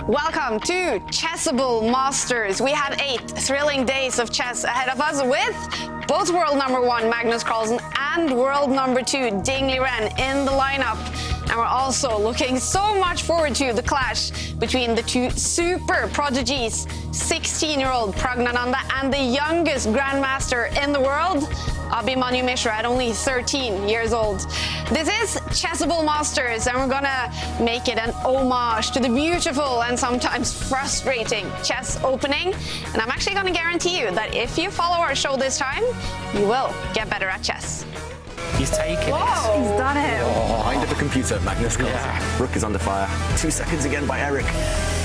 Welcome to Chessable Masters. We have 8 thrilling days of chess ahead of us with both world number 1 Magnus Carlsen and world number 2 Ding Liren in the lineup. And we're also looking so much forward to the clash between the two super prodigies, 16-year-old Pragnananda and the youngest grandmaster in the world, Abhimanyu Mishra, at only 13 years old. This is Chessable Masters, and we're gonna make it an homage to the beautiful and sometimes frustrating chess opening. And I'm actually gonna guarantee you that if you follow our show this time, you will get better at chess. He's taken it. He's done it. Behind of a computer, Magnus Carlsen. Yeah. Rook is under fire. 2 seconds again by Eric.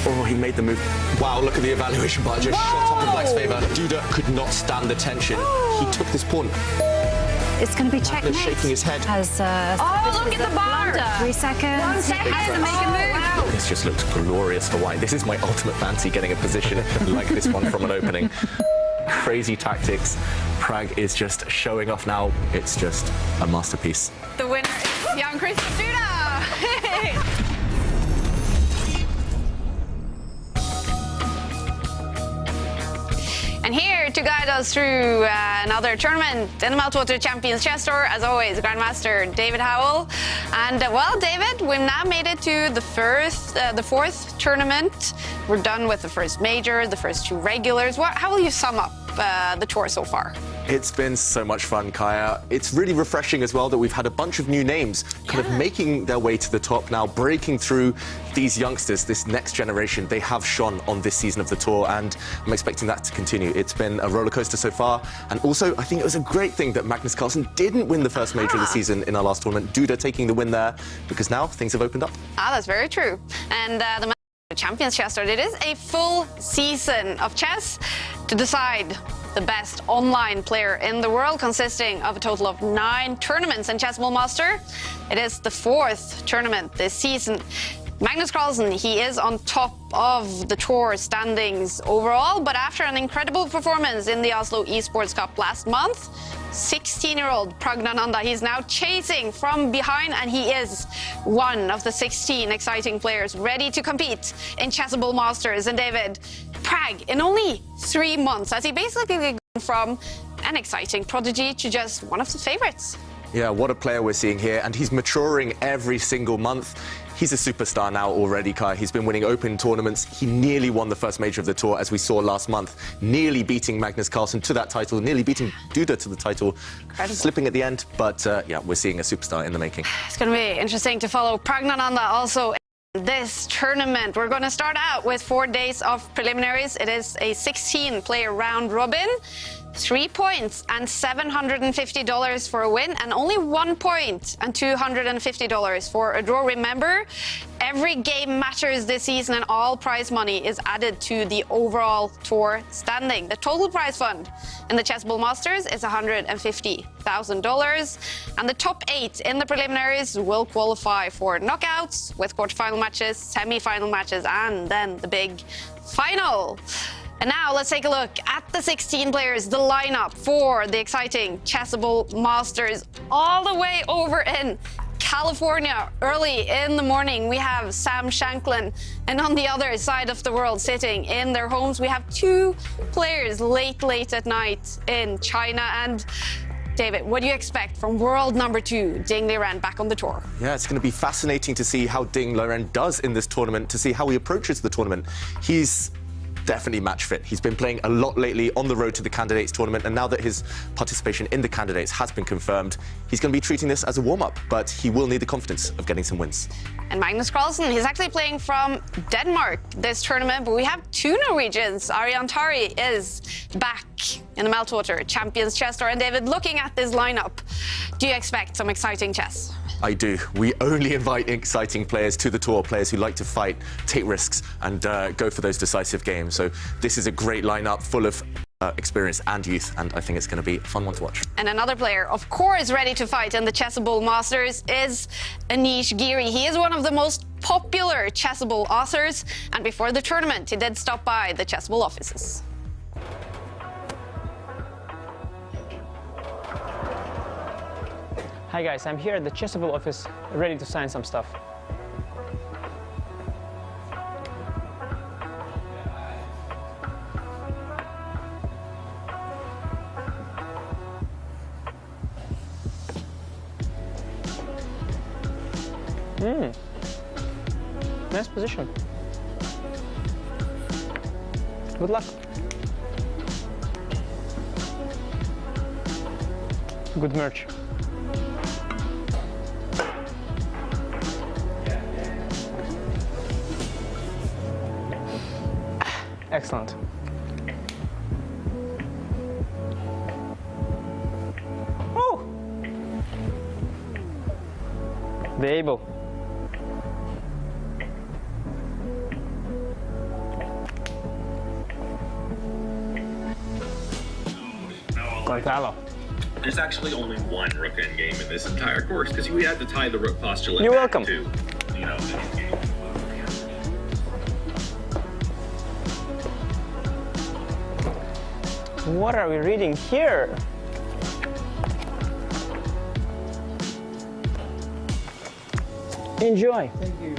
Oh, he made the move. Wow, look at the evaluation bar. Just shot up in Black's favour. Duda could not stand the tension. He took this pawn. It's going to be checkmate. Magnus shaking his head. Oh, look at the bar. 3 seconds. 1 second to make a move. Wow. This just looks glorious for white. This is my ultimate fancy, getting a position like this one from an opening. Crazy tactics. Prag is just showing off now. It's just a masterpiece. The winner is young Christoph Duda. And here to guide us through another tournament in the Meltwater Champions Chess Tour, as always, Grandmaster David Howell. And well, David, we've now made it to the fourth tournament. We're done with the first major, the first 2 regulars. How will you sum up the tour so far? It's been so much fun, Kaja. It's really refreshing as well that we've had a bunch of new names kind of making their way to the top now, breaking through. These youngsters, this next generation, they have shone on this season of the tour, and I'm expecting that to continue. It's been a roller coaster so far, and also I think it was a great thing that Magnus Carlsen didn't win the first major of the season in our last tournament. Duda taking the win there, because now things have opened up. That's very true. And the Champions Chess Tour, it is a full season of chess to decide the best online player in the world, consisting of a total of 9 tournaments in Chessable Master. It is the 4th tournament this season. Magnus Carlsen, he is on top of the tour standings overall, but after an incredible performance in the Oslo Esports Cup last month, 16-year-old Pragnananda, he's now chasing from behind, and he is one of the 16 exciting players ready to compete in Chessable Masters. And David, Prag, in only 3 months, has he basically gone from an exciting prodigy to just one of the favorites? Yeah, what a player we're seeing here, and he's maturing every single month. He's a superstar now already, Kai. He's been winning open tournaments. He nearly won the first major of the tour, as we saw last month, nearly beating Magnus Carlsen to that title, nearly beating Duda to the title. Incredible. Slipping at the end, but yeah, we're seeing a superstar in the making. It's going to be interesting to follow Pragnananda also in this tournament. We're going to start out with 4 days of preliminaries. It is a 16-player round robin. 3 points and $750 for a win, and only 1 point and $250 for a draw. Remember, every game matters this season, and all prize money is added to the overall tour standing. The total prize fund in the Chessable Masters is $150,000, and the top 8 in the preliminaries will qualify for knockouts with quarterfinal matches, semi-final matches, and then the big final. And now let's take a look at the 16 players, the lineup for the exciting Chessable Masters. All the way over in California, early in the morning, we have Sam Shanklin. And on the other side of the world, sitting in their homes, we have 2 players late at night in China. And David, what do you expect from world number 2, Ding Liren, back on the tour? Yeah, it's going to be fascinating to see how Ding Liren does in this tournament, to see how he approaches the tournament. He's definitely match fit. He's been playing a lot lately on the road to the Candidates tournament, and now that his participation in the Candidates has been confirmed, he's going to be treating this as a warm-up, but he will need the confidence of getting some wins. And Magnus Carlsen, he's actually playing from Denmark this tournament, but we have 2 Norwegians. Aryan Tari is back in the Meltwater Champions Chess Tour. And David, looking at this lineup, do you expect some exciting chess? I do. We only invite exciting players to the tour, players who like to fight, take risks, and go for those decisive games. So this is a great lineup full of experience and youth, and I think it's going to be a fun one to watch. And another player, of course, ready to fight in the Chessable Masters is Anish Giri. He is one of the most popular Chessable authors, and before the tournament, he did stop by the Chessable offices. Hi guys, I'm here at the Chessable office, ready to sign some stuff. Nice position. Good luck. Good merge. Excellent. Oh! The able. Gonzalo. There's actually only one rook endgame in this entire course because we had to tie the rook postulate. You're back welcome. To, you know, the game. What are we reading here? Enjoy. Thank you.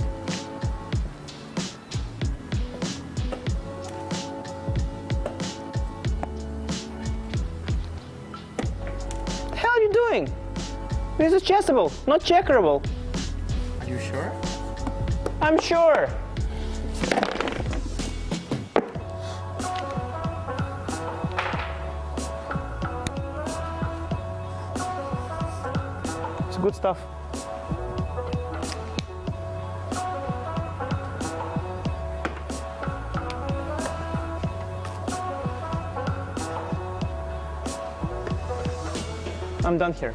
The hell are you doing? This is chessable, not checkerable. Are you sure? I'm sure. It's good stuff. I'm done here.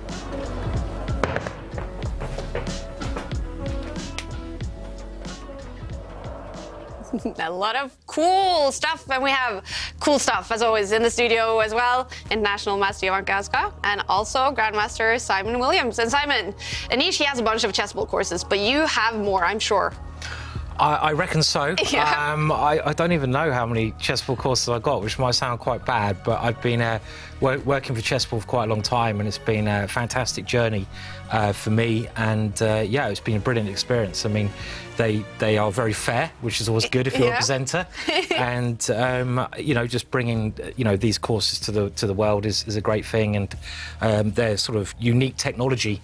A lot of cool stuff, and we have cool stuff as always in the studio as well. International Master Houska and also Grandmaster Simon Williams. And Simon, Anish, he has a bunch of Chessable courses, but you have more, I'm sure. I reckon so. Yeah. I don't even know how many Chessable courses I got, which might sound quite bad, but I've been working for Chessable for quite a long time, and it's been a fantastic journey for me. And yeah, it's been a brilliant experience. I mean, they are very fair, which is always good if you're a presenter. And you know, just bringing these courses to the world is a great thing, and their sort of unique technology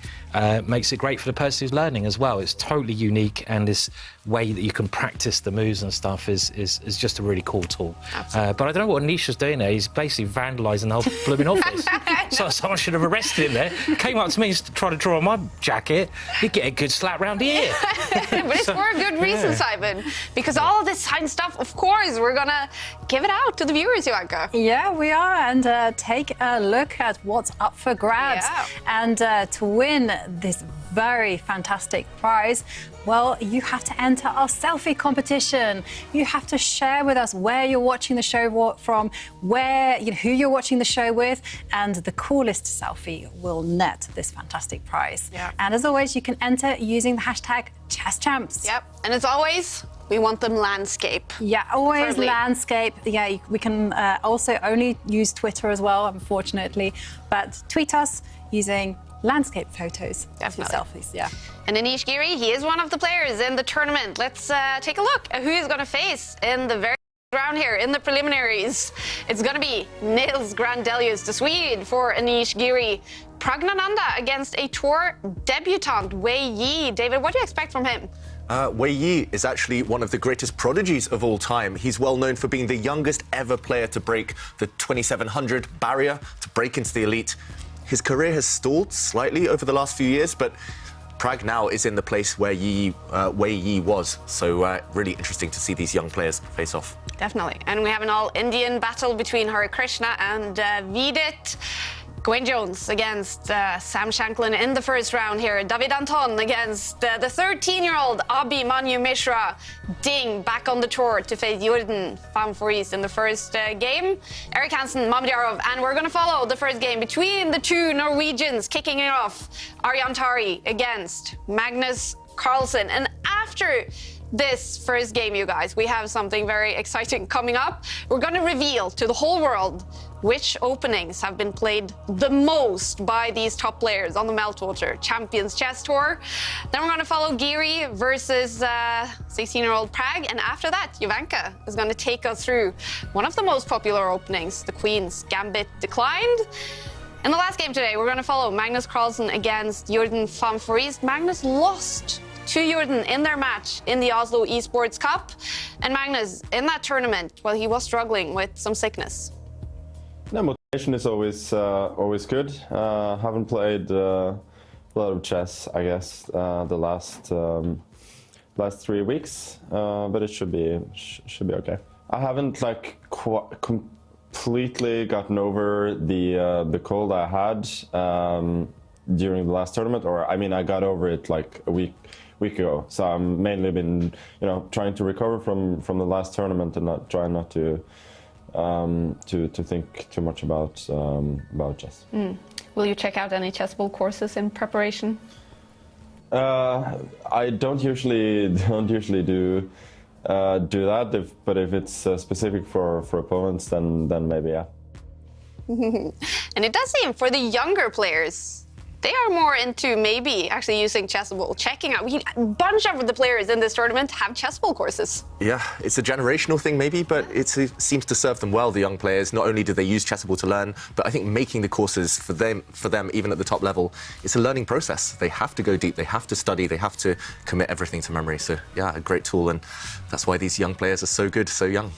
makes it great for the person who's learning as well. It's totally unique, and this way that you can practice the moves and stuff is just a really cool tool. But I don't know what Nisha's doing there. He's basically vandalising the whole blooming office. So someone should have arrested him there. Came up to me to try to draw on my jacket. He'd get a good slap round the ear. But it's for a good reason, Simon, because all this science stuff, of course, we're gonna give it out to the viewers, Houska. Yeah, we are, and take a look at what's up for grabs. Yeah. And to win this very fantastic prize, well, you have to enter our selfie competition. You have to share with us where you're watching the show from, who you're watching the show with, and the coolest selfie will net this fantastic prize. Yeah. And as always, you can enter using the hashtag #ChessChamps. Yep, and as always, we want them landscape. Yeah, always Preferably. landscape. Yeah, we can also only use Twitter as well, unfortunately, but tweet us using landscape photos. Definitely. Selfies, yeah. And Anish Giri, he is one of the players in the tournament. Let's take a look at who he's going to face in the very round here in the preliminaries. It's going to be Nils Grandelius, the Swede, for Anish Giri. Pragnananda against a tour debutant, Wei Yi. David, what do you expect from him? Wei Yi is actually one of the greatest prodigies of all time. He's well known for being the youngest ever player to break the 2700 barrier, to break into the elite. His career has stalled slightly over the last few years, but Prag now is in the place where Wei Yi was. So really interesting to see these young players face off. Definitely. And we have an all-Indian battle between Hare Krishna and Vidit. Gawain Jones against Sam Shanklin in the first round here. David Anton against the 13-year-old Abhimanyu Mishra. Ding back on the tour to face Jordan van Vries in the first game. Erik Hansen, Mamedyarov, and we're going to follow the first game between the two Norwegians. Kicking it off, Aryan Tari against Magnus Carlsen. And after this first game, you guys, we have something very exciting coming up. We're going to reveal to the whole world which openings have been played the most by these top players on the Meltwater Champions Chess Tour. Then we're going to follow Giri versus 16-year-old Prag, and after that, Jovanka is going to take us through one of the most popular openings, the Queen's Gambit Declined. In the last game today, we're going to follow Magnus Carlsen against Jordan van Vries. Magnus lost to Jordan in their match in the Oslo Esports Cup. And Magnus, in that tournament, well, he was struggling with some sickness. No, motivation is always good. Haven't played a lot of chess, I guess, the last 3 weeks, but it should be okay. I haven't like completely gotten over the cold I had during the last tournament, or I mean, I got over it like a week ago. So I've mainly been, trying to recover from the last tournament and trying not to think too much about chess. Will you check out any Chessable courses in preparation? I don't usually do that, but if it's specific for opponents, then maybe, yeah. And it does seem for the younger players, they are more into maybe actually using Chessable, checking out. A bunch of the players in this tournament have Chessable courses. Yeah, it's a generational thing maybe, but it seems to serve them well, the young players. Not only do they use Chessable to learn, but I think making the courses for them, even at the top level, it's a learning process. They have to go deep, they have to study, they have to commit everything to memory. So yeah, a great tool, and that's why these young players are so good, so young.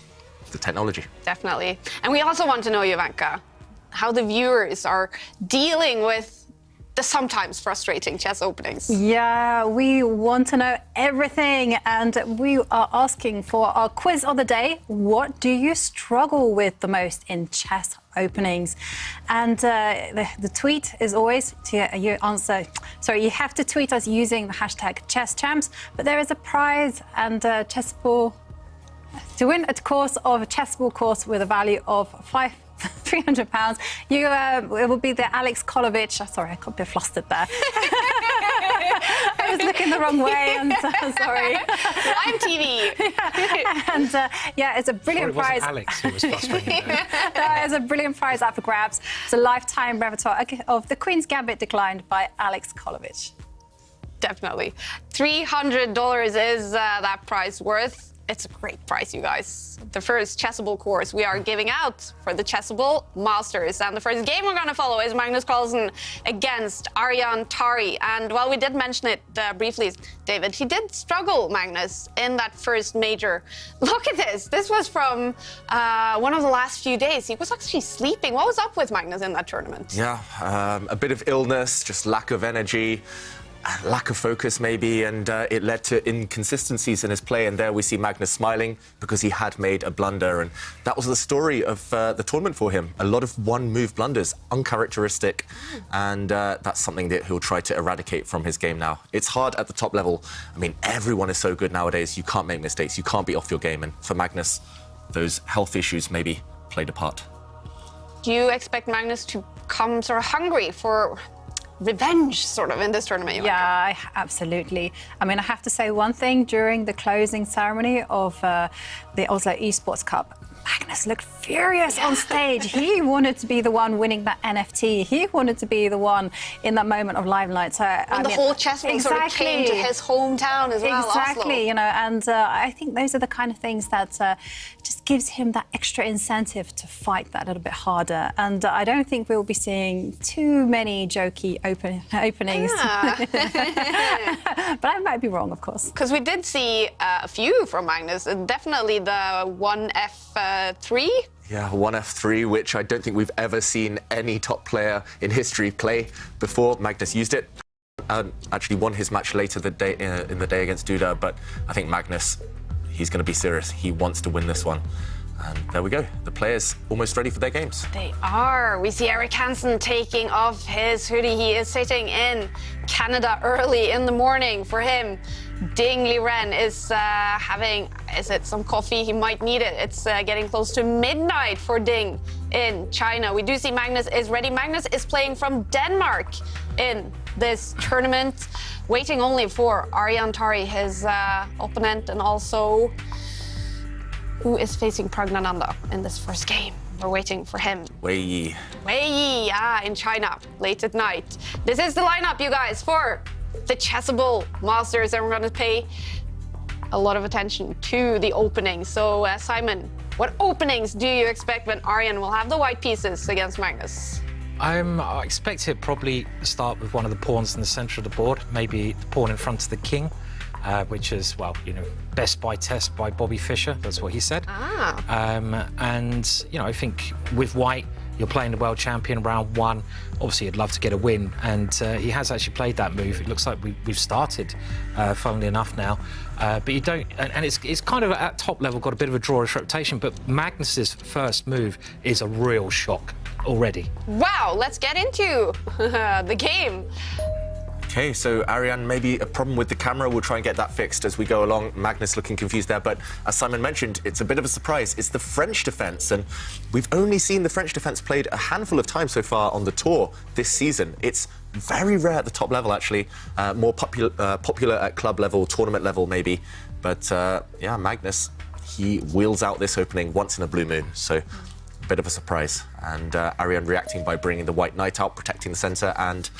The technology. Definitely. And we also want to know, Jovanka, how the viewers are dealing with the sometimes frustrating chess openings. Yeah, we want to know everything, and we are asking for our quiz of the day. What do you struggle with the most in chess openings? And the tweet is always to you answer. Sorry, you have to tweet us using the hashtag #ChessChamps. But there is a prize, and Chessable to win a Chessable course with a value of £300. It will be the Alex Kolovich. Sorry, I got a bit flustered there. I was looking the wrong way. I'm so sorry. Live TV. And it's a brilliant prize. Alex who was frustrating. It's a brilliant prize up for grabs. It's a lifetime repertoire of The Queen's Gambit declined by Alex Kolovich. Definitely. $300 is that prize worth. It's a great price, you guys. The first Chessable course we are giving out for the Chessable Masters. And the first game we're going to follow is Magnus Carlsen against Aryan Tari. And while we did mention it briefly, David, he did struggle, Magnus, in that first major. Look at this. This was from one of the last few days. He was actually sleeping. What was up with Magnus in that tournament? Yeah, a bit of illness, just lack of energy. Lack of focus, maybe, and it led to inconsistencies in his play. And there we see Magnus smiling because he had made a blunder. And that was the story of the tournament for him. A lot of one-move blunders, uncharacteristic. And that's something that he'll try to eradicate from his game now. It's hard at the top level. I mean, everyone is so good nowadays. You can't make mistakes. You can't be off your game. And for Magnus, those health issues maybe played a part. Do you expect Magnus to come sort of hungry for revenge, sort of, in this tournament? Yeah, absolutely. I mean, I have to say one thing. During the closing ceremony of the Oslo Esports Cup, Magnus looked furious on stage. He wanted to be the one winning that NFT. He wanted to be the one in that moment of limelight. So, and the whole chess world sort of came to his hometown as well, Oslo. And I think those are the kind of things that just gives him that extra incentive to fight that a little bit harder. And I don't think we'll be seeing too many jokey openings. But I might be wrong, of course. Because we did see a few from Magnus, definitely the 1F3. Yeah, 1F3, which I don't think we've ever seen any top player in history play before. Magnus used it. Actually won his match later in the day against Duda, but I think Magnus, he's going to be serious. He wants to win this one. And there we go. The players almost ready for their games. They are. We see Erik Hansen taking off his hoodie. He is sitting in Canada early in the morning. For him, Ding Liren is having, is it some coffee? He might need it. It's getting close to midnight for Ding in China. We do see Magnus is ready. Magnus is playing from Denmark in this tournament, waiting only for Aryan Tari, his opponent, and also who is facing Pragnananda in this first game. We're waiting for him. Wei Yi. Wei Yi, in China, late at night. This is the lineup, you guys, for the Chessable Masters, and we're going to pay a lot of attention to the openings. So, Simon, what openings do you expect when Aryan will have the white pieces against Magnus? I expect it probably start with one of the pawns in the centre of the board, maybe the pawn in front of the king. which is, well, best by test by Bobby Fischer. That's what he said. And, I think with White, you're playing the world champion round 1. Obviously, you'd love to get a win, and he has actually played that move. It looks like we've started, funnily enough now. But you don't, and it's kind of at top level got a bit of a drawish reputation. But Magnus's first move is a real shock already. Wow, let's get into the game. Okay, so Aryan, maybe a problem with the camera. We'll try and get that fixed as we go along. Magnus looking confused there, but as Simon mentioned, it's a bit of a surprise. It's the French defence, and we've only seen the French defence played a handful of times so far on the tour this season. It's very rare at the top level, actually. More popular at club level, tournament level, maybe. But yeah, Magnus, he wheels out this opening once in a blue moon, so a bit of a surprise. And Aryan reacting by bringing the white knight out, protecting the centre, and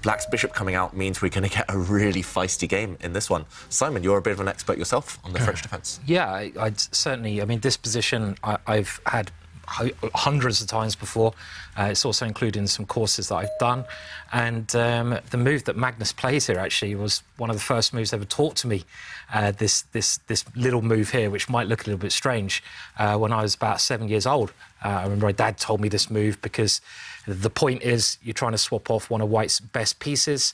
Black's bishop coming out means we're going to get a really feisty game in this one. Simon, you're a bit of an expert yourself on the French defence. Yeah, I'd certainly. I mean, this position I've had hundreds of times before. It's also included in some courses that I've done. And the move that Magnus plays here actually was one of the first moves ever taught to me. This little move here, which might look a little bit strange, when I was about 7 years old. I remember my dad told me this move because the point is you're trying to swap off one of White's best pieces,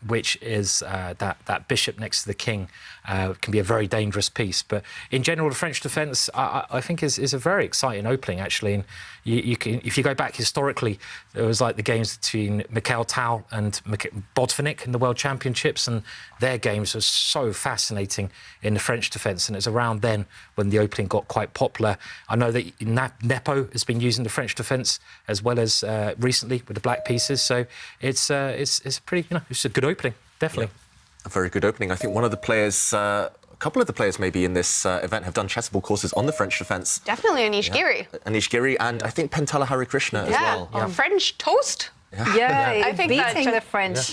which is that bishop next to the king. Can be a very dangerous piece. But in general, the French defence, I think, is a very exciting opening, actually. And you can, if you go back historically, it was like the games between Mikhail Tal and Botvinnik in the World Championships, and their games were so fascinating in the French defence. And it was around then when the opening got quite popular. I know that Nepo has been using the French defence as well as recently with the black pieces. So it's pretty, it's a good opening, definitely. Yeah. A very good opening. I think one of the players, a couple of the players maybe in this event have done Chessable courses on the French defence. Definitely Anish Giri. Anish Giri, and I think Pentala Harikrishna as well. On French toast. Yeah, I think beating the French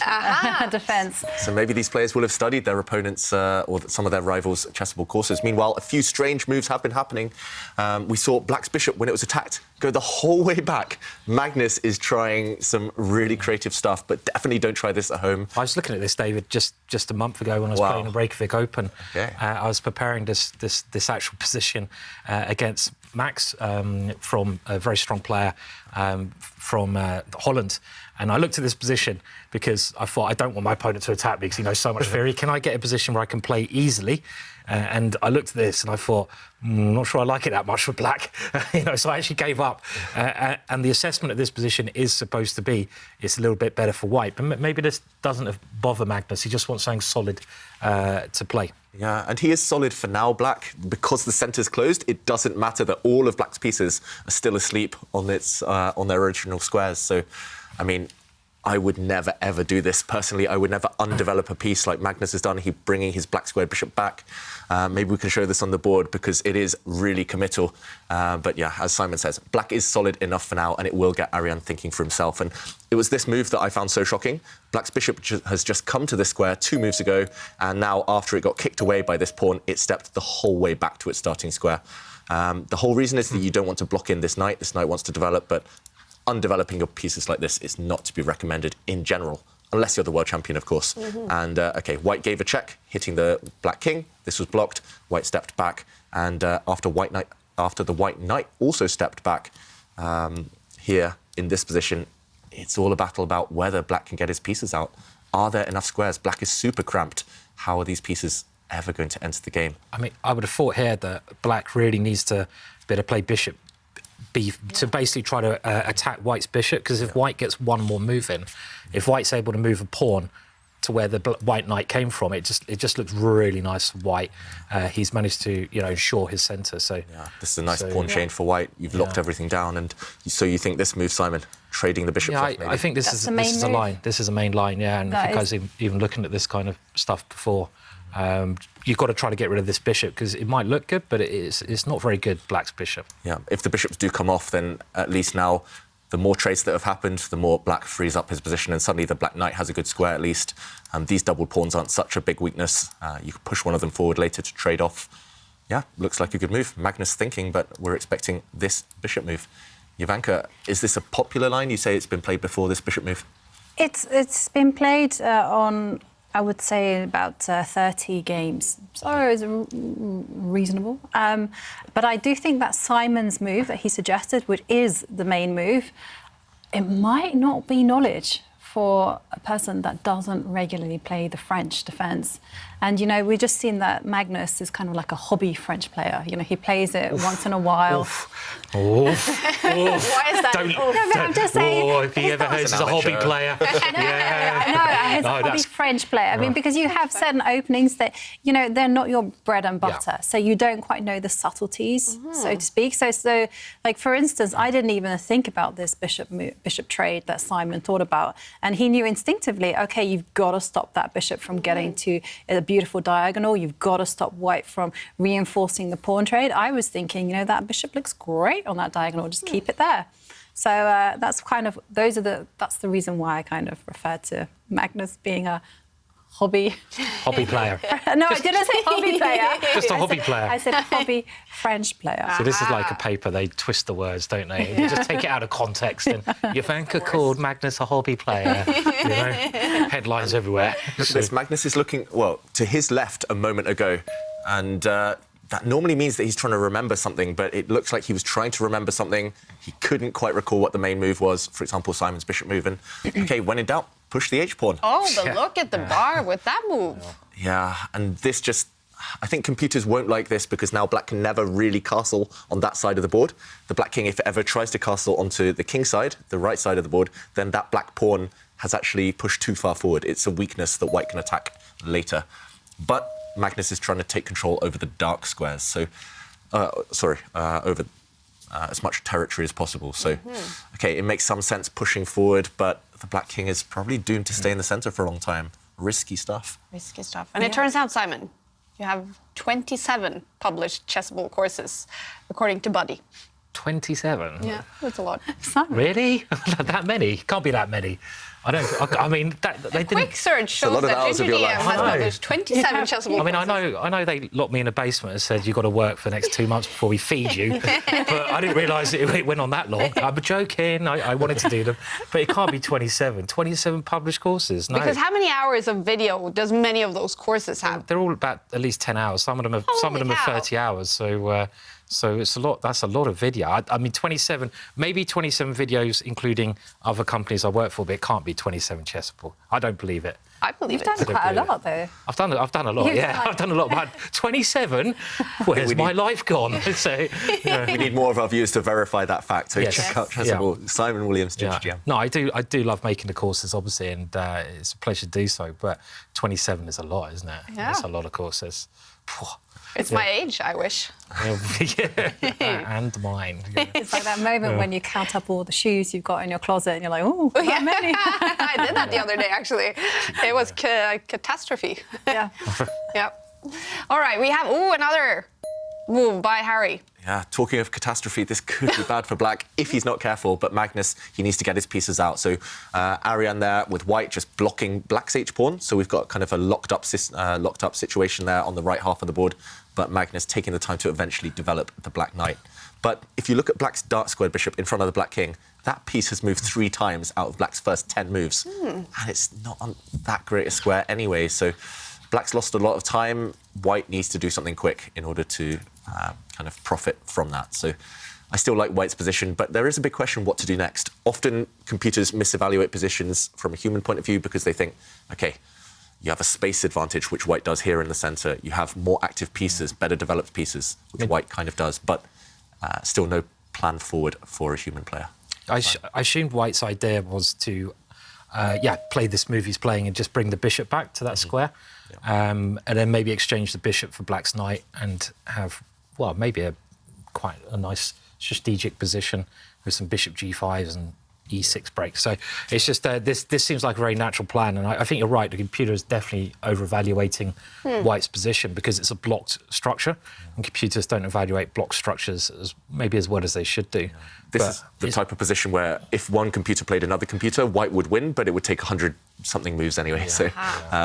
defence. So maybe these players will have studied their opponents or some of their rivals' Chessable courses. Meanwhile, a few strange moves have been happening. We saw Black's bishop, when it was attacked, go the whole way back. Magnus is trying some really creative stuff, but definitely don't try this at home. I was looking at this, David, just a month ago when I was playing the Reykjavik Open. Okay. I was preparing this actual position against Max from a very strong player from Holland. And I looked at this position because I thought, I don't want my opponent to attack me because he knows so much theory. Can I get a position where I can play easily? And I looked at this and I thought, I'm not sure I like it that much for Black. So I actually gave up. And the assessment of this position is supposed to be it's a little bit better for White. But maybe this doesn't bother Magnus. He just wants something solid to play. Yeah, and he is solid for now, Black. Because the centre's closed, it doesn't matter that all of Black's pieces are still asleep on their original squares. So, I mean, I would never, ever do this. Personally, I would never undevelop a piece like Magnus has done. He bringing his black squared bishop back. Maybe we can show this on the board because it is really committal. But yeah, as Simon says, Black is solid enough for now, and it will get Aryan thinking for himself. And it was this move that I found so shocking. Black's bishop has just come to this square 2 moves ago, and now after it got kicked away by this pawn, it stepped the whole way back to its starting square. The whole reason is that you don't want to block in this knight. This knight wants to develop, but undeveloping your pieces like this is not to be recommended in general, unless you're the world champion, of course. And, OK, White gave a check, hitting the black king. This was blocked. White stepped back. And after the white knight also stepped back here in this position, it's all a battle about whether Black can get his pieces out. Are there enough squares? Black is super cramped. How are these pieces ever going to enter the game? I mean, I would have thought here that Black really needs to be able to play bishop to basically try to attack White's bishop, because if White gets one more move in, if White's able to move a pawn to where the white knight came from, it just looks really nice for White. He's managed to ensure his centre. So yeah, this is a nice pawn chain for White. You've locked everything down, and so you think this move, Simon, trading the bishop? Yeah, I think this is a line. This is a main line. Yeah, and I think I was even looking at this kind of stuff before. You've got to try to get rid of this bishop because it might look good, but it's not very good, Black's bishop. Yeah, if the bishops do come off, then at least now the more trades that have happened, the more Black frees up his position, and suddenly the black knight has a good square at least. These doubled pawns aren't such a big weakness. You can push one of them forward later to trade off. Yeah, looks like a good move. Magnus thinking, but we're expecting this bishop move. Jovanka, is this a popular line? You say it's been played before, this bishop move? It's been played on I would say about 30 games. So it's reasonable. But I do think that Simon's move that he suggested, which is the main move, it might not be knowledge for a person that doesn't regularly play the French defence. And, you know, we've just seen that Magnus is kind of like a hobby French player. You know, he plays it once in a while. Why is that? I'm just saying. If he ever heard he's a hobby player. He's a hobby French player. I mean, because you have certain openings that, you know, they're not your bread and butter. So you don't quite know the subtleties, so to speak. So, like, for instance, I didn't even think about this bishop trade that Simon thought about. And he knew instinctively, OK, you've got to stop that bishop from getting to a beautiful diagonal. You've got to stop white from reinforcing the pawn trade. I was thinking, you know, that bishop looks great on that diagonal. Just keep it there. So that's kind of that's the reason why I kind of refer to Magnus being a hobby player. No, I didn't say hobby player. Just a hobby player. I said hobby French player. So this is like a paper, they twist the words, don't they? You just take it out of context and Jovanka called Magnus a hobby player. You know, headlines everywhere. This Magnus is looking, well, to his left a moment ago, and that normally means that he's trying to remember something, but it looks like he was trying to remember something. He couldn't quite recall what the main move was, for example, Simon's bishop move, and OK, when in doubt, push the h-pawn. Oh, but look at the bar with that move. Yeah, and this just... I think computers won't like this because now black can never really castle on that side of the board. The black king, if it ever tries to castle onto the king side, the right side of the board, then that black pawn has actually pushed too far forward. It's a weakness that white can attack later. But Magnus is trying to take control over the dark squares, so... over as much territory as possible. So, OK, it makes some sense pushing forward, but the black king is probably doomed to stay in the centre for a long time. Risky stuff. Risky stuff. And it turns out, Simon, you have 27 published Chessable courses, according to Buddy. 27? Yeah, that's a lot. Really? That many? Can't be that many. I mean, they didn't... Quick search shows that GGDM has published 27 Chessable I mean, courses. I know they locked me in a basement and said, you've got to work for the next 2 months before we feed you. But I didn't realise it went on that long. I'm joking. I wanted to do them. But it can't be 27. 27 published courses. No. Because how many hours of video does many of those courses have? They're all about at least 10 hours. Some of them are 30 hours. So it's a lot. That's a lot of video. I mean, 27, maybe 27 videos, including other companies I work for, but it can't be 27 Chessable. I don't believe it. I believe You've done quite a lot, though. I've done a lot. I've done a lot. But 27, where's my life gone? So we need more of our viewers to verify that fact. So check out Chessable. Yeah. Simon Williams, GGM. No, I do love making the courses, obviously, and it's a pleasure to do so. But 27 is a lot, isn't it? Yeah. It's a lot of courses. It's my age, I wish. And mine. Yeah. It's like that moment when you count up all the shoes you've got in your closet and you're like, oh, how many? I did that the other day, actually. It was catastrophe. Yeah. Yeah. All right, we have another move by Harry. Yeah, talking of catastrophe, this could be bad for black if he's not careful, but Magnus, he needs to get his pieces out. So Aryan there with white just blocking black's h-pawn. So we've got kind of a locked up situation there on the right half of the board, but Magnus taking the time to eventually develop the black knight. But if you look at black's dark squared bishop in front of the black king, that piece has moved 3 times out of black's first 10 moves. And it's not on that great a square anyway, so black's lost a lot of time. White needs to do something quick in order to kind of profit from that. So I still like white's position, but there is a big question what to do next. Often computers misevaluate positions from a human point of view because they think, OK, you have a space advantage, which white does here in the centre. You have more active pieces, better developed pieces, which white kind of does, but still no plan forward for a human player. I assumed white's idea was to, play this move he's playing and just bring the bishop back to that square. And then maybe exchange the bishop for black's knight and have, well, maybe quite a nice strategic position with some bishop g5s and e6 breaks. So it's just this seems like a very natural plan, and I think you're right. The computer is definitely over-evaluating white's position because it's a blocked structure, and computers don't evaluate blocked structures as well as they should do. This is the type of position where if one computer played another computer, white would win, but it would take 100-something moves anyway. So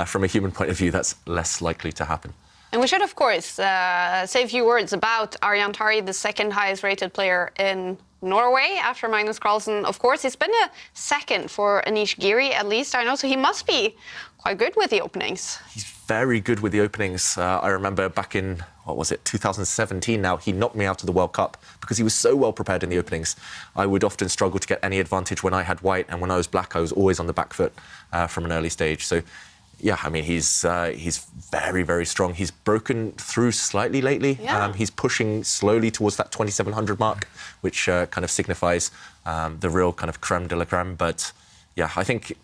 from a human point of view, that's less likely to happen. And we should, of course, say a few words about Aryan Tari, the second highest rated player in Norway after Magnus Carlsen, of course. He's been a second for Anish Giri, at least I know, so he must be quite good with the openings. He's very good with the openings. I remember back in, 2017 now, he knocked me out of the World Cup because he was so well prepared in the openings. I would often struggle to get any advantage when I had white, and when I was black, I was always on the back foot from an early stage. So, yeah, I mean, he's very, very strong. He's broken through slightly lately. Yeah. He's pushing slowly towards that 2,700 mark, which kind of signifies the real kind of creme de la creme. But, yeah, I think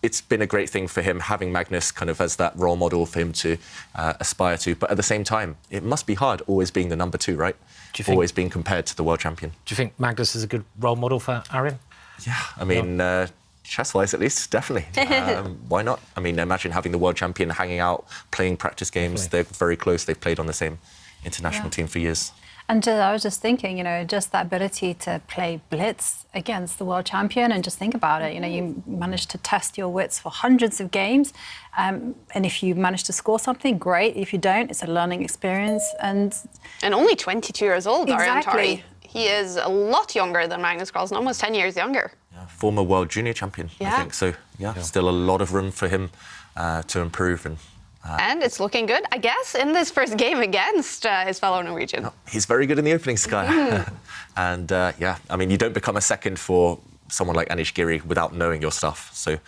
it's been a great thing for him having Magnus kind of as that role model for him to aspire to. But at the same time, it must be hard always being the number 2, right? Do you think, always being compared to the world champion. Do you think Magnus is a good role model for Aryan? Yeah, I mean, chess-wise at least, definitely. Why not? I mean, imagine having the world champion hanging out, playing practice games. Definitely. They're very close. They've played on the same international team for years. And I was just thinking, just that ability to play blitz against the world champion, and just think about it. You managed to test your wits for hundreds of games, and if you manage to score something, great. If you don't, it's a learning experience. And only 22 years old, Aryan Exactly. Tari. He is a lot younger than Magnus Carlsen, almost 10 years younger. Yeah, former world junior champion, I Yeah. think. So, yeah, still a lot of room for him to improve. And it's looking good, I guess, in this first game against his fellow Norwegian. He's very good in the opening, Sky. And, yeah, I mean, you don't become a second for someone like Anish Giri without knowing your stuff. So,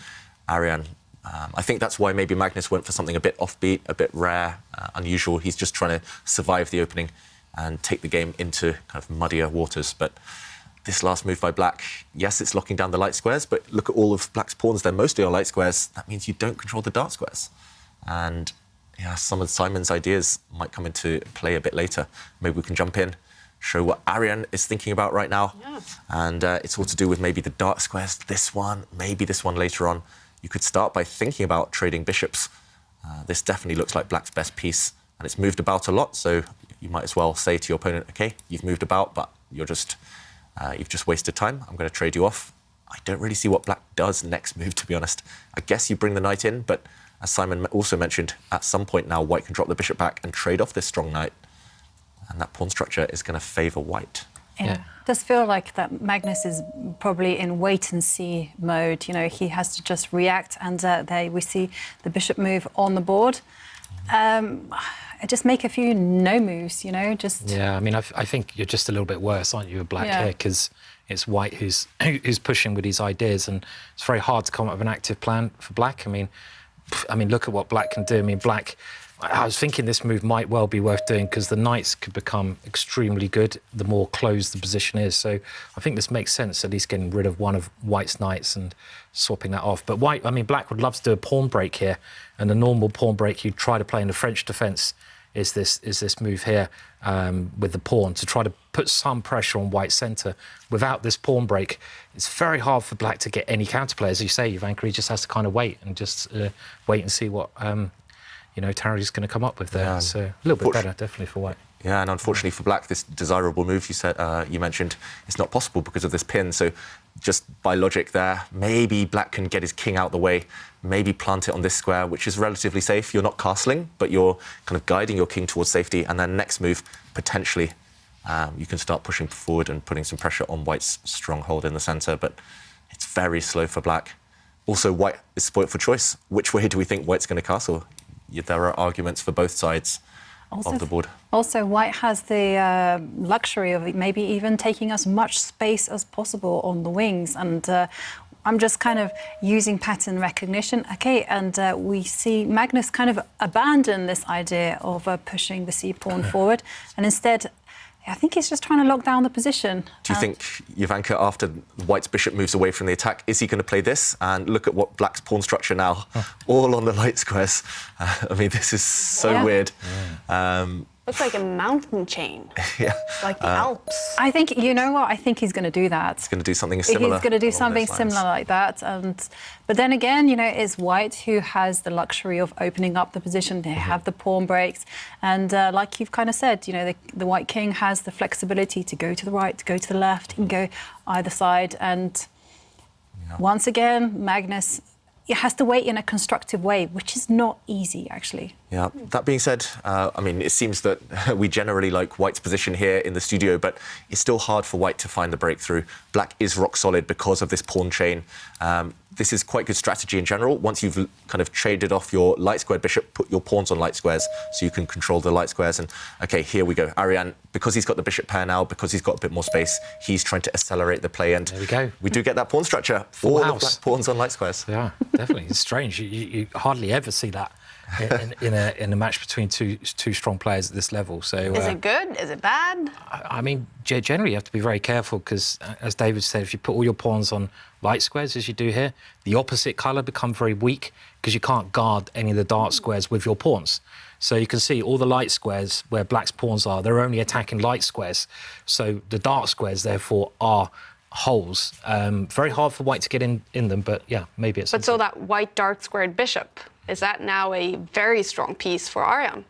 Aryan, I think that's why maybe Magnus went for something a bit offbeat, a bit rare, unusual. He's just trying to survive the opening and take the game into kind of muddier waters. But this last move by Black, yes, it's locking down the light squares, but look at all of Black's pawns. They're mostly on light squares. That means you don't control the dark squares. And, yeah, some of Simon's ideas might come into play a bit later. Maybe we can jump in, show what Aryan is thinking about right now. Yeah. And it's all to do with maybe the dark squares, this one, maybe this one later on. You could start by thinking about trading bishops. This definitely looks like Black's best piece, and it's moved about a lot, so you might as well say to your opponent, OK, you've moved about, but you've just wasted time. I'm going to trade you off. I don't really see what Black does next move, to be honest. I guess you bring the knight in, but as Simon also mentioned, at some point now, White can drop the bishop back and trade off this strong knight. And that pawn structure is going to favour White. It does feel like that Magnus is probably in wait-and-see mode. He has to just react, and there we see the bishop move on the board. Just make a few no moves, just... Yeah, I mean, I think you're just a little bit worse, aren't you, with Black here, because it's White who's pushing with his ideas, and it's very hard to come up with an active plan for Black. I mean, look at what Black can do. I mean, Black, I was thinking this move might well be worth doing because the knights could become extremely good the more closed the position is. So I think this makes sense, at least getting rid of one of White's knights and swapping that off. But Black would love to do a pawn break here, and the normal pawn break you'd try to play in the French defence is this move here with the pawn to try to put some pressure on White's centre. Without this pawn break, it's very hard for Black to get any counterplay. As you say, Ivanka, he just has to kind of wait and see what Tari's going to come up with there. Yeah. So a little bit better, definitely, for White. Yeah, and unfortunately for Black, this desirable move you mentioned, it's not possible because of this pin. So just by logic there, maybe Black can get his king out the way, maybe plant it on this square, which is relatively safe. You're not castling, but you're kind of guiding your king towards safety. And then next move, potentially, you can start pushing forward and putting some pressure on White's stronghold in the centre. But it's very slow for Black. Also, White is spoilt for choice. Which way do we think White's going to castle? There are arguments for both sides of the board. Also, White has the luxury of maybe even taking as much space as possible on the wings. And I'm just kind of using pattern recognition. OK, and we see Magnus kind of abandon this idea of pushing the c-pawn forward. And instead, I think he's just trying to lock down the position. Do you think, Ivanka, after White's bishop moves away from the attack, is he going to play this? And look at what Black's pawn structure now, all on the light squares. I mean, this is so weird. Yeah. Looks like a mountain chain, like the Alps. I think, you know what, I think he's going to do that. He's going to do something similar. He's going to do something similar like that. But then again, it's White who has the luxury of opening up the position. They have the pawn breaks. And like you've kind of said, the White king has the flexibility to go to the right, to go to the left, he can go either side. And once again, Magnus, it has to wait in a constructive way, which is not easy, actually. Yeah, that being said, I mean, it seems that we generally like White's position here in the studio, but it's still hard for White to find the breakthrough. Black is rock solid because of this pawn chain. This is quite good strategy in general. Once you've kind of traded off your light squared bishop, put your pawns on light squares so you can control the light squares. And OK, here we go. Aryan, because he's got the bishop pair now, because he's got a bit more space, he's trying to accelerate the play. And there we go. We do get that pawn structure. Full All house. the black pawns on light squares. Yeah, definitely. It's strange. You hardly ever see that in a match between two strong players at this level. So is it good? Is it bad? I mean, generally you have to be very careful because, as David said, if you put all your pawns on light squares, as you do here, the opposite colour become very weak because you can't guard any of the dark squares with your pawns. So you can see all the light squares where black's pawns are, they're only attacking light squares. So the dark squares, therefore, are holes. Very hard for White to get in them, but yeah, maybe it's... But so that white dark squared bishop, is that now a very strong piece for Aryan?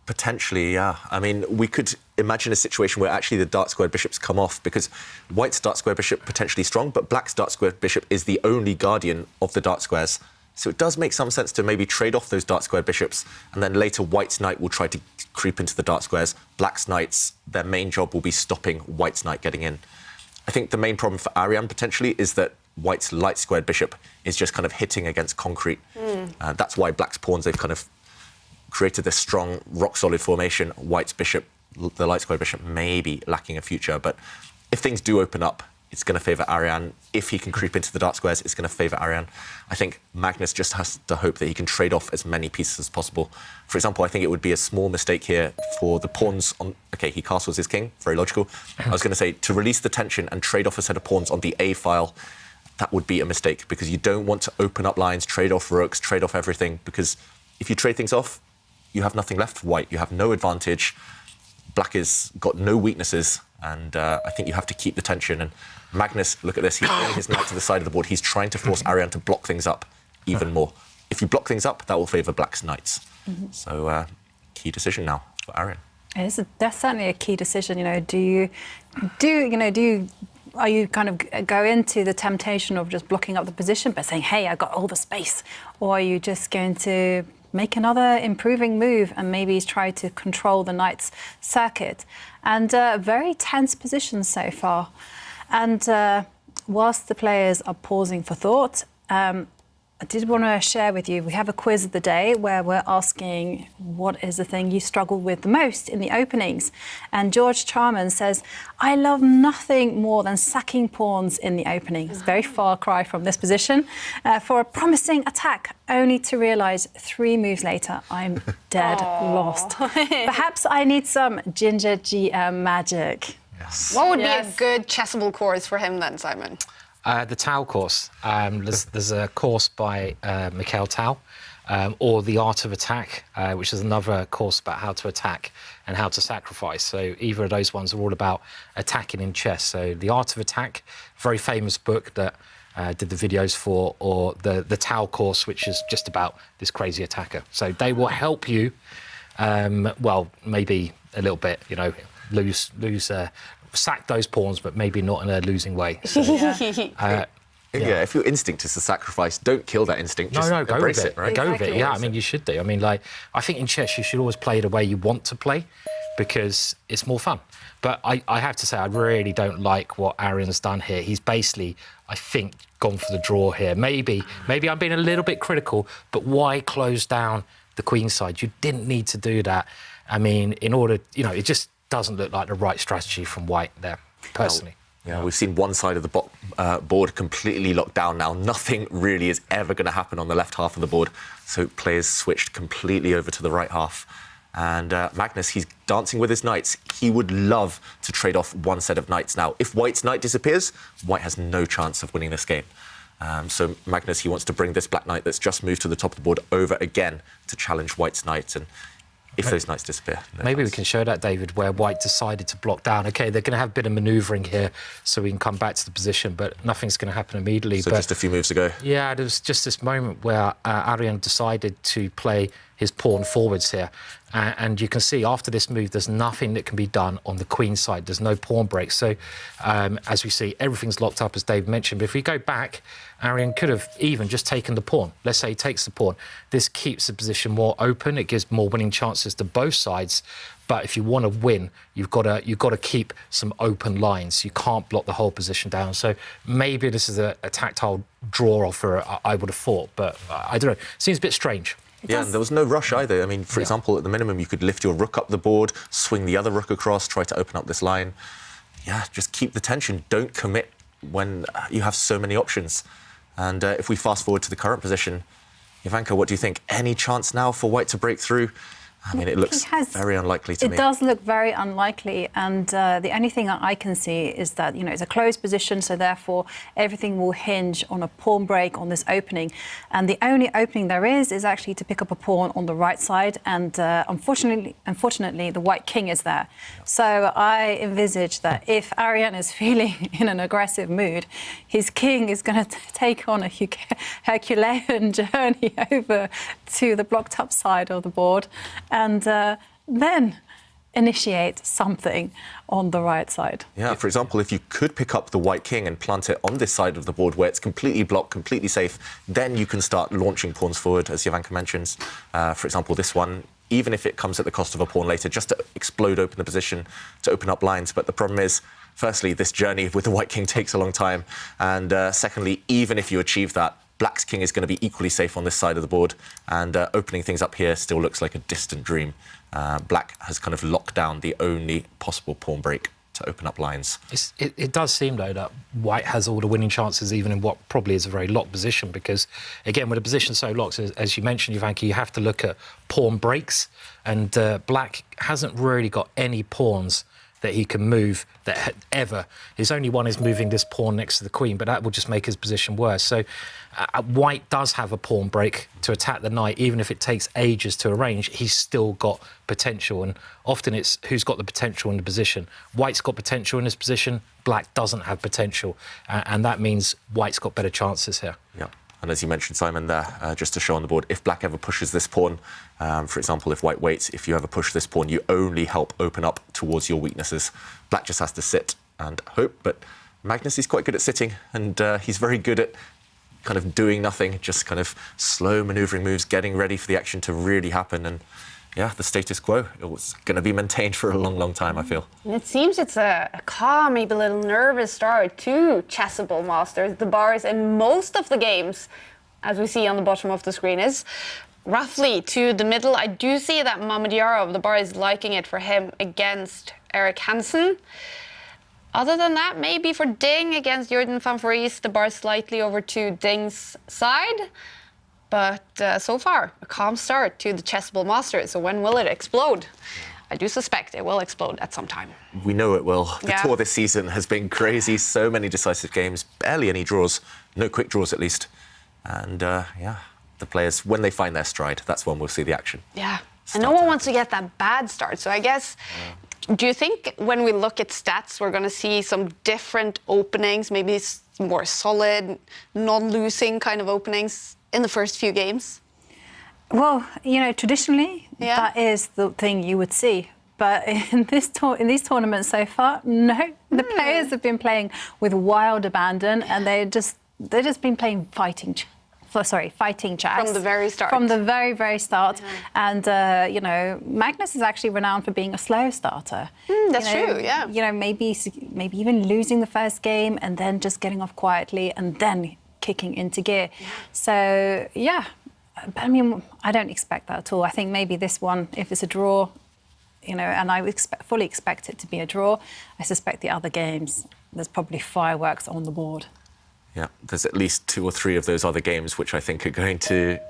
Potentially, yeah. I mean, we could imagine a situation where actually the dark squared bishops come off because White's dark square bishop potentially strong, but Black's dark squared bishop is the only guardian of the dark squares. So it does make some sense to maybe trade off those dark squared bishops, and then later White's knight will try to creep into the dark squares. Black's knights, their main job will be stopping White's knight getting in. I think the main problem for Aryan potentially is that White's light squared bishop is just kind of hitting against concrete. That's why Black's pawns, they've kind of created this strong, rock-solid formation. White's bishop, the light squared bishop, may be lacking a future. But if things do open up, it's going to favour Aryan. If he can creep into the dark squares, it's going to favour Aryan. I think Magnus just has to hope that he can trade off as many pieces as possible. For example, I think it would be a small mistake here for the pawns on... OK, he castles his king, very logical. I was going to say, to release the tension and trade off a set of pawns on the A file, that would be a mistake, because you don't want to open up lines, trade off rooks, trade off everything, because if you trade things off, you have nothing left for White. You have no advantage. Black has got no weaknesses, and I think you have to keep the tension. And Magnus, look at this, he's bringing his knight to the side of the board. He's trying to force Aryan to block things up even more. If you block things up, that will favour Black's knights. So, key decision now for Aryan. That's certainly a key decision. You know, are you kind of go into the temptation of just blocking up the position by saying, hey, I got all the space? Or are you just going to make another improving move and maybe try to control the knight's circuit? And very tense positions so far. And whilst the players are pausing for thought, I did want to share with you, we have a quiz of the day where we're asking what is the thing you struggle with the most in the openings. And George Charman says, I love nothing more than sacking pawns in the opening. It's a very far cry from this position. For a promising attack, only to realise 3 moves later, I'm dead lost. Perhaps I need some Ginger GM magic. Yes. What would be a good chessable course for him then, Simon? The Tao course. There's a course by Mikhail Tao, or The Art of Attack, which is another course about how to attack and how to sacrifice. So either of those ones are all about attacking in chess. So The Art of Attack, very famous book that did the videos for, or the Tao course, which is just about this crazy attacker. So they will help you, well, maybe a little bit, you know, sack those pawns, but maybe not in a losing way. So, if your instinct is to sacrifice, don't kill that instinct. Just go embrace with it, right? Go with it. Yeah, I mean, you should do. I mean, like, I think in chess you should always play the way you want to play because it's more fun. But I have to say, I really don't like what Aryan's done here. He's basically, I think, gone for the draw here. Maybe I'm being a little bit critical, but why close down the queen side? You didn't need to do that. I mean, in order, you know, it just doesn't look like the right strategy from White there, personally. Yeah, we've seen one side of the board completely locked down now. Nothing really is ever going to happen on the left half of the board. So players switched completely over to the right half. And Magnus, he's dancing with his knights. He would love to trade off one set of knights now. If White's knight disappears, White has no chance of winning this game. So Magnus, he wants to bring this black knight that's just moved to the top of the board over again to challenge White's knight. And if those knights disappear. Maybe we can show that, David, where White decided to block down. OK, they're going to have a bit of manoeuvring here so we can come back to the position, but nothing's going to happen immediately. So just a few moves ago. Yeah, there was just this moment where Aryan decided to play his pawn forwards here. And you can see after this move, there's nothing that can be done on the queen side. There's no pawn break. So as we see, everything's locked up, as Dave mentioned. But if we go back, Aryan could have even just taken the pawn. Let's say he takes the pawn. This keeps the position more open. It gives more winning chances to both sides. But if you want to win, you've got to keep some open lines. You can't block the whole position down. So maybe this is a tactile draw offer, I would have thought. But I don't know. Seems a bit strange. Yeah, and there was no rush either. I mean, for example, at the minimum, you could lift your rook up the board, swing the other rook across, try to open up this line. Yeah, just keep the tension. Don't commit when you have so many options. And if we fast forward to the current position, Ivanka, what do you think? Any chance now for White to break through? I mean, it looks very unlikely to me. It does look very unlikely, and the only thing that I can see is that, you know, it's a closed position, so therefore everything will hinge on a pawn break on this opening. And the only opening there is actually to pick up a pawn on the right side, and unfortunately, the white king is there. So I envisage that if Aryan is feeling in an aggressive mood, his king is going to take on a Herculean journey over to the blocked up side of the board, and then initiate something on the right side. Yeah, for example, if you could pick up the white king and plant it on this side of the board where it's completely blocked, completely safe, then you can start launching pawns forward, as Ivanka mentions. For example, this one, even if it comes at the cost of a pawn later, just to explode open the position, to open up lines. But the problem is, firstly, this journey with the white king takes a long time. And secondly, even if you achieve that, Black's king is going to be equally safe on this side of the board, and opening things up here still looks like a distant dream. Black has kind of locked down the only possible pawn break to open up lines. It does seem, though, that White has all the winning chances, even in what probably is a very locked position, because, again, with a position so locked, as you mentioned, Ivanka, you have to look at pawn breaks, and Black hasn't really got any pawns that he can move that ever. His only one is moving this pawn next to the queen, but that will just make his position worse. So White does have a pawn break to attack the knight, even if it takes ages to arrange. He's still got potential, and often it's who's got the potential in the position. White's got potential in this position, Black doesn't have potential, and that means White's got better chances here. Yeah. And as you mentioned, Simon, there, just to show on the board, if Black ever pushes this pawn, for example, if White waits, if you ever push this pawn, you only help open up towards your weaknesses. Black just has to sit and hope, but Magnus is quite good at sitting, and he's very good at kind of doing nothing, just kind of slow manoeuvring moves, getting ready for the action to really happen. And yeah, the status quo, it was going to be maintained for a long, long time, I feel. And it seems it's a calm, maybe a little nervous start to Chessable Masters. The bars in most of the games, as we see on the bottom of the screen, is roughly to the middle. I do see that Mamadjarov, the bar is liking it for him against Erik Hansen. Other than that, maybe for Ding against Jordan van Vries, the bar slightly over to Ding's side. But so far, a calm start to the Chessable Masters. So when will it explode? I do suspect it will explode at some time. We know it will. The tour this season has been crazy. So many decisive games, barely any draws. No quick draws, at least. And, yeah, the players, when they find their stride, that's when we'll see the action. Yeah, and no one wants to get that bad start. So I guess, do you think when we look at stats, we're going to see some different openings, maybe more solid, non-losing kind of openings in the first few games? Well, you know, traditionally, that is the thing you would see. But in these tournaments so far, no. The players have been playing with wild abandon, and they've just been playing fighting chess. From the very start. From the very, very start. And, you know, Magnus is actually renowned for being a slow starter. That's true, yeah. You know, maybe even losing the first game and then just getting off quietly and then kicking into gear. So, yeah. But, I mean, I don't expect that at all. I think maybe this one, if it's a draw, you know, and I would fully expect it to be a draw, I suspect the other games, there's probably fireworks on the board. Yeah, there's at least 2 or 3 of those other games which I think are going to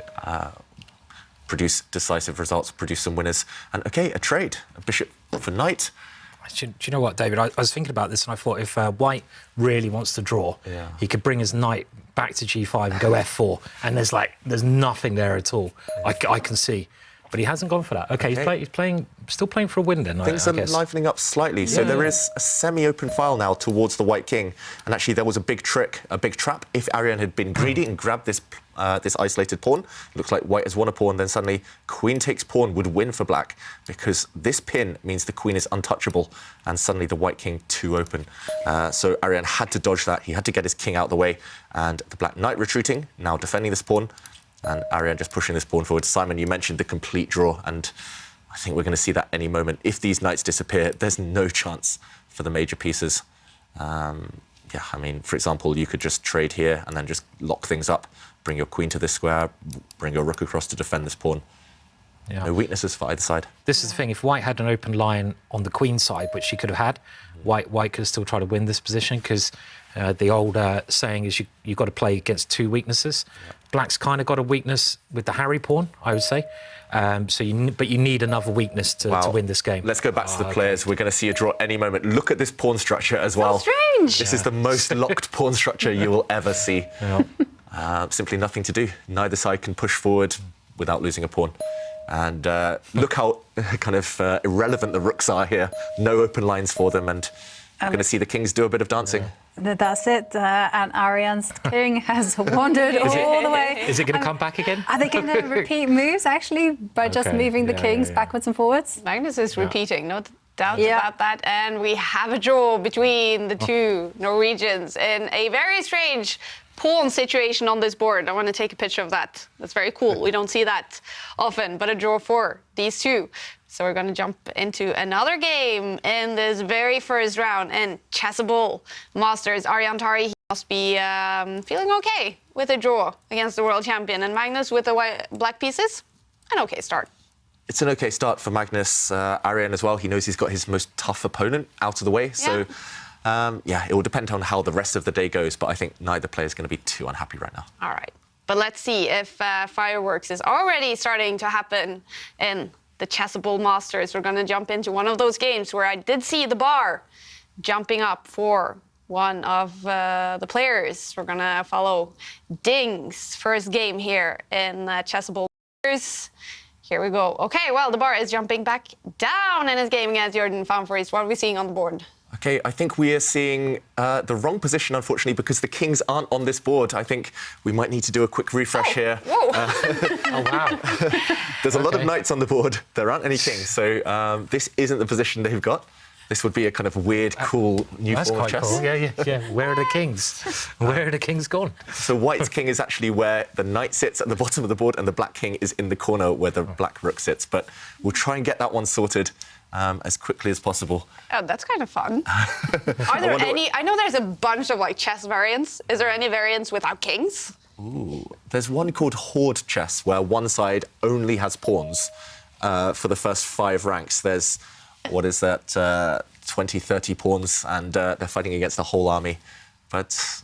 produce decisive results, produce some winners. And, OK, a trade, a bishop for knight. Do you know what, David? I was thinking about this and I thought if White really wants to draw, he could bring his knight back to g5 and go f4, and there's nothing there at all. I can see. but he hasn't gone for that. Okay, he's still playing for a win then. Things I are guess. livening up slightly. So there is a semi-open file now towards the white king. And actually, there was a big trick, a big trap. If Aryan had been greedy and grabbed this isolated pawn, it looks like white has won a pawn, then suddenly queen takes pawn would win for black, because this pin means the queen is untouchable, and suddenly the white king too open. So Aryan had to dodge that. He had to get his king out of the way, and the black knight retreating, now defending this pawn, and Aryan just pushing this pawn forward. Simon, you mentioned the complete draw, and I think we're going to see that any moment. If these knights disappear, there's no chance for the major pieces. Yeah, I mean, for example, you could just trade here and then just lock things up, bring your queen to this square, bring your rook across to defend this pawn. Yeah. No weaknesses for either side. This is the thing, if white had an open line on the queen side, which she could have had, white could still try to win this position, because the old saying is you've got to play against two weaknesses. Yeah. Black's kind of got a weakness with the Harry pawn, I would say. But you need another weakness to win this game. Let's go back to the players. We're going to see a draw any moment. Look at this pawn structure as well. So strange. This is the most locked pawn structure you will ever see. Yeah. Simply nothing to do. Neither side can push forward without losing a pawn. And look how kind of irrelevant the rooks are here. No open lines for them, and we're going to see the kings do a bit of dancing. That's it, and Aryan's king has wandered all the way. Is it going to come back again? Are they going to repeat moves, actually, by just moving the kings backwards and forwards? Magnus is repeating, no doubt about that. And we have a draw between the two Norwegians in a very strange pawn situation on this board. I want to take a picture of that. That's very cool. We don't see that often, but a draw for these two. So we're going to jump into another game in this very first round in Chessable Masters. Aryan Tari, he must be feeling okay with a draw against the world champion. And Magnus with the black pieces, an okay start. It's an okay start for Magnus. Aryan as well, he knows he's got his most tough opponent out of the way. So, yeah, it will depend on how the rest of the day goes. But I think neither player is going to be too unhappy right now. All right. But let's see if fireworks is already starting to happen in the Chessable Masters. We're going to jump into one of those games where I did see the bar jumping up for one of the players. We're going to follow Ding's first game here in Chessable Masters. Here we go. Okay, well, the bar is jumping back down and is gaming against Jordan Famfries. What are we seeing on the board? Okay, I think we are seeing the wrong position, unfortunately, because the kings aren't on this board. I think we might need to do a quick refresh here. Whoa. Oh, wow. There's a lot of knights on the board. There aren't any kings, so this isn't the position they've got. This would be a kind of weird, cool new form of chess. Cool. Yeah. Where are the kings? Where are the kings gone? So white's king is actually where the knight sits at the bottom of the board, and the black king is in the corner where the black rook sits. But we'll try and get that one sorted as quickly as possible. Oh, that's kind of fun. Are there any? I know there's a bunch of chess variants. Is there any variants without kings? Ooh, there's one called Horde Chess, where one side only has pawns for the first 5 ranks. There's, what is that, 20, 30 pawns, and they're fighting against a whole army. But,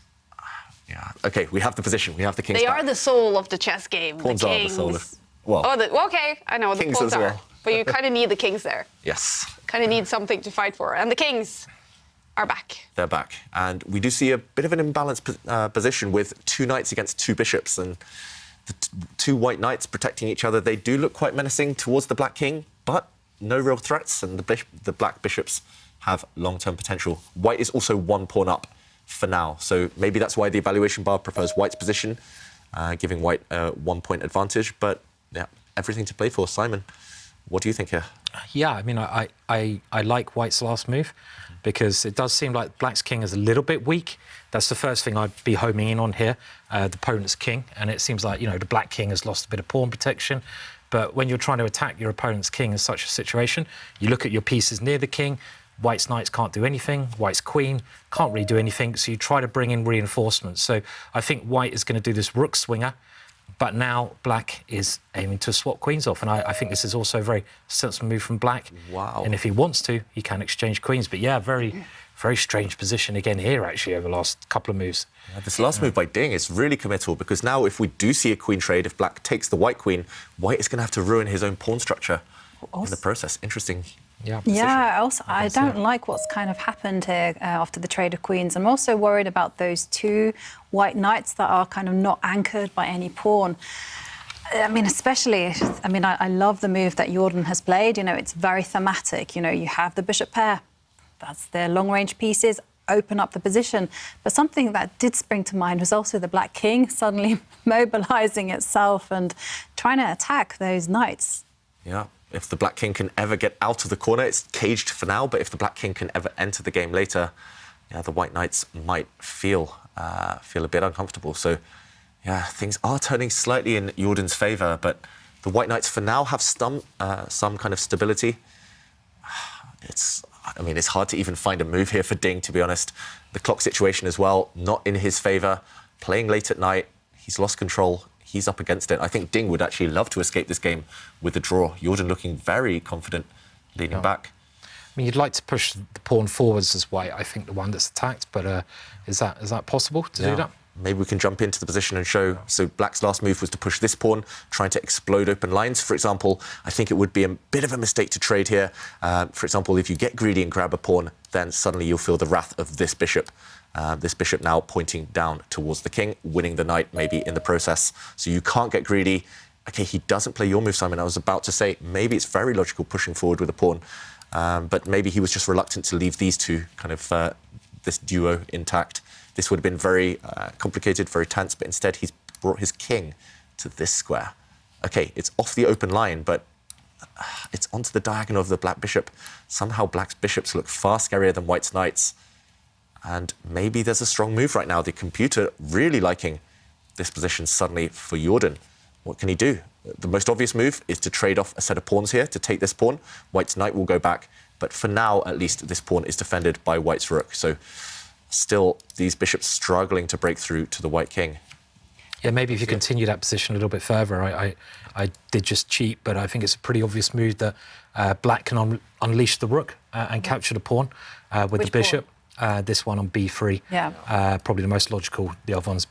yeah, OK, we have the position. We have the kings They back. are the soul of the chess game. Pawns the are kings. the soul of... Well, OK, I know, the kings pawns as well. are. But you kind of need the kings there. Yes. Kind of need something to fight for. And the kings are back. They're back. And we do see a bit of an imbalanced position with 2 knights against 2 bishops. And the 2 white knights protecting each other, they do look quite menacing towards the black king, but no real threats. And the black bishops have long-term potential. White is also 1 pawn up for now. So maybe that's why the evaluation bar prefers white's position, giving white a 1-point advantage. But, yeah, everything to play for. Simon, what do you think here? Yeah, I mean, I like white's last move because it does seem like black's king is a little bit weak. That's the first thing I'd be homing in on here, the opponent's king. And it seems like, the black king has lost a bit of pawn protection. But when you're trying to attack your opponent's king in such a situation, you look at your pieces near the king. White's knights can't do anything. White's queen can't really do anything. So you try to bring in reinforcements. So I think white is going to do this rook swinger. But now black is aiming to swap queens off. And I think this is also a very sensible move from black. Wow. And if he wants to, he can exchange queens. But yeah, very, very strange position again here, actually, over the last couple of moves. Yeah, this last move by Ding is really committal, because now if we do see a queen trade, if black takes the white queen, white is going to have to ruin his own pawn structure in the process. Interesting. Yeah, also, I don't like what's kind of happened here after the trade of queens. I'm also worried about those 2 white knights that are kind of not anchored by any pawn. I mean, especially, I mean, I love the move that Jordan has played. You know, it's very thematic. You know, you have the bishop pair. That's their long-range pieces. Open up the position. But something that did spring to mind was also the black king suddenly mobilizing itself and trying to attack those knights. Yeah, if the black king can ever get out of the corner, it's caged for now, but if the black king can ever enter the game later, yeah, the white knights might feel a bit uncomfortable. So, yeah, things are turning slightly in Jordan's favour, but the white knights for now have some kind of stability. I mean, it's hard to even find a move here for Ding, to be honest. The clock situation as well, not in his favour. Playing late at night, he's lost control. He's up against it. I think Ding would actually love to escape this game with a draw. Jordan looking very confident, leaning back. I mean, you'd like to push the pawn forwards as white, I think, the one that's attacked, but is that possible to do that? Maybe we can jump into the position and show. So black's last move was to push this pawn, trying to explode open lines. For example, I think it would be a bit of a mistake to trade here. For example, if you get greedy and grab a pawn, then suddenly you'll feel the wrath of this bishop. This bishop now pointing down towards the king, winning the knight maybe in the process. So you can't get greedy. OK, he doesn't play your move, Simon. I was about to say maybe it's very logical pushing forward with a pawn, but maybe he was just reluctant to leave these two kind of this duo intact. This would have been very complicated, very tense, but instead he's brought his king to this square. OK, it's off the open line, but it's onto the diagonal of the black bishop. Somehow black's bishops look far scarier than white's knights. And maybe there's a strong move right now. The computer really liking this position suddenly for Jordan. What can he do? The most obvious move is to trade off a set of pawns here to take this pawn. White's knight will go back. But for now, at least, this pawn is defended by white's rook. So still, these bishops struggling to break through to the white king. Yeah, maybe if you continue that position a little bit further. I did just cheat, but I think it's a pretty obvious move that black can unleash the rook and capture the pawn with the bishop. This one on b3, probably the most logical. The other one's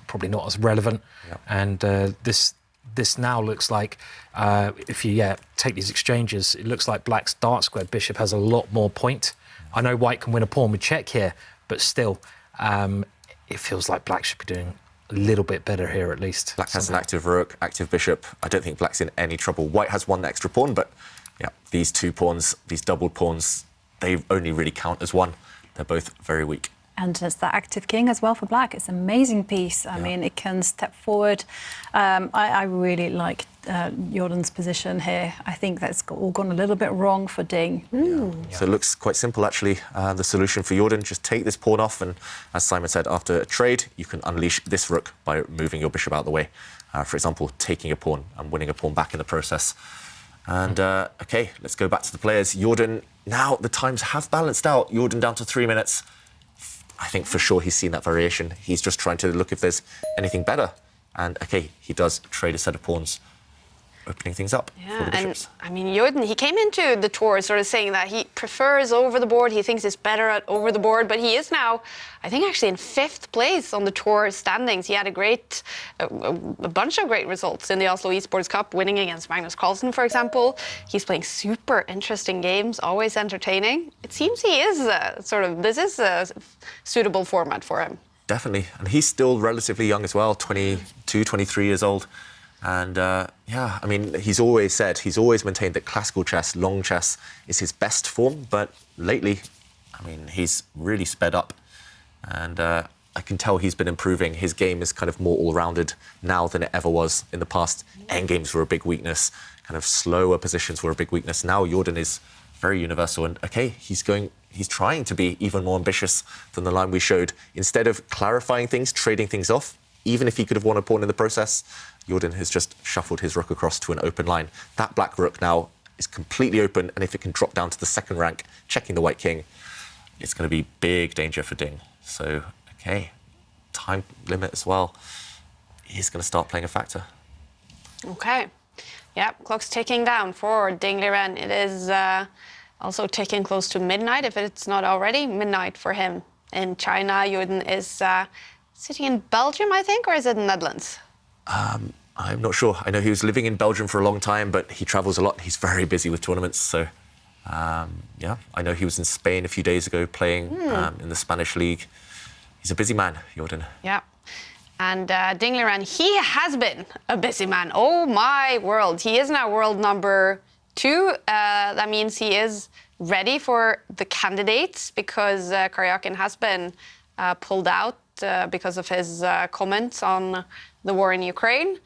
probably not as relevant. Yeah. And this now looks like, if you take these exchanges, it looks like black's dark squared bishop has a lot more point. I know white can win a pawn with check here, but still, it feels like black should be doing a little bit better here at least. Black has an active rook, active bishop. I don't think black's in any trouble. White has one extra pawn, but yeah, these two pawns, these doubled pawns, they only really count as one. They're both very weak. And it's the active king as well for black. It's an amazing piece. I mean, it can step forward. I really like Jordan's position here. I think that's all gone a little bit wrong for Ding. So it looks quite simple, actually. The solution for Jordan, just take this pawn off. And as Simon said, after a trade, you can unleash this rook by moving your bishop out of the way. For example, taking a pawn and winning a pawn back in the process. And, OK, let's go back to the players. Jordan, now the times have balanced out. Jordan down to 3 minutes. I think for sure he's seen that variation. He's just trying to look if there's anything better. And, OK, he does trade a set of pawns, opening things up for the bishops. And, I mean, Jordan, he came into the tour sort of saying that he prefers over the board. He thinks it's better at over the board. But he is now, I think, actually in 5th place on the tour standings. He had a bunch of great results in the Oslo Esports Cup, winning against Magnus Carlsen, for example. He's playing super interesting games, always entertaining. It seems he is this is a suitable format for him. Definitely. And he's still relatively young as well, 22, 23 years old. And, I mean, he's always maintained that classical chess, long chess, is his best form. But lately, I mean, he's really sped up. And I can tell he's been improving. His game is kind of more all-rounded now than it ever was in the past. Endgames were a big weakness. Kind of slower positions were a big weakness. Now Jordan is very universal. And, OK, he's trying to be even more ambitious than the line we showed. Instead of clarifying things, trading things off, even if he could have won a pawn in the process, Jordan has just shuffled his rook across to an open line. That black rook now is completely open, and if it can drop down to the 2nd rank, checking the white king, it's going to be big danger for Ding. So, OK, time limit as well. He's going to start playing a factor. OK. Yeah, clock's ticking down for Ding Liren. It is also ticking close to midnight, if it's not already midnight for him in China. Jordan is sitting in Belgium, I think, or is it Netherlands? I'm not sure. I know he was living in Belgium for a long time, but he travels a lot. He's very busy with tournaments. So, I know he was in Spain a few days ago playing in the Spanish league. He's a busy man, Jordan. Yeah. And Dingliran, he has been a busy man. Oh my world. He is now world number 2. That means he is ready for the candidates because Karjakin has been pulled out because of his comments on the war in Ukraine.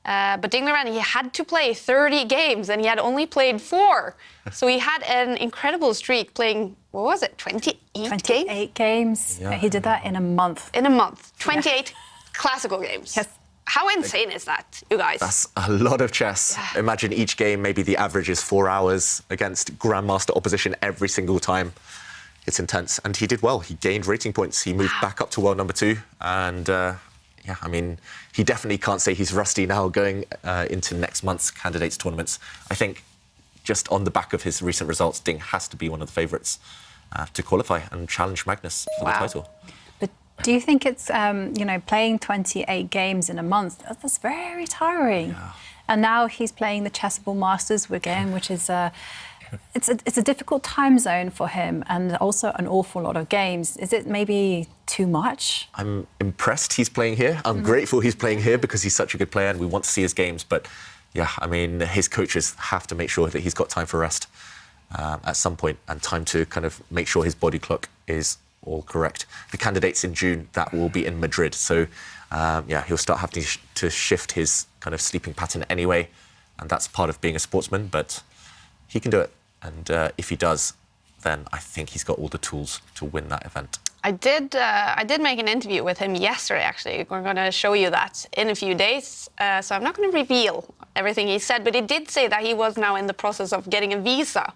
But Dingliran, he had to play 30 games and he had only played 4. So he had an incredible streak playing, what was it, 28 games. Yeah. He did that in a month. In a month. 28 classical games. Yes. How insane is that, you guys? That's a lot of chess. Yeah. Imagine each game, maybe the average is 4 hours against grandmaster opposition every single time. It's intense. And he did well. He gained rating points. He moved back up to world number 2. And yeah, I mean, he definitely can't say he's rusty now going into next month's candidates tournaments. I think just on the back of his recent results, Ding has to be one of the favourites to qualify and challenge Magnus for the title. But do you think it's, you know, playing 28 games in a month, that's very tiring. Yeah. And now he's playing the Chessable Masters again, which is it's a difficult time zone for him and also an awful lot of games. Is it maybe too much? I'm impressed he's playing here. I'm grateful he's playing here because he's such a good player and we want to see his games. But yeah, I mean, his coaches have to make sure that he's got time for rest at some point and time to kind of make sure his body clock is all correct. The candidates in June, that will be in Madrid. So yeah, he'll start having to shift his kind of sleeping pattern anyway. And that's part of being a sportsman, but he can do it. And if he does, then I think he's got all the tools to win that event. I did make an interview with him yesterday, actually. We're going to show you that in a few days. So I'm not going to reveal everything he said, but he did say that he was now in the process of getting a visa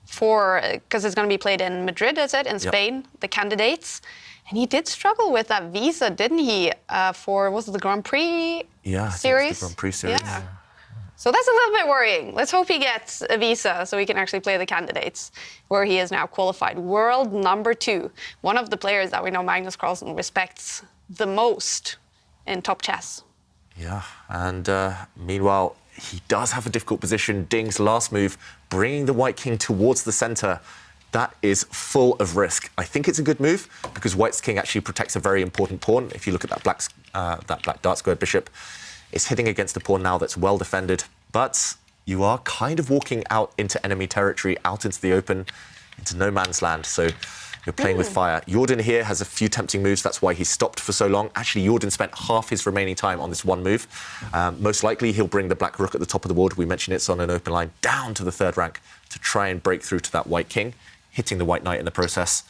because it's going to be played in Madrid, is it, in Spain, the candidates. And he did struggle with that visa, didn't he, for, was it the Grand Prix series? Yeah, I think it was the Grand Prix series. Yeah. So that's a little bit worrying. Let's hope he gets a visa so he can actually play the candidates, where he is now qualified. World number 2. One of the players that we know Magnus Carlsen respects the most in top chess. Yeah, and meanwhile, he does have a difficult position. Ding's last move, bringing the white king towards the centre. That is full of risk. I think it's a good move because white's king actually protects a very important pawn. If you look at that black dart squared bishop, it's hitting against a pawn now that's well defended, but you are kind of walking out into enemy territory, out into the open, into no man's land. So you're playing with fire. Jordan here has a few tempting moves. That's why he stopped for so long. Actually, Jordan spent half his remaining time on this one move. Most likely, he'll bring the black rook at the top of the board. We mentioned it's on an open line down to the 3rd rank to try and break through to that white king, hitting the white knight in the process.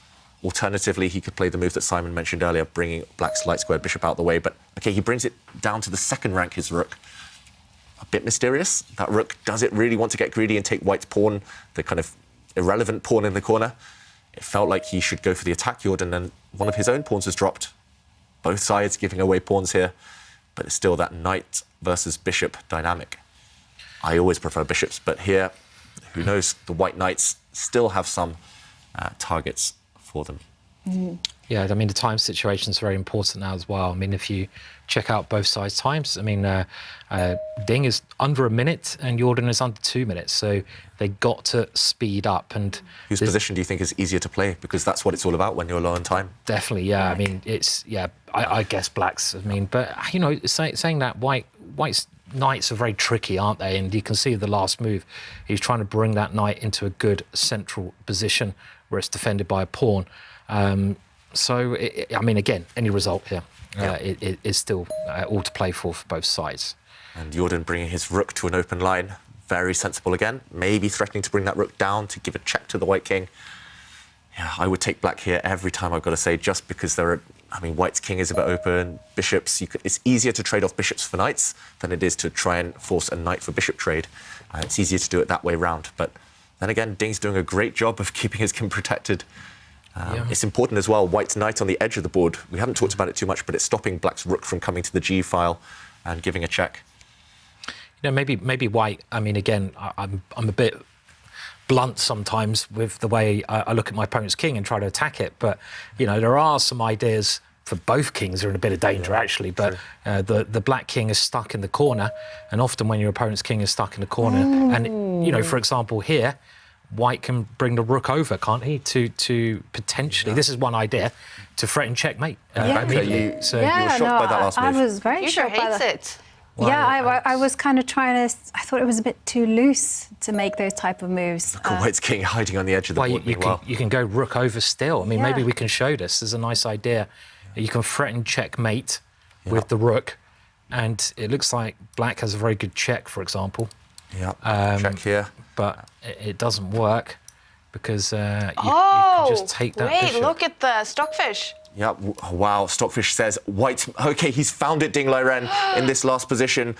Alternatively, he could play the move that Simon mentioned earlier, bringing black's light squared bishop out the way. But, OK, he brings it down to the 2nd rank, his rook. A bit mysterious. That rook, does it really want to get greedy and take white's pawn, the kind of irrelevant pawn in the corner? It felt like he should go for the attack, Jordan, and one of his own pawns was dropped. Both sides giving away pawns here, but it's still that knight versus bishop dynamic. I always prefer bishops, but here, who knows, the white knights still have some targets for them. Yeah, I mean, the time situation is very important now as well. I mean, if you check out both sides' times, I mean, Ding is under a minute and Jordan is under 2 minutes, so they got to speed up. And whose position do you think is easier to play? Because that's what it's all about when you're low on time. Definitely, yeah. I mean, it's, yeah, I guess black's, I mean, but, you know, saying that, white's knights are very tricky, aren't they? And you can see the last move, he's trying to bring that knight into a good central position where it's defended by a pawn. So, I mean, again, any result here it is still all to play for both sides. And Jordan bringing his rook to an open line, very sensible again. Maybe threatening to bring that rook down to give a check to the white king. Yeah, I would take black here every time, I've got to say, just because there are, I mean, white's king is a bit open, bishops, it's easier to trade off bishops for knights than it is to try and force a knight for bishop trade. It's easier to do it that way round. But then again, Ding's doing a great job of keeping his king protected. It's important as well, white's knight on the edge of the board. We haven't talked about it too much, but it's stopping black's rook from coming to the G file and giving a check. You know, maybe white, I mean, again, I'm a bit blunt sometimes with the way I look at my opponent's king and try to attack it. But, you know, there are some ideas for both kings are in a bit of danger, actually. But the black king is stuck in the corner. And often when your opponent's king is stuck in the corner, and, you know, for example, here, White can bring the rook over, can't he? To potentially, this is one idea, to threaten checkmate. Immediately. You were shocked by that last move. I was very Future shocked by hates that. it. I was kind of trying to. I thought it was a bit too loose to make those type of moves. Look at White's king hiding on the edge of the board. You can go rook over still. I mean, Yeah. maybe we can show this. There's a nice idea. You can threaten checkmate with the rook, and it looks like Black has a very good check, for example. Yeah, check here. But it doesn't work because you can just take that wait, bishop. look at the stockfish. Yeah, wow, Stockfish says White. OK, he's found it, Ding Liren, in this last position.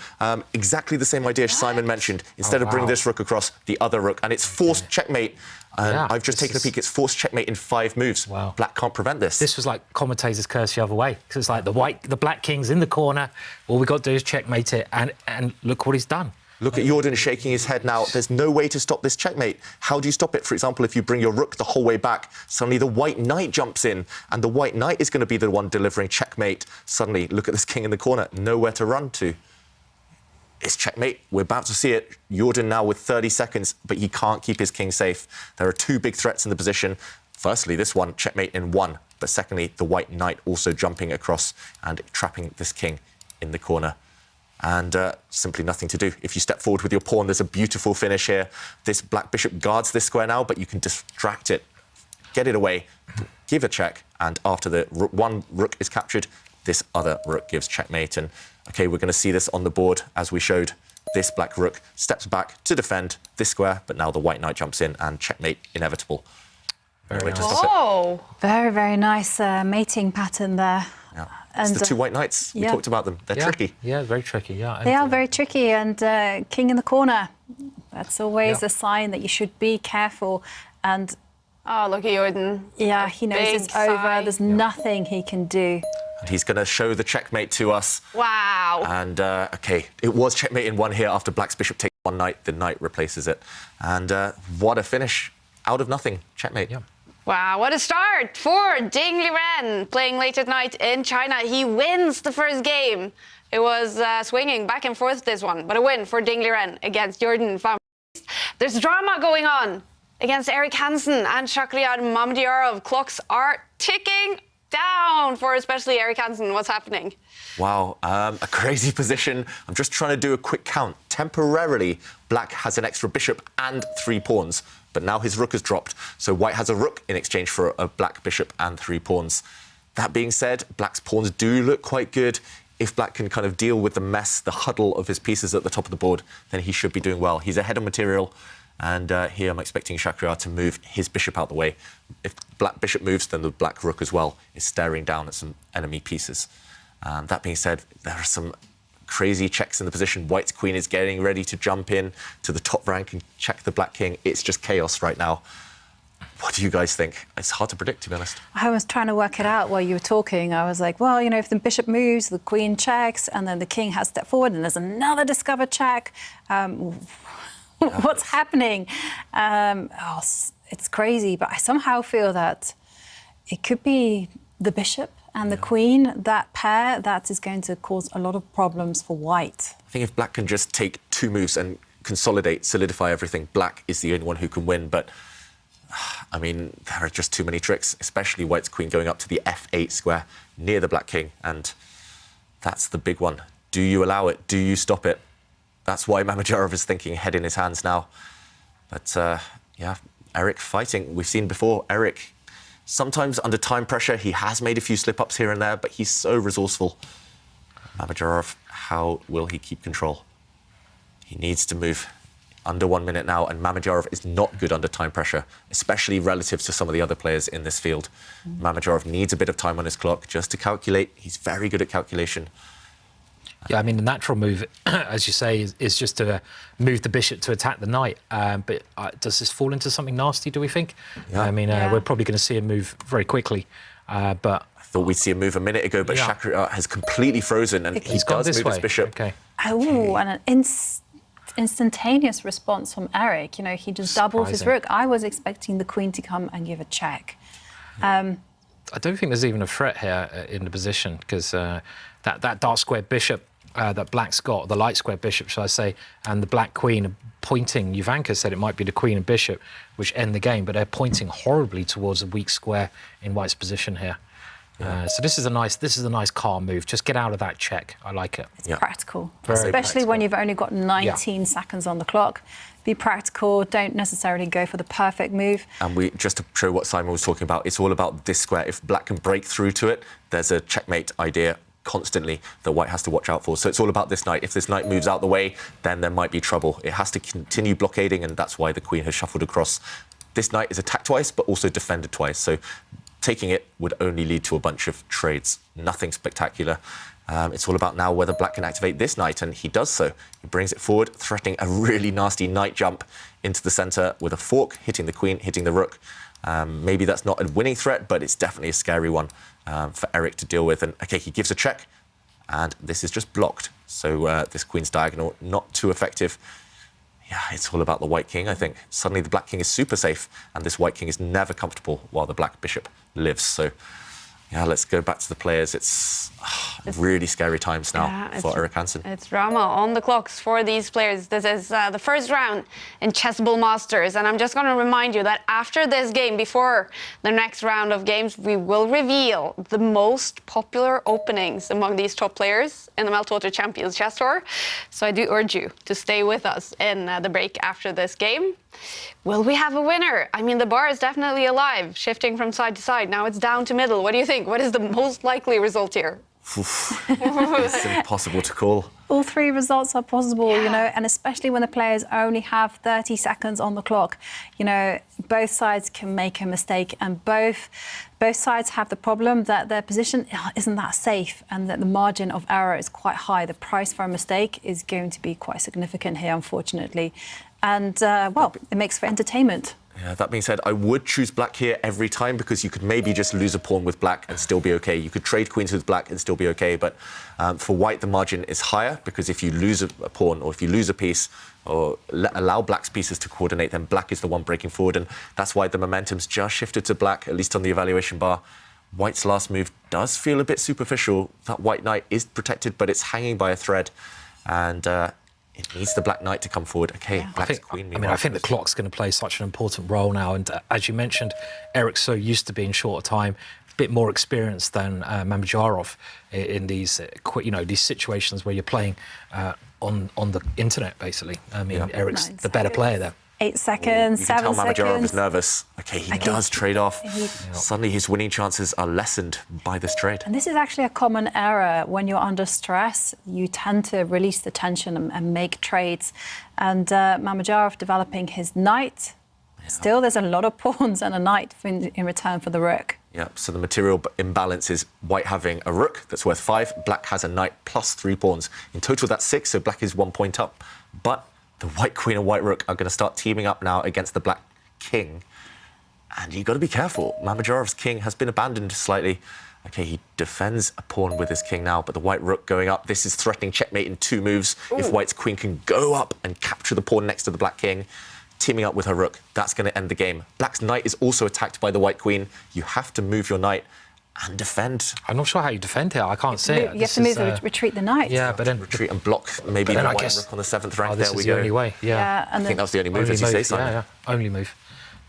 Exactly the same idea Simon mentioned. Instead of bringing this rook across, the other rook. And it's forced checkmate. I've just taken a peek. It's forced checkmate in 5 moves. Wow. Black can't prevent this. This was like commentators' curse the other way. Because it's like the Black king's in the corner. All we got to do is checkmate it. And look what he's done. Look at Jordan shaking his head now. There's no way to stop this checkmate. How do you stop it? For example, if you bring your rook the whole way back, suddenly the white knight jumps in, and the white knight is going to be the one delivering checkmate. Suddenly, look at this king in the corner, nowhere to run to. It's checkmate. We're about to see it. Jordan now with 30 seconds, but he can't keep his king safe. There are 2 big threats in the position. Firstly, this one, checkmate in 1. But secondly, the white knight also jumping across and trapping this king in the corner. And simply nothing to do. If you step forward with your pawn, there's a beautiful finish here. This black bishop guards this square now, but you can distract it, get it away, give a check, and after the one rook is captured, this other rook gives checkmate. And, OK, we're going to see this on the board, as we showed. This black rook steps back to defend this square, but now the white knight jumps in, and checkmate inevitable. Very nice. Oh, Very, very nice mating pattern there. Yeah. It's the 2 white knights. We talked about them. They're tricky. Yeah, very tricky. Yeah, They are very tricky, and king in the corner. That's always a sign that you should be careful. And oh, look at Jordan. yeah, he knows Big it's over. sigh. There's nothing he can do. And he's going to show the checkmate to us. Wow. And, OK, it was checkmate in 1 here after Black's bishop takes 1 knight. The knight replaces it. And what a finish. Out of nothing. Checkmate. Yeah. Wow, what a start for Ding Liren playing late at night in China. He wins the first game. It was swinging back and forth, this one, but a win for Ding Liren against Jordan van Vliet. There's drama going on against Erik Hansen and Shakhriyar Mamdiyarov. Clocks are ticking down for especially Erik Hansen. What's happening? Wow, a crazy position. I'm just trying to do a quick count. Temporarily, Black has an extra bishop and 3 pawns, but now his rook has dropped. So White has a rook in exchange for a black bishop and 3 pawns. That being said, Black's pawns do look quite good. If Black can kind of deal with the mess, the huddle of his pieces at the top of the board, then he should be doing well. He's ahead of material. And here I'm expecting Shakhriyar to move his bishop out the way. If black bishop moves, then the black rook as well is staring down at some enemy pieces. That being said, there are some crazy checks in the position. White's queen is getting ready to jump in to the top rank and check the black king. It's just chaos right now. What do you guys think? It's hard to predict, to be honest. I was trying to work it out while you were talking. I was like, well, you know, if the bishop moves, the queen checks, and then the king has stepped forward, and there's another discovered check. What's happening? It's crazy, but I somehow feel that it could be the bishop and the queen, that pair, that is going to cause a lot of problems for White. I think if Black can just take 2 moves and consolidate, solidify everything, Black is the only one who can win. But, I mean, there are just too many tricks, especially White's queen going up to the f8 square near the black king. And that's the big one. Do you allow it? Do you stop it? That's why Mamdiyarov is thinking head in his hands now. But, yeah, Erik fighting. We've seen before, Erik, sometimes under time pressure, he has made a few slip-ups here and there, but he's so resourceful. Mamdiyarov, how will he keep control? He needs to move under 1 minute now, and Mamdiyarov is not good under time pressure, especially relative to some of the other players in this field. Mamdiyarov needs a bit of time on his clock just to calculate. He's very good at calculation. Yeah, I mean, the natural move, as you say, is just to move the bishop to attack the knight. But does this fall into something nasty, do we think? Yeah. I mean, we're probably going to see him move very quickly. But I thought we'd see him move a minute ago, but Shakhriyar has completely frozen, and he does move his bishop. Okay. Oh, and an instantaneous response from Erik. You know, he just doubled his rook. I was expecting the queen to come and give a check. I don't think there's even a threat here in the position, because that dark square bishop that black's got, the light square bishop, shall I say, and the black queen pointing. Jovanka said it might be the queen and bishop which end the game, but they're pointing horribly towards a weak square in white's position here. So this is a nice calm move. Just get out of that check. I like it. It's practical, Very especially practical. when you've only got 19 seconds on the clock. Be practical. Don't necessarily go for the perfect move. And we just to show what Simon was talking about, it's all about this square. If black can break through to it, there's a checkmate idea constantly that white has to watch out for. So it's all about this knight. If this knight moves out the way, then there might be trouble. It has to continue blockading, and that's why the queen has shuffled across. This knight is attacked twice, but also defended twice. So taking it would only lead to a bunch of trades. Nothing spectacular. It's all about now whether black can activate this knight, and he does so. He brings it forward, threatening a really nasty knight jump into the centre with a fork, hitting the queen, hitting the rook. Maybe that's not a winning threat, but it's definitely a scary one for Eric to deal with. And OK, he gives a check, and this is just blocked. So this queen's diagonal, not too effective. Yeah, it's all about the white king, I think. Suddenly the black king is super safe, and this white king is never comfortable while the black bishop lives. So, yeah, let's go back to the players. It's really scary times now for Eric Hansen. It's drama on the clocks for these players. This is the first round in Chessable Masters, and I'm just going to remind you that after this game, before the next round of games, we will reveal the most popular openings among these top players in the Meltwater Champions Chess Tour. So I do urge you to stay with us in the break after this game. Will we have a winner? I mean, the bar is definitely alive, shifting from side to side. Now it's down to middle. What do you think? What is the most likely result here? It's impossible to call. All three results are possible, you know, and especially when the players only have 30 seconds on the clock. You know, both sides can make a mistake, and both sides have the problem that their position isn't that safe and that the margin of error is quite high. The price for a mistake is going to be quite significant here, unfortunately. And, well, it makes for entertainment. Yeah, that being said, I would choose black here every time because you could maybe just lose a pawn with black and still be OK. You could trade queens with black and still be OK. But for white, the margin is higher because if you lose a pawn or if you lose a piece or allow black's pieces to coordinate, then black is the one breaking forward. And that's why the momentum's just shifted to black, at least on the evaluation bar. White's last move does feel a bit superficial. That white knight is protected, but it's hanging by a thread. And it needs the black knight to come forward. OK, black's queen. I think the clock's going to play such an important role now. And as you mentioned, Eric's so used to being short of time, a bit more experienced than Mamedyarov in these, these situations where you're playing on the internet, basically. I mean, Eric's the better player there. 8 seconds, 7 seconds. You can tell Mamedyarov is nervous. OK, he does trade off. Suddenly his winning chances are lessened by this trade. And this is actually a common error. When you're under stress, you tend to release the tension and make trades. And Mamedyarov developing his knight. Still, there's a lot of pawns and a knight in return for the rook. Yeah, so the material imbalance is white having a rook that's worth 5. Black has a knight plus 3 pawns. In total, that's 6, so black is 1 point up. But the white queen and white rook are going to start teaming up now against the black king. And you've got to be careful. Mamedyarov's king has been abandoned slightly. OK, he defends a pawn with his king now, but the white rook going up. This is threatening checkmate in 2 moves. Ooh. If white's queen can go up and capture the pawn next to the black king, teaming up with her rook, that's going to end the game. Black's knight is also attacked by the white queen. You have to move your knight and defend. I'm not sure how you defend here. I can't see it. You have to move, retreat the knight. Yeah, but then retreat and block maybe the white rook on the 7th rank. This is the only way. Yeah, I think that was the only move, as you say, Simon. Yeah, only move.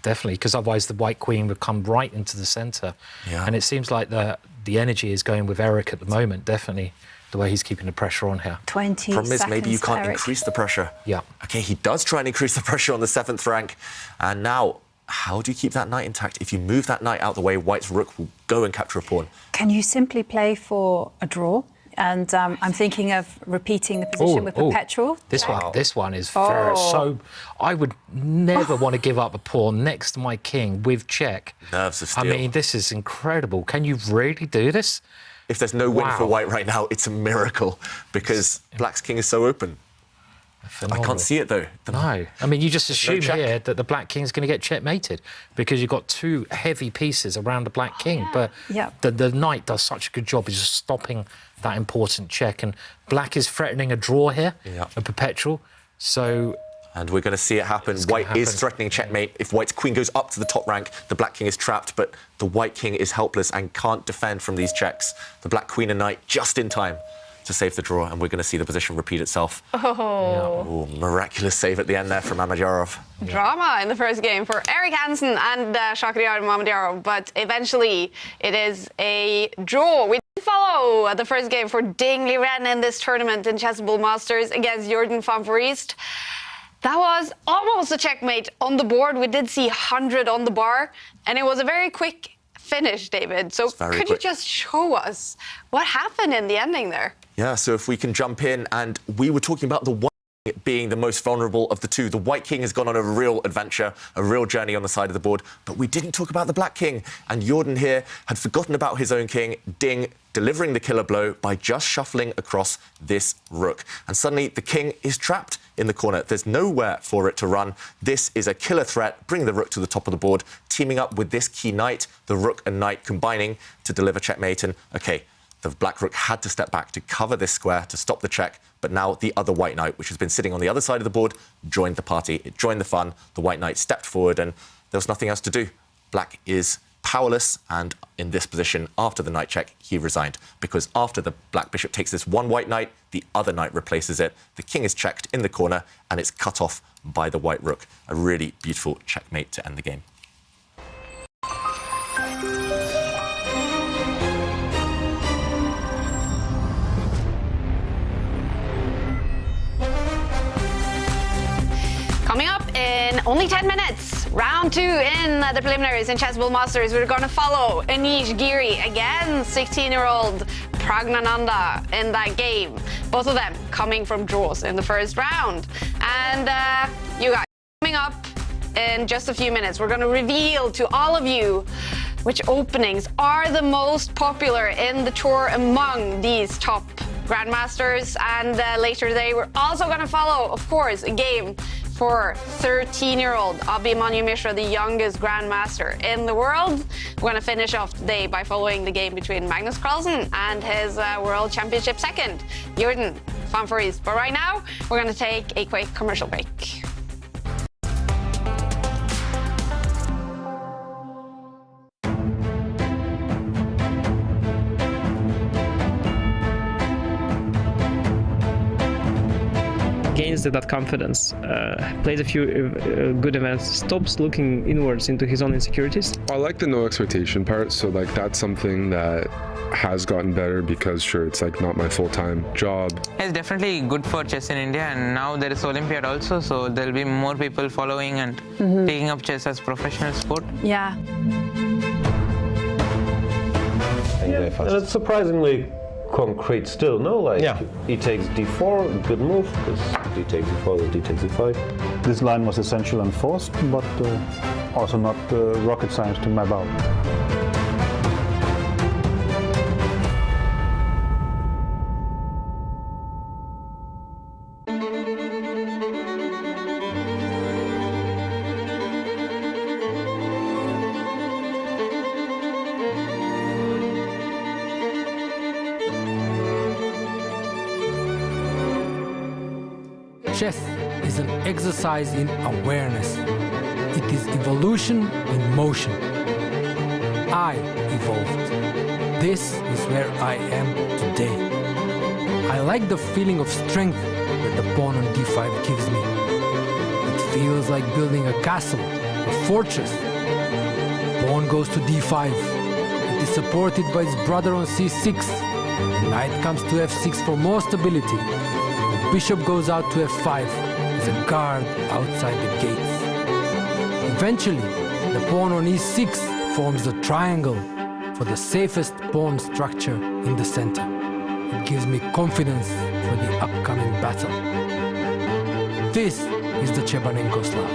Definitely, because otherwise the white queen would come right into the centre. Yeah. And it seems like the energy is going with Eric at the moment, definitely, the way he's keeping the pressure on here. 20 seconds. Problem is, maybe you can't increase the pressure. Yeah. OK, he does try and increase the pressure on the 7th rank. And now, how do you keep that knight intact? If you move that knight out the way, white's rook will go and capture a pawn. Can you simply play for a draw? And I'm thinking of repeating the position with perpetual. This one is very so. I would never want to give up a pawn next to my king with check. Nerves of steel. I mean, this is incredible. Can you really do this? If there's no win for white right now, it's a miracle because black's king is so open. Phenomenal. I can't see it, though. No. I mean, you just assume here that the black king's going to get checkmated because you've got 2 heavy pieces around the black king. But the knight does such a good job of just stopping that important check. And black is threatening a draw here, a perpetual. So... And we're going to see it happen. White is threatening checkmate. If white's queen goes up to the top rank, the black king is trapped, but the white king is helpless and can't defend from these checks. The black queen and knight just in time. to save the draw, and we're going to see the position repeat itself. Oh. Ooh, miraculous save at the end there from Mamedyarov. Drama in the first game for Erik Hansen and Shakhriyar Mamedyarov, but eventually it is a draw. We did follow the first game for Ding Liren in this tournament in Chessable Masters against Jordan van Voorhees. That was almost a checkmate on the board. We did see 100 on the bar, and it was a very quick finish, David. So could you just show us what happened in the ending there? Yeah, so if we can jump in, and we were talking about the white being the most vulnerable of the two. The white king has gone on a real adventure, a real journey on the side of the board, but we didn't talk about the black king. And Jordan here had forgotten about his own king, Ding, delivering the killer blow by just shuffling across this rook. And suddenly the king is trapped in the corner. There's nowhere for it to run. This is a killer threat. Bring the rook to the top of the board, teaming up with this key knight, the rook and knight combining to deliver checkmate. And OK, the black rook had to step back to cover this square to stop the check. But now the other white knight, which has been sitting on the other side of the board, joined the party. It joined the fun. The white knight stepped forward, and there was nothing else to do. Black is powerless, and in this position, after the knight check, he resigned. Because after the black bishop takes this one white knight, the other knight replaces it. The king is checked in the corner, and it's cut off by the white rook. A really beautiful checkmate to end the game. Coming up in only 10 minutes, round 2 in the preliminaries in Chessable Masters, we're going to follow Anish Giri against 16-year-old Pragnananda in that game. Both of them coming from draws in the first round. And you guys, coming up in just a few minutes, we're going to reveal to all of you which openings are the most popular in the tour among these top grandmasters. And later today, we're also going to follow, of course, a game for 13-year-old Abhimanyu Mishra, the youngest grandmaster in the world. We're going to finish off today by following the game between Magnus Carlsen and his World Championship second, Jordan van Voorhees. But right now, we're going to take a quick commercial break. Gains that confidence, plays a few good events, stops looking inwards into his own insecurities. I like the no expectation part, so like that's something that has gotten better because sure, it's like not my full-time job. It's definitely good for chess in India, and now there is Olympiad also, so there'll be more people following and taking up chess as professional sport. Yeah. And it's surprisingly concrete still, no? Like, he takes d4, good move, this d takes d4, then d takes d5. This line was essential and forced, but also not rocket science to map out. Chess is an exercise in awareness. It is evolution in motion. I evolved. This is where I am today. I like the feeling of strength that the pawn on d5 gives me. It feels like building a castle, a fortress. Pawn goes to d5. It is supported by its brother on c6. Knight comes to f6 for more stability. Bishop goes out to f5 as a guard outside the gates. Eventually, the pawn on e6 forms a triangle for the safest pawn structure in the center. It gives me confidence for the upcoming battle. This is the Chebanenko Slav.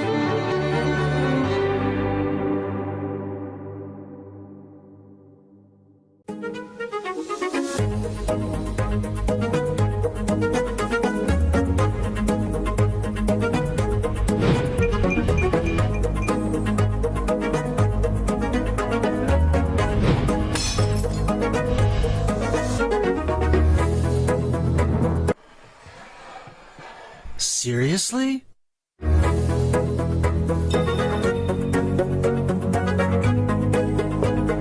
Seriously?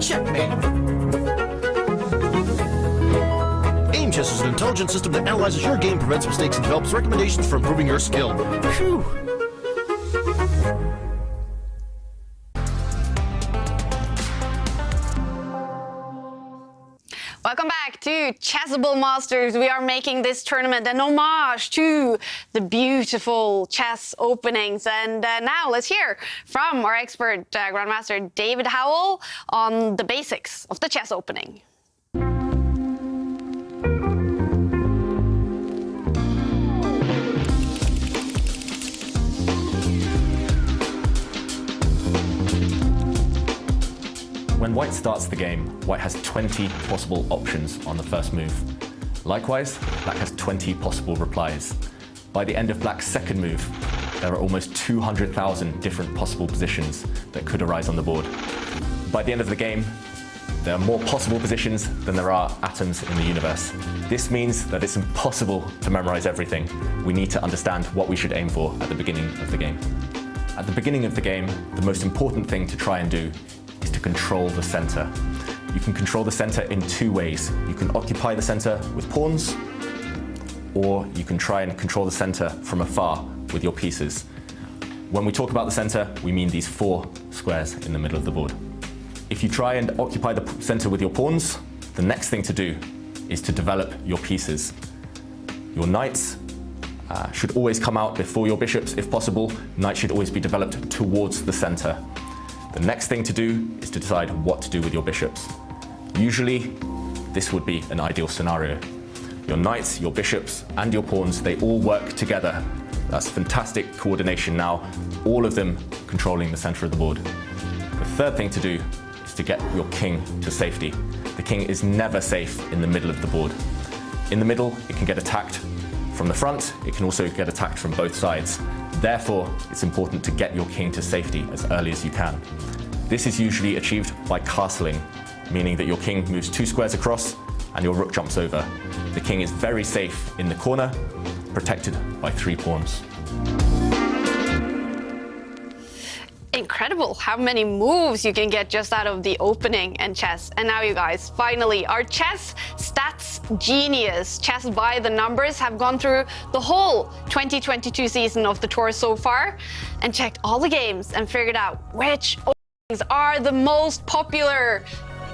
Checkmate. Chess is an intelligent system that analyzes your game, prevents mistakes, and develops recommendations for improving your skill. Phew. Welcome back to Chessable Masters. We are making this tournament an homage to the beautiful chess openings. And now let's hear from our expert Grandmaster David Howell on the basics of the chess opening. When White starts the game, White has 20 possible options on the first move. Likewise, Black has 20 possible replies. By the end of Black's second move, there are almost 200,000 different possible positions that could arise on the board. By the end of the game, there are more possible positions than there are atoms in the universe. This means that it's impossible to memorize everything. We need to understand what we should aim for at the beginning of the game. At the beginning of the game, the most important thing to try and do is to control the center. You can control the center in two ways. You can occupy the center with pawns, or you can try and control the center from afar with your pieces. When we talk about the center, we mean these 4 squares in the middle of the board. If you try and occupy the center with your pawns, the next thing to do is to develop your pieces. Your knights should always come out before your bishops if possible. Knights should always be developed towards the center. The next thing to do is to decide what to do with your bishops. Usually, this would be an ideal scenario. Your knights, your bishops, and your pawns, they all work together. That's fantastic coordination now, all of them controlling the center of the board. The third thing to do is to get your king to safety. The king is never safe in the middle of the board. In the middle, it can get attacked from the front, it can also get attacked from both sides. Therefore, it's important to get your king to safety as early as you can. This is usually achieved by castling, meaning that your king moves 2 squares across and your rook jumps over. The king is very safe in the corner, protected by 3 pawns. Incredible how many moves you can get just out of the opening in chess. And now you guys, finally, our chess stats genius, Chess by the Numbers, have gone through the whole 2022 season of the tour so far and checked all the games and figured out which openings are the most popular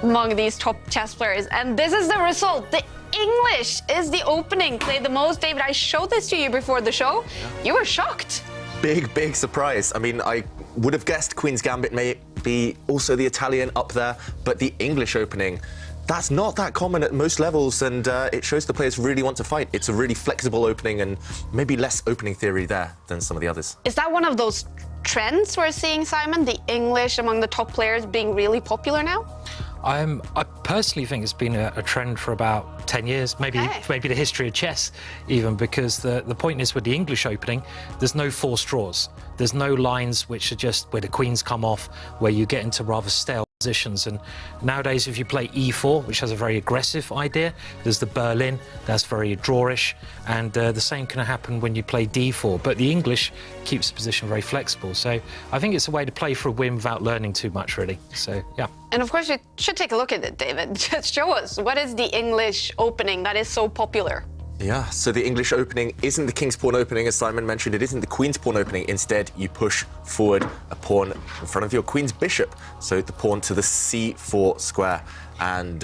among these top chess players. And this is the result. The English is the opening played the most. David, I showed this to you before the show. You were shocked. Big surprise. I mean, I would have guessed Queen's Gambit may be also the Italian up there, but the English opening, that's not that common at most levels, and it shows the players really want to fight. It's a really flexible opening and maybe less opening theory there than some of the others. Is that one of those trends we're seeing, Simon? The English among the top players being really popular now? I personally think it's been a trend for about 10 years, maybe the history of chess even, because the point is with the English opening, there's no forced draws. There's no lines which are just where the queens come off, where you get into rather stale positions. And nowadays, if you play e4, which has a very aggressive idea, there's the Berlin, that's very drawish, and the same can happen when you play d4. But the English keeps the position very flexible. So I think it's a way to play for a win without learning too much, really. So, yeah. And of course, you should take a look at it, David. Just show us, what is the English opening that is so popular? Yeah, so the English opening isn't the King's Pawn opening, as Simon mentioned. It isn't the Queen's Pawn opening. Instead, you push forward a pawn in front of your Queen's bishop, so the pawn to the c4 square. And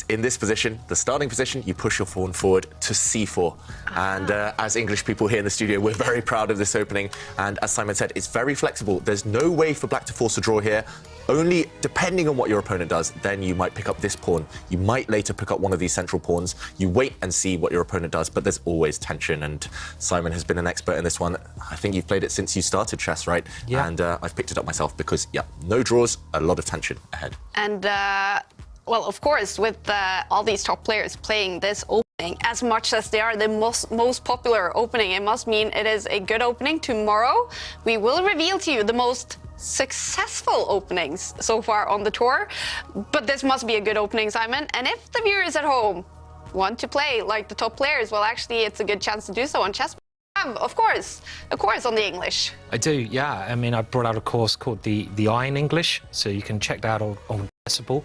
in this position, the starting position, you push your pawn forward to c4. And as English people here in the studio, we're very proud of this opening. And as Simon said, it's very flexible. There's no way for Black to force a draw here. Only depending on what your opponent does, then you might pick up this pawn. You might later pick up one of these central pawns. You wait and see what your opponent does, but there's always tension. And Simon has been an expert in this one. I think you've played it since you started chess, right? Yeah. And I've picked it up myself because, yeah, no draws, a lot of tension ahead. And, well, of course, with all these top players playing this opening, as much as they are the most popular opening, it must mean it is a good opening. Tomorrow, we will reveal to you the most successful openings so far on the tour, but this must be a good opening, Simon. And if the viewers at home want to play like the top players, well, actually, it's a good chance to do so on Chess. Of course, on the English. I do, yeah. I mean, I brought out a course called the Iron English, so you can check that out on Chessable.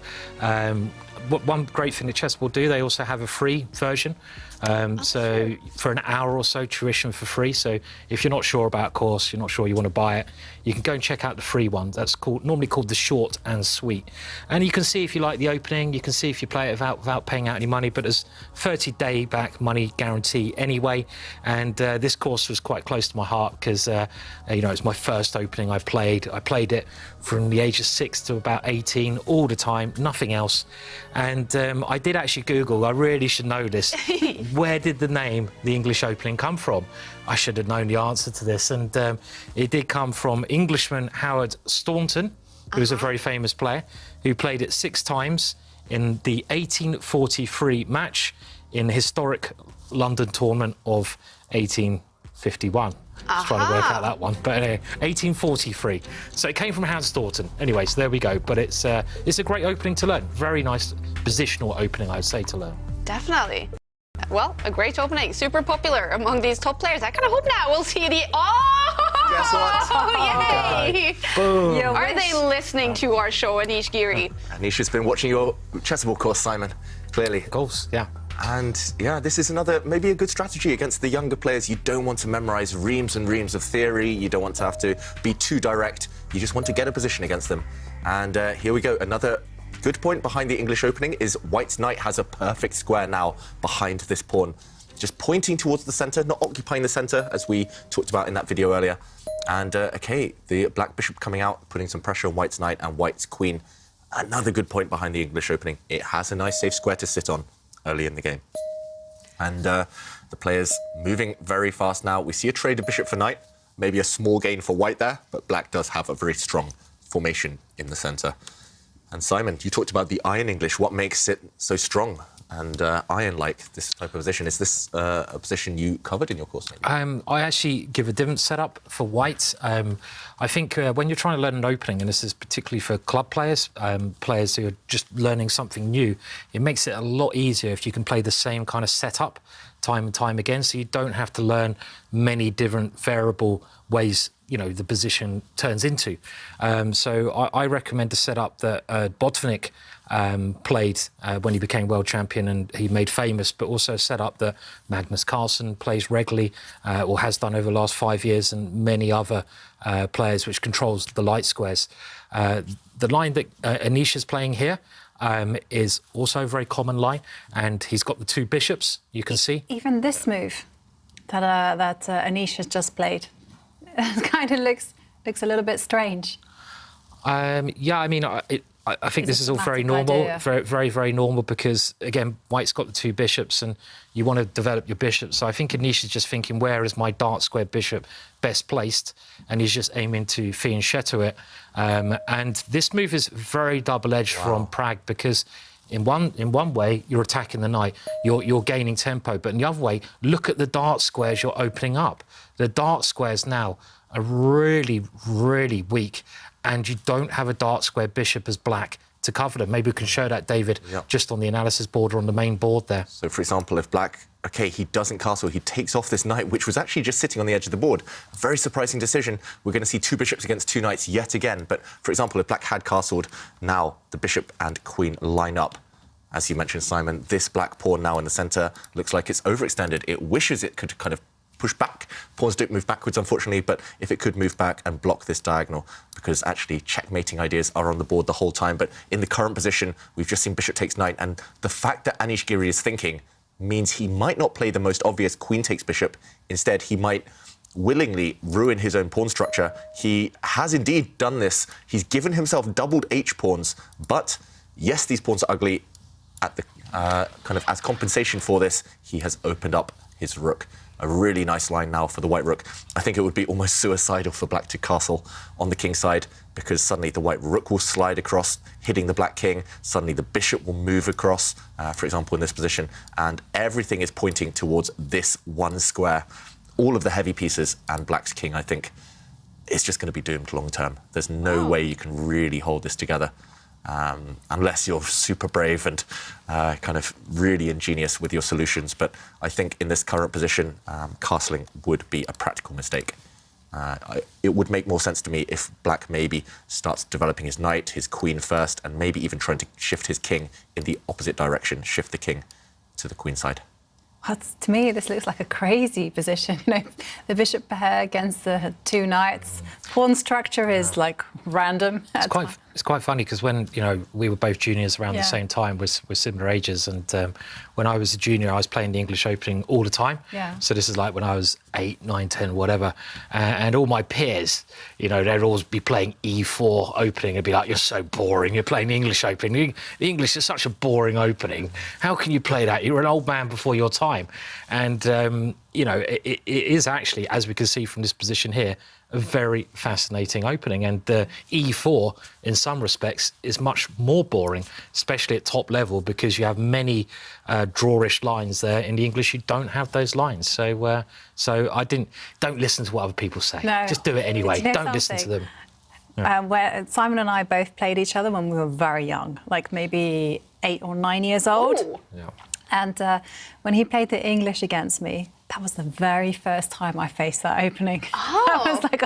one great thing that Chessable do, they also have a free version. So for an hour or so, tuition for free. So if you're not sure about a course, you're not sure you want to buy it, you can go and check out the free one. That's normally called the Short and Sweet. And you can see if you like the opening, you can see if you play it without paying out any money, but there's 30-day back money guarantee anyway. And this course was quite close to my heart because, it's my first opening I played. I played it from the age of 6 to about 18, all the time, nothing else. And I did actually Google, I really should know this, where did the name, the English opening, come from? I should have known the answer to this. And it did come from Englishman Howard Staunton, who was a very famous player, who played it 6 times in the 1843 match in the historic London tournament of 1851. I was trying to work out that one, but anyway, 1843. So it came from Howard Staunton. Anyway, so there we go. But it's a great opening to learn. Very nice positional opening, I would say, to learn. Definitely. Well, a great opening. Super popular among these top players. I kind of hope now we'll see the... Oh! Guess what? Oh, yay! Boom. Are they listening to our show, Anish Giri? Anish has been watching your Chessable course, Simon, clearly. Of course, yeah. And yeah, this is maybe a good strategy against the younger players. You don't want to memorize reams and reams of theory. You don't want to have to be too direct. You just want to get a position against them. And here we go. Another good point behind the English opening is White's knight has a perfect square now behind this pawn. Just pointing towards the center, not occupying the center, as we talked about in that video earlier. And okay, the black bishop coming out, putting some pressure on White's knight and White's queen. Another good point behind the English opening. It has a nice safe square to sit on early in the game. And the players moving very fast now. We see a traded bishop for knight, maybe a small gain for white there, but black does have a very strong formation in the center. And Simon, you talked about the iron English. What makes it so strong and iron-like, this type of position? Is this a position you covered in your course? Maybe? I actually give a different setup for white. I think when you're trying to learn an opening, and this is particularly for club players, players who are just learning something new, it makes it a lot easier if you can play the same kind of setup time and time again, so you don't have to learn many different variable ways the position turns into. So I recommend a setup that Botvinnik played when he became world champion and he made famous, but also a setup that Magnus Carlsen plays regularly or has done over the last 5 years, and many other players, which controls the light squares. The line that Anish is playing here is also a very common line, and he's got the 2 bishops, you can see. Even this move that Anish has just played, it kind of looks a little bit strange. Yeah, I mean, I think this is all very normal, very, very normal, because, again, White's got the 2 bishops and you want to develop your bishop. So I think Anish is just thinking, where is my dark square bishop best placed? And he's just aiming to fianchetto it. And this move is very double-edged from Prag, because in one way, you're attacking the knight, you're gaining tempo, but in the other way, look at the dark squares you're opening up. The dark squares now are really, really weak, and you don't have a dark square bishop as black to cover them. Maybe we can show that, David, just on the analysis board or on the main board there. So, for example, if black, OK, he doesn't castle, he takes off this knight, which was actually just sitting on the edge of the board. A very surprising decision. We're going to see 2 bishops against 2 knights yet again. But, for example, if black had castled, now the bishop and queen line up. As you mentioned, Simon, this black pawn now in the centre looks like it's overextended. It wishes it could kind of push back. Pawns don't move backwards, unfortunately, but if it could move back and block this diagonal, because actually checkmating ideas are on the board the whole time. But in the current position, we've just seen bishop takes knight, and the fact that Anish Giri is thinking means he might not play the most obvious queen takes bishop. Instead, he might willingly ruin his own pawn structure. He has indeed done this. He's given himself doubled H pawns, but yes, these pawns are ugly. At the kind of as compensation for this, he has opened up his rook. A really nice line now for the white rook. I think it would be almost suicidal for black to castle on the king side, because suddenly the white rook will slide across, hitting the black king. Suddenly the bishop will move across, for example, in this position, and everything is pointing towards this one square. All of the heavy pieces and black's king, I think, is just going to be doomed long term. There's no way you can really hold this together. Unless you're super brave and kind of really ingenious with your solutions. But I think in this current position, castling would be a practical mistake. It would make more sense to me if black maybe starts developing his knight, his queen first, and maybe even trying to shift his king in the opposite direction, shift the king to the queen side. To me, this looks like a crazy position. You know, the bishop pair against the two knights. Pawn structure is like random. It's quite funny because when we were both juniors around the same time, we're similar ages, and when I was a junior, I was playing the English Opening all the time. Yeah. So this is like when I was 8, 9, 10, whatever, and all my peers, they'd always be playing E4 Opening and be like, "You're so boring. You're playing the English Opening. The English is such a boring opening. How can you play that? You're an old man before your time." And it is actually, as we can see from this position here, a very fascinating opening. And E4, in some respects, is much more boring, especially at top level, because you have many drawish lines there. In the English, you don't have those lines. So don't listen to what other people say. No. Just do it anyway. Don't listen to them. Yeah. Where Simon and I both played each other when we were very young, like maybe 8 or 9 years old. Yeah. And when he played the English against me, that was the very first time I faced that opening. Oh. I was like,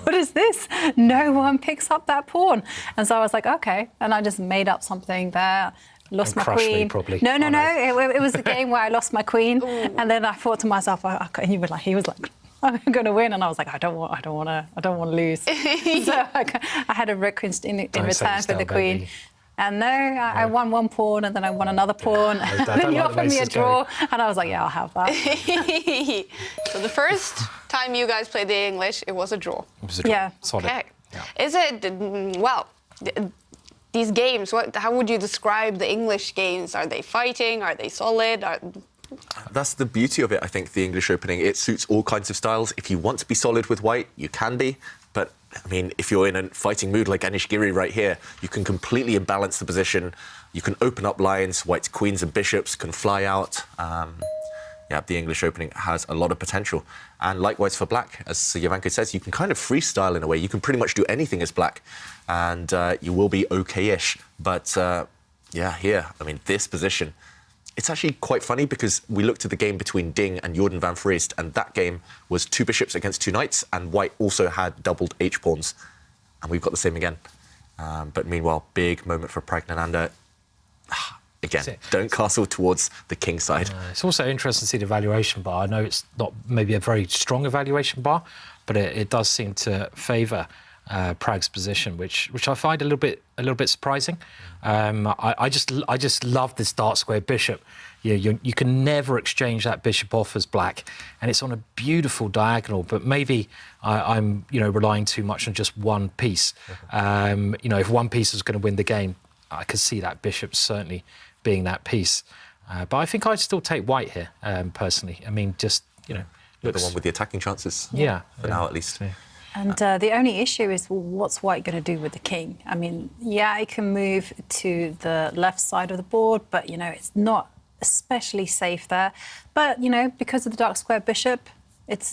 what is this? No one picks up that pawn. And so I was like, OK. And I just made up something there. Lost my queen. Me, probably. No. It was the game where I lost my queen. And then I thought to myself, he was like, I'm going to win, and I was like, I don't want to lose. So I had a rook in return for the queen. Baby. And I won one pawn, and then I won another pawn. And then you offered me a draw, and I was like, yeah, I'll have that. So the first time you guys played the English, it was a draw. It was a draw. Yeah. Solid. Okay. Yeah. Is it, these games, how would you describe the English games? Are they fighting? Are they solid? That's the beauty of it, I think, the English Opening. It suits all kinds of styles. If you want to be solid with white, you can be. But, I mean, if you're in a fighting mood like Anish Giri right here, you can completely imbalance the position. You can open up lines. White's queens and bishops can fly out. The English Opening has a lot of potential. And likewise for black, as Jovanka says, you can kind of freestyle in a way. You can pretty much do anything as black, and you will be okay-ish. But, here, I mean, this position, it's actually quite funny because we looked at the game between Ding and Jordan van Vreest, and that game was 2 bishops against 2 knights, and white also had doubled H-pawns. And we've got the same again. But meanwhile, big moment for Pragnananda. Again, don't castle towards the king side. It's also interesting to see the evaluation bar. I know it's not maybe a very strong evaluation bar, but it does seem to favour Prag's position, which I find a little bit surprising. I just love this dark square bishop. You can never exchange that bishop off as black, and it's on a beautiful diagonal. But maybe I'm relying too much on just one piece. If one piece is going to win the game, I could see that bishop certainly being that piece. But I think I'd still take white here personally. I mean, just the one with the attacking chances. Yeah, for now at least. Yeah. And the only issue is, what's white going to do with the king? I mean, it can move to the left side of the board, but, it's not especially safe there. But, because of the dark square bishop, it's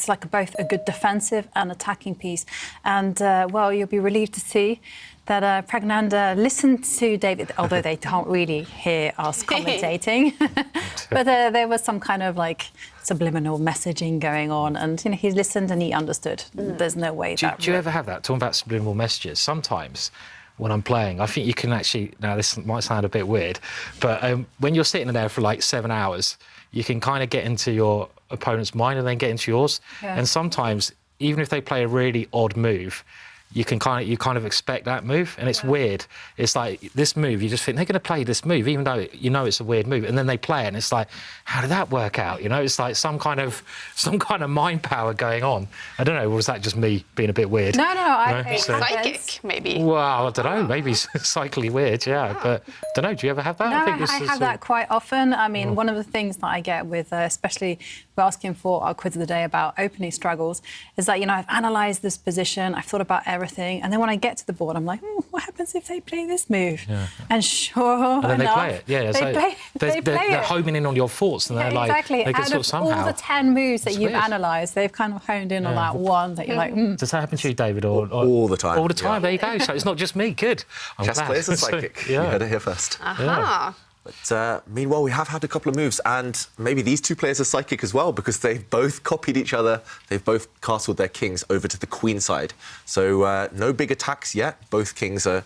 like both a good defensive and attacking piece. And, you'll be relieved to see that Pragnananda listened to David, although they can't really hear us commentating. But there was some kind of subliminal messaging going on, and he listened and he understood. There's no way do you ever have that, talking about subliminal messages? Sometimes when I'm playing, I think you can actually, now this might sound a bit weird, but when you're sitting there for 7 hours, you can kind of get into your opponent's mind and then get into yours. Yeah. And sometimes, even if they play a really odd move, you kind of expect that move, and it's weird. It's like this move, you just think they're going to play this move, even though it's a weird move, and then they play it, and it's like, how did that work out? It's like some kind of mind power going on. I don't know. Was that just me being a bit weird? No. Psychic, maybe. Well, I don't know. Maybe psychically weird. Yeah, but I don't know. Do you ever have that? No, I have that quite often. I mean, one of the things that I get with, especially we're asking for our quiz of the day about opening struggles, is that I've analysed this position, I've thought about everything, and then when I get to the board, I'm like, what happens if they play this move? Yeah. And sure and then enough, they play it. Yeah, they're homing in on your thoughts, and they're exactly. they can out of somehow. All the 10 moves that you've analysed, they've kind of honed in on that one that you're like. Does that happen to you, David? Or all the time. All the time. Yeah. There you go. So it's not just me. Good. Chess players are psychic. You heard it here first. Aha. But meanwhile, we have had a couple of moves, and maybe these two players are psychic as well, because they've both copied each other. They've both castled their kings over to the queen side. So no big attacks yet. Both kings are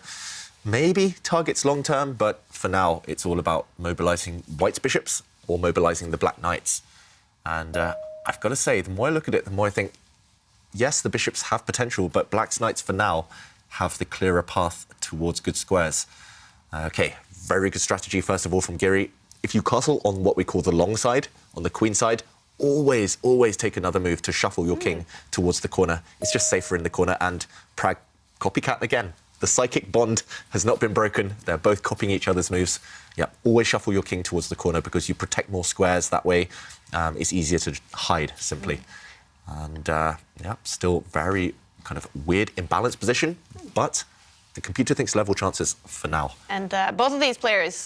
maybe targets long term, but for now, it's all about mobilising white's bishops or mobilising the black knights. And I've got to say, the more I look at it, the more I think, yes, the bishops have potential, but black's knights for now have the clearer path towards good squares. OK, very good strategy, first of all, from Giri. If you castle on what we call the long side, on the queen side, always take another move to shuffle your king towards the corner. It's just safer in the corner, and Prag copycat again. The psychic bond has not been broken. They're both copying each other's moves. Yeah, always shuffle your king towards the corner because you protect more squares. That way, it's easier to hide, simply. And, yeah, still very kind of weird, imbalanced position, but the computer thinks level chances for now. And both of these players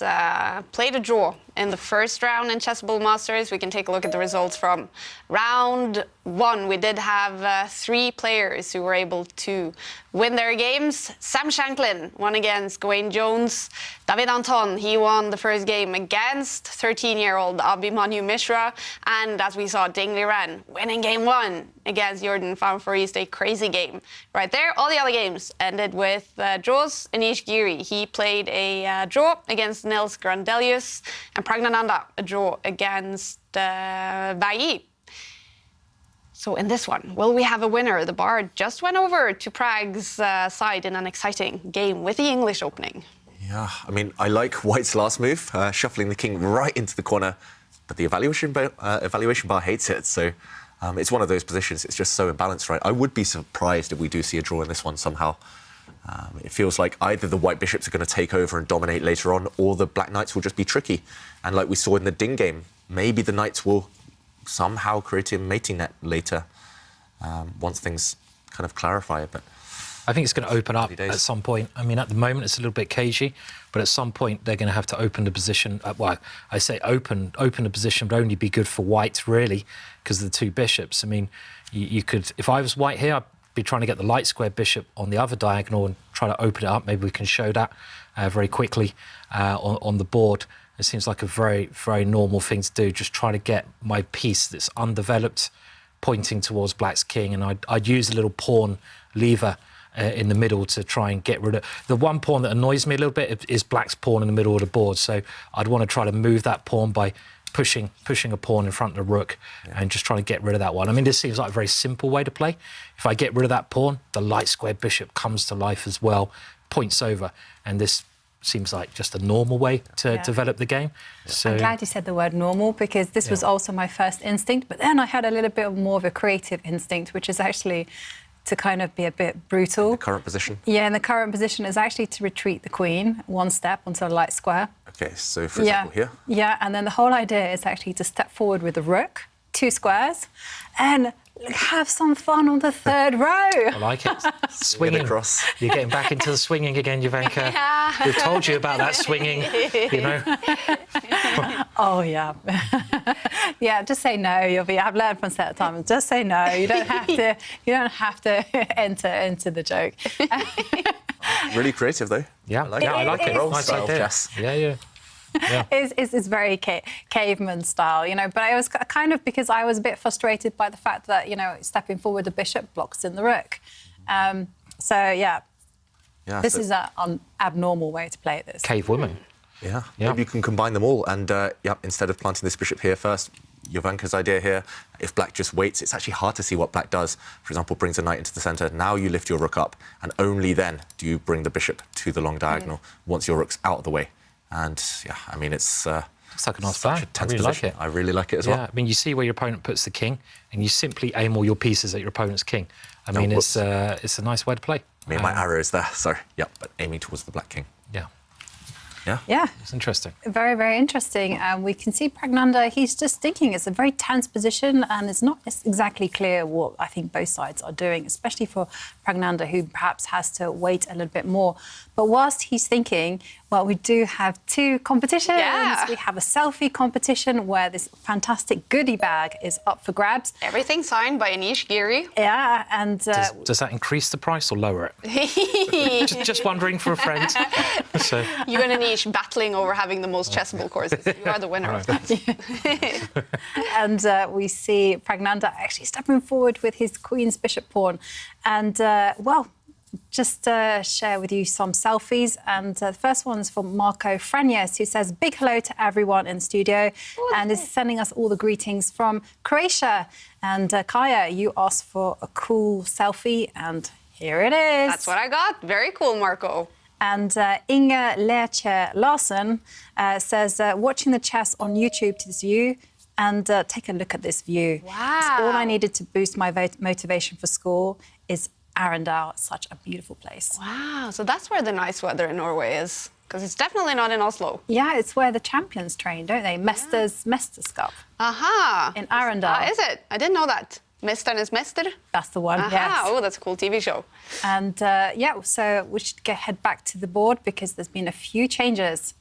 played a draw in the first round in Chessable Masters. We can take a look at the results from round 1. We did have 3 players who were able to win their games. Sam Shanklin won against Gawain Jones. David Anton, he won the first game against 13-year-old Abhimanyu Mishra. And as we saw, Ding Liren winning game 1 against Jordan Van Forest, a crazy game. Right there, all the other games ended with draws. Anish Giri, he played a draw against Nils Grandelius, and Pragnananda, a draw against Bai. So in this one, will we have a winner? The bar just went over to Prag's side in an exciting game with the English opening. Yeah, I mean, I like White's last move, shuffling the king right into the corner, but the evaluation bar hates it, so it's one of those positions. It's just so imbalanced, right? I would be surprised if we do see a draw in this one somehow. It feels like either the white bishops are going to take over and dominate later on, or the black knights will just be tricky. And like we saw in the Ding game, maybe the knights will somehow create a mating net later, once things kind of clarify. But I think it's going to open up at some point. I mean, at the moment, it's a little bit cagey, but at some point, they're going to have to open the position. Well, I say open the position would only be good for white, really, because of the 2 bishops. I mean, you could, if I was white here, I'd be trying to get the light square bishop on the other diagonal and try to open it up. Maybe we can show that very quickly on the board. It seems like a very, very normal thing to do, just trying to get my piece that's undeveloped pointing towards black's king, and I'd use a little pawn lever in the middle to try and get rid of... The one pawn that annoys me a little bit is black's pawn in the middle of the board, so I'd want to try to move that pawn by pushing a pawn in front of the rook and just trying to get rid of that one. I mean, this seems like a very simple way to play. If I get rid of that pawn, the light square bishop comes to life as well, points over, and this seems like just a normal way to develop the game. So I'm glad you said the word normal, because this was also my first instinct, but then I had a little bit more of a creative instinct, which is actually to kind of be a bit brutal. The current position? Yeah, in the current position is actually to retreat the queen 1 step onto a light square. OK, so for example here? Yeah, and then the whole idea is actually to step forward with the rook, 2 squares, and have some fun on the 3rd row. I like it. Swinging across. You're getting back into the swinging again, Jovanka. Yeah. We've told you about that swinging, you know. Oh, yeah. Yeah, just say no. I've learned from set time. Just say no. You don't have to enter into the joke. Really creative, though. Yeah, I like it. Nice idea. Chess. Yeah. It's very caveman style, you know, but I was kind of, because I was a bit frustrated by the fact that, you know, stepping forward the bishop blocks in the rook. This is an abnormal way to play this. Cave woman. Yeah, maybe you can combine them all, and instead of planting this bishop here first, Jovanka's idea here, if black just waits, it's actually hard to see what black does. For example, brings a knight into the centre. Now you lift your rook up, and only then do you bring the bishop to the long diagonal, once your rook's out of the way. And, yeah, I mean, it's looks like a nice plan. I really like it. I really like it as well. I mean, you see where your opponent puts the king, and you simply aim all your pieces at your opponent's king. I mean, it's a nice way to play. I mean, my arrow is there, sorry. Yeah, but aiming towards the black king. Yeah. It's interesting. Very, very interesting. We can see Pragnanda, he's just thinking. It's a very tense position, and it's not exactly clear what I think both sides are doing, especially for Pragnanda, who perhaps has to wait a little bit more. But whilst he's thinking, well, we do have 2 competitions. Yeah. We have a selfie competition where this fantastic goodie bag is up for grabs. Everything signed by Anish Giri. Yeah, and... Does that increase the price or lower it? just wondering for a friend. You're going to need Anish battling over having the most chessable courses. You are the winner of that. And we see Pragnanda actually stepping forward with his queen's bishop pawn. And, well, just share with you some selfies. And the first one's from Marco Franjes, who says, big hello to everyone in studio, and is sending us all the greetings from Croatia. And Kaja, you asked for a cool selfie, and here it is. That's what I got. Very cool, Marco. And Inge Lerche Larsen says, watching the chess on YouTube to this view, and take a look at this view. Wow. All I needed to boost my motivation for school is Arendal. It's such a beautiful place. Wow, so that's where the nice weather in Norway is, because it's definitely not in Oslo. Yeah, it's where the champions train, don't they? Mesterskap. Aha. In Arendal. Is it? I didn't know that. Mesternes Mester? That's the one, yes. Oh, that's a cool TV show. And yeah, so we should head back to the board because there's been a few changes.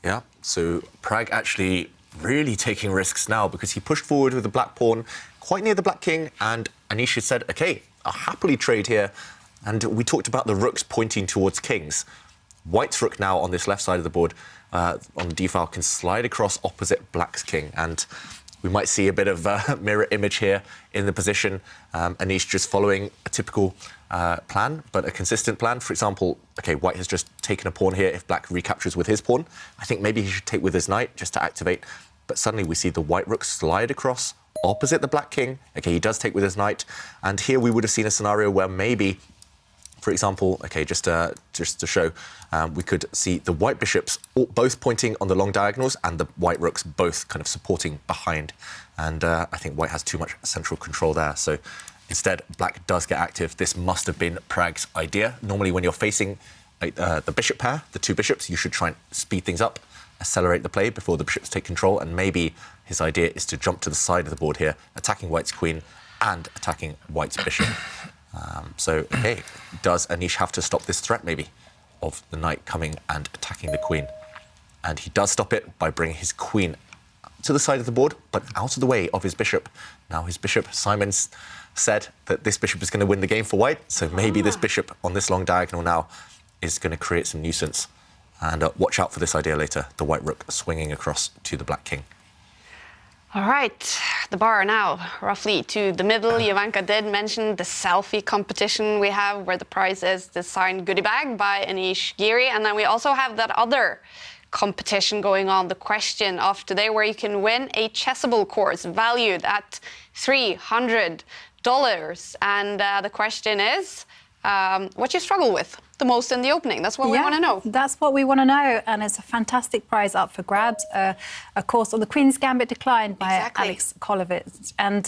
Yeah, so Prag actually really taking risks now because he pushed forward with the black pawn quite near the black king, and Anish said, OK, I'll happily trade here. And we talked about the rooks pointing towards kings. White's rook now on this left side of the board on the d-file can slide across opposite black's king, and we might see a bit of a mirror image here in the position. Anish just following a typical plan, but a consistent plan. For example, OK, white has just taken a pawn here. If black recaptures with his pawn, I think maybe he should take with his knight just to activate. But suddenly we see the white rook slide across opposite the black king. OK, he does take with his knight. And here we would have seen a scenario where maybe, for example, OK, just to show, we could see the white bishops both pointing on the long diagonals and the white rooks both kind of supporting behind. And I think white has too much central control there. So instead, black does get active. This must have been Prag's idea. Normally, when you're facing the bishop pair, the two bishops, you should try and speed things up, accelerate the play before the bishops take control. And maybe his idea is to jump to the side of the board here, attacking white's queen and attacking white's bishop. So, OK, does Anish have to stop this threat, maybe, of the knight coming and attacking the queen? And he does stop it by bringing his queen to the side of the board, but out of the way of his bishop. Now his bishop, Simon's said that this bishop is going to win the game for white, so maybe this bishop on this long diagonal now is going to create some nuisance. And watch out for this idea later, the white rook swinging across to the black king. All right, the bar now roughly to the middle. Jovanka did mention the selfie competition we have, where the prize is the signed goodie bag by Anish Giri. And then we also have that other competition going on, the question of today, where you can win a Chessable course valued at $300. And the question is, what you struggle with the most in the opening. That's what we want to know. That's what we want to know, and it's a fantastic prize up for grabs. A course on the Queen's Gambit Declined by Alex Kolovitz. And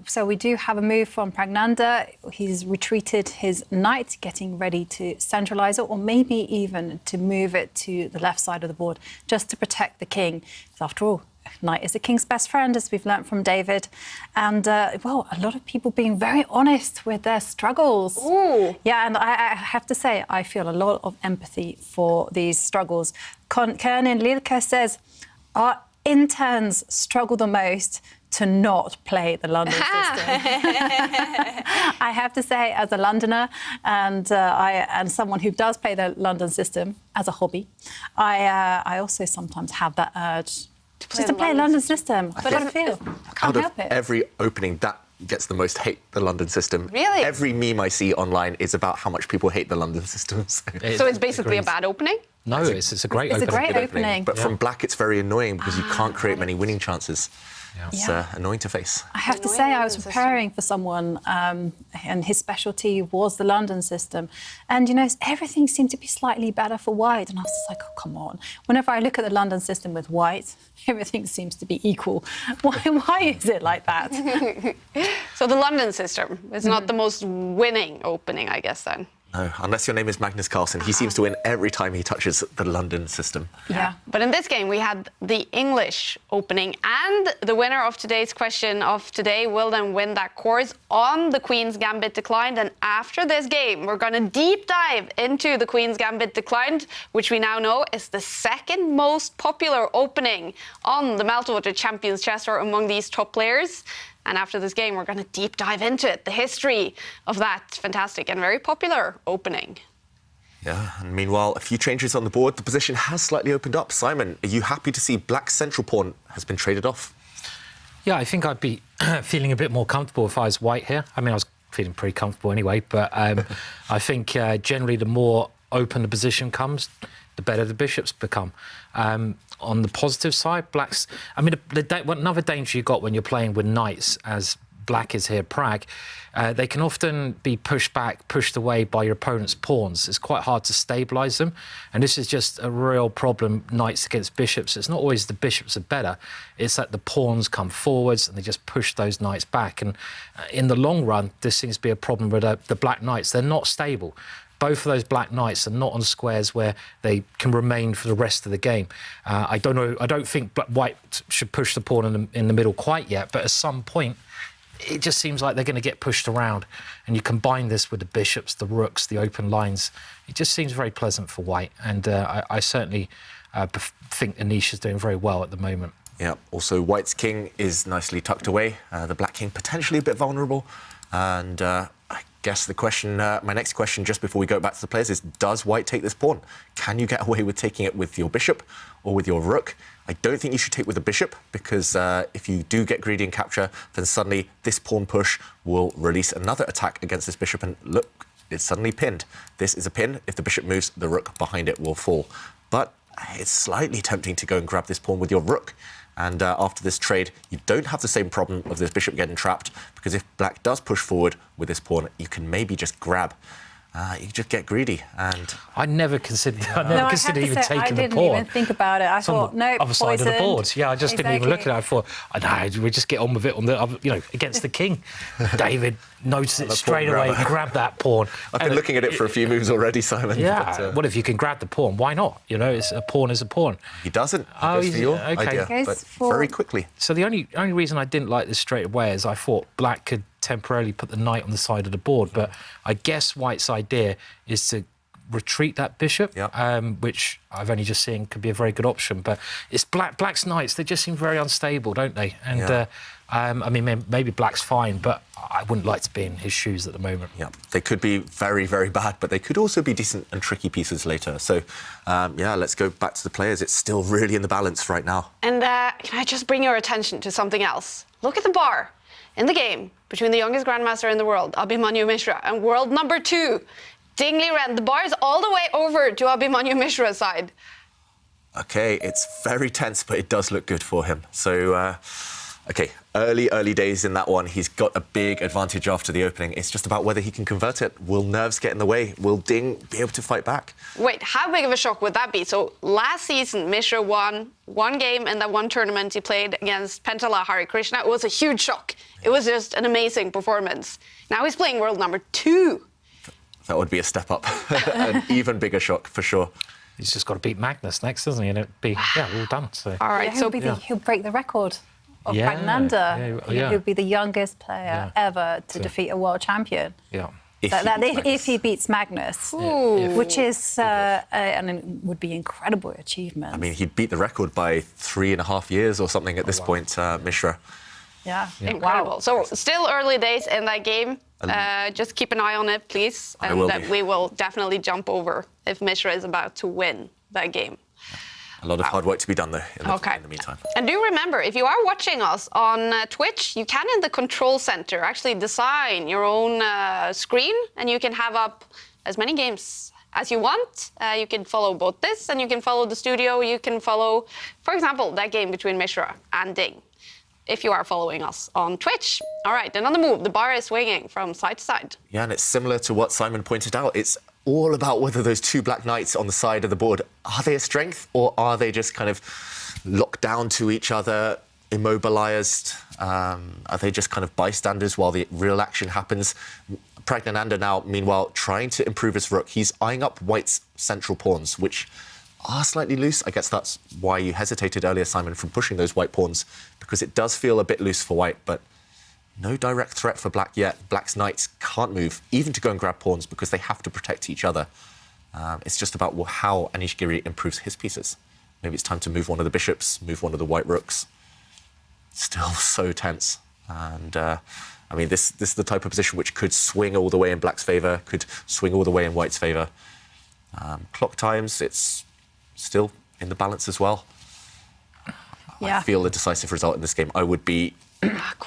so we do have a move from Pragnanda. He's retreated his knight, getting ready to centralise it, or maybe even to move it to the left side of the board, just to protect the king. After all, knight is the king's best friend, as we've learnt from David. And, well, a lot of people being very honest with their struggles. Ooh. Yeah, and I have to say, I feel a lot of empathy for these struggles. Kernin Lilke says, our interns struggle the most to not play the London system. I have to say, as a Londoner and someone who does play the London system as a hobby, I also sometimes have that urge just to play a London system. But I feel I can't help it. Every opening, that gets the most hate, the London system. Really? Every meme I see online is about how much people hate the London system. So it's basically a bad opening? No, it's a great opening. But from black, it's very annoying because you can't create many winning chances. Yeah. It's annoying to face. I have to say, I was preparing for someone, and his specialty was the London system. And, you know, everything seemed to be slightly better for white. And I was just like, oh, come on. Whenever I look at the London system with white, everything seems to be equal. Why is it like that? So the London system is not the most winning opening, I guess, then. No, unless your name is Magnus Carlsen. He seems to win every time he touches the London system. Yeah. But in this game, we had the English opening, and the winner of today's question of today will then win that course on the Queen's Gambit Declined. And after this game, we're going to deep dive into the Queen's Gambit Declined, which we now know is the second most popular opening on the Meltwater Champions Chess Tour among these top players. And after this game, we're going to deep dive into it, the history of that fantastic and very popular opening. Yeah, and meanwhile, a few changes on the board. The position has slightly opened up. Simon, are you happy to see Black's central pawn has been traded off? Yeah, I think I'd be feeling a bit more comfortable if I was white here. I mean, I was feeling pretty comfortable anyway, but I think generally the more open the position comes, the better the bishops become. On the positive side, Black's... I mean, another danger you got when you're playing with knights, as Black is here, Prague, they can often be pushed back, pushed away by your opponent's pawns. It's quite hard to stabilise them, and this is just a real problem, knights against bishops. It's not always the bishops are better, it's that the pawns come forwards and they just push those knights back. And in the long run, this seems to be a problem with the black knights. They're not stable. Both of those black knights are not on squares where they can remain for the rest of the game. I don't think white should push the pawn in the middle quite yet, but at some point, it just seems like they're going to get pushed around. And you combine this with the bishops, the rooks, the open lines. It just seems very pleasant for white. And I certainly think Anish is doing very well at the moment. Yeah, also white's king is nicely tucked away. The black king potentially a bit vulnerable. And I guess the question, my next question just before we go back to the players is, does white take this pawn? Can you get away with taking it with your bishop or with your rook? I don't think you should take with the bishop, because if you do get greedy and capture, then suddenly this pawn push will release another attack against this bishop, and look, it's suddenly pinned. This is a pin. If the bishop moves, the rook behind it will fall. But it's slightly tempting to go and grab this pawn with your rook. And after this trade, you don't have the same problem of this bishop getting trapped, because if black does push forward with this pawn, you can maybe just grab. You just get greedy, and I never considered even taking the pawn. I didn't even think about it. I thought, no, other side of the board. Yeah, I just didn't even look at it. I thought, no, we just get on with it on the, against the king. David noticed it straight away. Grab that pawn. I've been looking at it for a few moves already, Simon. Yeah. But, what if you can grab the pawn? Why not? It's a pawn is a pawn. He doesn't. Goes for your idea, but very quickly. So the only reason I didn't like this straight away is I thought black could temporarily put the knight on the side of the board, but I guess white's idea is to retreat that bishop, which I've only just seen could be a very good option. But it's black's knights, they just seem very unstable, don't they? And I mean, maybe black's fine, but I wouldn't like to be in his shoes at the moment. Yeah, they could be very, very bad, but they could also be decent and tricky pieces later. So, yeah, let's go back to the players. It's still really in the balance right now. And can I just bring your attention to something else? Look at the bar in the game between the youngest grandmaster in the world, Abhimanyu Mishra, and world number 2, Dingley Ren. The bar is all the way over to Abhimanyu Mishra's side. OK, it's very tense, but it does look good for him. So, OK, early days in that one. He's got a big advantage after the opening. It's just about whether he can convert it. Will nerves get in the way? Will Ding be able to fight back? Wait, how big of a shock would that be? So last season, Mishra won one game in that one tournament he played against Pentala Hare Krishna. It was a huge shock. It was just an amazing performance. Now he's playing world number 2. That would be a step up. An even bigger shock, for sure. He's just got to beat Magnus next, doesn't he? And it'd be, all done. So. All right, he'll break the record of Pragnanda. He'll be the youngest player ever to defeat a world champion. Yeah. If he beats Magnus, which is and it would be an incredible achievement. I mean, he'd beat the record by 3.5 years or something at this point, Mishra. Yeah. Incredible. Wow. So still early days in that game. Just keep an eye on it, please. And we will definitely jump over if Mishra is about to win that game. A lot of hard work to be done, though, in the meantime. And do remember, if you are watching us on Twitch, you can, in the control center, actually design your own screen, and you can have up as many games as you want. You can follow both this, and you can follow the studio. You can follow, for example, that game between Mishra and Ding, if you are following us on Twitch. All right, and on the move, the bar is swinging from side to side. Yeah, and it's similar to what Simon pointed out. It's all about whether those 2 black knights on the side of the board, are they a strength, or are they just kind of locked down to each other, immobilized? Are they just kind of bystanders while the real action happens? Pragnananda now, meanwhile, trying to improve his rook. He's eyeing up white's central pawns, which are slightly loose. I guess that's why you hesitated earlier, Simon, from pushing those white pawns, because it does feel a bit loose for white, but no direct threat for black yet. Black's knights can't move, even to go and grab pawns, because they have to protect each other. It's just about how Anish Giri improves his pieces. Maybe it's time to move one of the bishops, move one of the white rooks. Still so tense. And, I mean, this is the type of position which could swing all the way in black's favour, could swing all the way in white's favour. Clock times, it's still in the balance as well. Yeah. I feel the decisive result in this game. I would be,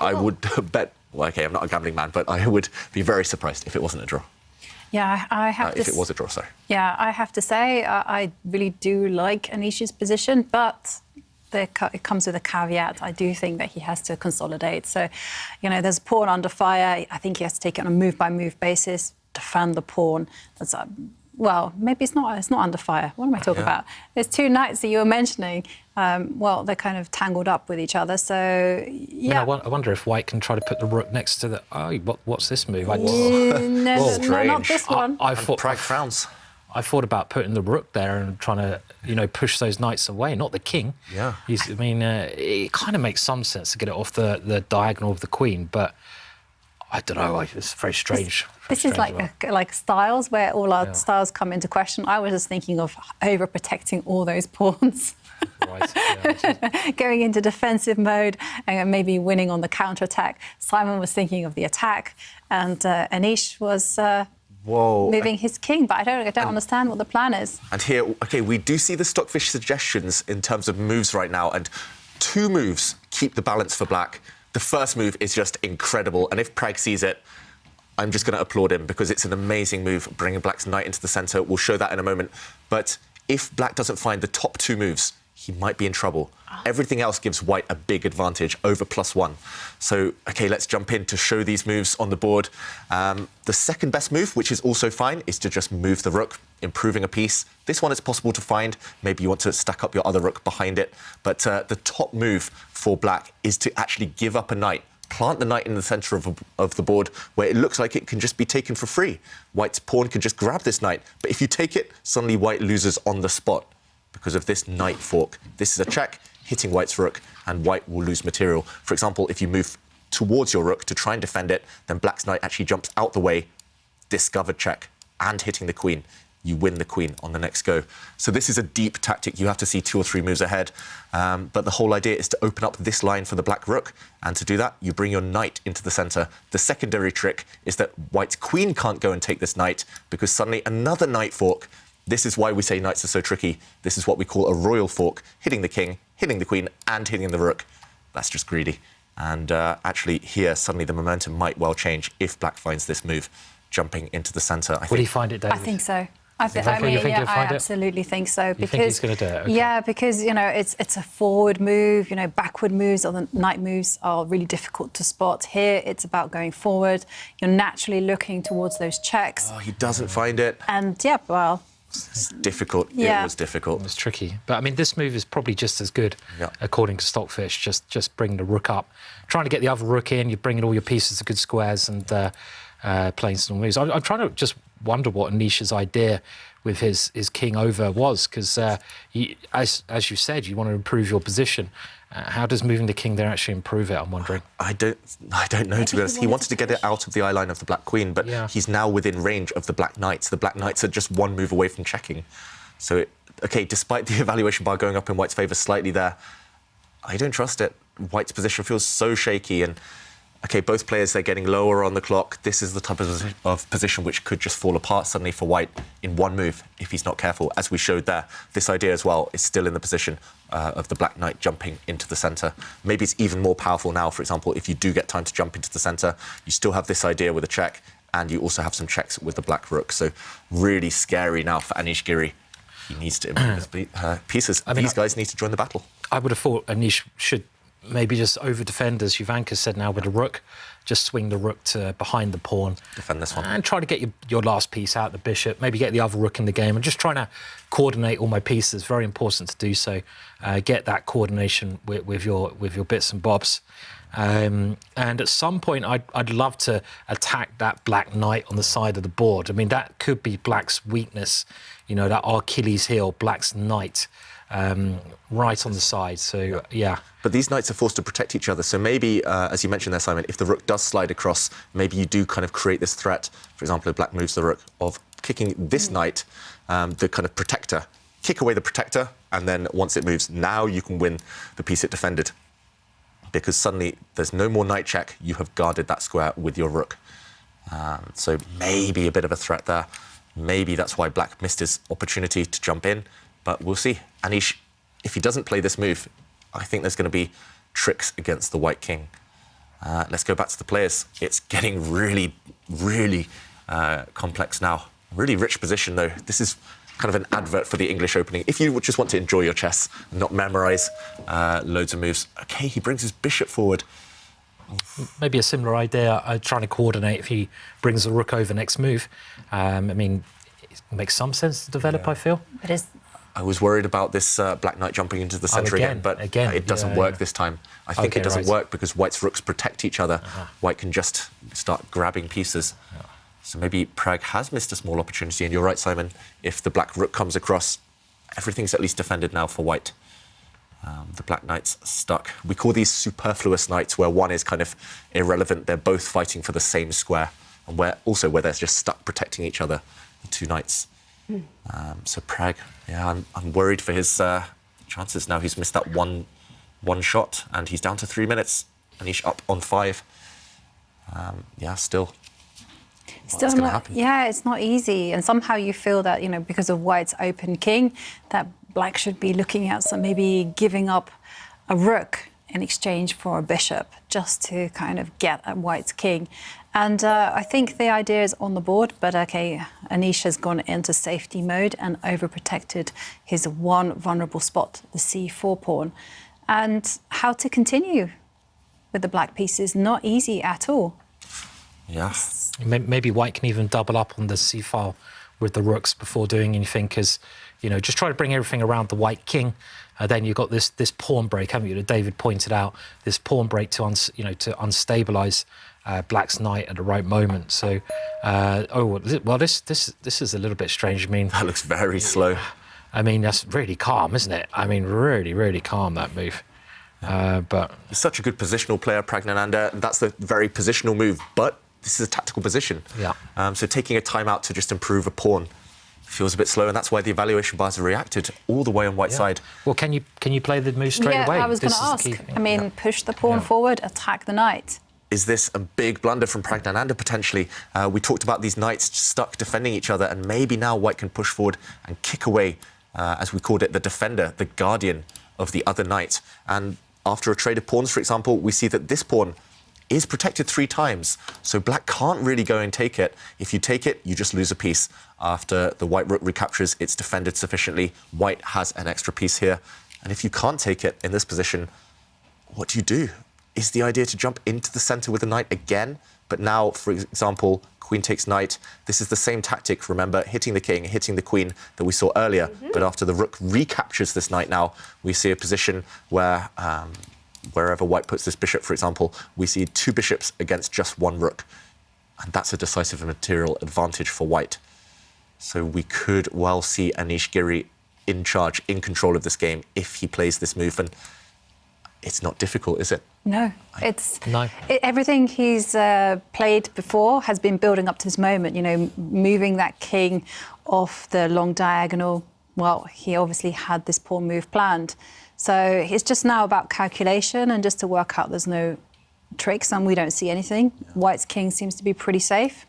I would bet, well, okay, I'm not a gambling man, but I would be very surprised if it wasn't a draw. Yeah, I have to... If it was a draw, sorry. Yeah, I have to say, I really do like Anish's position, but it comes with a caveat. I do think that he has to consolidate. So, you know, there's a pawn under fire. I think he has to take it on a move-by-move basis, defend the pawn. That's well, maybe it's not under fire. What am I talking about? There's two knights that you were mentioning. Well, they're kind of tangled up with each other. So, yeah. I wonder if White can try to put the rook next to the... Oh, what's this move? No, not this one. I thought... Pride frowns. I thought about putting the rook there and trying to, you know, push those knights away, not the king. Yeah. I mean, it kind of makes some sense to get it off the diagonal of the queen, but I don't know. It's very strange. This is like styles, where all our styles come into question. I was just thinking of overprotecting all those pawns. Right, yeah. Going into defensive mode and maybe winning on the counter-attack. Simon was thinking of the attack, and Anish was moving his king, but I don't understand what the plan is. And here, okay, we do see the Stockfish suggestions in terms of moves right now, and 2 moves keep the balance for black. The first move is just incredible, and if Prag sees it, I'm just going to applaud him, because it's an amazing move, bringing black's knight into the centre. We'll show that in a moment. But if black doesn't find the top 2 moves, he might be in trouble. Everything else gives white a big advantage over +1. So, OK, let's jump in to show these moves on the board. The second best move, which is also fine, is to just move the rook, improving a piece. This one is possible to find. Maybe you want to stack up your other rook behind it. But the top move for black is to actually give up a knight, plant the knight in the centre of the board, where it looks like it can just be taken for free. White's pawn can just grab this knight. But if you take it, suddenly white loses on the spot because of this knight fork. This is a check, hitting white's rook, and white will lose material. For example, if you move towards your rook to try and defend it, then black's knight actually jumps out the way, discovered check, and hitting the queen. You win the queen on the next go. So this is a deep tactic. You have to see 2 or 3 moves ahead. But the whole idea is to open up this line for the black rook. And to do that, you bring your knight into the centre. The secondary trick is that white's queen can't go and take this knight, because suddenly another knight fork. This is why we say knights are so tricky. This is what we call a royal fork, hitting the king, hitting the queen, and hitting the rook. That's just greedy. And actually here, suddenly the momentum might well change if black finds this move, jumping into the centre. Will he find it, David? I think so. I absolutely think so. You think he's going to do it? Okay. Yeah, because, you know, it's a forward move. You know, backward moves or the knight moves are really difficult to spot. Here, it's about going forward. You're naturally looking towards those checks. Oh, he doesn't find it. And, yeah, well... It's difficult. Yeah. It was difficult. It was tricky. But, I mean, this move is probably just as good, according to Stockfish. Just bring the rook up. Trying to get the other rook in, you're bringing all your pieces to good squares and playing some moves. I'm trying to just wonder what Anish's idea with his king over was, because, as you said, you want to improve your position. How does moving the king there actually improve it, I'm wondering? I don't know, to be honest. He wanted to get it out of the eye line of the black queen, but he's now within range of the black knights. The black knights are just 1 move away from checking. So, OK, despite the evaluation bar going up in white's favour slightly there, I don't trust it. White's position feels so shaky, and OK, both players, they're getting lower on the clock. This is the type of position which could just fall apart suddenly for white in 1 move if he's not careful. As we showed there, this idea as well is still in the position of the black knight jumping into the centre. Maybe it's even more powerful now. For example, if you do get time to jump into the centre, you still have this idea with a check, and you also have some checks with the black rook. So really scary now for Anish Giri. He needs to improve his pieces. These guys need to join the battle. I would have thought Anish should maybe just over-defend, as Juvanka said now, with the rook. Just swing the rook to behind the pawn. Defend this one. And try to get your last piece out, the bishop. Maybe get the other rook in the game. I'm just trying to coordinate all my pieces. Very important to do so. Get that coordination with your bits and bobs. And at some point, I'd love to attack that black knight on the side of the board. I mean, that could be black's weakness. You know, that Achilles heel, black's knight. Right on the side, so yeah. But these knights are forced to protect each other, so maybe, as you mentioned there, Simon, if the rook does slide across, maybe you do kind of create this threat. For example, if black moves the rook, of kicking this knight, the kind of protector, kick away the protector, and then once it moves, now you can win the piece it defended. Because suddenly there's no more knight check, you have guarded that square with your rook. So maybe a bit of a threat there. Maybe that's why black missed his opportunity to jump in, but we'll see. Anish, if he doesn't play this move, I think there's going to be tricks against the white king. Let's go back to the players. It's getting really, really complex now. Really rich position, though. This is kind of an advert for the English opening. If you just want to enjoy your chess and not memorize loads of moves. OK, he brings his bishop forward. Maybe a similar idea, trying to coordinate if he brings the rook over next move. I mean, it makes some sense to develop, I feel. I was worried about this black knight jumping into the centre again, but it doesn't work this time. I think it doesn't work because white's rooks protect each other. White can just start grabbing pieces. So maybe Prag has missed a small opportunity, and you're right, Simon. If the black rook comes across, everything's at least defended now for white. The black knight's stuck. We call these superfluous knights, where one is kind of irrelevant. They're both fighting for the same square, and where they're just stuck protecting each other, the two knights. So Prag, I'm worried for his chances now. He's missed that one shot, and he's down to 3 minutes. Anish up on 5. Still not, it's not easy. And somehow you feel that, because of white's open king, that black should be looking at maybe giving up a rook in exchange for a bishop, just to kind of get at white's king. And I think the idea is on the board, but Anish has gone into safety mode and overprotected his one vulnerable spot, the c4 pawn. And how to continue with the black piece is not easy at all. Yes. Maybe white can even double up on the c file with the rooks before doing anything, because, just try to bring everything around the white king. Then you've got this pawn break, haven't you? That David pointed out, this pawn break to unstabilize black's knight at the right moment. So, this is a little bit strange. I mean, that looks very slow. I mean, that's really calm, isn't it? I mean, really, really calm, that move. But he's such a good positional player, Pragnananda. That's the very positional move, but this is a tactical position. So taking a timeout to just improve a pawn feels a bit slow, and that's why the evaluation bars have reacted all the way on white side. Well, can you play the move straight away? Yeah, I was going to ask. I mean, push the pawn forward, attack the knight. Is this a big blunder from Pragnananda, potentially? We talked about these knights stuck defending each other, and maybe now white can push forward and kick away, as we called it, the defender, the guardian of the other knight. And after a trade of pawns, for example, we see that this pawn is protected 3 times, so black can't really go and take it. If you take it, you just lose a piece. After the white rook recaptures, it's defended sufficiently. White has an extra piece here. And if you can't take it in this position, what do? Is the idea to jump into the centre with the knight again? But now, for example, queen takes knight. This is the same tactic, remember, hitting the king, hitting the queen that we saw earlier. But after the rook recaptures this knight now, we see a position where wherever white puts this bishop, for example, we see 2 bishops against just 1 rook. And that's a decisive and material advantage for white. So we could well see Anish Giri in charge, in control of this game, if he plays this move. And it's not difficult, is it? No, everything he's played before has been building up to this moment, moving that king off the long diagonal. Well, he obviously had this pawn move planned. So it's just now about calculation and just to work out there's no tricks and we don't see anything. White's king seems to be pretty safe.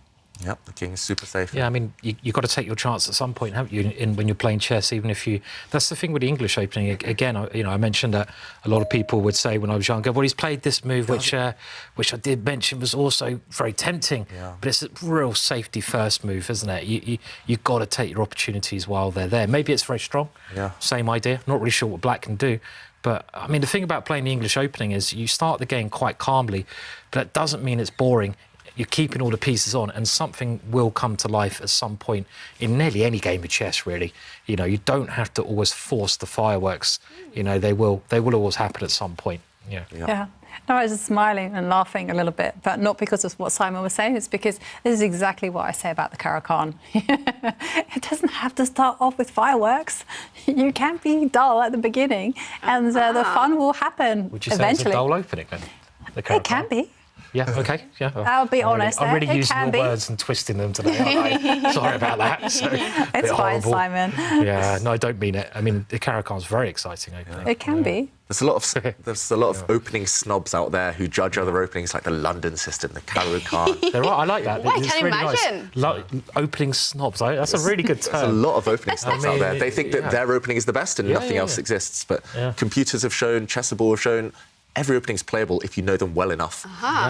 Yep, the king is super safe. Yeah, I mean, you've got to take your chance at some point, haven't you, when you're playing chess, even if you... That's the thing with the English opening. Again, I mentioned that a lot of people would say when I was younger, well, he's played this move, which I did mention was also very tempting, but it's a real safety first move, isn't it? You've got to take your opportunities while they're there. Maybe it's very strong, same idea. Not really sure what black can do. But, I mean, the thing about playing the English opening is you start the game quite calmly, but that doesn't mean it's boring. You're keeping all the pieces on, and something will come to life at some point in nearly any game of chess, really. You don't have to always force the fireworks. They will always happen at some point. Yeah. No, I was just smiling and laughing a little bit, but not because of what Simon was saying. It's because this is exactly what I say about the Caro-Kann. It doesn't have to start off with fireworks. You can be dull at the beginning, and the fun will happen Would you say eventually. it's a dull opening then? It can be. Yeah, okay, yeah. I'll be honest. I'm really it using can your be. words and twisting them today, aren't I? Sorry about that. So, It's fine, Simon. Yeah, no, I don't mean it. I mean, the Caracan's very exciting opening. It can be. There's a lot of opening snobs out there who judge other openings like the London system, the Caracan. They're right, I like that. Well, I It's can really imagine. Nice. Opening snobs, that's a really good term. There's a lot of opening snobs out there. They think that their opening is the best and nothing else exists. But computers have shown, Chessable have shown, every opening's playable if you know them well enough.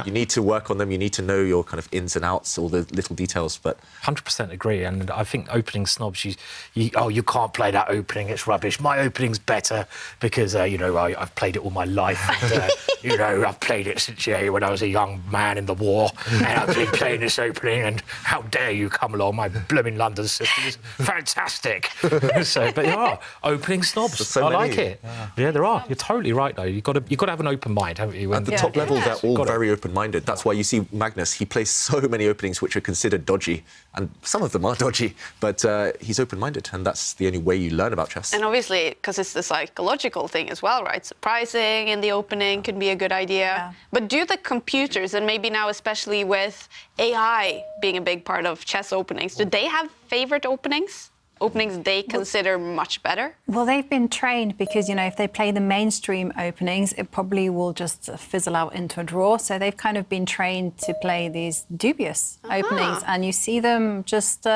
You need to work on them, you need to know your kind of ins and outs, all the little details, but... 100% agree, and I think opening snobs, you can't play that opening, it's rubbish. My opening's better because, I've played it all my life. And, I've played it since when I was a young man in the war, and I've been playing this opening, and how dare you come along, my blooming London system is fantastic. But there are opening snobs. So I many. like it. Yeah, there are. You're totally right, though. You've got to have an open mind, haven't you? At the top level, they're all very open-minded. That's why you see Magnus. He plays so many openings which are considered dodgy, and some of them are dodgy, but he's open-minded, and that's the only way you learn about chess. And obviously, because it's the psychological thing as well, right? Surprising in the opening can be a good idea. Yeah. But do the computers, and maybe now especially with AI being a big part of chess openings, do they have favorite openings? Openings they consider much better? Well, they've been trained because, if they play the mainstream openings, it probably will just fizzle out into a draw. So they've kind of been trained to play these dubious openings, and you see them just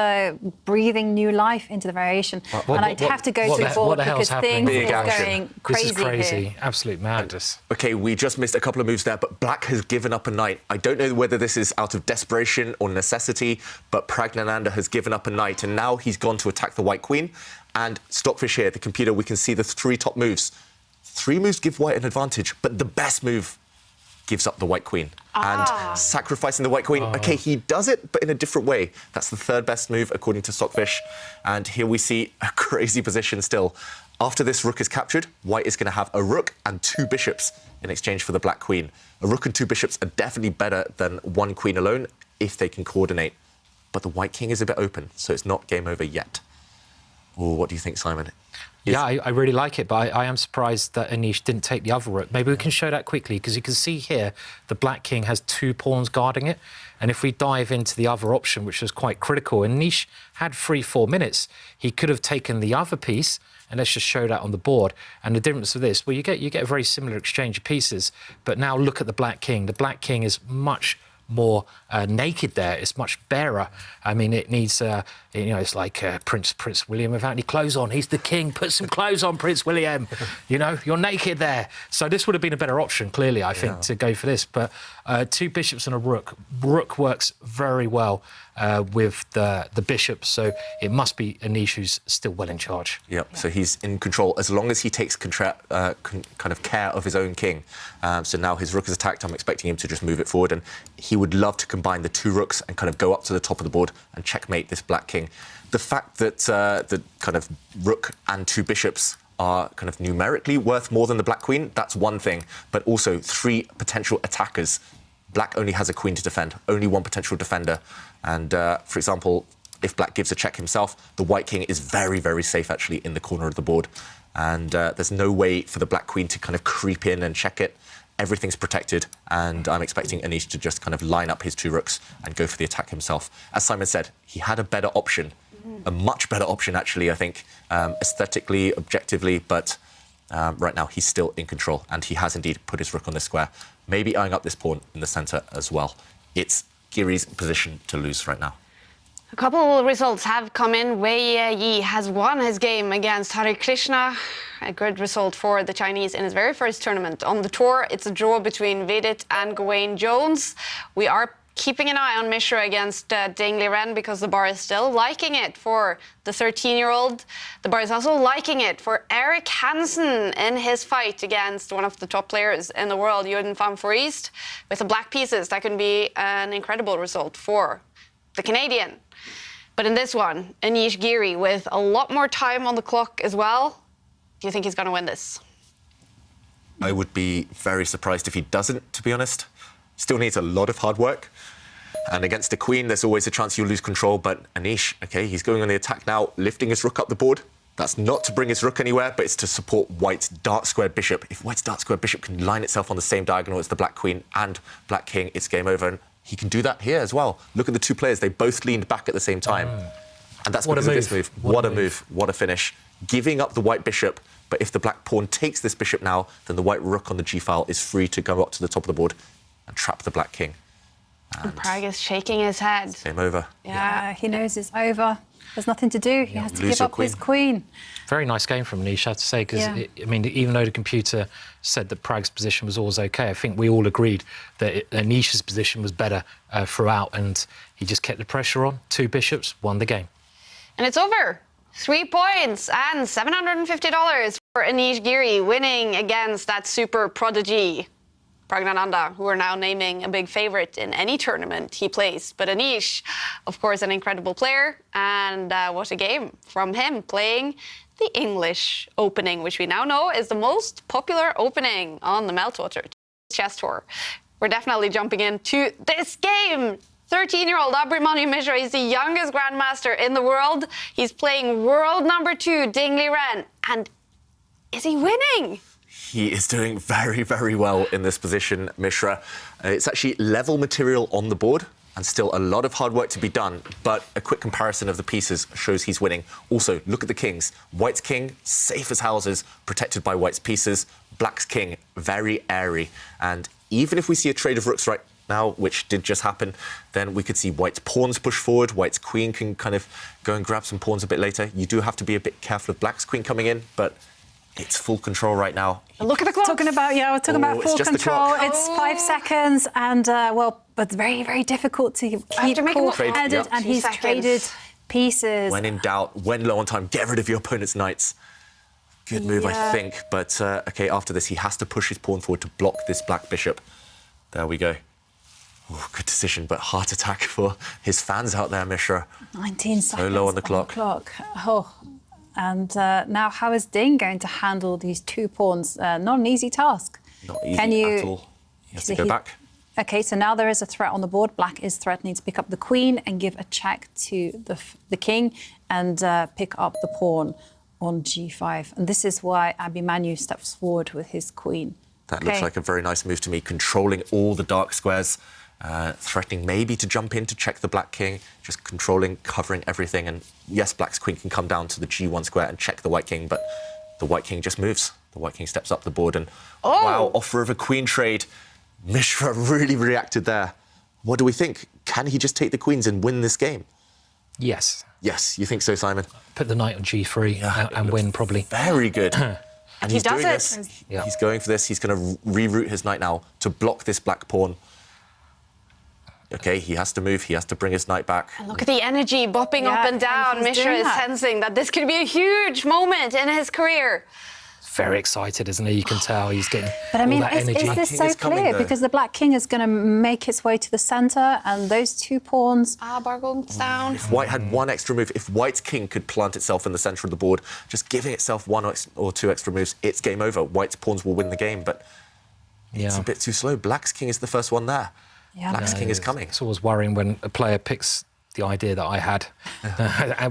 breathing new life into the variation. I'd have to go through the board because things are going crazy. This is crazy. Here. Absolute madness. OK, we just missed a couple of moves there, but Black has given up a knight. I don't know whether this is out of desperation or necessity, but Pragnananda has given up a knight, and now he's gone to attack the white queen. And Stockfish here, the computer, we can see the 3 top moves. 3 moves give white an advantage, but the best move gives up the white queen. And sacrificing the white queen, OK, he does it, but in a different way. That's the 3rd best move, according to Stockfish. And here we see a crazy position still. After this rook is captured, white is going to have a rook and 2 bishops in exchange for the black queen. A rook and 2 bishops are definitely better than 1 queen alone if they can coordinate. But the white king is a bit open, so it's not game over yet. Oh, what do you think, Simon? Yeah, I really like it, but I am surprised that Anish didn't take the other rook. Maybe we can show that quickly, because you can see here the black king has 2 pawns guarding it. And if we dive into the other option, which was quite critical, Anish had 3-4 minutes. He could have taken the other piece, and let's just show that on the board. And the difference of this, well, you get a very similar exchange of pieces, but now look at the black king. The black king is much more naked there. It's much barer. I mean, it needs, it's like Prince William without any clothes on. He's the king. Put some clothes on, Prince William. You're naked there. So this would have been a better option, clearly, I think, to go for this. But 2 bishops and a rook. Rook works very well with the bishop, so it must be Anish who's still well in charge. Yep, so he's in control as long as he takes kind of care of his own king. So now his rook is attacked. I'm expecting him to just move it forward, and he would love to combine the 2 rooks and kind of go up to the top of the board and checkmate this black king. The fact that the kind of rook and 2 bishops are kind of numerically worth more than the black queen, that's one thing, but also 3 potential attackers. Black only has a queen to defend, only 1 potential defender. And, for example, if Black gives a check himself, the white king is very, very safe, actually, in the corner of the board. And there's no way for the black queen to kind of creep in and check it. Everything's protected, and I'm expecting Anish to just kind of line up his 2 rooks and go for the attack himself. As Simon said, he had a better option, a much better option, actually, I think, aesthetically, objectively, but right now he's still in control, and he has indeed put his rook on this square, maybe eyeing up this pawn in the centre as well. It's Giri's position to lose right now. A couple results have come in. Wei Yi has won his game against Hare Krishna. A good result for the Chinese in his very first tournament on the tour. It's a draw between Vidit and Gawain Jones. We are keeping an eye on Mishra against Ding Liren because the bar is still liking it for the 13-year-old. The bar is also liking it for Erik Hansen in his fight against one of the top players in the world, Jordan van Foreest. With the black pieces, that can be an incredible result for the Canadian. But in this one, Anish Giri with a lot more time on the clock as well. Do you think he's going to win this? I would be very surprised if he doesn't, to be honest. Still needs a lot of hard work. And against the queen, there's always a chance you'll lose control. But Anish, OK, he's going on the attack now, lifting his rook up the board. That's not to bring his rook anywhere, but it's to support White's dark squared bishop. If White's dark squared bishop can line itself on the same diagonal as the black queen and black king, it's game over. And he can do that here as well. Look at the two players. They both leaned back at the same time. And that's because of this move. What a move. What a finish. Giving up the white bishop, but if the black pawn takes this bishop now, then the white rook on the g-file is free to go up to the top of the board and trap the black king. And Pragg is shaking his head. Game over. Yeah, he knows it's over. There's nothing to do. He has to give up his queen. Very nice game from Anish, I have to say, because, I mean, even though the computer said that Pragg's position was always OK, I think we all agreed that Anish's position was better throughout, and he just kept the pressure on. 2 bishops, won the game. And it's over. 3 points and $750 for Anish Giri, winning against that super prodigy, Praggnanandhaa, who are now naming a big favourite in any tournament he plays. But Anish, of course, an incredible player, and what a game from him, playing the English opening, which we now know is the most popular opening on the Meltwater Chess Tour. We're definitely jumping into this game. 13-year-old Abhimanyu Mishra is the youngest grandmaster in the world. He's playing world number 2, Ding Liren, and is he winning? He is doing very, very well in this position, Mishra. It's actually level material on the board and still a lot of hard work to be done, but a quick comparison of the pieces shows he's winning. Also, look at the kings. White's king, safe as houses, protected by White's pieces. Black's king, very airy. And even if we see a trade of rooks right now, which did just happen, then we could see White's pawns push forward. White's queen can kind of go and grab some pawns a bit later. You do have to be a bit careful of Black's queen coming in, but it's full control right now. Look at the clock. We're talking about full control. It's 5 seconds, and but very, very difficult to keep cool-headed, and he's traded pieces. When in doubt, when low on time, get rid of your opponent's knights. Good move, I think. But OK, after this, he has to push his pawn forward to block this black bishop. There we go. Ooh, good decision, but heart attack for his fans out there, Mishra. 19 seconds so low on the clock. Oh. And now, how is Ding going to handle these 2 pawns? Not an easy task. Not easy at all. He has to go back. OK, so now there is a threat on the board. Black is threatening to pick up the queen and give a check to the king and pick up the pawn on g5. And this is why Abhimanyu steps forward with his queen. That looks like a very nice move to me, controlling all the dark squares. Threatening maybe to jump in to check the black king, just controlling, covering everything. And yes, black's queen can come down to the g1 square and check the white king, but the white king just moves. The white king steps up the board and, wow, offer of a queen trade. Mishra really reacted there. What do we think? Can he just take the queens and win this game? Yes. Yes, you think so, Simon? Put the knight on g3 and win, probably. Very good. And he's doing this. He's going for this. He's going to reroute his knight now to block this black pawn. OK, he has to move. He has to bring his knight back. And look at the energy bopping up and down. Mishra is sensing that this could be a huge moment in his career. Very excited, isn't he? You can tell he's getting But I mean, all that energy. is this so clear? Because the black king is going to make its way to the centre, and those 2 pawns... Bar goes down. If White had 1 extra move, if White's king could plant itself in the centre of the board, just giving itself 1 or 2 extra moves, it's game over. White's pawns will win the game, but it's a bit too slow. Black's king is the first one there. Yeah, Black's king is coming. It's always worrying when a player picks the idea that I had,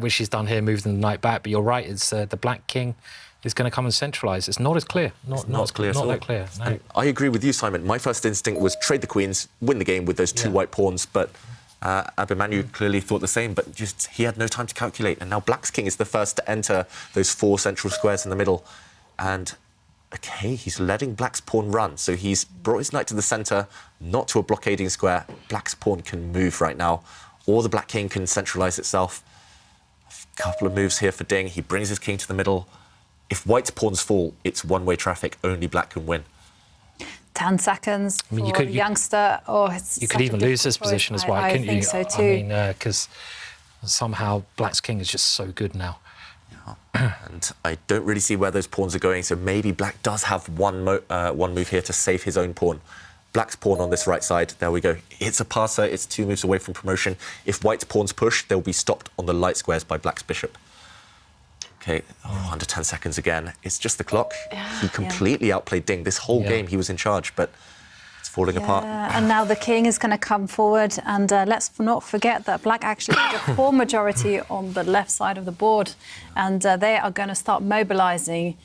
which he's done here, moving the knight back. But you're right, it's the black king is going to come and centralise. It's not as clear. Not as clear at all. Not that clear, no. I agree with you, Simon. My first instinct was trade the queens, win the game with those 2 white pawns, but Abhimanyu clearly thought the same, but just he had no time to calculate. And now Black's king is the first to enter those 4 central squares in the middle. And OK, he's letting Black's pawn run. So he's brought his knight to the centre, not to a blockading square. Black's pawn can move right now, or the black king can centralise itself. A couple of moves here for Ding. He brings his king to the middle. If White's pawns fall, it's one-way traffic. Only Black can win. 10 seconds for the youngster. You could even lose this position as well, couldn't you? I think so too. I mean, because somehow Black's king is just so good now. And I don't really see where those pawns are going, so maybe Black does have one move here to save his own pawn. Black's pawn on this right side, there we go. It's a passer, it's 2 moves away from promotion. If White's pawns push, they'll be stopped on the light squares by Black's bishop. OK, under 10 seconds again. It's just the clock. He completely outplayed Ding. This whole game he was in charge, but it's falling apart. And now the king is going to come forward, and let's not forget that black actually has a pawn majority on the left side of the board, and they are going to start mobilizing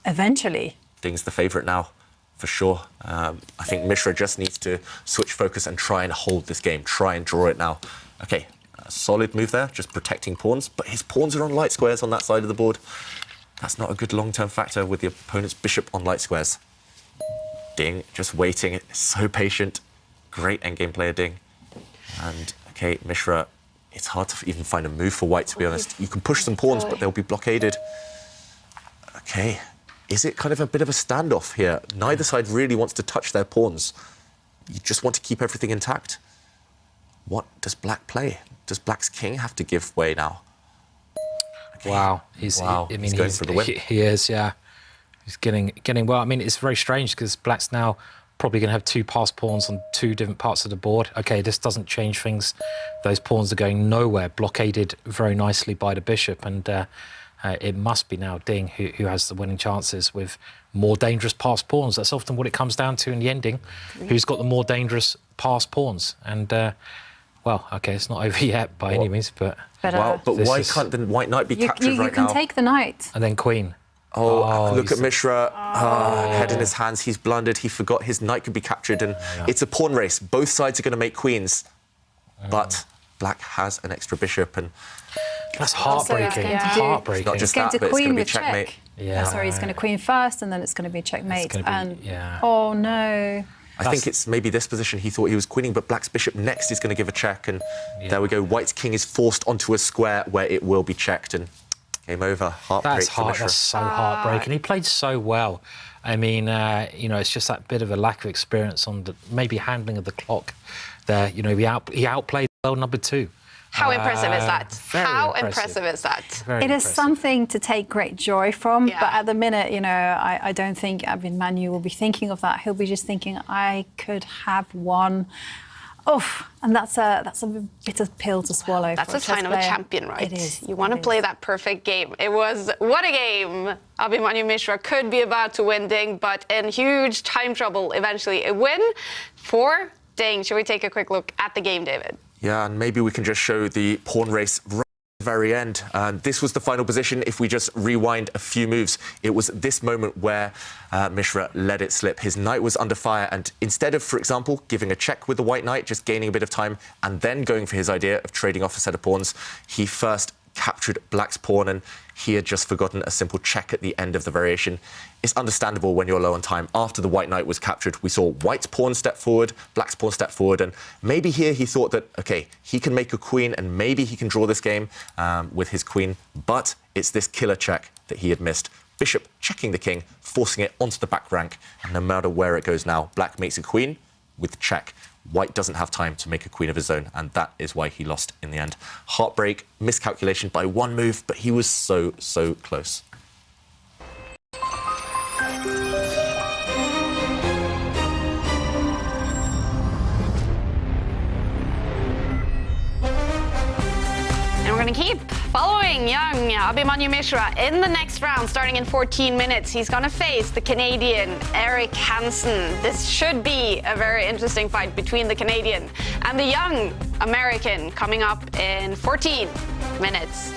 eventually. Ding's the favourite now, for sure. I think Mishra just needs to switch focus and try and hold this game, try and draw it now. Okay, a solid move there, just protecting pawns, but his pawns are on light squares on that side of the board. That's not a good long-term factor with the opponent's bishop on light squares. Ding, just waiting, so patient. Great endgame player, Ding. And, okay, Mishra, it's hard to even find a move for white, to be honest. You can push some pawns, but they'll be blockaded. Okay, is it kind of a bit of a standoff here? Neither side really wants to touch their pawns. You just want to keep everything intact. What does black play? Does black's king have to give way now? Okay. Wow, he's going for the win. He is, yeah. He's getting well. I mean, it's very strange because black's now probably going to have two passed pawns on two different parts of the board. Okay, this doesn't change things. Those pawns are going nowhere, blockaded very nicely by the bishop, and it must be now Ding who has the winning chances with more dangerous passed pawns. That's often what it comes down to in the ending. Who's got the more dangerous passed pawns? And, well, okay, it's not over yet by any means, but... Wow, but why can't the white knight be captured right now? You can take the knight. And then queen. Oh, look at Mishra, head in his hands, he's blundered, he forgot his knight could be captured, and it's a pawn race. Both sides are going to make queens, but black has an extra bishop, and... That's heartbreaking. Heartbreaking. Not just he's going that, to but queen it's going to be with checkmate. check. Yeah. Sorry, he's going to queen first, and then it's going to be checkmate. Yeah. Oh, no. I think it's maybe this position he thought he was queening, but black's bishop next is going to give a check, and there we go. White's king is forced onto a square where it will be checked, and game over. Heartbreak for Mishra. That's so heartbreaking. He played so well. I mean, you know, it's just that bit of a lack of experience on the maybe handling of the clock there. You know, he outplayed well number two. How impressive is that? How impressive. impressive is that? It is something to take great joy from, but at the minute, you know, I don't think Manu will be thinking of that. He'll be just thinking, I could have won. Oof, and that's a bitter pill to swallow. That's for a sign of a champion, right? It is. You want to play that perfect game. It was, what a game! Abhimanyu Mishra could be about to win Ding, but in huge time trouble eventually. A win for Ding. Should we take a quick look at the game, David? Yeah, and maybe we can just show the pawn race right at the very end. This was the final position. If we just rewind a few moves, it was this moment where Mishra let it slip. His knight was under fire, and instead of, for example, giving a check with the white knight, just gaining a bit of time, and then going for his idea of trading off a set of pawns, he first captured black's pawn, and he had just forgotten a simple check at the end of the variation. It's understandable when you're low on time. After the white knight was captured, we saw white's pawn step forward, black's pawn step forward, and maybe here he thought that, OK, he can make a queen and maybe he can draw this game with his queen, but it's this killer check that he had missed. Bishop checking the king, forcing it onto the back rank, and no matter where it goes now, black makes a queen with check. White doesn't have time to make a queen of his own, and that is why he lost in the end. Heartbreak, miscalculation by one move, but he was so close. And we're going to keep following young Abhimanyu Mishra in the next round, starting in 14 minutes. He's going to face the Canadian Erik Hansen. This should be a very interesting fight between the Canadian and the young American coming up in 14 minutes.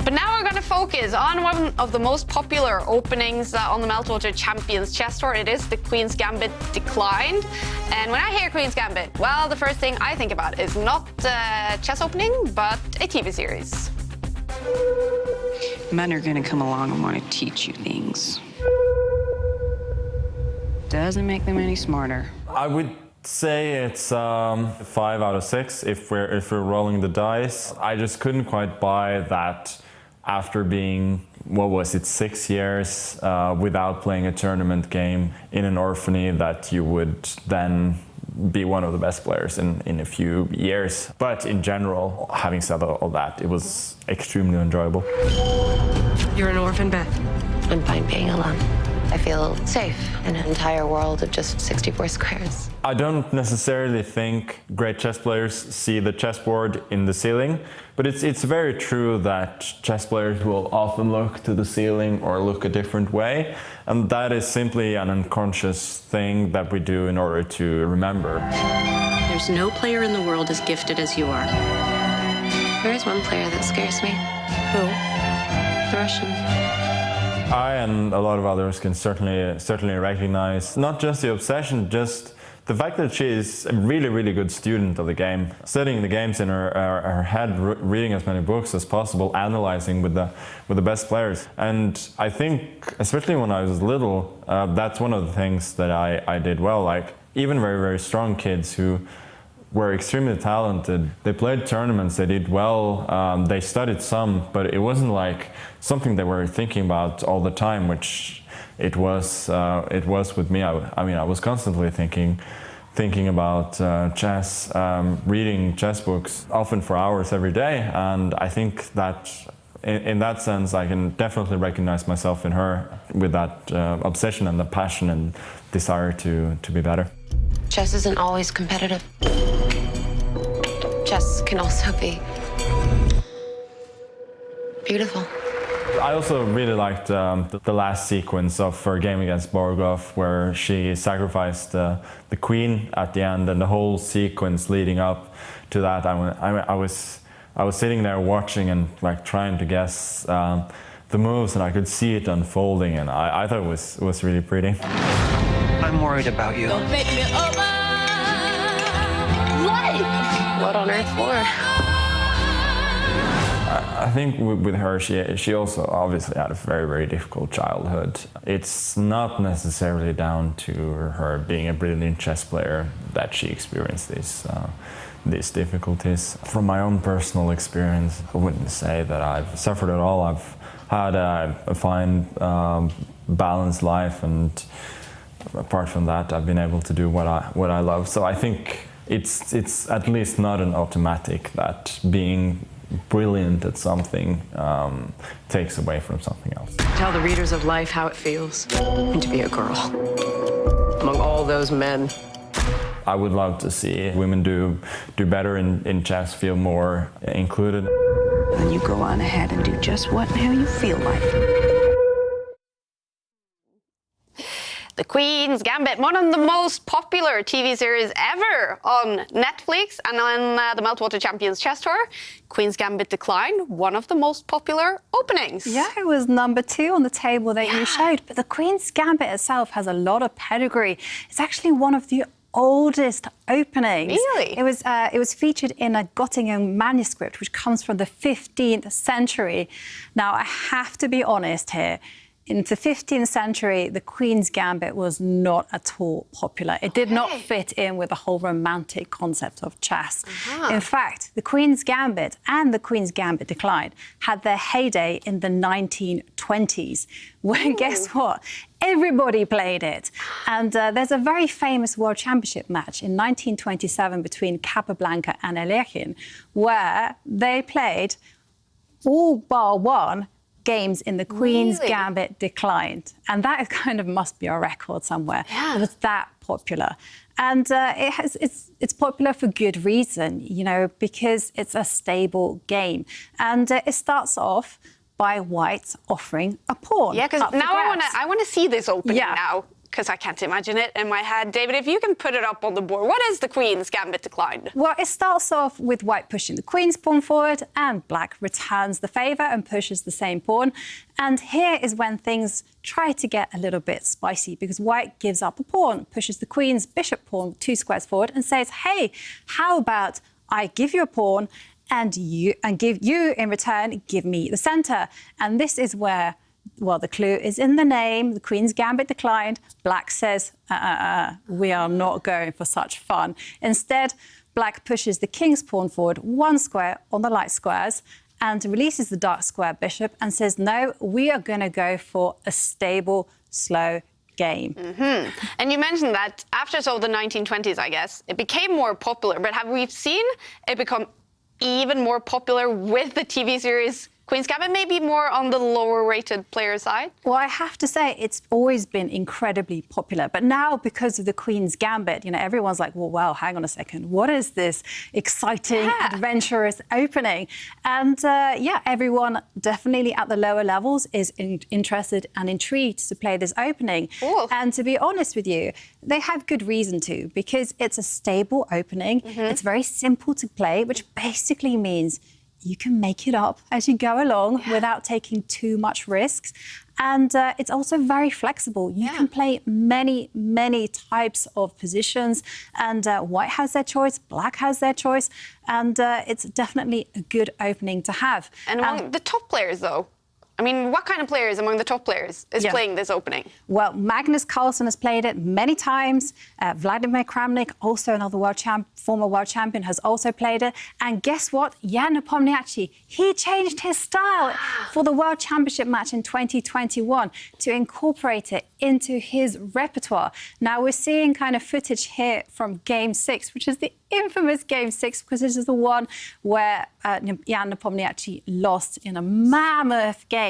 But now we're going to focus on one of the most popular openings on the Meltwater Champions Chess Tour. It is the Queen's Gambit Declined. And when I hear Queen's Gambit, well, the first thing I think about is not a chess opening, but a TV series. Men are going to come along and want to teach you things. Doesn't make them any smarter. I would say it's 5 out of 6 if we're rolling the dice. I just couldn't quite buy that after being, what was it, 6 years without playing a tournament game in an orphany, that you would then be one of the best players in a few years. But in general, having said all that, it was extremely enjoyable. You're an orphan, Beth. I'm fine being alone. I feel safe in an entire world of just 64 squares. I don't necessarily think great chess players see the chessboard in the ceiling, but it's very true that chess players will often look to the ceiling or look a different way, and that is simply an unconscious thing that we do in order to remember. There's no player in the world as gifted as you are. There is one player that scares me. Who? The Russian. I and a lot of others can certainly recognize not just the obsession, just the fact that she is a really, really good student of the game, studying the games in her head, reading as many books as possible, analyzing with the best players. And I think, especially when I was little, that's one of the things that I did well. Like even very, very strong kids who were extremely talented. They played tournaments, they did well, they studied some, but it wasn't like something they were thinking about all the time, which it was with me. I mean, I was constantly thinking about chess, reading chess books, often for hours every day, and I think that in that sense, I can definitely recognize myself in her with that obsession and the passion and desire to be better. Chess isn't always competitive. Chess can also be beautiful. I also really liked the last sequence of her game against Borgov, where she sacrificed the queen at the end, and the whole sequence leading up to that. I was sitting there watching and like trying to guess the moves, and I could see it unfolding, and I thought it was really pretty. I'm worried about you. Don't pick me up. What on earth for? I think with her, she also obviously had a very, very difficult childhood. It's not necessarily down to her being a brilliant chess player that she experienced these difficulties. From my own personal experience, I wouldn't say that I've suffered at all. I've had a fine, balanced life, and apart from that, I've been able to do what I love. So I think it's at least not an automatic that being brilliant at something takes away from something else. Tell the readers of life how it feels to be a girl among all those men. I would love to see women do better in chess, feel more included. Then you go on ahead and do just what and how you feel like. The Queen's Gambit, one of the most popular TV series ever on Netflix and on the Meltwater Champions Chess Tour. Queen's Gambit declined, one of the most popular openings. Yeah, it was number 2 on the table that you showed, but the Queen's Gambit itself has a lot of pedigree. It's actually one of the oldest openings. Really? It was featured in a Göttingen manuscript, which comes from the 15th century. Now, I have to be honest here. In the 15th century, the Queen's Gambit was not at all popular. It did not fit in with the whole romantic concept of chess. In fact, the Queen's Gambit and the Queen's Gambit Decline had their heyday in the 1920s, when, guess what? Everybody played it. And there's a very famous World Championship match in 1927 between Capablanca and Alekhine, where they played all bar one games in the Queen's Gambit declined. And that kind of must be a record somewhere. Yeah. It was that popular. And it's popular for good reason, you know, because it's a stable game. And it starts off by White offering a pawn. Yeah, because now I want to see this opening now, because I can't imagine it in my head. David, if you can put it up on the board, what is the Queen's Gambit declined? Well, it starts off with White pushing the Queen's pawn forward, and Black returns the favour and pushes the same pawn. And here is when things try to get a little bit spicy, because White gives up a pawn, pushes the Queen's bishop pawn 2 squares forward and says, hey, how about I give you a pawn and give you in return, give me the centre. And this is where, well, the clue is in the name. The Queen's Gambit declined. Black says, we are not going for such fun. Instead, Black pushes the King's pawn forward 1 square on the light squares and releases the dark square bishop and says, no, we are going to go for a stable, slow game. Mm-hmm. And you mentioned that after the 1920s, I guess, it became more popular. But have we seen it become even more popular with the TV series Queen's Gambit may be more on the lower-rated player side? Well, I have to say it's always been incredibly popular. But now, because of the Queen's Gambit, everyone's like, well, hang on a second. What is this exciting, adventurous opening? And everyone definitely at the lower levels is interested and intrigued to play this opening. Ooh. And to be honest with you, they have good reason to, because it's a stable opening. It's very simple to play, which basically means you can make it up as you go along without taking too much risks. And it's also very flexible. You can play many, many types of positions. And white has their choice, black has their choice. And it's definitely a good opening to have. And among the top players, though, I mean, what kind of players among the top players is playing this opening? Well, Magnus Carlsen has played it many times. Vladimir Kramnik, also another former world champion, has also played it. And guess what? Jan Nepomniachtchi, he changed his style for the World Championship match in 2021 to incorporate it into his repertoire. Now, we're seeing kind of footage here from Game 6, which is the infamous Game 6, because this is the one where Jan Nepomniachtchi lost in a mammoth game.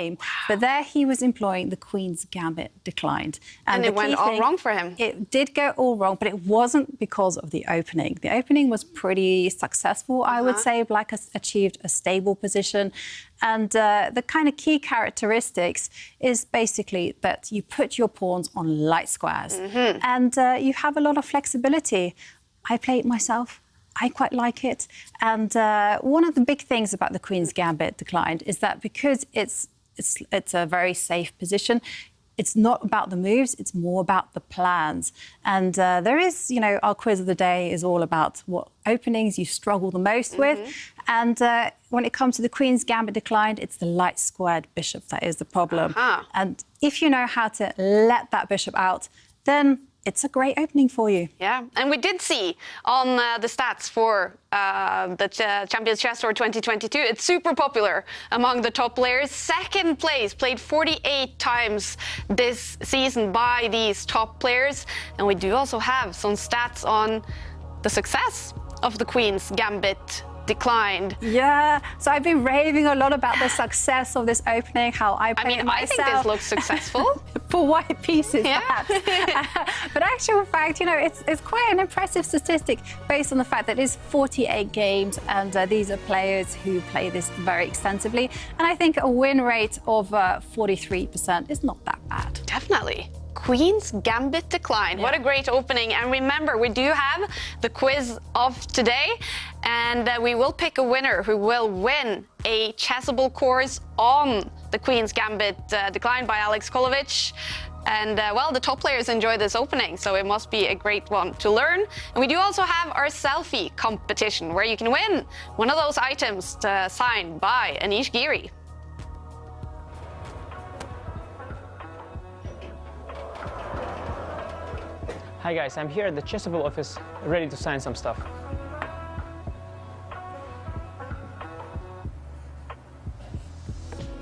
But there he was employing the Queen's Gambit declined. And it went all wrong for him. It did go all wrong, but it wasn't because of the opening. The opening was pretty successful, I would say. Black has achieved a stable position. And the kind of key characteristics is basically that you put your pawns on light squares. And you have a lot of flexibility. I play it myself. I quite like it. And one of the big things about the Queen's Gambit declined is that because it's a very safe position, it's not about the moves, it's more about the plans. And there is, our quiz of the day is all about what openings you struggle the most with. And when it comes to the Queen's Gambit declined, it's the light squared bishop that is the problem. And if you know how to let that bishop out, then it's a great opening for you. Yeah, and we did see on the stats for the Champions Chess Tour 2022, it's super popular among the top players. Second place, played 48 times this season by these top players. And we do also have some stats on the success of the Queen's Gambit declined. Yeah, so I've been raving a lot about the success of this opening, how I play it myself. I think this looks successful. For white pieces, perhaps. But actual fact, it's quite an impressive statistic based on the fact that it's 48 games and these are players who play this very extensively. And I think a win rate of 43% is not that bad. Definitely. Queen's Gambit declined. What a great opening. And remember, we do have the quiz of today, and we will pick a winner who will win a Chessable course on the Queen's Gambit declined by Alex Kolovich. And, the top players enjoy this opening, so it must be a great one to learn. And we do also have our selfie competition, where you can win one of those items signed by Anish Giri. Hi guys, I'm here at the Chessable office, ready to sign some stuff.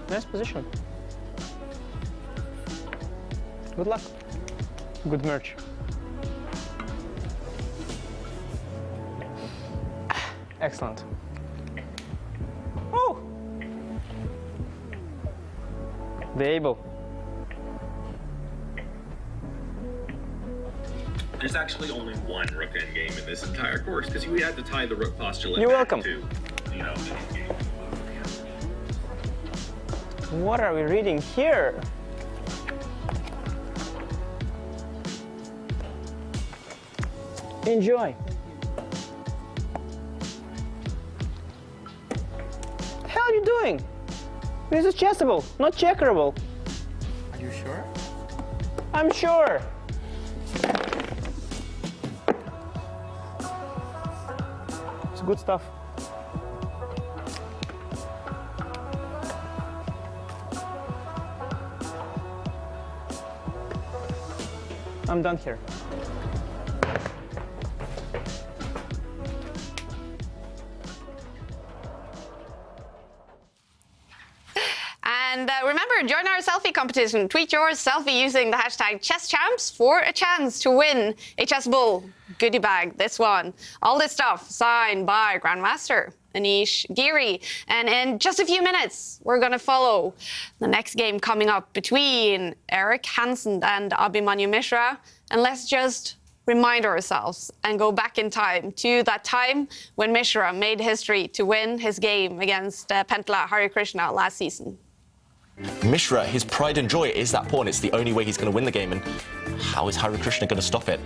Nice position. Good luck. Good merch. Excellent. Oh! The able. There's actually only one rook endgame in this entire course, because we had to tie the rook postulate You're back welcome. to, What are we reading here? Enjoy. What the hell are you doing? This is Chessable, not checkerable. Are you sure? I'm sure. It's good stuff. I'm done here. And remember, join our selfie competition. Tweet your selfie using the hashtag ChessChamps for a chance to win a Chessable goodie bag. This one. All this stuff signed by Grandmaster Anish Giri. And in just a few minutes, we're going to follow the next game coming up between Erik Hansen and Abhimanyu Mishra. And let's just remind ourselves and go back in time to that time when Mishra made history to win his game against Pentala Hare Krishna last season. Mishra, his pride and joy is that pawn. It's the only way he's going to win the game. And how is Hare Krishna going to stop it?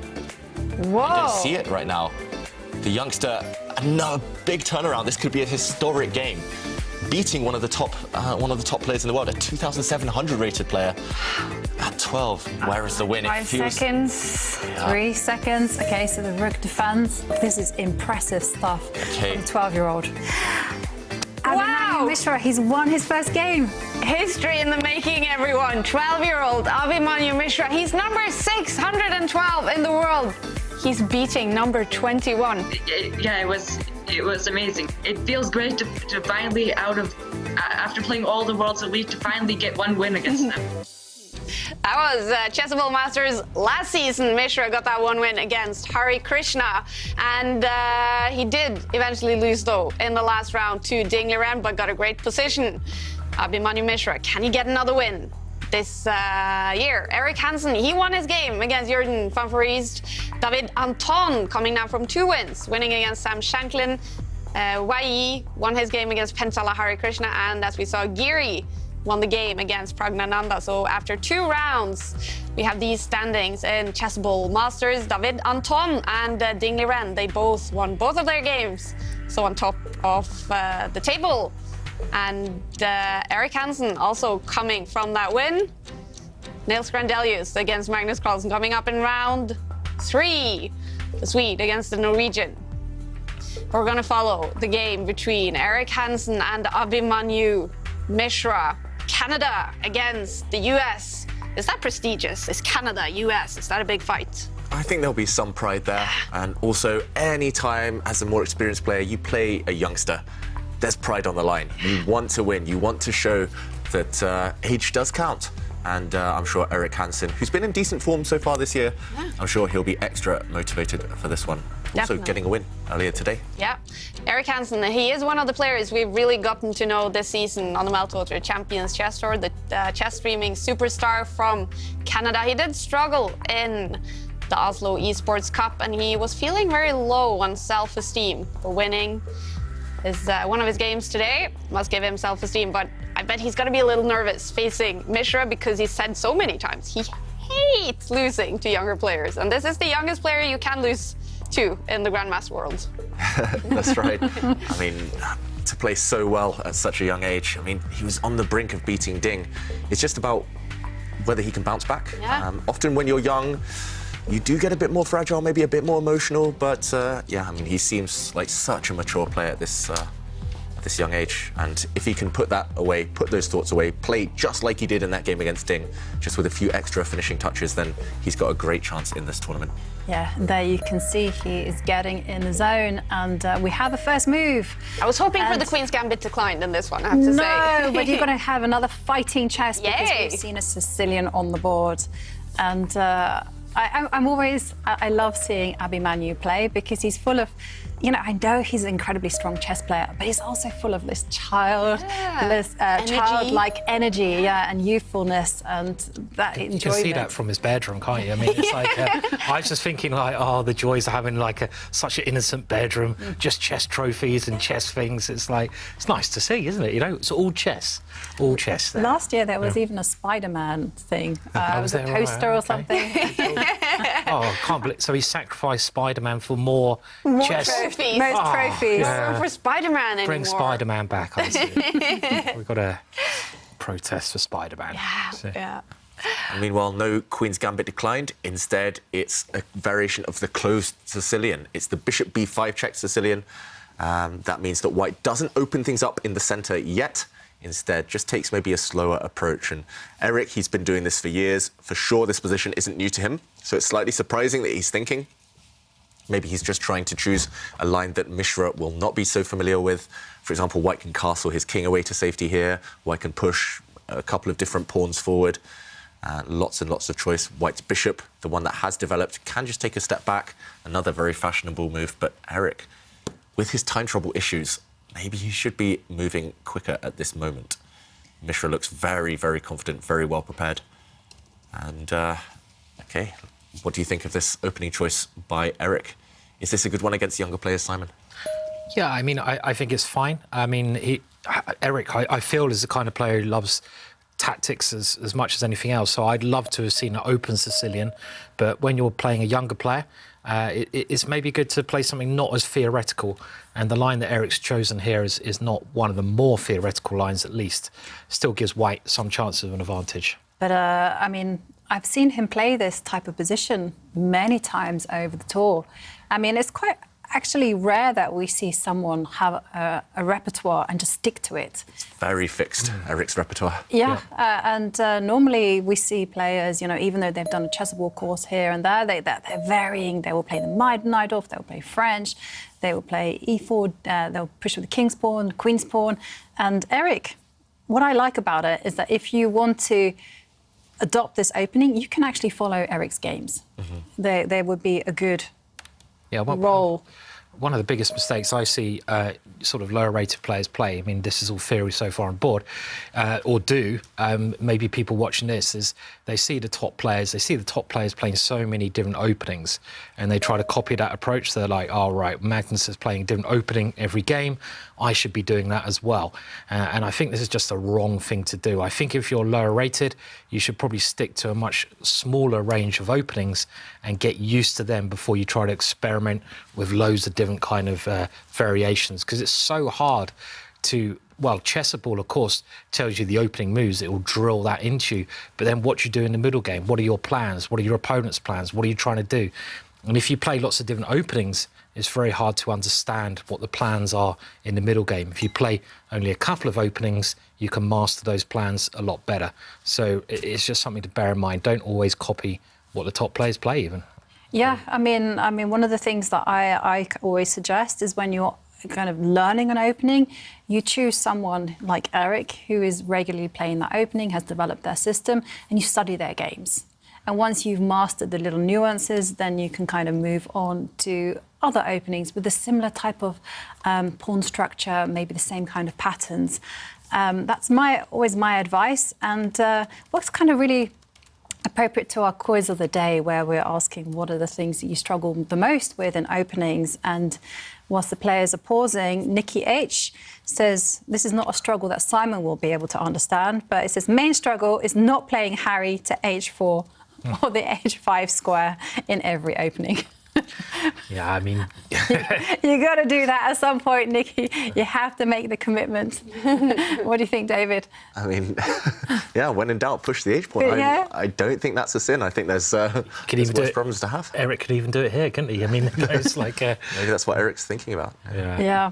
Whoa. I don't see it right now. The youngster, another big turnaround. This could be a historic game. Beating one of the top players in the world, a 2,700 rated player at 12. Where is the win? 5 seconds, 3 seconds. Okay, so the rook defends. This is impressive stuff from the 12-year-old. Wow! Mishra, he's won his first game. History in the making, everyone. 12-year-old Abhimanyu Mishra. He's number 612 in the world. He's beating number 21. Yeah, it was amazing. It feels great to finally, after playing all the Worlds Elite, to finally get one win against them. That was Chessable Masters last season. Mishra got that one win against Hare Krishna. And he did eventually lose, though, in the last round to Ding Liren, but got a great position. Abhimanyu Mishra, can he get another win this year? Erik Hansen, he won his game against Jürgen van Foreest. David Anton coming now from 2 wins, winning against Sam Shanklin. Wai won his game against Pentala Hare Krishna. And as we saw, Giri won the game against Pragnananda. So after 2 rounds, we have these standings in Chessable Masters. David Anton and Ding Liren, they both won both of their games. So on top of the table. And Erik Hansen also coming from that win. Nils Grandelius against Magnus Carlsen coming up in round 3. The Swede against the Norwegian. We're going to follow the game between Erik Hansen and Abhimanyu Mishra. Canada against the US. Is that prestigious? Is Canada, US, is that a big fight? I think there'll be some pride there. And also, any time as a more experienced player, you play a youngster, there's pride on the line. You want to win. You want to show that age does count. And I'm sure Erik Hansen, who's been in decent form so far this year, I'm sure he'll be extra motivated for this one. Also getting a win earlier today. Yeah, Erik Hansen, he is one of the players we've really gotten to know this season on the Meltwater Champions Chess Tour, the chess streaming superstar from Canada. He did struggle in the Oslo Esports Cup, and he was feeling very low on self-esteem. For winning is one of his games today. Must give him self-esteem, but I bet he's going to be a little nervous facing Mishra because he's said so many times he hates losing to younger players, and this is the youngest player you can lose to in the Grandmaster world. That's right. I mean, to play so well at such a young age. I mean, he was on the brink of beating Ding. It's just about whether he can bounce back. Yeah. Often when you're young, you do get a bit more fragile, maybe a bit more emotional, but yeah, I mean, he seems like such a mature player at this young age. And if he can put that away, put those thoughts away, play just like he did in that game against Ding, just with a few extra finishing touches, then he's got a great chance in this tournament. Yeah, there you can see he is getting in the zone, and we have a first move. I was hoping for the Queen's Gambit declined in this one, I have to say. No, but you're going to have another fighting chess because we've seen a Sicilian on the board. And I love seeing Abhimanyu play because he's full of, you know, I know he's an incredibly strong chess player, but he's also full of this childlike energy, and youthfulness, and that enjoyment. You can see that from his bedroom, can't you? I mean, it's like, I was just thinking, like, oh, the joys of having like such an innocent bedroom, just chess trophies and chess things. It's like, it's nice to see, isn't it? You know, it's all chess there. Last year there was even a Spider-Man thing. Was a poster or something. Oh, I can't believe. So he sacrificed Spider-Man for more chess. Trophies. Most trophies. Yeah. For Spider-Man anymore. Bring Spider-Man back, I see. We've got to protest for Spider-Man. Yeah. And meanwhile, no Queen's Gambit declined. Instead, it's a variation of the closed Sicilian. It's the bishop b5 check Sicilian. That means that white doesn't open things up in the centre yet. Instead, just takes maybe a slower approach. And Erik, he's been doing this for years. For sure, this position isn't new to him. So it's slightly surprising that he's thinking. Maybe he's just trying to choose a line that Mishra will not be so familiar with. For example, white can castle his king away to safety here. White can push a couple of different pawns forward. Lots and lots of choice. White's bishop, the one that has developed, can just take a step back. Another very fashionable move. But Erik, with his time trouble issues, maybe he should be moving quicker at this moment. Mishra looks very, very confident, very well prepared. And, OK, what do you think of this opening choice by Eric? Is this a good one against younger players, Simon? Yeah, I mean, I think it's fine. I mean, Eric, I feel, is the kind of player who loves tactics as much as anything else. So I'd love to have seen an open Sicilian. But when you're playing a younger player, it's maybe good to play something not as theoretical. And the line that Eric's chosen here is not one of the more theoretical lines, at least. Still gives White some chance of an advantage. But, I mean, I've seen him play this type of position many times over the tour. I mean, it's quite actually rare that we see someone have a repertoire and just stick to it. It's very fixed, Eric's repertoire. Yeah, and normally we see players, you know, even though they've done a Chessable course here and there, they're varying. They will play the Najdorf, they will play French, they will play E4, they'll push with the King's Pawn, Queen's Pawn. And Eric, what I like about it is that if you want to adopt this opening, you can actually follow Eric's games. They would be a good role. One of the biggest mistakes I see sort of lower-rated players play, I mean, this is all theory so far on board, or do, maybe people watching this, is they see the top players playing so many different openings, and they try to copy that approach. So they're like, oh, right, Magnus is playing a different opening every game, I should be doing that as well. And I think this is just the wrong thing to do. I think if you're lower-rated, you should probably stick to a much smaller range of openings and get used to them before you try to experiment with loads of different kind of variations, because it's so hard to, well, Chessable, of course, tells you the opening moves. It will drill that into you. But then what you do in the middle game, what are your plans? What are your opponent's plans? What are you trying to do? And if you play lots of different openings, it's very hard to understand what the plans are in the middle game. If you play only a couple of openings, you can master those plans a lot better. So it's just something to bear in mind. Don't always copy what the top players play, even. Yeah, I mean, one of the things that I always suggest is when you're kind of learning an opening, you choose someone like Eric, who is regularly playing that opening, has developed their system, and you study their games. And once you've mastered the little nuances, then you can kind of move on to other openings with a similar type of pawn structure, maybe the same kind of patterns. That's always my advice. And what's kind of really appropriate to our quiz of the day, where we're asking what are the things that you struggle the most with in openings, and whilst the players are pausing, Nikki H says this is not a struggle that Simon will be able to understand, but it says main struggle is not playing Harry to H4 or the H5 square in every opening. Yeah, I mean... You got to do that at some point, Nikki. You have to make the commitment. What do you think, David? I mean, yeah, when in doubt, push the H pawn. Yeah. I don't think that's a sin. I think there's worse problems to have. Eric could even do it here, couldn't he? I mean, it's like... Maybe that's what Eric's thinking about. Yeah.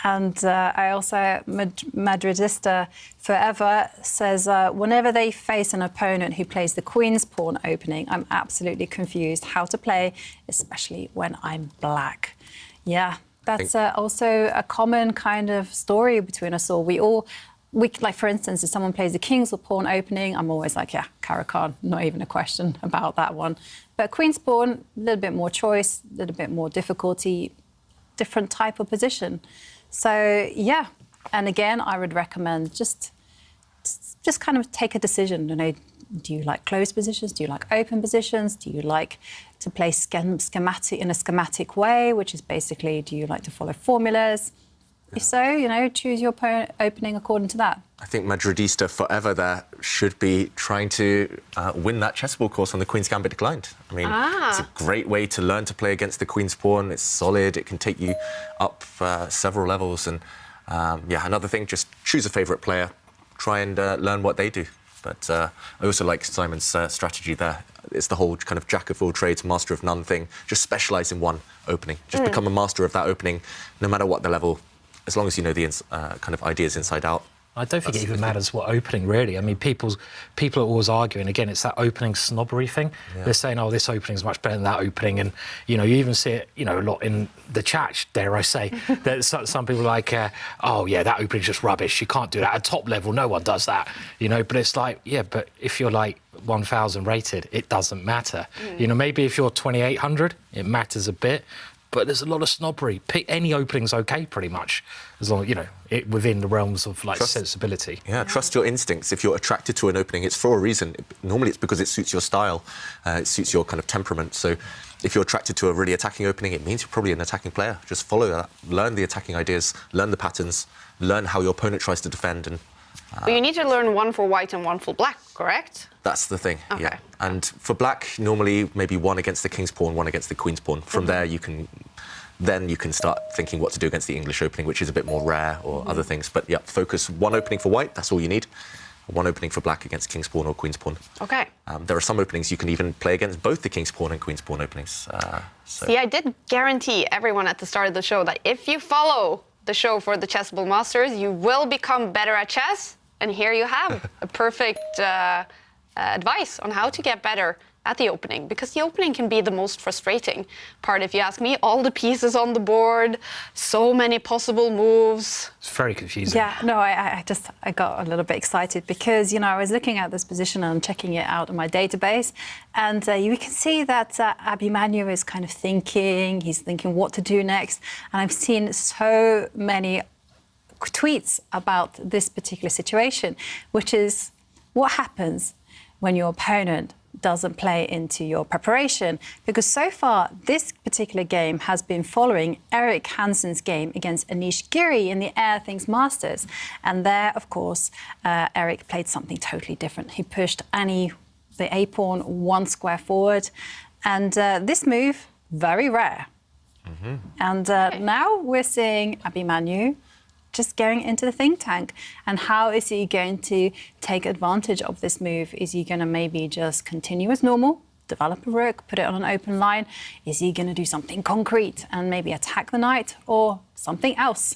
And I also, Madridista Forever says, whenever they face an opponent who plays the Queen's Pawn opening, I'm absolutely confused how to play, especially when I'm black. Yeah, that's also a common kind of story between us all. We like, for instance, if someone plays the King's Pawn opening, I'm always like, yeah, Caro-Kann, not even a question about that one. But Queen's Pawn, a little bit more choice, a little bit more difficulty, different type of position. So, yeah, and again, I would recommend just kind of take a decision. You know, do you like closed positions? Do you like open positions? Do you like to play schematic in a schematic way, which is basically, do you like to follow formulas? If so, you know, choose your opening according to that. I think Madridista Forever there should be trying to win that Chessable course on the Queen's Gambit Declined. I mean, it's a great way to learn to play against the Queen's Pawn. It's solid. It can take you up several levels. And, yeah, another thing, just choose a favourite player. Try and learn what they do. But I also like Simon's strategy there. It's the whole kind of jack of all trades, master of none thing. Just specialise in one opening. Just become a master of that opening, no matter what the level, as long as you know the kind of ideas inside out. I don't think it even matters what opening, really. I mean, people are always arguing. Again, it's that opening snobbery thing. Yeah. They're saying, oh, this opening is much better than that opening. And, you know, you even see it, you know, a lot in the chat, dare I say. That some people are like, oh, yeah, that opening's just rubbish. You can't do that. At top level, no one does that. You know, but it's like, yeah, but if you're like 1,000 rated, it doesn't matter. You know, maybe if you're 2,800, it matters a bit. but there's a lot of snobbery. Pick any opening's okay, pretty much, as long as, you know, within the realms of, like, sensibility. Yeah, trust your instincts. If you're attracted to an opening, it's for a reason. Normally it's because it suits your style, it suits your kind of temperament. So if you're attracted to a really attacking opening, it means you're probably an attacking player. Just follow that, learn the attacking ideas, learn the patterns, learn how your opponent tries to defend. And But you need to learn one for white and one for black, correct? that's the thing, Okay. yeah. And for black, normally maybe one against the king's pawn, one against the queen's pawn. From there, you can start thinking what to do against the English opening, which is a bit more rare, or other things. But yeah, focus one opening for white, that's all you need. One opening for black against king's pawn or queen's pawn. Okay. There are some openings you can even play against both the king's pawn and queen's pawn openings. See, I did guarantee everyone at the start of the show that if you follow the show for the Chessable Masters, you will become better at chess. And here you have a perfect advice on how to get better at the opening, because the opening can be the most frustrating part, if you ask me. All the pieces on the board, so many possible moves. It's very confusing. Yeah, no, I got a little bit excited because, you know, I was looking at this position and checking it out in my database, and you can see that Abhimanyu is kind of thinking, he's thinking what to do next, and I've seen so many tweets about this particular situation, which is what happens when your opponent doesn't play into your preparation. Because so far, this particular game has been following Erik Hansen's game against Anish Giri in the Air Things Masters. And there, of course, Erik played something totally different. He pushed Annie, the A-pawn, one square forward. And this move, very rare. Mm-hmm. And now we're seeing Abhimanyu just going into the think tank. And how is he going to take advantage of this move? Is he going to maybe just continue as normal, develop a rook, put it on an open line? Is he going to do something concrete and maybe attack the knight, or something else?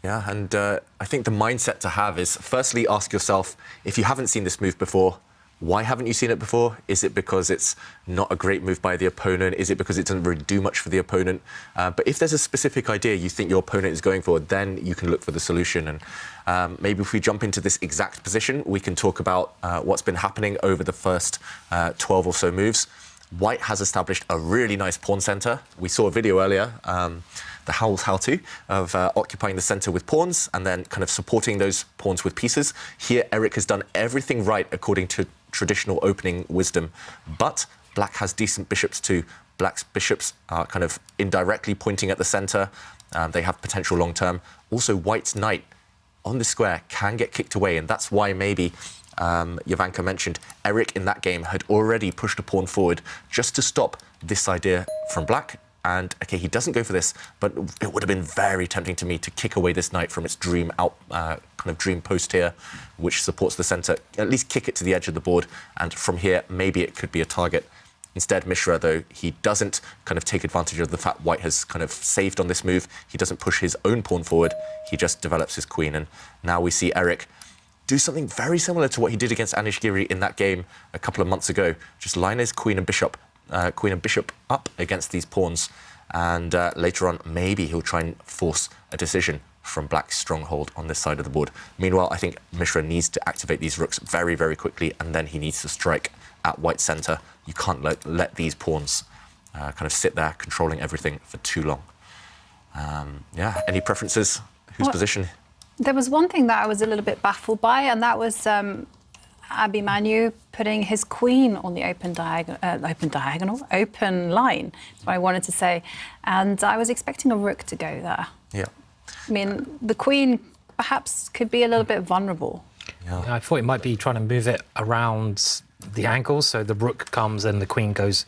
Yeah, and I think the mindset to have is, firstly, ask yourself, if you haven't seen this move before, why haven't you seen it before? Is it because it's not a great move by the opponent? Is it because it doesn't really do much for the opponent? But if there's a specific idea you think your opponent is going for, then you can look for the solution. And maybe if we jump into this exact position, we can talk about what's been happening over the first 12 or so moves. White has established a really nice pawn center. We saw a video earlier, the Howell's how-to, of occupying the center with pawns and then kind of supporting those pawns with pieces. Here, Erik has done everything right according to traditional opening wisdom, but black has decent bishops too. Black's bishops are kind of indirectly pointing at the center. They have potential long-term. Also, white's knight on the square can get kicked away, and that's why maybe Jovanka mentioned Erik in that game had already pushed a pawn forward just to stop this idea from black. And, OK, he doesn't go for this, but it would have been very tempting to me to kick away this knight from its dream kind of dream post here, which supports the centre. At least kick it to the edge of the board, and from here, maybe it could be a target. Instead, Mishra, though, he doesn't kind of take advantage of the fact white has kind of saved on this move. He doesn't push his own pawn forward. He just develops his queen. And now we see Erik do something very similar to what he did against Anish Giri in that game a couple of months ago. Just line his queen and bishop up against these pawns, and later on maybe he'll try and force a decision from black's stronghold on this side of the board. Meanwhile, I think Mishra needs to activate these rooks very, very quickly, and then he needs to strike at white's center. You can't let these pawns kind of sit there controlling everything for too long. Yeah, any preferences? Whose position? There was one thing that I was a little bit baffled by, and that was Abhimanyu putting his queen on the open line. That's what I wanted to say. And I was expecting a rook to go there. Yeah. I mean, the queen perhaps could be a little bit vulnerable. Yeah, I thought it might be trying to move it around the angle, so the rook comes and the queen goes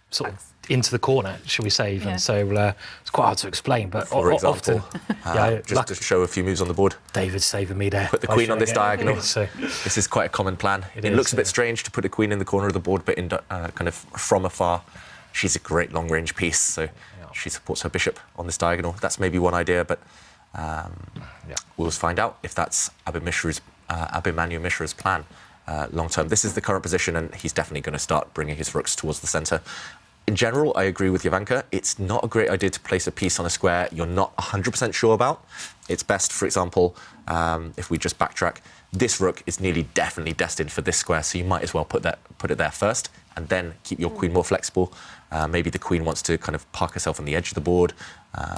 sort of into the corner, shall we say, even. Yeah. So it's quite hard to explain, but for example, often, just to show a few moves on the board. David's saving me there. Put the queen on this diagonal. So this is quite a common plan. It looks a bit strange to put a queen in the corner of the board, but in kind of from afar, she's a great long-range piece, so she supports her bishop on this diagonal. That's maybe one idea, but we'll find out if that's Abhimanyu Mishra's plan long-term. This is the current position, and he's definitely going to start bringing his rooks towards the centre. In general, I agree with Jovanka. It's not a great idea to place a piece on a square you're not 100% sure about. It's best, for example, if we just backtrack, this rook is nearly definitely destined for this square, so you might as well put it there first. and then keep your queen more flexible. Maybe the queen wants to kind of park herself on the edge of the board.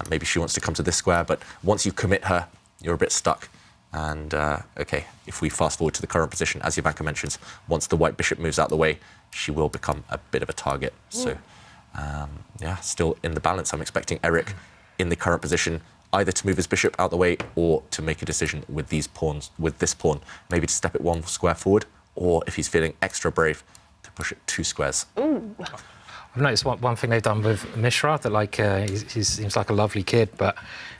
Maybe she wants to come to this square, but once you commit her, you're a bit stuck. And OK, if we fast forward to the current position, as Jovanka mentions, once the white bishop moves out the way, she will become a bit of a target. So, yeah, still in the balance. I'm expecting Eric in the current position either to move his bishop out the way or to make a decision with these pawns, with this pawn, maybe to step it one square forward, or if he's feeling extra brave, to push it 2 squares. Ooh. I've noticed one thing they've done with Mishra, that like he seems like a lovely kid, but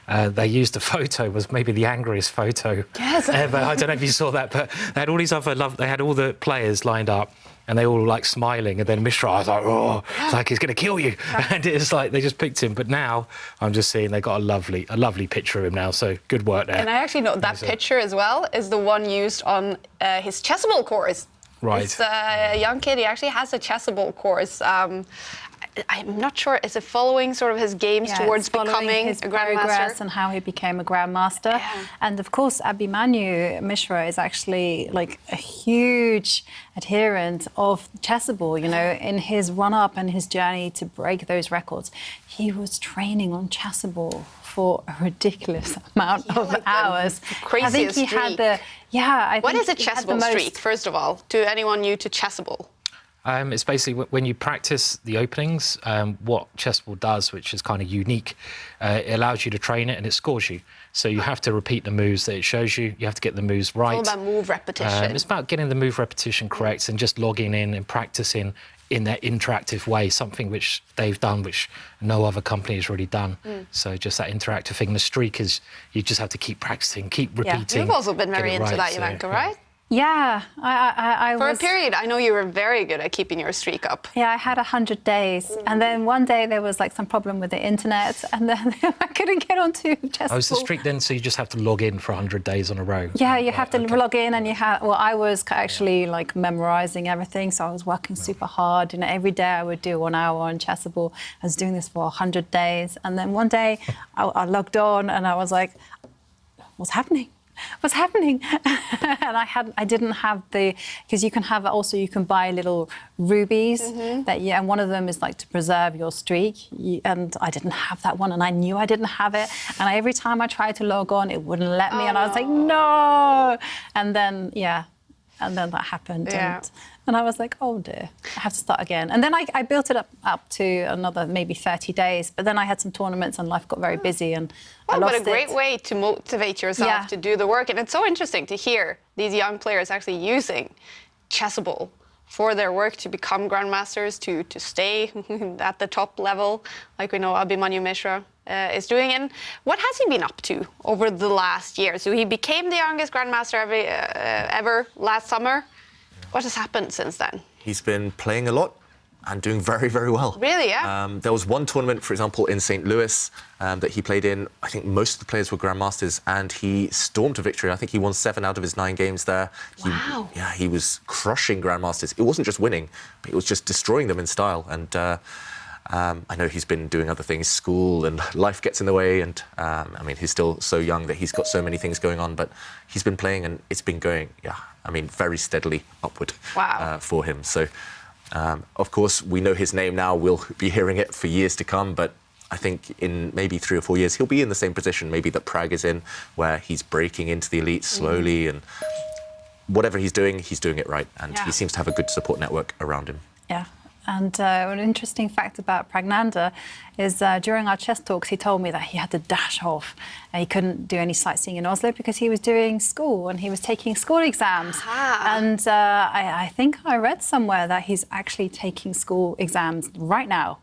they used a photo, was maybe the angriest photo ever. I don't know if you saw that, but they had all these other they had all the players lined up, and they all like smiling, and then Mishra was like, oh, it's like he's going to kill you, and it's like they just picked him. But now I'm just seeing they got a lovely picture of him now. So good work there. And I actually know that picture as well is the one used on his Chessable course. Right. It's a young kid. He actually has a Chessable course. I'm not sure. Is it following sort of his games towards becoming his a grandmaster? progress and how he became a grandmaster? Yeah. And of course, Abhimanyu Mishra is actually like a huge adherent of Chessable. You know, in his run-up and his journey to break those records, he was training on Chessable for a ridiculous amount of hours. Craziest I think he had the What is a Chessable streak, first of all, to anyone new to Chessable? It's basically when you practice the openings, what Chessable does, which is kind of unique, it allows you to train it and it scores you. So you have to repeat the moves that it shows you. You have to get the moves right. It's all about move repetition. It's about getting the move repetition correct and just logging in and practicing in that interactive way, something which they've done, which no other company has really done. So just that interactive thing. The streak is you just have to keep practicing, keep repeating. You've also been very into that, Jovanka, right? Yeah, I For was... a period, I know you were very good at keeping your streak up. Yeah, I had 100 days. And then one day there was like some problem with the internet and then I couldn't get onto Chessable. Oh, it's the streak then, so you just have to log in for 100 days on a row? Yeah, you have to log in and you have... Well, I was actually like memorising everything, so I was working super hard. You know, every day I would do 1 hour on Chessable. I was doing this for 100 days. And then one day I logged on and I was like, what's happening? What's happening? And I didn't have because you can buy little rubies that and one of them is like to preserve your streak, and I didn't have that one, and I knew I didn't have it, and every time I tried to log on it wouldn't let me, and I was like, no, and then that happened, and I was like, oh dear, I have to start again. And then I built it up to another maybe 30 days, but then I had some tournaments and life got very busy and I lost it. What a great way to motivate yourself to do the work. And it's so interesting to hear these young players actually using Chessable for their work to become grandmasters, to stay at the top level, like we know Abhimanyu Mishra is doing. And what has he been up to over the last year? So he became the youngest grandmaster ever last summer. What has happened since then? He's been playing a lot and doing very, very well. Really, yeah? There was one tournament, for example, in St. Louis that he played in. I think most of the players were grandmasters, and he stormed to victory. I think he won 7 out of his 9 games there. Wow. Yeah, he was crushing grandmasters. It wasn't just winning, but it was just destroying them in style. And I know he's been doing other things, school and life gets in the way. And I mean, he's still so young that he's got so many things going on, but he's been playing and it's been going, very steadily upward for him. So, of course, we know his name now. We'll be hearing it for years to come, but I think in maybe 3 or 4 years, he'll be in the same position maybe that Prag is in, where he's breaking into the elite slowly and whatever he's doing it right. And he seems to have a good support network around him. Yeah. And an interesting fact about Pragnanda is during our chess talks, he told me that he had to dash off. He couldn't do any sightseeing in Oslo because he was doing school and he was taking school exams. And I think I read somewhere that he's actually taking school exams right now.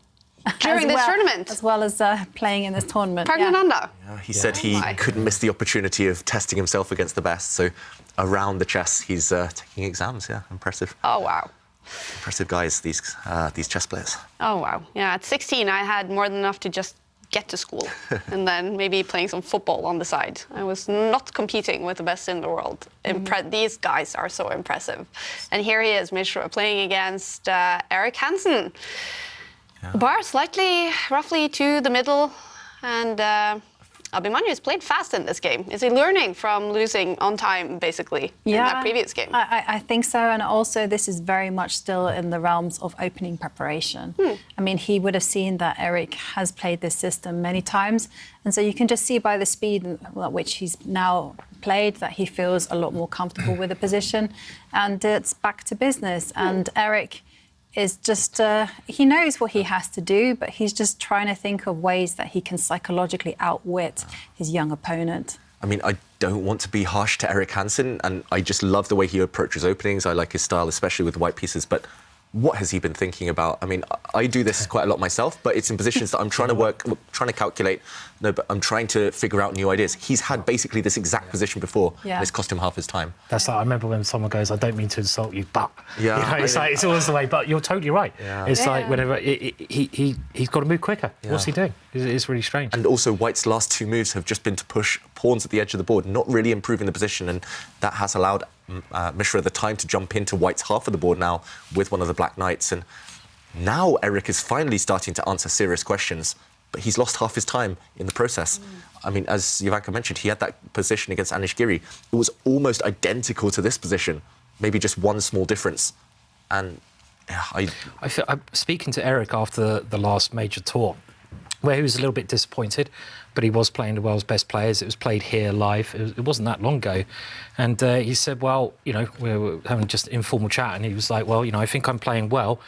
During this tournament? As well as playing in this tournament. Pragnanda? Yeah, he said he couldn't miss the opportunity of testing himself against the best. So around the chess, he's taking exams. Yeah, impressive. Oh, wow. Impressive guys, these chess players. Oh, wow. Yeah, at 16, I had more than enough to just get to school and then maybe playing some football on the side. I was not competing with the best in the world. These guys are so impressive. And here he is, Mishra, playing against Erik Hansen. Bar slightly, roughly to the middle, and Magnus played fast in this game. Is he learning from losing on time, basically, in that previous game? I think so, and also this is very much still in the realms of opening preparation. I mean, he would have seen that Eric has played this system many times, and so you can just see by the speed at which he's now played that he feels a lot more comfortable with the position, and it's back to business. And Eric is just, he knows what he has to do, but he's just trying to think of ways that he can psychologically outwit his young opponent. I mean, I don't want to be harsh to Eric Hansen, and I just love the way he approaches openings. I like his style, especially with white pieces, but what has he been thinking about? I mean, I do this quite a lot myself, but it's in positions that I'm trying to calculate. No, but I'm trying to figure out new ideas. He's had basically this exact position before, and it's cost him half his time. That's like, I remember when someone goes, I don't mean to insult you, but... Yeah. You know, it's like, it's always the way, but you're totally right. Yeah. It's like, whenever, he's got to move quicker. Yeah. What's he doing? It's really strange. And also, White's last two moves have just been to push pawns at the edge of the board, not really improving the position, and that has allowed Mishra the time to jump into White's half of the board now with one of the black knights. And now Eric is finally starting to answer serious questions, but he's lost half his time in the process. I mean, as Ivanka mentioned, he had that position against Anish Giri. It was almost identical to this position, maybe just one small difference. And I feel, speaking to Eric after the last major tour, where he was a little bit disappointed, but he was playing the world's best players. It was played here live. It wasn't that long ago. And he said, well, you know, we were having just informal chat, and he was like, well, you know, I think I'm playing well,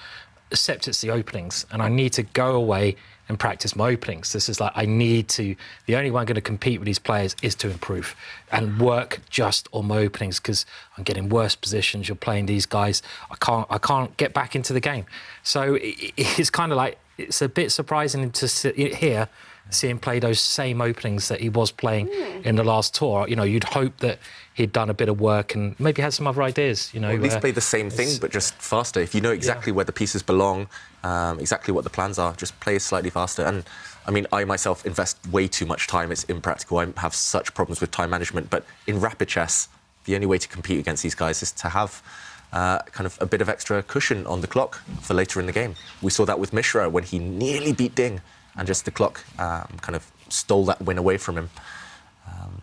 except it's the openings, and I need to go away and practice my openings. This is like, I need to, the only way I'm going to compete with these players is to improve and work just on my openings, because I'm getting worse positions. You're playing these guys. I can't get back into the game. So it's kind of like, it's a bit surprising to sit here, see him play those same openings that he was playing in the last tour. You know, you'd hope that he'd done a bit of work and maybe had some other ideas, you know. Or at least play the same thing, but just faster. If you know exactly where the pieces belong, exactly what the plans are, just play slightly faster. And, I mean, I myself invest way too much time. It's impractical. I have such problems with time management. But in rapid chess, the only way to compete against these guys is to have kind of a bit of extra cushion on the clock for later in the game. We saw that with Mishra when he nearly beat Ding, and just the clock kind of stole that win away from him.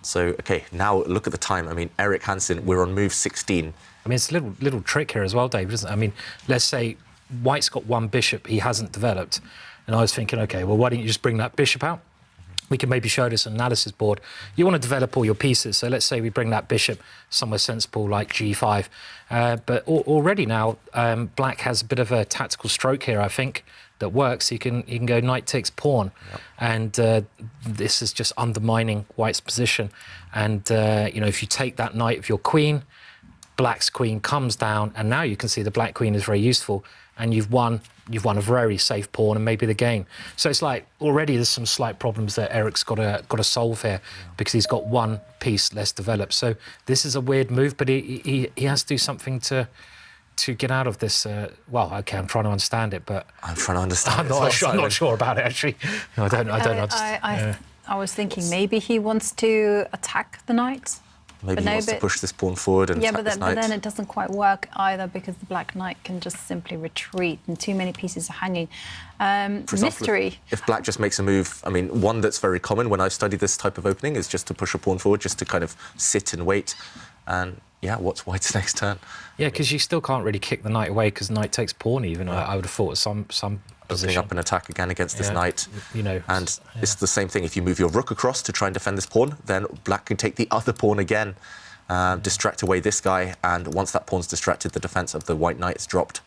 So, OK, now look at the time. I mean, Eric Hansen, we're on move 16. I mean, it's a little trick here as well, David, isn't it? I mean, let's say White's got one bishop he hasn't developed. And I was thinking, OK, well, why don't you just bring that bishop out? We can maybe show this analysis board. You want to develop all your pieces. So let's say we bring that bishop somewhere sensible like G5. But already now, Black has a bit of a tactical stroke here, I think, that works. He can go knight takes pawn. Yep. And this is just undermining White's position. And, you know, if you take that knight of your queen, Black's queen comes down, and now you can see the Black queen is very useful, and you've won a very safe pawn and maybe the game. So it's like already there's some slight problems that Eric's got to solve here, because he's got one piece less developed. So this is a weird move, but he has to do something to get out of this. Well, OK, I'm trying to understand it, but I'm trying to understand. I'm not sure about it actually. No, I don't know. I was thinking maybe he wants to attack the knight. Maybe he wants to push this pawn forward and attack this knight. But then it doesn't quite work either, because the black knight can just simply retreat and too many pieces are hanging. Mystery. If Black just makes a move, I mean, one that's very common when I've studied this type of opening is just to push a pawn forward, just to kind of sit and wait. And yeah, what's White's next turn? Yeah, because you still can't really kick the knight away, because knight takes pawn even. I would have thought some opening up an attack again against this knight. You know, and it's the same thing. If you move your rook across to try and defend this pawn, then Black can take the other pawn again, distract away this guy, and once that pawn's distracted, the defense of the white knight is dropped.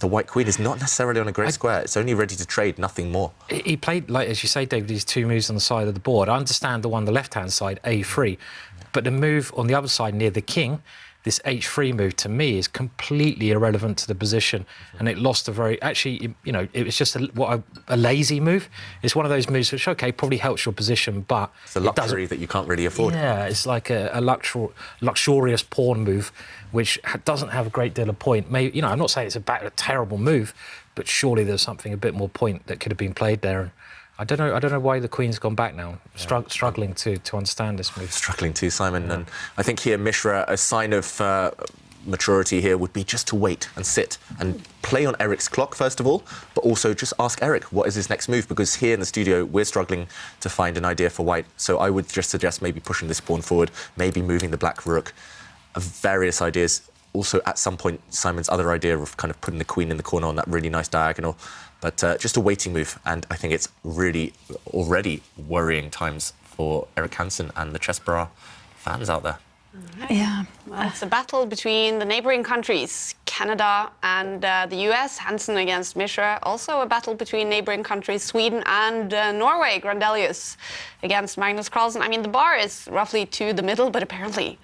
The white queen is not necessarily on a great square. It's only ready to trade, nothing more. He played, like as you say, David, these two moves on the side of the board. I understand the one on the left-hand side, A3, but the move on the other side near the king, this H3 move, to me, is completely irrelevant to the position, and it lost a very... Actually, you know, it was just a lazy move. It's one of those moves which, OK, probably helps your position, but... It's a luxury that you can't really afford. Yeah, it's like a luxurious pawn move, which doesn't have a great deal of point. Maybe, you know, I'm not saying it's a terrible move, but surely there's something a bit more point that could have been played there. And I don't know why the queen's gone back now. Struggling to understand this move. Struggling too, Simon. Yeah. And I think here Mishra, a sign of maturity here would be just to wait and sit and play on Eric's clock, first of all, but also just ask Eric what is his next move, because here in the studio, we're struggling to find an idea for white. So I would just suggest maybe pushing this pawn forward, maybe moving the black rook, various ideas. Also, at some point, Simon's other idea of kind of putting the queen in the corner on that really nice diagonal, but just a waiting move. And I think it's really already worrying times for Eric Hansen and the Chess Bra fans out there. Yeah. Well, it's a battle between the neighboring countries, Canada and the US. Hansen against Mishra. Also a battle between neighboring countries, Sweden and Norway. Grandelius against Magnus Carlsen. I mean, the bar is roughly to the middle, but apparently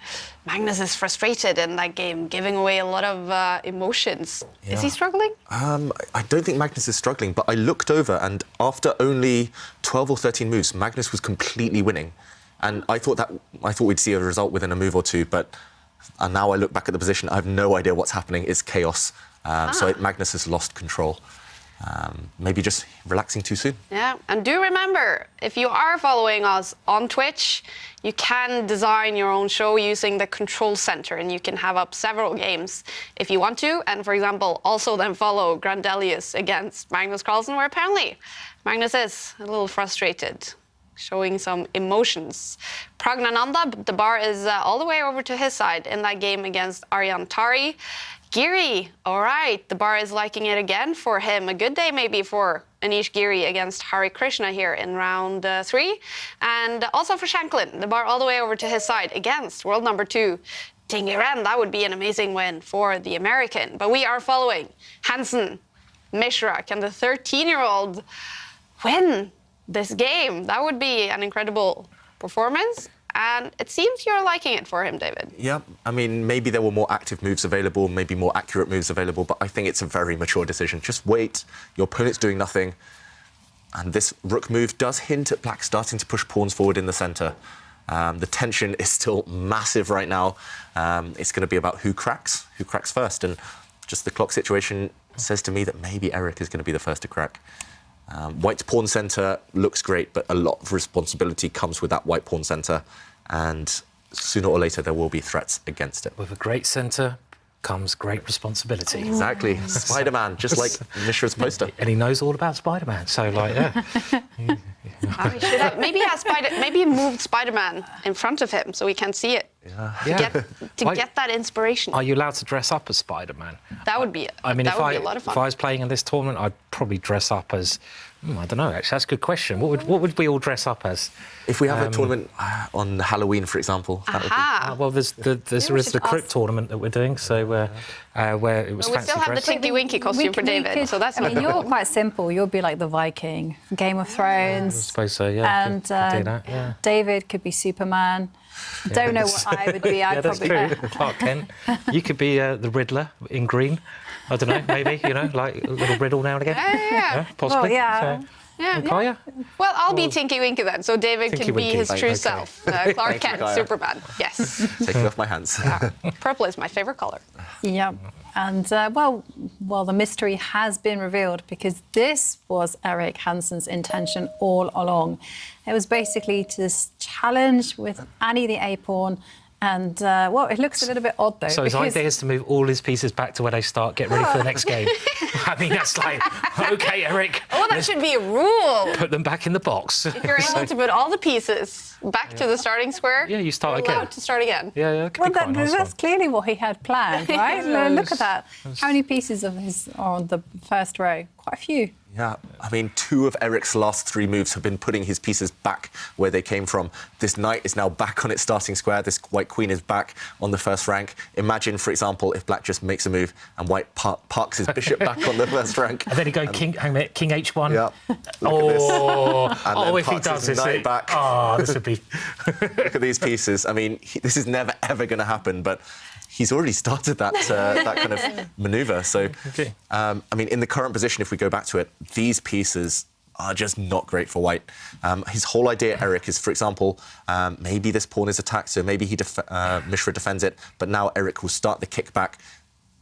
Magnus is frustrated in that game, giving away a lot of emotions. Yeah. Is he struggling? I don't think Magnus is struggling, but I looked over, and after only 12 or 13 moves, Magnus was completely winning. And I thought we'd see a result within a move or two, but now I look back at the position, I have no idea what's happening. It's chaos. So Magnus has lost control. Maybe just relaxing too soon. Yeah, and do remember, if you are following us on Twitch, you can design your own show using the control center, and you can have up several games if you want to. And for example, also then follow Grandelius against Magnus Carlsen, where apparently Magnus is a little frustrated, showing some emotions. Pragnananda, the bar is all the way over to his side in that game against Aryan Tari. Giri, all right, the bar is liking it again for him. A good day maybe for Anish Giri against Hari Krishna here in round 3. And also for Shanklin, the bar all the way over to his side against world number 2, Ding Liren. That would be an amazing win for the American. But we are following Hansen, Mishra. Can the 13-year-old win this game? That would be an incredible performance, and it seems you're liking it for him, David. Yeah, I mean, maybe there were more active moves available, maybe more accurate moves available, but I think it's a very mature decision. Just wait, your opponent's doing nothing, and this rook move does hint at black starting to push pawns forward in the centre. The tension is still massive right now. It's going to be about who cracks first, and just the clock situation says to me that maybe Eric is going to be the first to crack. White's pawn centre looks great, but a lot of responsibility comes with that white pawn centre, and sooner or later there will be threats against it. With a great centre comes great responsibility. Exactly. Spider-Man, just like Mishra's poster. And he knows all about Spider-Man, so like, yeah. Maybe he moved Spider-Man in front of him so he can see it. Yeah. To get that inspiration. Are you allowed to dress up as Spider-Man? That would be I mean, that would be a lot of fun. If I was playing in this tournament, I'd probably dress up as... I don't know, actually, that's a good question. What would we all dress up as? If we have a tournament on Halloween, for example. That would be... Well, there is the Crypt tournament that we're doing, so where it was fancy we still have the Tinky Winky costume for David, so that's I mean, you're quite simple. You'll be like the Viking, Game of Thrones. I suppose so, yeah. And could do that, yeah. David could be Superman. I don't know what I would be. I'd that's probably true. Clark Kent. You could be the Riddler in green. I don't know, maybe, like a little riddle now and again. Yeah. Possibly. Well, yeah. So, Kaja? Well, I'll be Tinky Winky then, so David can be his true self. Clark Kent, Kaja. Superman. Yes. Take it off my hands. Yeah. Purple is my favourite colour. Yeah. And, well, the mystery has been revealed, because this was Eric Hansen's intention all along. It was basically to challenge with Annie the A-pawn. And, well, it looks a little bit odd, though. So his idea is to move all his pieces back to where they start, get ready for the next game. I mean, that's like, OK, Eric. Oh, that should be a rule. Put them back in the box. If you're able to put all the pieces back to the starting square, you start you're allowed again. To start again. Yeah, well, that's clearly what he had planned, right? Look at that. How many pieces of his are on the first row? Quite a few. Yeah, I mean, 2 of Eric's last 3 moves have been putting his pieces back where they came from. This knight is now back on its starting square. This white queen is back on the first rank. Imagine, for example, if black just makes a move and white parks his bishop back on the first rank. And then he goes king H1. Yeah. If he does this, knight back. Oh, this would be... Look at these pieces. I mean, this is never, ever going to happen, but he's already started that kind of manoeuvre. So, I mean, in the current position, if we go back to it, these pieces are just not great for white. His whole idea, Eric, is, for example, maybe this pawn is attacked, so maybe Mishra defends it, but now Eric will start the kickback,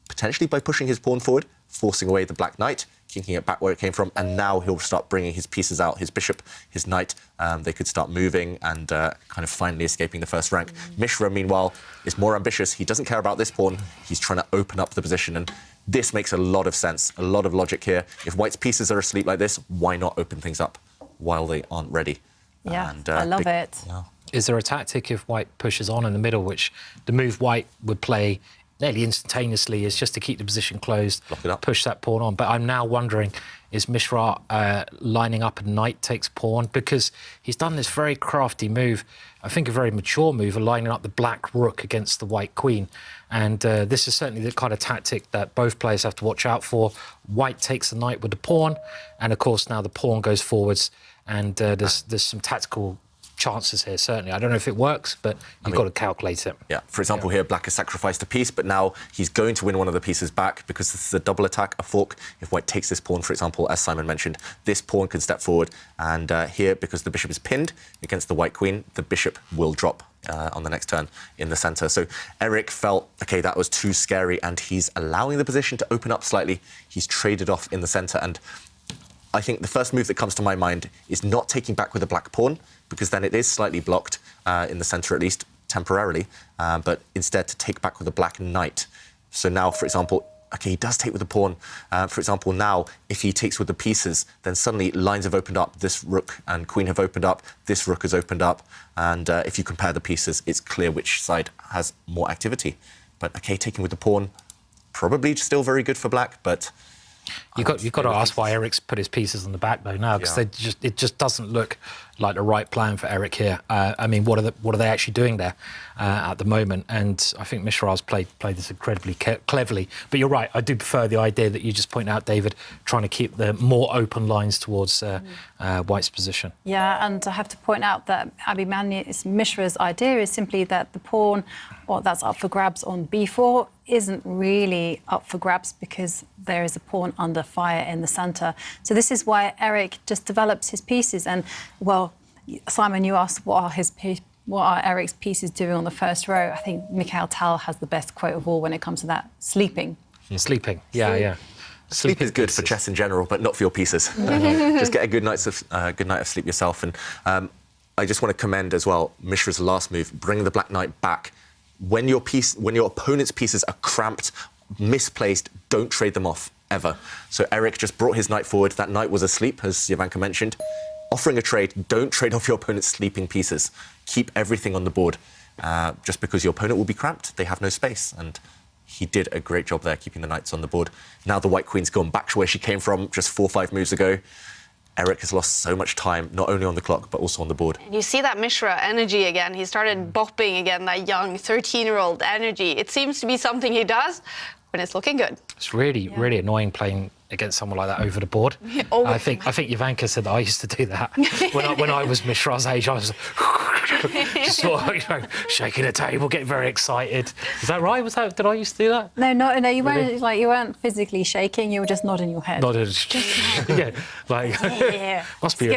potentially by pushing his pawn forward, forcing away the black knight, kicking it back where it came from, and now he'll start bringing his pieces out, his bishop, his knight. They could start moving and kind of finally escaping the first rank. Mishra, meanwhile, is more ambitious. He doesn't care about this pawn. He's trying to open up the position, and this makes a lot of sense, a lot of logic here. If white's pieces are asleep like this, why not open things up while they aren't ready? Yeah, And, I love it. Yeah. Is there a tactic if white pushes on in the middle, which the move white would play nearly instantaneously is just to keep the position closed, lock it up, push that pawn on? But I'm now wondering, is Mishra lining up a knight takes pawn? Because he's done this very crafty move, I think a very mature move, of lining up the black rook against the white queen. And this is certainly the kind of tactic that both players have to watch out for. White takes the knight with the pawn, and of course now the pawn goes forwards, and there's some tactical chances here, certainly. I don't know if it works, but you've got to calculate it. Yeah, for example, here, black has sacrificed a piece, but now he's going to win one of the pieces back because this is a double attack, a fork. If white takes this pawn, for example, as Simon mentioned, this pawn can step forward, and here, because the bishop is pinned against the white queen, the bishop will drop on the next turn in the centre. So Eric felt, OK, that was too scary, and he's allowing the position to open up slightly. He's traded off in the centre, and I think the first move that comes to my mind is not taking back with a black pawn, because then it is slightly blocked in the centre, at least temporarily, but instead to take back with a black knight. So now, for example, OK, he does take with the pawn. For example, now, if he takes with the pieces, then suddenly lines have opened up. This rook and queen have opened up. This rook has opened up. And if you compare the pieces, it's clear which side has more activity. But OK, taking with the pawn, probably still very good for black, but You've got to ask why Eric's put his pieces on the back though now, because it just doesn't look like the right plan for Eric here. I mean, what are they actually doing there at the moment? And I think Mishra's played this incredibly cleverly. But you're right, I do prefer the idea that you just point out, David, trying to keep the more open lines towards White's position. Yeah, and I have to point out that Magnus Mishra's idea is simply that the pawn, that's up for grabs on b4, isn't really up for grabs because there is a pawn under fire in the centre. So this is why Eric just develops his pieces. And, well, Simon, you asked what are Eric's pieces doing on the first row. I think Mikhail Tal has the best quote of all when it comes to that: sleeping. Sleeping, yeah. Sleep is good for chess in general, but not for your pieces. Just get a good night of sleep yourself. And I just want to commend as well Mishra's last move, bring the black knight back. When your opponent's pieces are cramped, misplaced, don't trade them off, ever. So Eric just brought his knight forward. That knight was asleep, as Jovanka mentioned. Offering a trade, don't trade off your opponent's sleeping pieces. Keep everything on the board. Just because your opponent will be cramped, they have no space. And he did a great job there, keeping the knights on the board. Now the white queen's gone back to where she came from just 4 or 5 moves ago. Eric has lost so much time, not only on the clock, but also on the board. And you see that Mishra energy again. He started bopping again, that young 13-year-old energy. It seems to be something he does when it's looking good. It's really annoying playing against someone like that over the board. I think Jovanka said that I used to do that. when I was Mishra's age, I was just sort of, shaking the table, getting very excited. Is that right? Did I used to do that? No, you weren't you weren't physically shaking. You were just nodding your head. Must be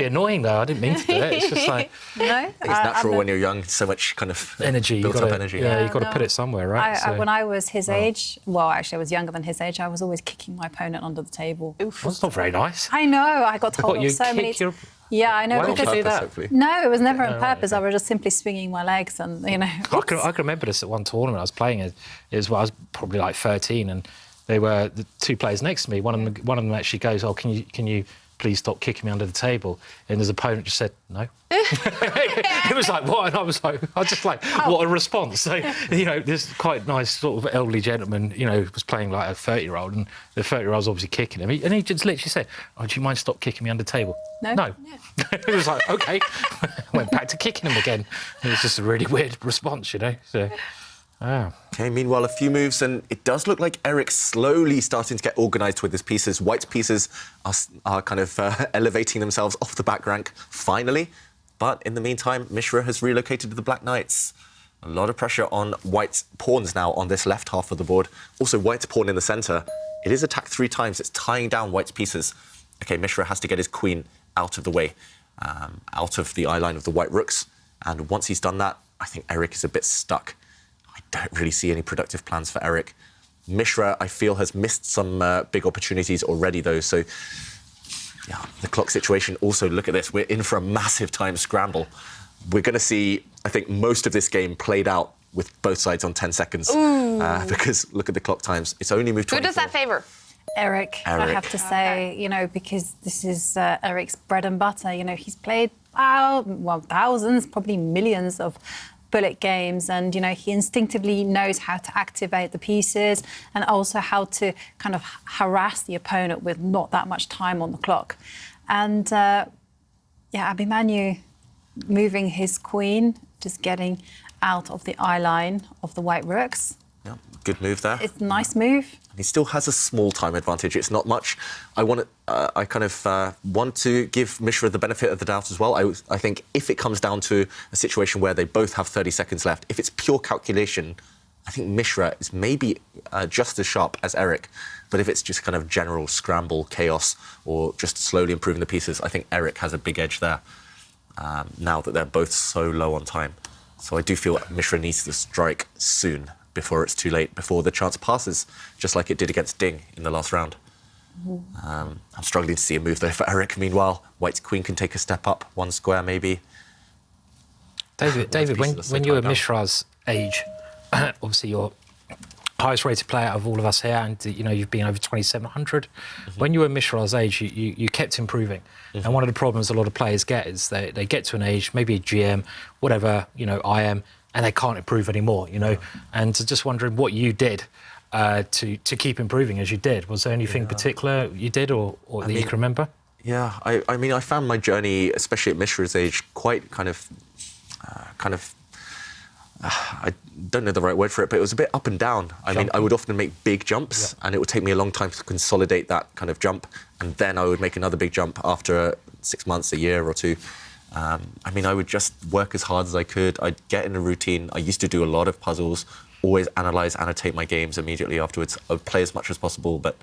annoying though. I didn't mean to do it. It's just like it's natural when you're young. So much kind of energy, built up energy. Yeah, you've got to put it somewhere, right? When I was his age, well, actually, I was younger than his age. I was always kicking my opponent under the table. Oof. That's not very nice. I know. I got told off so many times. Yeah, I know. Why did you do that? No, it was never on purpose. I was just simply swinging my legs, and I can remember this at one tournament I was playing. I was probably like 13, and they were the 2 players next to me. One of them actually goes, "Oh, can you please stop kicking me under the table?" And his opponent just said, "No." It was like, what? And I was just like, what a response. So, this quite nice sort of elderly gentleman, was playing like a 30-year-old, and the 30-year-old was obviously kicking him. And he just literally said, "Oh, do you mind stop kicking me under the table?" No. It was like, OK. Went back to kicking him again. It was just a really weird response, So, OK, meanwhile, a few moves, and it does look like Eric's slowly starting to get organised with his pieces. White's pieces are kind of elevating themselves off the back rank, finally. But in the meantime, Mishra has relocated to the black knights. A lot of pressure on White's pawns now on this left half of the board. Also, White's pawn in the centre. It is attacked 3 times. It's tying down White's pieces. OK, Mishra has to get his queen out of the way, out of the eye line of the white rooks. And once he's done that, I think Eric is a bit stuck. I don't really see any productive plans for Eric. Mishra, I feel, has missed some big opportunities already, though. So, yeah, the clock situation. Also, look at this. We're in for a massive time scramble. We're going to see, I think, most of this game played out with both sides on 10 seconds. Because look at the clock times. It's only moved 24. Who does that favour? Eric, I have to say, you know, because this is Eric's bread and butter. You know, he's played, well, thousands, probably millions of bullet games, and, you know, he instinctively knows how to activate the pieces and also how to kind of harass the opponent with not that much time on the clock. And, yeah, Abhimanyu moving his queen, just getting out of the eye line of the white rooks. Yeah, good move there. It's a nice move. He still has a small time advantage. It's not much. I kind of want to give Mishra the benefit of the doubt as well. I think if it comes down to a situation where they both have 30 seconds left, if it's pure calculation, I think Mishra is maybe just as sharp as Eric. But if it's just kind of general scramble, chaos, or just slowly improving the pieces, I think Eric has a big edge there now that they're both so low on time. So I do feel that Mishra needs to strike soon, before it's too late, before the chance passes, just like it did against Ding in the last round. I'm struggling to see a move there for Eric. Meanwhile, White's queen can take a step up, one square maybe. David, when you were Mishra's age, obviously you're highest rated player out of all of us here, and you know you've been over 2,700. When you were Mishra's age, you kept improving. And one of the problems a lot of players get is they get to an age, maybe a GM, whatever, you know, IM, and they can't improve anymore, you know. And just wondering what you did to keep improving as you did. Was there anything particular you did or that you can remember? Yeah, I mean, I found my journey, especially at Mishra's age, quite kind of I don't know the right word for it, but it was a bit up and down. I mean, I would often make big jumps, and it would take me a long time to consolidate that kind of jump, and then I would make another big jump after 6 months, a year or two. I mean, I would just work as hard as I could. I'd get in a routine. I used to do a lot of puzzles, always annotate my games immediately afterwards. I would play as much as possible, but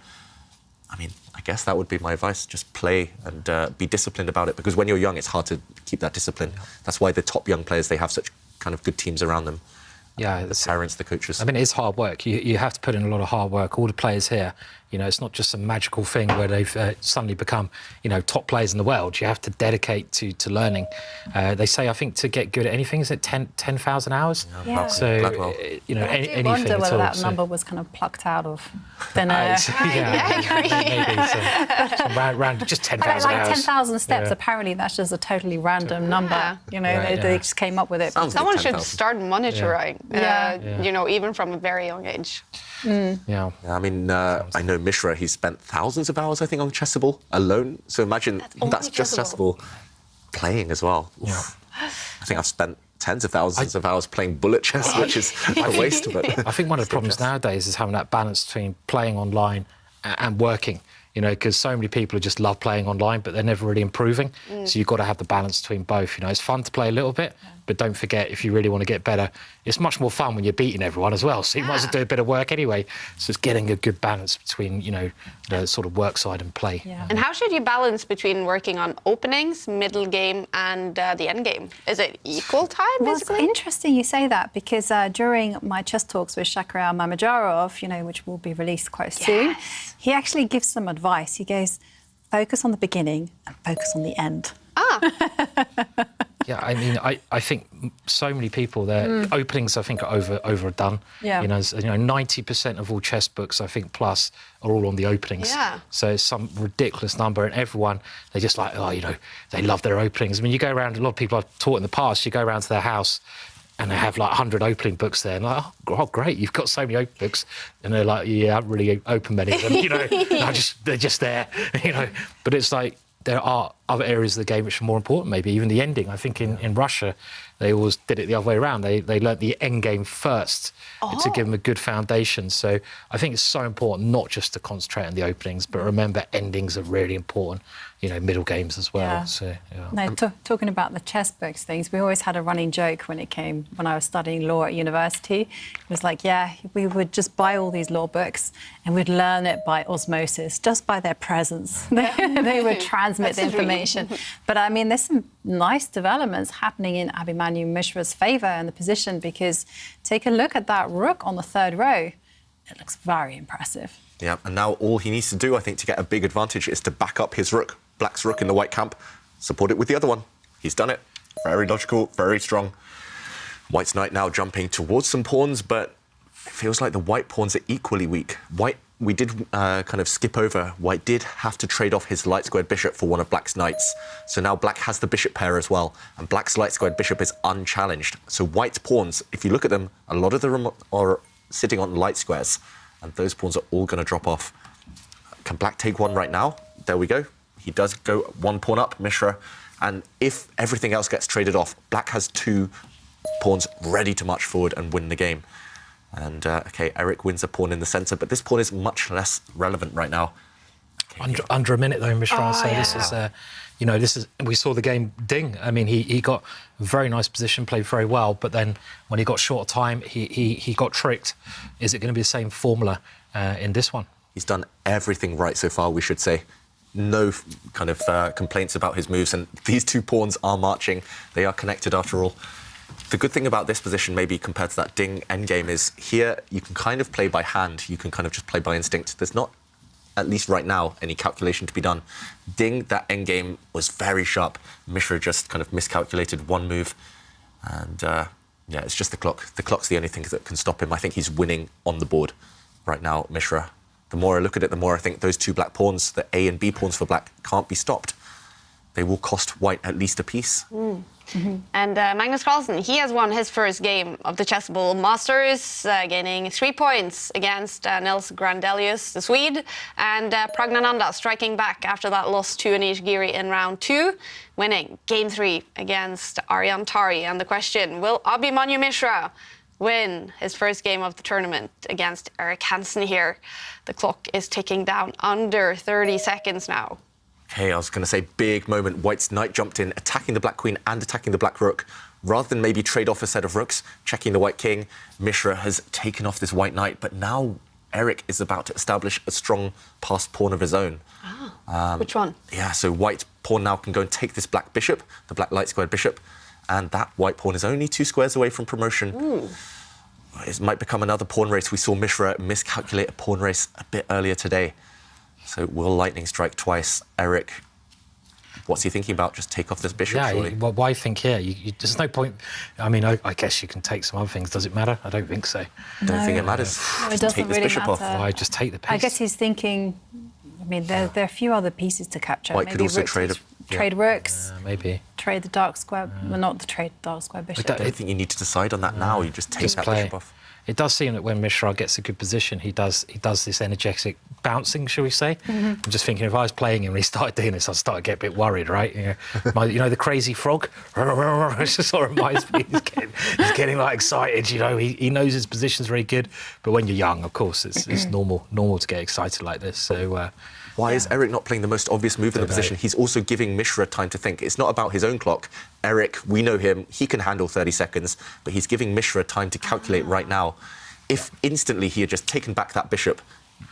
I mean, I guess that would be my advice. Just play and be disciplined about it, because when you're young, it's hard to keep that discipline. That's why the top young players, they have such kind of good teams around them. Yeah, the parents, the coaches. I mean, it's hard work. You have to put in a lot of hard work. All the players here, you know, it's not just some magical thing where they've suddenly become, you know, top players in the world. You have to dedicate to learning. They say, I think, to get good at anything, is it 10,000 hours? Yeah. So, you know, anything. I wonder whether that number was kind of plucked out of thin air. Maybe round just 10,000 like hours. 10,000 steps. Apparently, that's just a totally random number. You know, they just came up with it. Someone should start monitoring. You know, even from a very young age. Yeah. I mean, I know Mishra, he's spent thousands of hours, I think, on Chessable alone. So imagine that's just Chessable playing as well. Yeah. I think I've spent tens of thousands of hours playing bullet chess, which is a waste of it. I think one of the problems nowadays is having that balance between playing online and working. You know, because so many people just love playing online, but they're never really improving. So you've got to have the balance between both. You know, it's fun to play a little bit, but don't forget, if you really want to get better, it's much more fun when you're beating everyone as well. So you might as well do a bit of work anyway. So it's getting a good balance between, you know, the sort of work side and play. Yeah. And how should you balance between working on openings, middle game, and the end game? Is it equal time, basically? Well, it's interesting you say that, because during my chess talks with Shakriyar Mamajarov, you know, which will be released quite soon, he actually gives some advice. He goes, focus on the beginning and focus on the end. Yeah, I mean, I think so many people, their openings, I think, are overdone. Yeah. You know, 90% of all chess books, I think, plus, are all on the openings. Yeah. So it's some ridiculous number, and everyone, they're just like, oh, you know, they love their openings. I mean, you go around, a lot of people I've taught in the past, you go around to their house, and they have like 100 opening books there, and like, oh, great, you've got so many open books, and they're like, yeah, I haven't really opened many of them, you know, they're just there, you know. But it's like, there are other areas of the game which are more important, maybe even the ending. I think in Russia, they always did it the other way around. They learnt the end game first to give them a good foundation. So I think it's so important not just to concentrate on the openings, but remember endings are really important, you know, middle games as well. Yeah. So, yeah. No, talking about the chess books things, we always had a running joke when I was studying law at university. It was like, yeah, we would just buy all these law books and we'd learn it by osmosis, just by their presence. They would transmit the information. But I mean, there's some nice developments happening in Abhimanyu Mishra's favour in the position, because take a look at that rook on the third row. it looks very impressive. Yeah, and now all he needs to do, I think, to get a big advantage is to back up his rook, black's rook in the white camp, support it with the other one. He's done it. Very logical, very strong. White's knight now jumping towards some pawns, but it feels like the white pawns are equally weak. White, we did kind of skip over. White did have to trade off his light squared bishop for one of black's knights. So now black has the bishop pair as well, and black's light squared bishop is unchallenged. So white's pawns, if you look at them, a lot of them are sitting on light squares, and those pawns are all going to drop off. Can black take one right now? There we go. He does go one pawn up, Mishra, and if everything else gets traded off, black has two pawns ready to march forward and win the game. And, OK, Eric wins a pawn in the centre, but this pawn is much less relevant right now. Under a minute, though, Mishra. So this is, you know, we saw the game ding. I mean, he got a very nice position, played very well, but then when he got short time, he got tricked. Is it going to be the same formula in this one? He's done everything right so far, we should say. No kind of complaints about his moves, and these two pawns are marching. They are connected after all. The good thing about this position, maybe compared to that ding endgame, is here you can kind of play by hand. You can kind of just play by instinct. There's not, at least right now, any calculation to be done. Ding, that endgame was very sharp. Mishra just kind of miscalculated one move. And, yeah, it's just the clock. The clock's the only thing that can stop him. I think he's winning on the board right now, Mishra. The more I look at it, the more I think those two black pawns, the A and B pawns for black, can't be stopped. They will cost white at least a piece. And Magnus Carlsen, he has won his first game of the Chessable Masters, gaining 3 points against Nils Grandelius, the Swede, and Pragnananda striking back after that loss to Anish Giri in round 2, winning game 3 against Aryan Tari. And the question, will Abhimanyu Mishra win his first game of the tournament against Eric Hansen here? The clock is ticking down under 30 seconds now. Okay, I was going to say big moment. White's knight jumped in, attacking the black queen and attacking the black rook. Rather than maybe trade off a set of rooks, checking the white king, Mishra has taken off this white knight, but now Eric is about to establish a strong passed pawn of his own. Which one? Yeah, so white pawn now can go and take this black bishop, the black light squared bishop, and that white pawn is only 2 squares away from promotion. It might become another pawn race. We saw Mishra miscalculate a pawn race a bit earlier today. So will lightning strike twice? Eric, what's he thinking about? Just take off this bishop, surely? Yeah, well, why think here? There's no point. I mean, I guess you can take some other things. Does it matter? I don't think so. I don't think it matters. No, it doesn't take this really bishop matter. off. Why just take the piece? I guess he's thinking, I mean, there are a few other pieces to capture. White Maybe could also rooks, trade trade rooks, maybe. trade the dark square, well, not the trade dark square bishop. I don't think you need to decide on that now. You just take that bishop off. It does seem that when Mishra gets a good position, he does this energetic bouncing, shall we say? I'm just thinking, if I was playing him and he started doing this, I'd start to get a bit worried, right? You know, the crazy frog? It just sort of reminds me, he's getting like excited, you know, he knows his position's very good, but when you're young, of course, it's normal to get excited like this, so... Why is Eric not playing the most obvious move in the position? He's also giving Mishra time to think. It's not about his own clock. Eric, we know him, he can handle 30 seconds, but he's giving Mishra time to calculate right now. If instantly he had just taken back that bishop,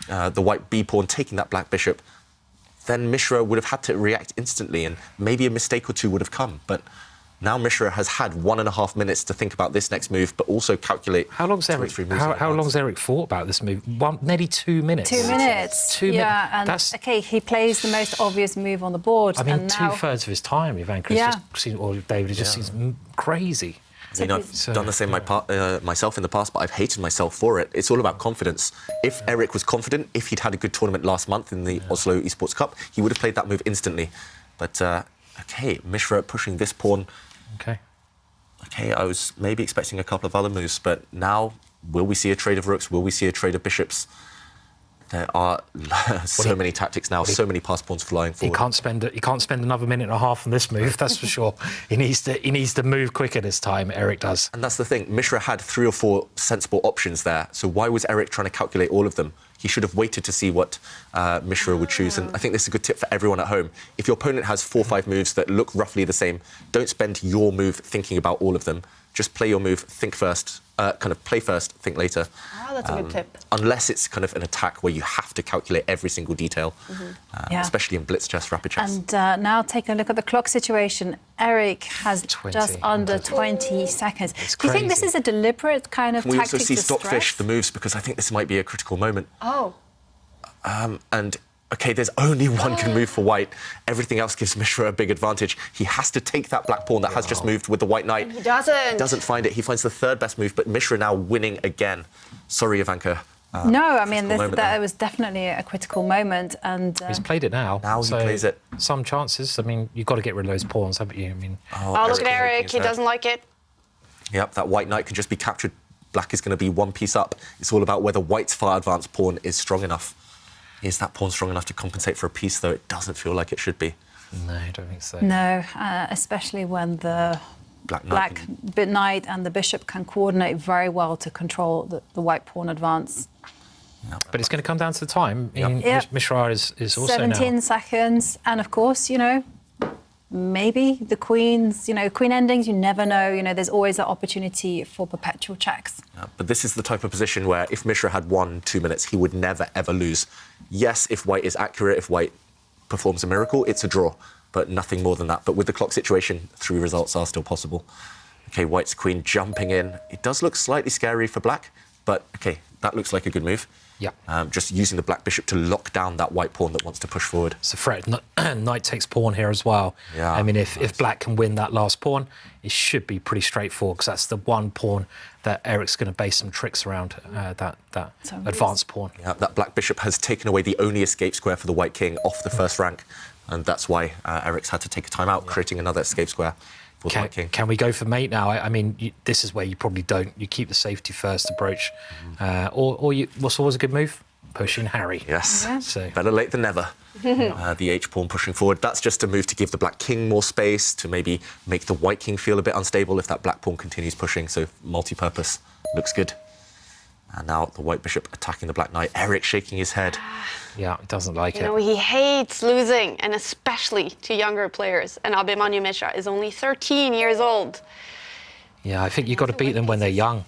the white B pawn taking that black bishop, then Mishra would have had to react instantly and maybe a mistake or two would have come. But now Mishra has had 1.5 minutes to think about this next move, but also calculate... How long's Eric thought about this move? Nearly 2 minutes. 2 minutes. 2 minutes. Yeah, and OK, he plays the most obvious move on the board. I mean, and now... 2/3 of his time, Ivan Chris just seems, or David, it just seems crazy. I mean, I've done the same myself in the past, but I've hated myself for it. It's all about confidence. If Eric was confident, if he'd had a good tournament last month in the Oslo Esports Cup, he would have played that move instantly. But, OK, Mishra pushing this pawn. OK, I was maybe expecting a couple of other moves, but now, will we see a trade of rooks? Will we see a trade of bishops? There are so many tactics now, so many pass pawns flying forward. He can't spend another minute and a half on this move, that's for sure. He needs to move quicker this time, Eric does. And that's the thing, Mishra had 3 or 4 sensible options there, so why was Eric trying to calculate all of them? He should have waited to see what Mishra would choose, and I think this is a good tip for everyone at home. If your opponent has 4 or 5 moves that look roughly the same, don't spend your move thinking about all of them. Just play your move, think first, play first, think later. That's a good tip. Unless it's kind of an attack where you have to calculate every single detail, especially in blitz chess, rapid chess. And now taking a look at the clock situation. Eric has just under 20 seconds. Do you think this is a deliberate kind of we tactic also see to Stockfish stress? the moves because I think this might be a critical moment. Oh. And okay, there's only one good move for white. Everything else gives Mishra a big advantage. He has to take that black pawn that has just moved with the white knight. He doesn't. Doesn't find it. He finds the third best move, but Mishra now winning again. Sorry, Ivanka. No, I mean, that was definitely a critical moment. And he's played it now. Now he plays it. Some chances. I mean, you've got to get rid of those pawns, haven't you? I mean, Oh, look at Eric. He doesn't like it. Yep, that white knight can just be captured. Black is going to be one piece up. It's all about whether white's far advanced pawn is strong enough. Is that pawn strong enough to compensate for a piece, though? It doesn't feel like it should be. No, I don't think so. No, especially when the black knight and the bishop can coordinate very well to control the white pawn advance. But it's going to come down to the time. Mishra is also 17 now. seconds, and of course, you know, maybe the queens, you know, queen endings, you never know. You know, there's always that opportunity for perpetual checks. Yeah, but this is the type of position where if Mishra had 1-2 minutes, he would never, ever lose. Yes, if white is accurate, if white performs a miracle, it's a draw, but nothing more than that. But with the clock situation, 3 results are still possible. OK, white's queen jumping in. It does look slightly scary for black, but OK, that looks like a good move. Yeah. Just using the black bishop to lock down that white pawn that wants to push forward. It's a threat. Knight takes pawn here as well. Yeah, I mean, if black can win that last pawn, it should be pretty straightforward because that's the one pawn that Eric's going to base some tricks around, that advanced pawn. Yeah, that black bishop has taken away the only escape square for the white king off the first rank, and that's why Eric's had to take a time out, creating another escape square for the white king. Can we go for mate now? I mean, this is where you probably don't. You keep the safety first approach, what's always a good move? Pushing Harry. Yes. Yeah. So better late than never. The H pawn pushing forward. That's just a move to give the black king more space, to maybe make the white king feel a bit unstable if that black pawn continues pushing. So multi-purpose looks good. And now the white bishop attacking the black knight. Eric shaking his head. Yeah, he doesn't like it. You know, he hates losing, and especially to younger players. And Abhimanyu Mishra is only 13 years old. Yeah, I think you've got to beat them when they're young,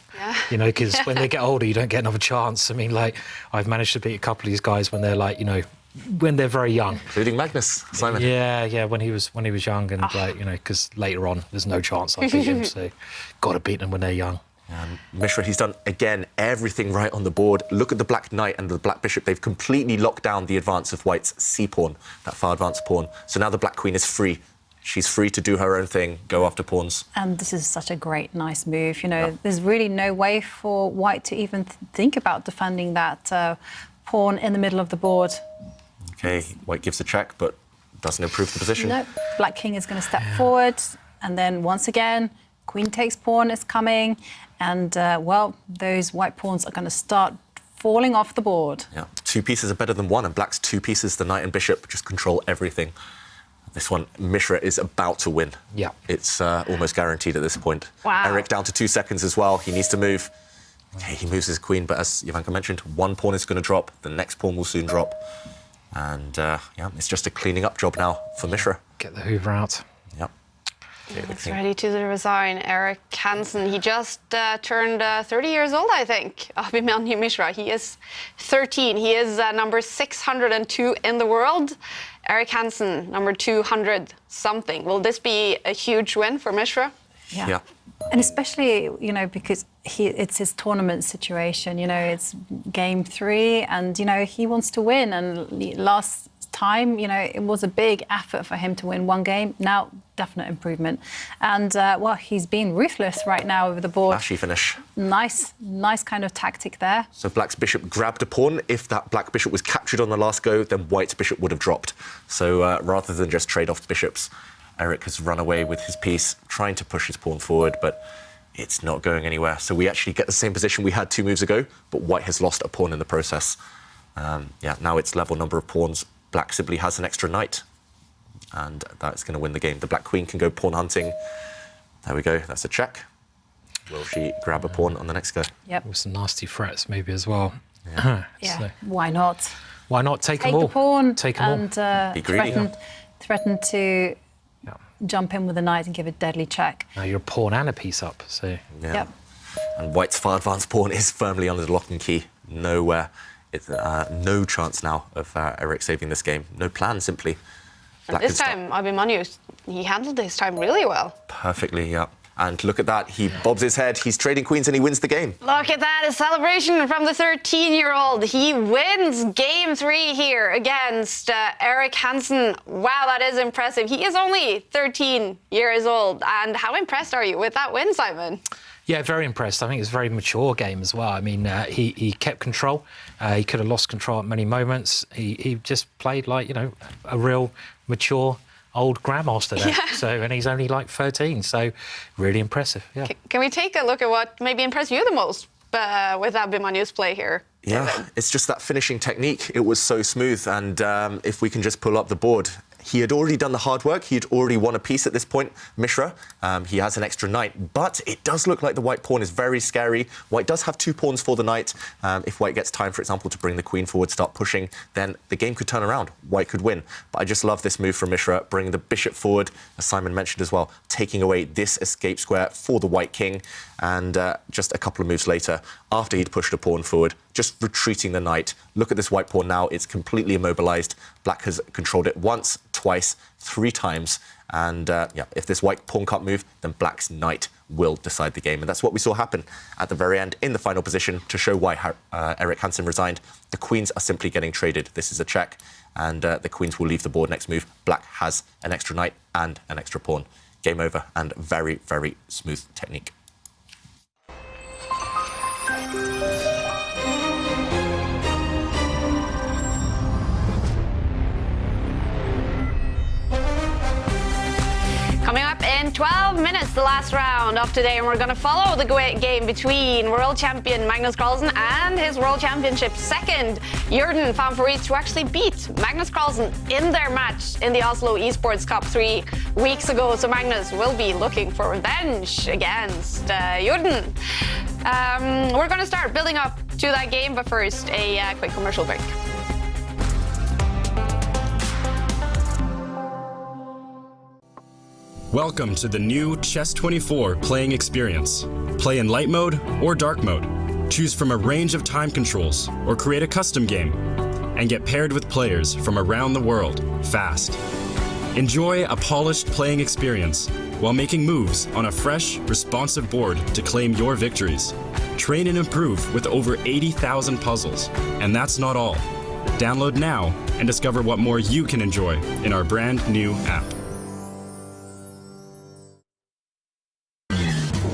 you know, because when they get older, you don't get another chance. I mean, like, I've managed to beat a couple of these guys when they're like, you know, when they're very young. Including Magnus, Simon. Yeah, when he was young, and like, you know, because later on, there's no chance I beat him. So, got to beat them when they're young. Mishra, he's done, again, everything right on the board. Look at the black knight and the black bishop. They've completely locked down the advance of white's c-pawn, that far advanced pawn. So now the black queen is free. She's free to do her own thing, go after pawns. And this is such a great, nice move. You know, there's really no way for white to even think about defending that pawn in the middle of the board. OK, white gives a check, but doesn't improve the position. No, black king is going to step forward. And then once again, queen takes pawn is coming. And, well, those white pawns are going to start falling off the board. Yeah, 2 pieces are better than 1, and black's 2 pieces, the knight and bishop, just control everything. This one, Mishra is about to win. Yeah. It's almost guaranteed at this point. Wow. Eric down to 2 seconds as well. He needs to move. Okay, he moves his queen, but as Ivanka mentioned, 1 pawn is going to drop. The next pawn will soon drop. And, yeah, it's just a cleaning up job now for Mishra. Get the Hoover out. Yep. He's ready to resign. Eric Hansen, he just turned 30 years old, I think. Abhimanyu Mishra, he is 13. He is number 602 in the world. Eric Hansen, number 200-something. Will this be a huge win for Mishra? Yeah. And especially, you know, because it's his tournament situation, you know, it's game 3 and, you know, he wants to win. And last time, you know, it was a big effort for him to win 1 game. Now, definite improvement. And, well, he's been ruthless right now over the board. Flashy finish. Nice kind of tactic there. So black's bishop grabbed a pawn. If that black bishop was captured on the last go, then white's bishop would have dropped. So rather than just trade off bishops, Eric has run away with his piece, trying to push his pawn forward, but it's not going anywhere. So we actually get the same position we had 2 moves ago, but white has lost a pawn in the process. Yeah, now it's level number of pawns. Black simply has an extra knight, and that's going to win the game. The black queen can go pawn hunting. There we go, that's a check. Will she grab a pawn on the next go? Yep. With some nasty threats maybe as well. Yeah, so, why not? Why not take them all? Take the pawn take them all. And be greedy. threaten to jump in with a knight and give a deadly check. Now you're a pawn and a piece up, so... Yeah. Yep. And white's far advanced pawn is firmly under the lock and key. Nowhere. It's no chance now of Eric saving this game. No plan, simply. And this time, Magnus, he handled his time really well. Perfectly, yeah. And look at that, he bobs his head, he's trading queens and he wins the game. Look at that, a celebration from the 13-year-old. He wins game 3 here against Erik Hansen. Wow, that is impressive. He is only 13 years old. And how impressed are you with that win, Simon? Yeah, very impressed. I think it's a very mature game as well. I mean, he kept control. He could have lost control at many moments. He just played like, you know, a real mature old grandmaster there. Yeah. So, and he's only like 13, so really impressive. Yeah. Can we take a look at what maybe impressed you the most with Magnus' play here? Yeah, it's just that finishing technique. It was so smooth, and if we can just pull up the board. He had already done the hard work. He had already won a piece at this point, Mishra. He has an extra knight, but it does look like the white pawn is very scary. White does have 2 pawns for the knight. If white gets time, for example, to bring the queen forward, start pushing, then the game could turn around. White could win. But I just love this move from Mishra, bringing the bishop forward, as Simon mentioned as well, taking away this escape square for the white king. And just a couple of moves later, after he'd pushed a pawn forward, just retreating the knight. Look at this white pawn now. It's completely immobilized. Black has controlled it once, twice, 3 times. And yeah, if this white pawn can't move, then black's knight will decide the game. And that's what we saw happen at the very end in the final position to show why Erik Hansen resigned. The queens are simply getting traded. This is a check, and the queens will leave the board next move. Black has an extra knight and an extra pawn. Game over, and very, very smooth technique. Coming up in 12 minutes, the last round of today, and we're going to follow the game between world champion Magnus Carlsen and his world championship second, Jurgen van Vliet, who actually beat Magnus Carlsen in their match in the Oslo Esports Cup 3 weeks ago. So Magnus will be looking for revenge against Jurgen. We're going to start building up to that game, but first, a quick commercial break. Welcome to the new Chess24 playing experience. Play in light mode or dark mode. Choose from a range of time controls or create a custom game and get paired with players from around the world fast. Enjoy a polished playing experience while making moves on a fresh, responsive board to claim your victories. Train and improve with over 80,000 puzzles. And that's not all. Download now and discover what more you can enjoy in our brand new app.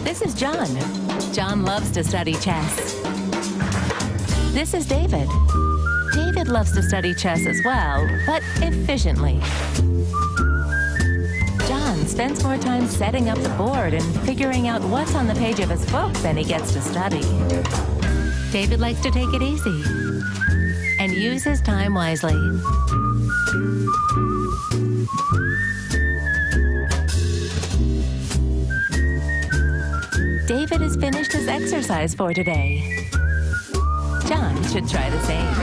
This is John. John loves to study chess. This is David. David loves to study chess as well, but efficiently. John spends more time setting up the board and figuring out what's on the page of his book than he gets to study. David likes to take it easy and use his time wisely. David has finished his exercise for today. John should try the same.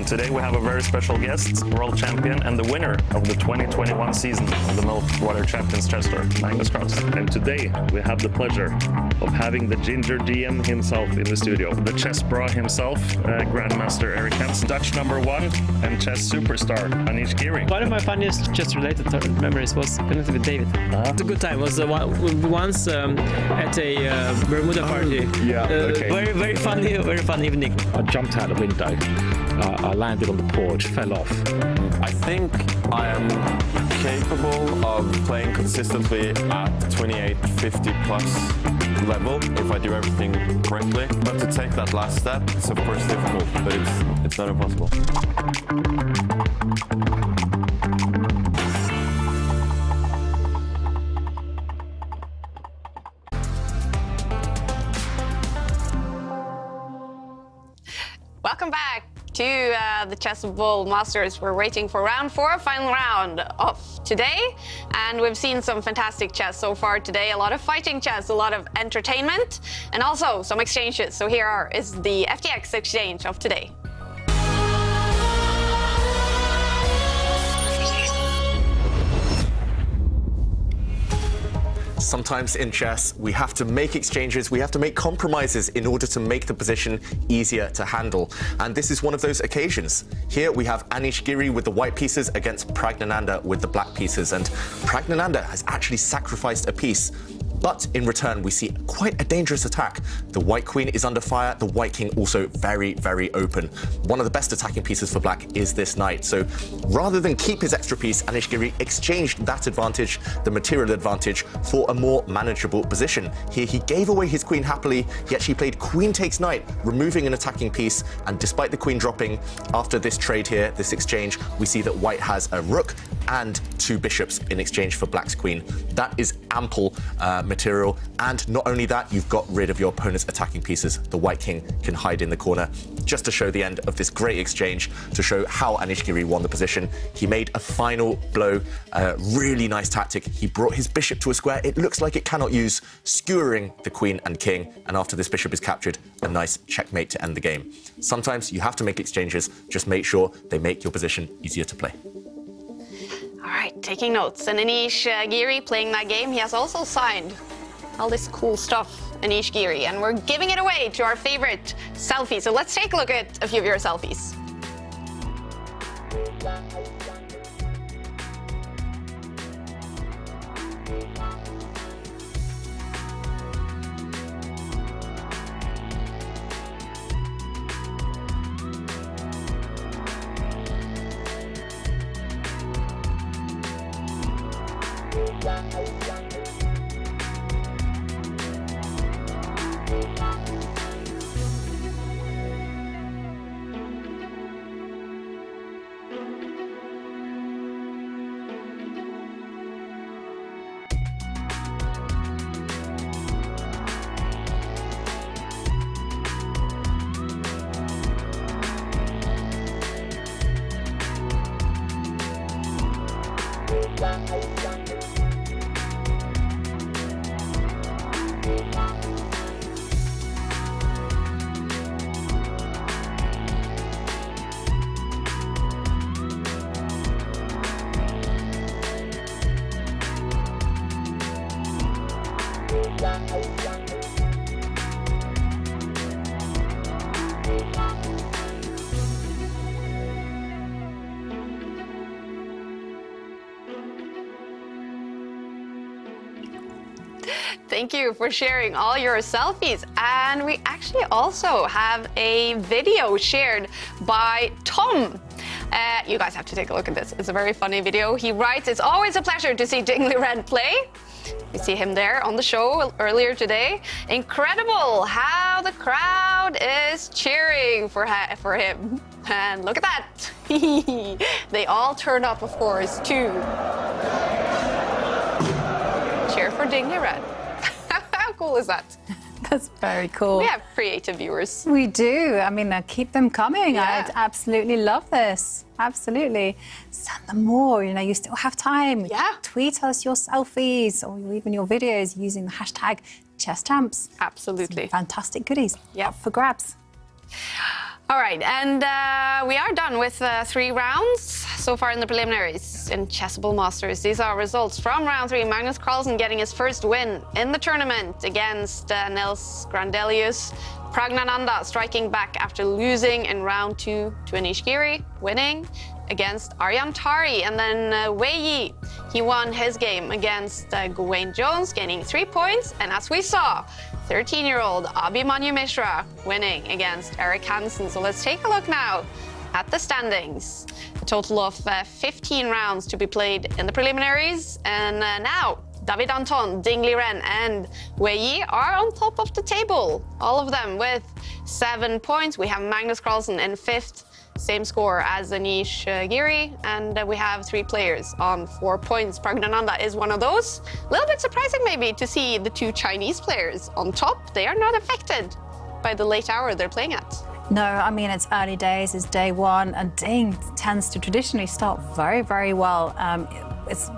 Today we have a very special guest, world champion and the winner of the 2021 season of the Meltwater Champions Chess Tour, Magnus Carlsen. And today we have the pleasure of having the Ginger DM himself in the studio. The chess bra himself, Grandmaster Erik Hansen, Dutch #1 and chess superstar Anish Giri. One of my funniest chess-related memories was connected with David. It's a good time. It was once at a Bermuda party. Yeah, okay. Very fun evening. I jumped out the window. I landed on the porch, fell off. I think I am capable of playing consistently at 28, 50 plus level if I do everything correctly. But to take that last step, it's of course difficult, but it's not impossible. Welcome back to the Chessable Masters. We're waiting for round 4, final round of today. And we've seen some fantastic chess so far today. A lot of fighting chess, a lot of entertainment, and also some exchanges. So here is the FTX exchange of today. Sometimes in chess, we have to make exchanges, we have to make compromises in order to make the position easier to handle. And this is one of those occasions. Here we have Anish Giri with the white pieces against Pragnananda with the black pieces. And Pragnananda has actually sacrificed a piece. But in return, we see quite a dangerous attack. The white queen is under fire, the white king also very, very open. One of the best attacking pieces for black is this knight. So rather than keep his extra piece, Anish Giri exchanged that advantage, the material advantage, for a more manageable position. Here he gave away his queen happily. He actually played queen takes knight, removing an attacking piece. And despite the queen dropping, after this trade here, this exchange, we see that white has a rook and 2 bishops in exchange for black's queen. That is ample material, and not only that, you've got rid of your opponent's attacking pieces. The white king can hide in the corner. Just to show the end of this great exchange, to show how Anish Giri won the position, he made a final blow, really nice tactic. He brought his bishop to a square it looks like it cannot use, skewering the queen and king, and after this bishop is captured, a nice checkmate to end the game. Sometimes you have to make exchanges, just make sure they make your position easier to play. All right, taking notes. And Anish Giri playing that game, he has also signed all this cool stuff, Anish Giri, and we're giving it away to our favorite selfie. So let's take a look at a few of your selfies. Thank you for sharing all your selfies. And we actually also have a video shared by Tom. You guys have to take a look at this. It's a very funny video. He writes, "It's always a pleasure to see Dingley Red play." We see him there on the show earlier today. Incredible how the crowd is cheering for him. And look at that. They all turn up, of course, to cheer for Dingley Red. How cool is that? That's very cool. We have creative viewers. We do. I mean, keep them coming. Yeah. I'd absolutely love this. Absolutely. Send them more. You know, you still have time. Yeah. Tweet us your selfies or even your videos using the hashtag #ChessChamps. Absolutely. Some fantastic goodies. Yep. Up for grabs. All right, and we are done with 3 rounds so far in the preliminaries in Chessable Masters. These are results from round 3. Magnus Carlsen getting his first win in the tournament against Nils Grandelius. Pragnananda striking back after losing in round 2 to Anish Giri, winning against Aryan Tari. And then Wei Yi, he won his game against Gawain Jones, gaining 3 points. And as we saw, 13-year-old Abhimanyu Mishra winning against Erik Hansen. So let's take a look now at the standings. A total of 15 rounds to be played in the preliminaries. And now, David Anton, Dingley Ren, and Wei Yi are on top of the table. All of them with 7 points. We have Magnus Carlsen in 5th. Same score as Anish Giri, and we have 3 players on 4 points. Pragnananda is one of those. A little bit surprising maybe to see the 2 Chinese players on top. They are not affected by the late hour they're playing at. No, I mean, it's early days, it's day 1, and Ding tends to traditionally start very, very well.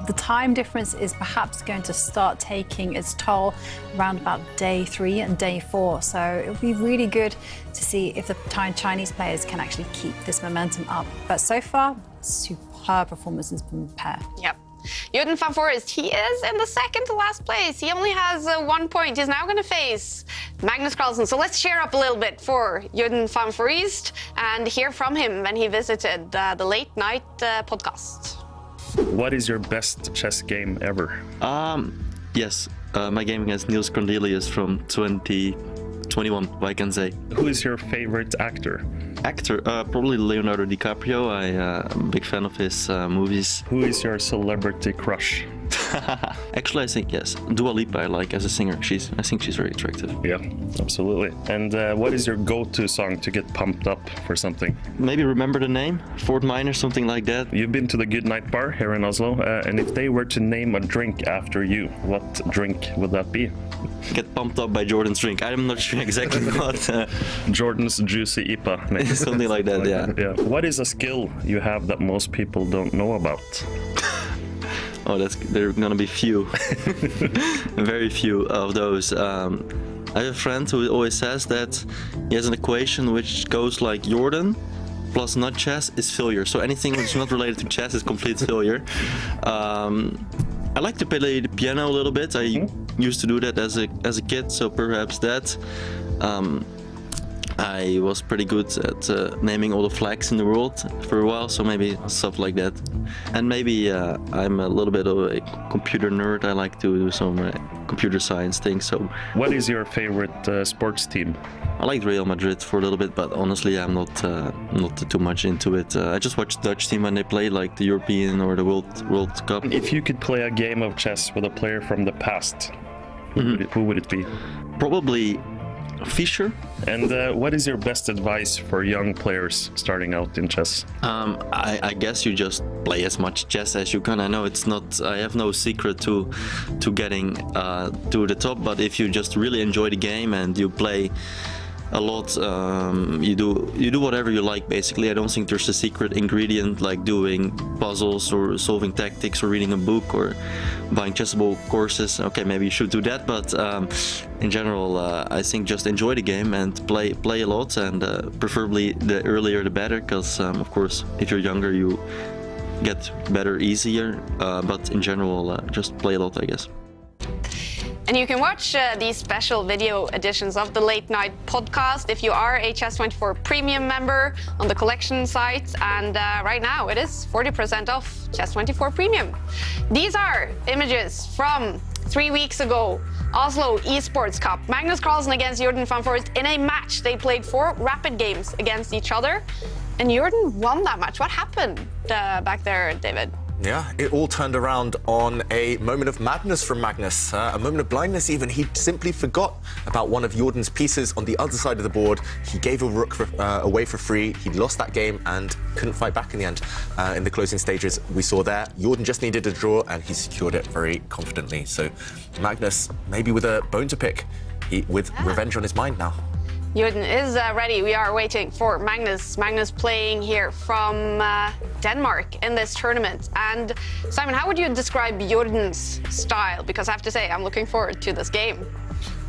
The time difference is perhaps going to start taking its toll around about day 3 and day 4. So it would be really good to see if the Chinese players can actually keep this momentum up. But so far, superb performances from the pair. Yep. Jordan van Foreest, he is in the second to last place. He only has 1 point. He's now going to face Magnus Carlsen. So let's cheer up a little bit for Jordan van Foreest and hear from him when he visited the Late Night podcast. What is your best chess game ever? Yes, my game against Niels Cornelius from 2021, I can say. Who is your favorite actor? Probably Leonardo DiCaprio. I'm a big fan of his movies. Who is your celebrity crush? Actually, I think yes, Dua Lipa I like as a singer. I think she's very attractive. Yeah, absolutely. And what is your go-to song to get pumped up for something? Maybe Remember the Name, Fort Minor, something like that. You've been to the Good Night Bar here in Oslo, and if they were to name a drink after you, what drink would that be? Get pumped up by Jordan's drink. I'm not sure exactly what. Jordan's Juicy IPA. Maybe. Something like that, yeah. What is a skill you have that most people don't know about? Oh, there are gonna be few, very few of those. I have a friend who always says that he has an equation which goes like Jordan plus not chess is failure. So anything which is not related to chess is complete failure. I like to play the piano a little bit. I used to do that as a kid, so perhaps that. I was pretty good at naming all the flags in the world for a while, so maybe stuff like that. And maybe I'm a little bit of a computer nerd. I like to do some computer science things. So, what is your favorite sports team? I liked Real Madrid for a little bit, but honestly, I'm not too much into it. I just watch the Dutch team when they play, like the European or the World Cup. If you could play a game of chess with a player from the past, who would it be? Probably Fischer. And what is your best advice for young players starting out in chess? I guess you just play as much chess as you can. I know it's not. I have no secret to getting to the top. But if you just really enjoy the game and you play a lot, you do whatever you like. Basically, I don't think there's a secret ingredient like doing puzzles or solving tactics or reading a book or buying Chessable courses. Okay, maybe you should do that, but in general, I think just enjoy the game and play a lot, and preferably the earlier the better, because of course, if you're younger, you get better easier. But in general, just play a lot, I guess. And you can watch these special video editions of the Late Night podcast if you are a Chess24 Premium member on the collection site. And right now it is 40% off Chess24 Premium. These are images from 3 weeks ago. Oslo Esports Cup. Magnus Carlsen against Jordan van Foreest in a match. They played 4 rapid games against each other. And Jordan won that match. What happened back there, David? Yeah, it all turned around on a moment of madness from Magnus, a moment of blindness even. He simply forgot about one of Jordan's pieces on the other side of the board. He gave a rook away for free. He lost that game and couldn't fight back in the end. In the closing stages, we saw there, Jordan just needed a draw and he secured it very confidently. So Magnus, maybe with a bone to pick, with revenge on his mind now. Jordan is ready. We are waiting for Magnus. Magnus playing here from Denmark in this tournament. And Simon, how would you describe Jordan's style? Because I have to say, I'm looking forward to this game.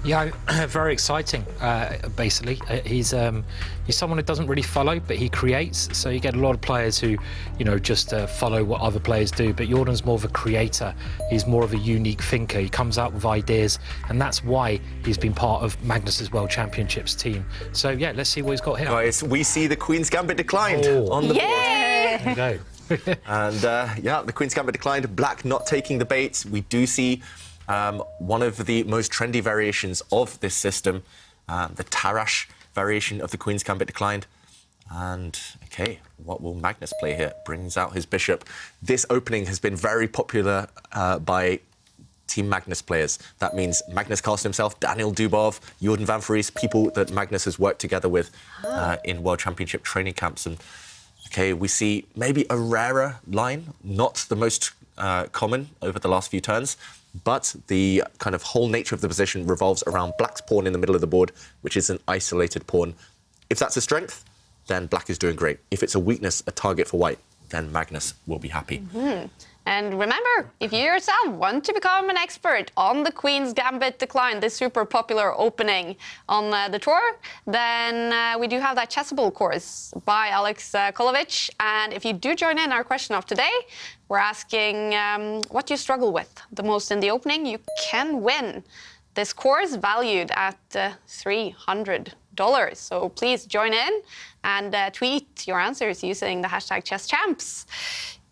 Yeah, very exciting, basically. He's someone who doesn't really follow, but he creates. So you get a lot of players who, just follow what other players do. But Jordan's more of a creator. He's more of a unique thinker. He comes out with ideas, and that's why he's been part of Magnus's World Championships team. So yeah, let's see what he's got here. Guys, we see the Queen's Gambit declined on the board. There you go. And yeah, the Queen's Gambit declined. Black not taking the bait. We do see one of the most trendy variations of this system, the Tarash variation of the Queen's Gambit declined. And, okay, what will Magnus play here? Brings out his bishop. This opening has been very popular by Team Magnus players. That means Magnus Carlsen himself, Daniel Dubov, Jordan van Foreest, people that Magnus has worked together with in World Championship training camps. And, okay, we see maybe a rarer line, not the most common over the last few turns, but the kind of whole nature of the position revolves around Black's pawn in the middle of the board, which is an isolated pawn. If that's a strength, then Black is doing great. If it's a weakness, a target for White, then Magnus will be happy. Mm-hmm. And remember, if you yourself want to become an expert on the Queen's Gambit decline, this super popular opening on the tour, then we do have that Chessable course by Alex Kolovic. And if you do join in our question of today, We're asking what you struggle with the most in the opening. You can win this course valued at $300. So please join in and tweet your answers using the hashtag #ChessChamps.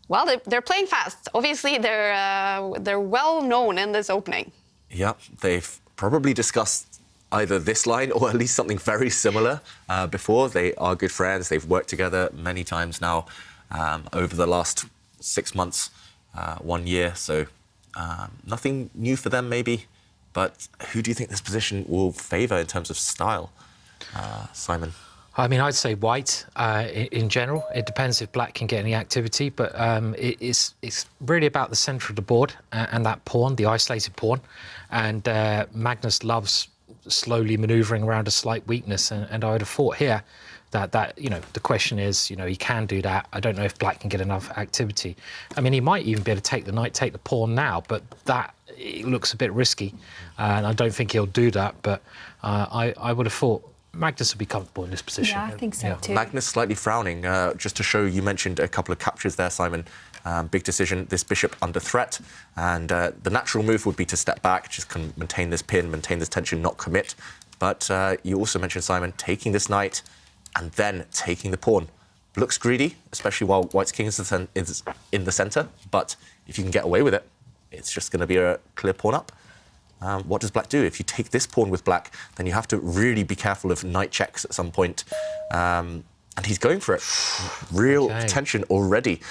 Well, they're playing fast. Obviously, they're well known in this opening. Yeah, they've probably discussed either this line or at least something very similar before. They are good friends. They've worked together many times now over the last 6 months, 1 year. So nothing new for them, maybe. But who do you think this position will favour in terms of style, Simon? I mean, I'd say white in general. It depends if black can get any activity, but it's really about the centre of the board and that pawn, the isolated pawn. And Magnus loves slowly manoeuvring around a slight weakness, and I would have thought here that you know, the question is, you know, he can do that. I don't know if black can get enough activity. I mean, he might even be able to take the knight, take the pawn now, but that it looks a bit risky, and I don't think he'll do that. But I would have thought Magnus would be comfortable in this position. Yeah, I think so too. Magnus slightly frowning. Just to show, you mentioned a couple of captures there, Simon. Big decision, this bishop under threat. And the natural move would be to step back, just kind of maintain this pin, maintain this tension, not commit. But you also mentioned, Simon, taking this knight and then taking the pawn. Looks greedy, especially while white's king is in the centre. But if you can get away with it, it's just going to be a clear pawn up. What does black do? If you take this pawn with black, then you have to really be careful of knight checks at some point. And he's going for it. Real tension already.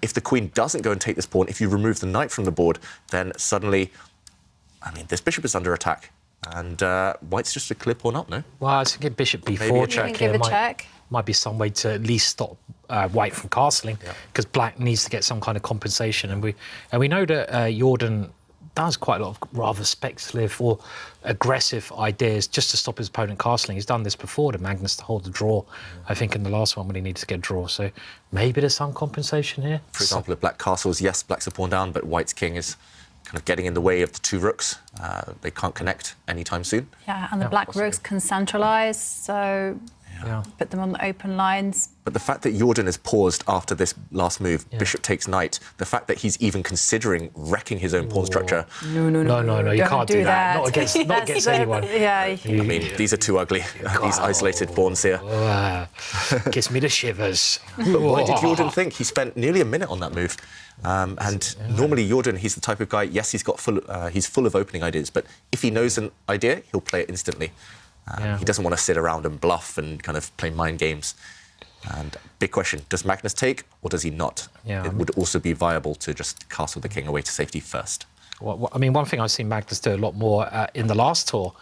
If the queen doesn't go and take this pawn, if you remove the knight from the board, then suddenly, I mean, this bishop is under attack. And white's just a clear pawn up, no? Well, I was thinking bishop b4 check here. Might be some way to at least stop white from castling, because black needs to get some kind of compensation. And we know that Jordan does quite a lot of rather speculative or aggressive ideas just to stop his opponent castling. He's done this before to Magnus to hold the draw, I think, in the last one when he needed to get a draw. So maybe there's some compensation here. For example, if black castles, yes, black's a pawn down, but white's king is kind of getting in the way of the two rooks. They can't connect anytime soon. Yeah, and the black rooks can centralise, so put them on the open lines. But the fact that Jordan is paused after this last move, bishop takes knight, the fact that he's even considering wrecking his own pawn structure. No, you can't do that. Not against anyone. Yeah. I mean, these are too ugly, these isolated pawns here. Gives me the shivers. But what did Jordan think? He spent nearly a minute on that move. And normally Jordan, he's the type of guy, yes, he's full of opening ideas, but if he knows an idea, he'll play it instantly. He doesn't want to sit around and bluff and kind of play mind games. And big question, does Magnus take or does he not? It would also be viable to just castle the king away to safety first. Well, I mean, one thing I've seen Magnus do a lot more in the last tour,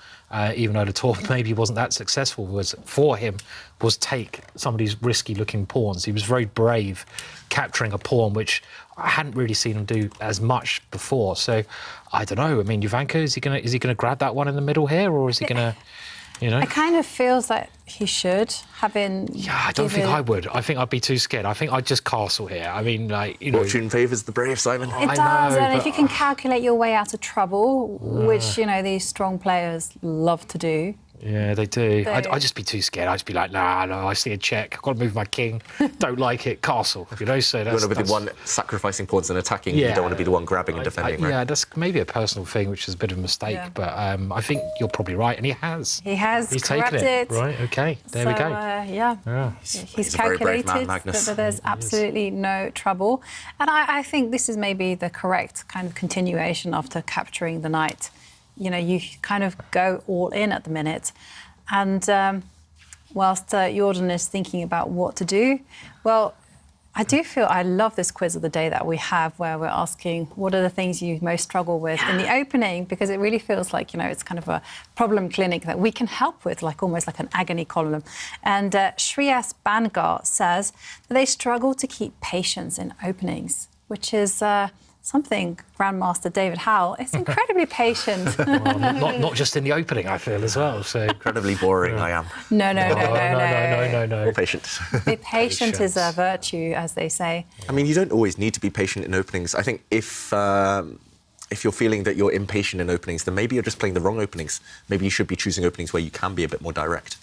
even though the tour maybe wasn't that successful, was take some of these risky-looking pawns. He was very brave capturing a pawn, which I hadn't really seen him do as much before. So I don't know. I mean, Jovanka, is he gonna grab that one in the middle here, or is he gonna? You know? It kind of feels like he should, having... Yeah, I don't think I would. I think I'd be too scared. I think I'd just castle here. I mean, like, you know... Fortune favours the brave, Simon. It does, and if you can calculate your way out of trouble, which, you know, these strong players love to do... Yeah, they do. I'd just be too scared. I'd just be like, no, I see a check. I've got to move my king. Don't like it. Castle. You know, so that's... You want to be the one sacrificing pawns and attacking. You don't want to be the one grabbing and defending, right? Yeah, that's maybe a personal thing, which is a bit of a mistake. But I think you're probably right, and he has. He's taken it. Right, OK. There we go. He's calculated that there's absolutely no trouble. And I think this is maybe the correct kind of continuation after capturing the knight. You know, you kind of go all in at the minute. And whilst Jordan is thinking about what to do, well, I do feel I love this quiz of the day that we have where we're asking what are the things you most struggle with in the opening, because it really feels like, you know, it's kind of a problem clinic that we can help with, like almost like an agony column. And Shreyas Bangar says that they struggle to keep patience in openings, which is... something Grandmaster David Howell is incredibly patient. Well, not just in the opening, I feel, as well. So incredibly boring, I am. No. More patient. Be patient is a virtue, as they say. I mean, you don't always need to be patient in openings. I think if you're feeling that you're impatient in openings, then maybe you're just playing the wrong openings. Maybe you should be choosing openings where you can be a bit more direct.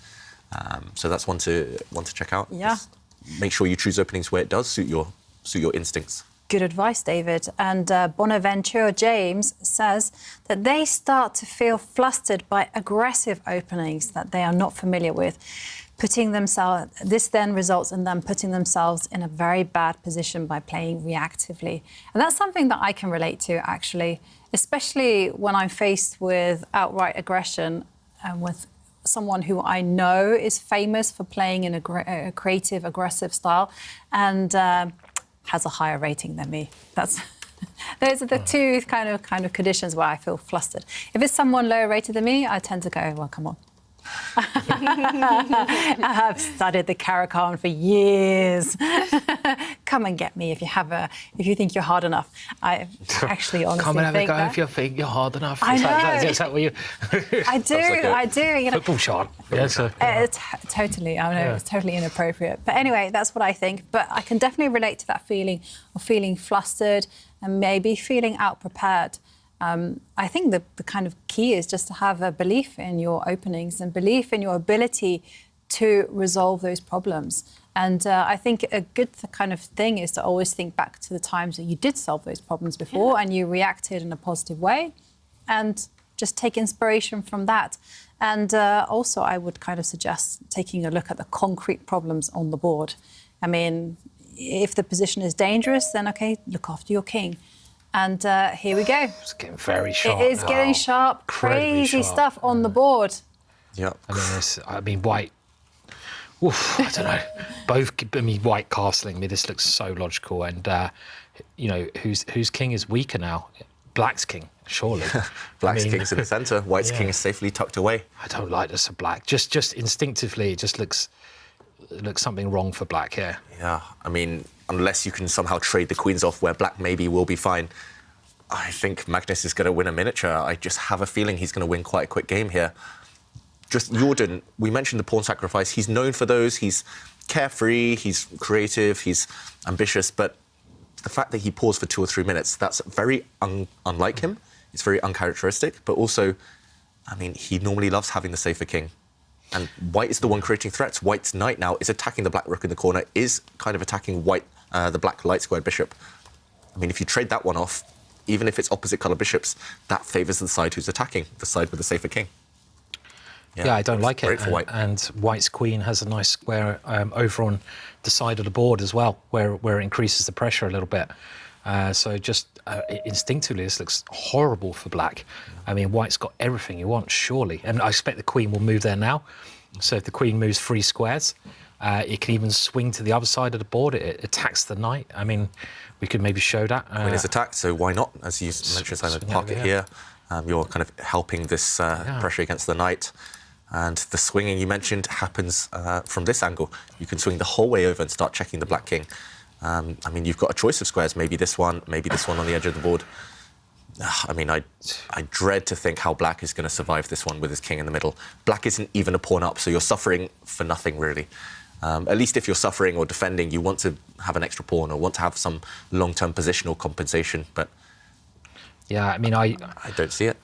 So that's one to check out. Yeah. Just make sure you choose openings where it does suit your instincts. good advice, David. And Bonaventure James says that they start to feel flustered by aggressive openings that they are not familiar with. This then results in them putting themselves in a very bad position by playing reactively. And that's something that I can relate to, actually, especially when I'm faced with outright aggression and with someone who I know is famous for playing in a creative, aggressive style and has a higher rating than me. Those are the two kind of conditions where I feel flustered. If it's someone lower rated than me, I tend to go, well, come on. I've studied the Caracan for years. Come and get me if you think you're hard enough. I actually honestly come and have think a go that. if you think you're hard enough. I know. Is that what you? I do. You know, football chant. Yeah, so. Totally. I know it's totally inappropriate. But anyway, that's what I think. But I can definitely relate to that feeling of feeling flustered and maybe feeling out-prepared. I think the kind of key is just to have a belief in your openings and belief in your ability to resolve those problems. And I think a good kind of thing is to always think back to the times that you did solve those problems before and you reacted in a positive way, and just take inspiration from that. And also I would kind of suggest taking a look at the concrete problems on the board. I mean, if the position is dangerous, then okay, look after your king. And here we go. It's getting very sharp. It is getting sharp, crazy stuff on the board. Yeah. I mean, White. Oof, I don't know. Both. I mean, White castling me. This looks so logical. And you know, whose king is weaker now? Black's king, surely. Black's king's in the centre. White's king is safely tucked away. I don't like this of Black. Just instinctively, it just looks something wrong for Black here. Yeah. I mean, unless you can somehow trade the queens off where Black maybe will be fine, I think Magnus is going to win a miniature. I just have a feeling he's going to win quite a quick game here. Just Jordan, we mentioned the pawn sacrifice. He's known for those. He's carefree, he's creative, he's ambitious, but the fact that he paused for 2 or 3 minutes, that's very unlike him. It's very uncharacteristic, but also, I mean, he normally loves having the safer king. And White is the one creating threats. White's knight now is attacking the black rook in the corner, is kind of attacking White, the black light squared bishop. I mean, if you trade that one off, even if it's opposite colour bishops, that favours the side who's attacking, the side with the safer king. Yeah, I don't like it. Great for White. And White's queen has a nice square over on the side of the board as well, where it increases the pressure a little bit. So just instinctively, this looks horrible for Black. I mean, White's got everything he wants, surely. And I expect the queen will move there now. So if the queen moves 3 squares, it can even swing to the other side of the board. It attacks the knight. I mean, we could maybe show that. Queen is attacked, so why not? As you mentioned, Simon, park it here. You're kind of helping this pressure against the knight. And the swinging you mentioned happens from this angle. You can swing the whole way over and start checking the black king. I mean, you've got a choice of squares, maybe this one on the edge of the board. I mean, I dread to think how Black is going to survive this one with his king in the middle. Black isn't even a pawn up, so you're suffering for nothing, really. At least if you're suffering or defending, you want to have an extra pawn or want to have some long-term positional compensation, but... Yeah, I mean, I don't see it.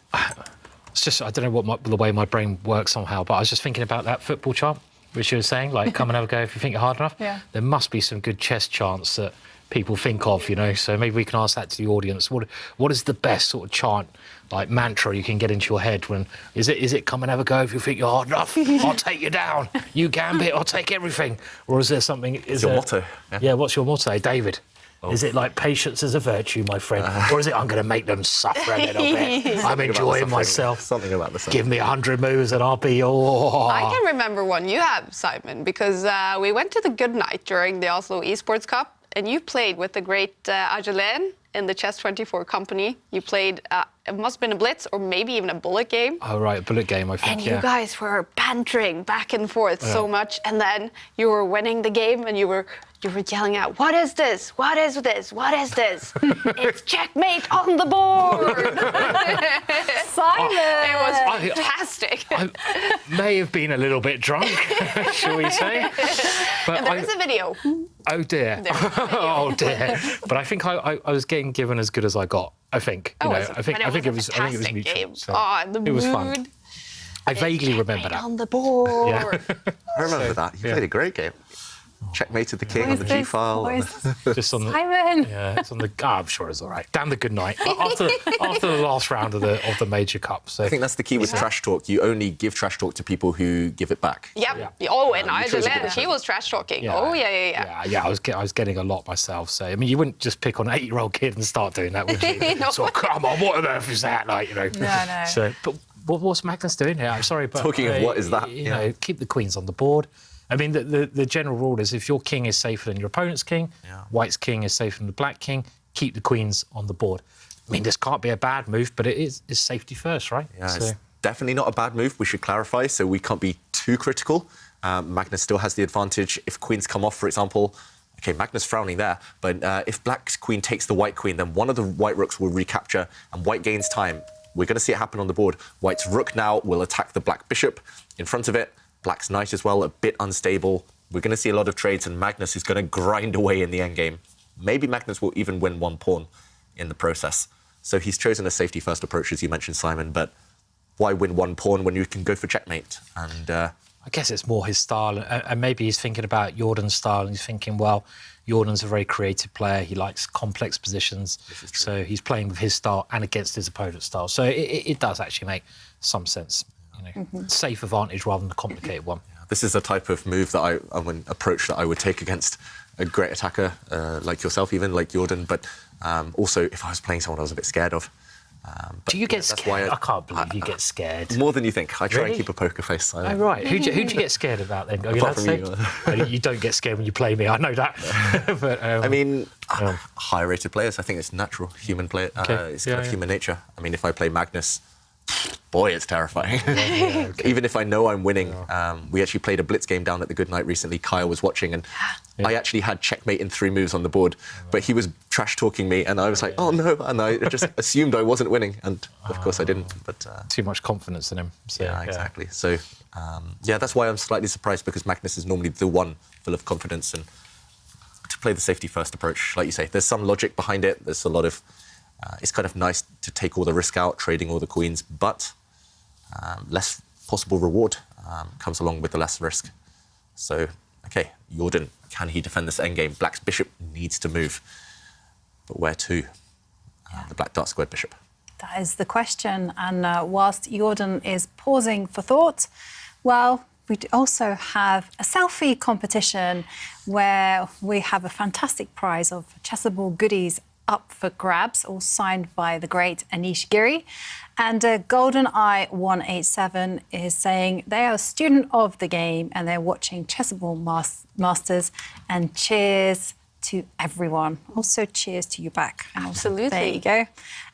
It's just, I don't know the way my brain works somehow, but I was just thinking about that football chant, which you were saying, like, come and have a go if you think you're hard enough. Yeah. There must be some good chess chants that people think of, you know, so maybe we can ask that to the audience. What is the best sort of chant, like mantra you can get into your head when, is it come and have a go if you think you're hard enough? I'll take you down. You gambit, I'll take everything. Or is there something... It's your motto. Yeah, what's your motto, David? Oh. Is it like patience is a virtue, my friend? Or is it I'm going to make them suffer a little bit? I'm enjoying myself. Something about the suffering. Give me 100 moves and I'll be all... I can remember one you have, Simon, because we went to the Good Night during the Oslo Esports Cup, and you played with the great Aryan in the Chess24 company. You played, it must have been a blitz or maybe even a bullet game. Oh, right, a bullet game, I think, and you guys were bantering back and forth so much, and then you were winning the game and you were yelling out, what is this? What is this? What is this? It's checkmate on the board! Simon! It was fantastic. I may have been a little bit drunk, shall we say? But and there is a video. Oh, dear. Oh, dear. But I think I was getting given as good as I got, I think. You know, I think it was mutual. Game. So it was fun. I vaguely remember that. On the board. Yeah. I remember that. You played a great game. Checkmated the king on the G file. Just on the, Simon. Yeah, it's on the. I'm sure it's all right. Damn the good night. After the last round of the major cup. So I think that's the key with trash talk. You only give trash talk to people who give it back. Yep. Oh, and Ireland, he was trash talking. Yeah. Oh, yeah. Yeah, I was getting a lot myself. So I mean, you wouldn't just pick on an 8-year-old kid and start doing that, would you? No. So come on, what on earth is that? Like, No. So, but what's Magnus doing here? I'm sorry, but talking of what is that? You know, keep the queens on the board. I mean, the general rule is if your king is safer than your opponent's king, white's king is safer than the black king, keep the queens on the board. I mean, this can't be a bad move, but it's safety first, right? Yeah, it's definitely not a bad move. We should clarify, so we can't be too critical. Magnus still has the advantage. If queens come off, for example, OK, Magnus frowning there, but if black's queen takes the white queen, then one of the white rooks will recapture and white gains time. We're going to see it happen on the board. White's rook now will attack the black bishop in front of it. Black's knight as well, a bit unstable. We're going to see a lot of trades, and Magnus is going to grind away in the endgame. Maybe Magnus will even win one pawn in the process. So he's chosen a safety-first approach, as you mentioned, Simon, but why win one pawn when you can go for checkmate? And I guess it's more his style, and maybe he's thinking about Jordan's style, and he's thinking, well, Jordan's a very creative player. He likes complex positions, so he's playing with his style and against his opponent's style. So it does actually make some sense. You know, safe advantage rather than a complicated one. This is a type of move that approach that I would take against a great attacker like yourself, even like Jordan. But also, if I was playing someone I was a bit scared of. Do you get scared? I can't believe you get scared. More than you think. I try and keep a poker face. Oh, right. Who do you get scared about then? Apart from you. You don't get scared when you play me. I know that. But, I mean, higher-rated players. I think it's natural. Human play. It's kind of human nature. I mean, if I play Magnus, boy, it's terrifying. Even if I know I'm winning. We actually played a blitz game down at the Good Night recently. Kyle was watching, and I actually had checkmate in 3 moves on the board, but he was trash-talking me, and I was like, oh, no, and I just assumed I wasn't winning, and of course I didn't. But too much confidence in him. So, yeah, exactly. So, that's why I'm slightly surprised, because Magnus is normally the one full of confidence, and to play the safety-first approach, like you say, there's some logic behind it. There's a lot of... it's kind of nice to take all the risk out, trading all the queens, but less possible reward comes along with the less risk. So, OK, Jordan, can he defend this endgame? Black's bishop needs to move. But where to? The black dark squared bishop. That is the question. And whilst Jordan is pausing for thought, well, we also have a selfie competition where we have a fantastic prize of Chessable goodies up for grabs, all signed by the great Anish Giri. And GoldenEye 187 is saying they are a student of the game and they're watching Chessable Masters, and cheers to everyone. Also, cheers to you back. Absolutely. There you go.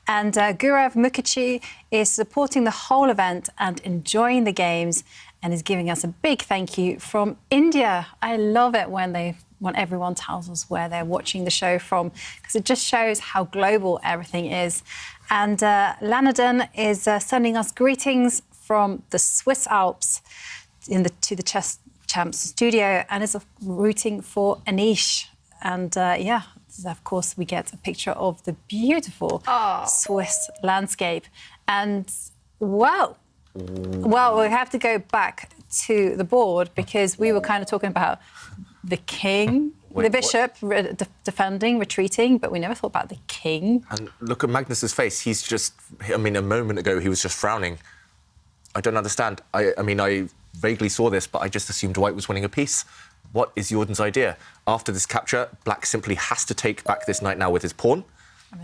And Gaurav Mukherjee is supporting the whole event and enjoying the games, and is giving us a big thank you from India. I love it when everyone tells us where they're watching the show from, because it just shows how global everything is. And Lanadan is sending us greetings from the Swiss Alps to the Chess Champs studio, and is rooting for Anish. And of course, we get a picture of the beautiful Swiss landscape. And well, we have to go back to the board, because we were kind of talking about the king, the bishop defending, retreating, but we never thought about the king. And look at Magnus's face. He's just, a moment ago, he was just frowning. I don't understand. I mean, I vaguely saw this, but I just assumed white was winning a piece. What is Jordan's idea? After this capture, black simply has to take back this knight now with his pawn.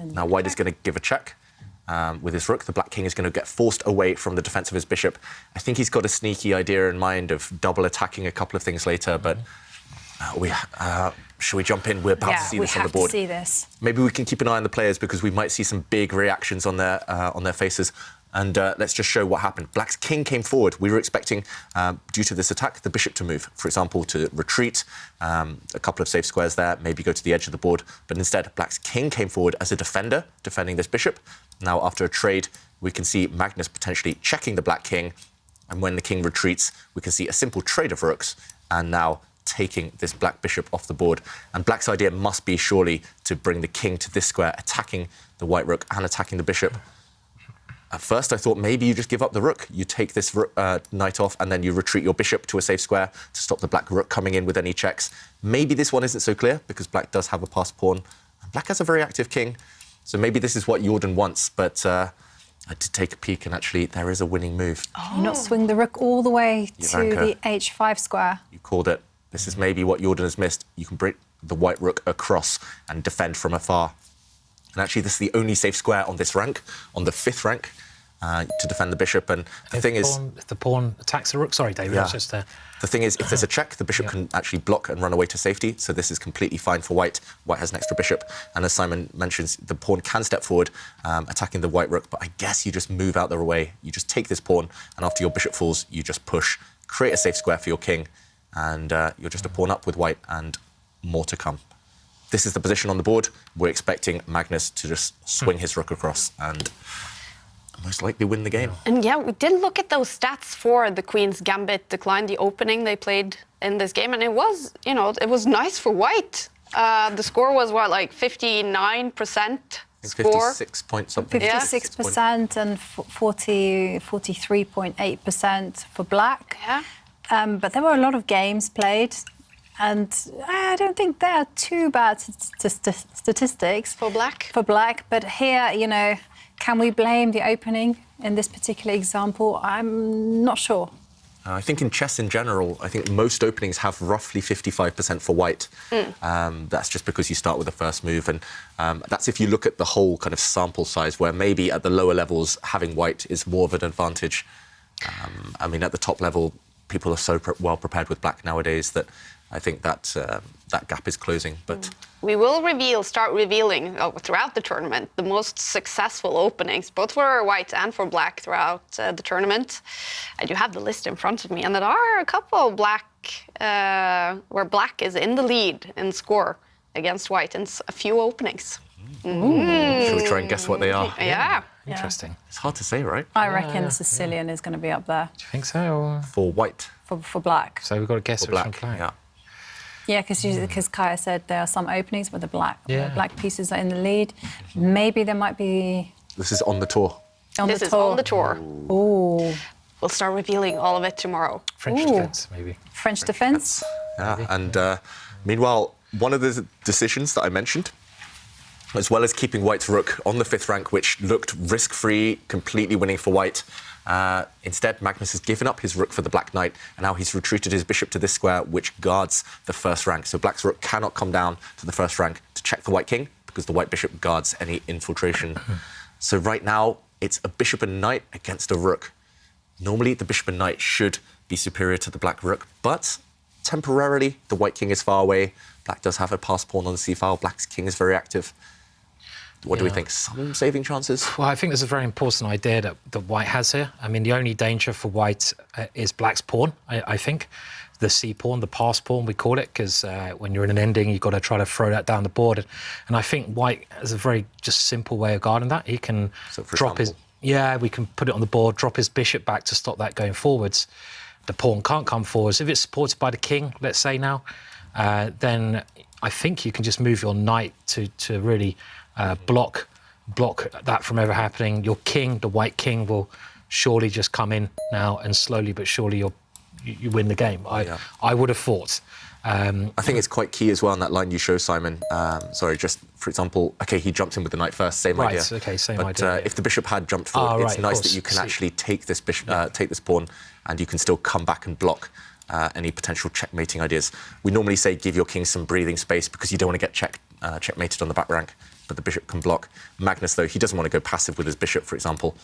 Now white is going to give a check. With his rook, the black king is going to get forced away from the defence of his bishop. I think he's got a sneaky idea in mind of double attacking a couple of things later, but should we jump in? We're about to see this on the board. We have to see this. Maybe we can keep an eye on the players, because we might see some big reactions on their faces. And let's just show what happened. Black's king came forward. We were expecting, due to this attack, the bishop to move. For example, to retreat, a couple of safe squares there, maybe go to the edge of the board. But instead, Black's king came forward as a defender, defending this bishop. Now, after a trade, we can see Magnus potentially checking the black king. And when the king retreats, we can see a simple trade of rooks, and now taking this black bishop off the board. And black's idea must be surely to bring the king to this square, attacking the white rook and attacking the bishop. At first, I thought maybe you just give up the rook. You take this knight off, and then you retreat your bishop to a safe square to stop the black rook coming in with any checks. Maybe this one isn't so clear, because black does have a passed pawn. And black has a very active king, so maybe this is what Jordan wants, but I did take a peek, and actually there is a winning move. Oh. You not swing the rook all the way to the h5 square. You called it. This is maybe what Jordan has missed. You can break the white rook across and defend from afar. And actually, this is the only safe square on this rank, on the 5th rank, to defend the bishop. And the thing is... If the pawn attacks the rook... Sorry, David, I was just there. The thing is, if there's a check, the bishop can actually block and run away to safety, so this is completely fine for white. White has an extra bishop, and as Simon mentions, the pawn can step forward, attacking the white rook, but I guess you just move out the way. You just take this pawn, and after your bishop falls, you just push, create a safe square for your king, and you're just a pawn up with white, and more to come. This is the position on the board. We're expecting Magnus to just swing his rook across and most likely win the game. And yeah, we did look at those stats for the Queen's Gambit decline, the opening they played in this game, and it was, you know, it was nice for white. The score was, what, like 59% score? 56 point something. 56% and 43.8% for black. Yeah. But there were a lot of games played, and I don't think they're too bad statistics. For black? For black, but here, you know, can we blame the opening in this particular example? I'm not sure. I think in chess in general, I think most openings have roughly 55% for white. That's just because you start with the first move, and that's if you look at the whole kind of sample size, where maybe at the lower levels, having white is more of an advantage. I mean, at the top level, people are so well prepared with black nowadays that I think that that gap is closing. But we will start revealing throughout the tournament the most successful openings, both for white and for black throughout the tournament. I do have the list in front of me, and there are a couple black where black is in the lead in score against white in a few openings. Should we try and guess what they are? Yeah. Interesting. It's hard to say, right? I reckon the Sicilian is going to be up there. Do you think so? For white? For black. So we've got to guess for which black. one. Yeah. Yeah, because Kaja said there are some openings where the black pieces are in the lead. Maybe there might be... This is on the tour. This is on the tour. Ooh. We'll start revealing all of it tomorrow. French defence, maybe. French defence? Yeah, and meanwhile, one of the decisions that I mentioned, as well as keeping white's rook on the 5th rank, which looked risk-free, completely winning for white. Instead, Magnus has given up his rook for the black knight, and now he's retreated his bishop to this square, which guards the 1st rank. So black's rook cannot come down to the 1st rank to check the white king, because the white bishop guards any infiltration. So right now, it's a bishop and knight against a rook. Normally, the bishop and knight should be superior to the black rook, but temporarily, the white king is far away. Black does have a passed pawn on the c-file. Black's king is very active. What do we think? Some saving chances? Well, I think there's a very important idea that white has here. I mean, the only danger for white is black's pawn, I think. The c-pawn, the pass pawn, we call it, because when you're in an ending, you've got to try to throw that down the board. And I think white has a very just simple way of guarding that. He can drop his... Yeah, we can put it on the board, drop his bishop back to stop that going forwards. The pawn can't come forwards. If it's supported by the king, let's say now, then I think you can just move your knight to really... block that from ever happening. Your king, the white king, will surely just come in now, and slowly but surely you win the game. I would have thought. I think it's quite key as well in that line you show, Simon. Sorry, just for example, okay, he jumped in with the knight first, same idea. Right, okay, same idea. But if the bishop had jumped forward, it's nice that you can actually take this bishop, take this pawn, and you can still come back and block any potential checkmating ideas. We normally say give your king some breathing space because you don't want to get checkmated on the back rank. But the bishop can block. Magnus, though, he doesn't want to go passive with his bishop, for example.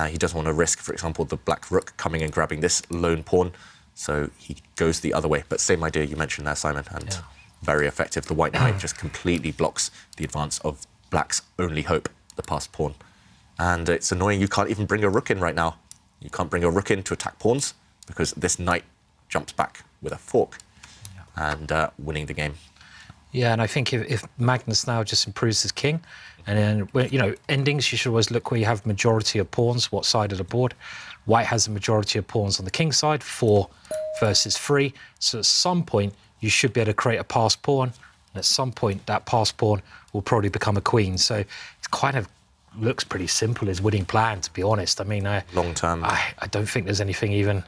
He doesn't want to risk, for example, the black rook coming and grabbing this lone pawn. So he goes the other way. But same idea you mentioned there, Simon, and very effective. The white knight just completely blocks the advance of black's only hope, the passed pawn. And it's annoying you can't even bring a rook in right now. You can't bring a rook in to attack pawns because this knight jumps back with a fork and winning the game. Yeah, and I think if Magnus now just improves his king, and then, you know, endings, you should always look where you have majority of pawns, what side of the board. White has a majority of pawns on the king side, 4 versus 3. So at some point, you should be able to create a passed pawn, and at some point, that passed pawn will probably become a queen. So it's kind of looks pretty simple, his winning plan, to be honest. I mean, long term. I don't think there's anything even,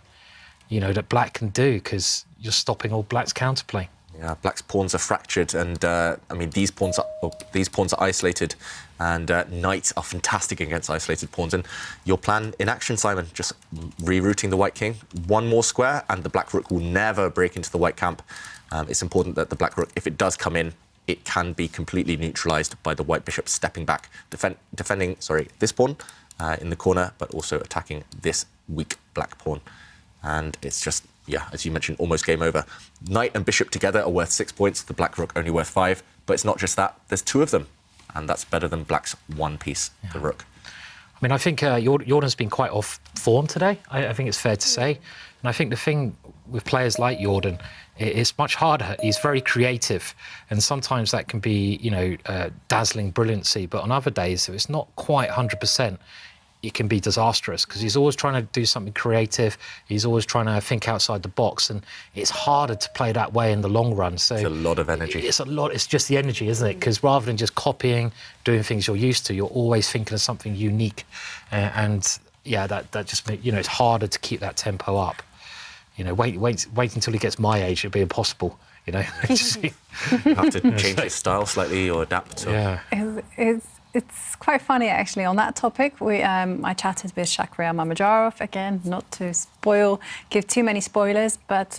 that black can do, because you're stopping all black's counterplay. Yeah, black's pawns are fractured, and I mean these pawns are isolated, and knights are fantastic against isolated pawns. And your plan in action, Simon, just rerouting the white king, one more square, and the black rook will never break into the white camp. It's important that the black rook, if it does come in, it can be completely neutralized by the white bishop stepping back, defending this pawn in the corner, but also attacking this weak black pawn. And it's just, yeah, as you mentioned, almost game over. Knight and bishop together are worth 6 points, the black rook only worth 5. But it's not just that, there's 2 of them, and that's better than black's 1 piece, the rook. I mean, I think Jordan's been quite off form today, I think it's fair to say. And I think the thing with players like Jordan, it's much harder. He's very creative, and sometimes that can be, dazzling brilliancy. But on other days, if it's not quite 100%, it can be disastrous, because he's always trying to do something creative. He's always trying to think outside the box, and it's harder to play that way in the long run. So it's a lot of energy. It's just the energy, isn't it? Because rather than just copying, doing things you're used to, you're always thinking of something unique. And yeah, that just makes, it's harder to keep that tempo up. Wait until he gets my age, it'll be impossible. You have to change his style slightly or adapt. Yeah. It's quite funny, actually. On that topic, I chatted with Shakhriyar Mamedyarov, again, not to give too many spoilers, but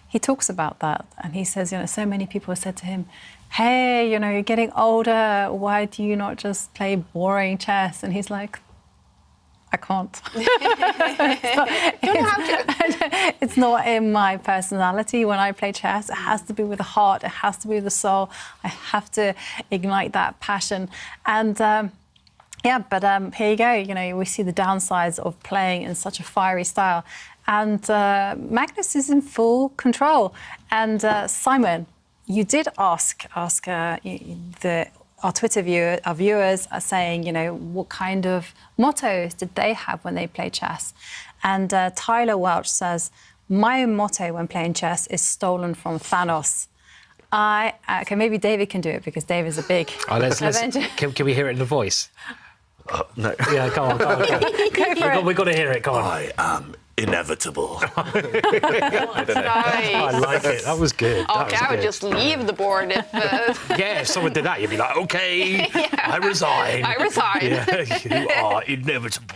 he talks about that, and he says, so many people have said to him, hey, you're getting older, why do you not just play boring chess? And he's like, I can't. It's not in my personality when I play chess. It has to be with the heart. It has to be with the soul. I have to ignite that passion. And but here you go. We see the downsides of playing in such a fiery style. And Magnus is in full control. And Simon, you did ask our Twitter our viewers are saying, what kind of mottos did they have when they play chess? And Tyler Welch says, my motto when playing chess is stolen from Thanos. Okay, maybe David can do it, because David's a big Avenger. Can we hear it in the voice? No. Yeah, come on. Go for it. We've got to hear it, come on. I am inevitable. I like it. That was good. Okay, I would just leave the board if... Yeah, if someone did that, you'd be like, OK, I resign. I resign. Yeah, you are inevitable.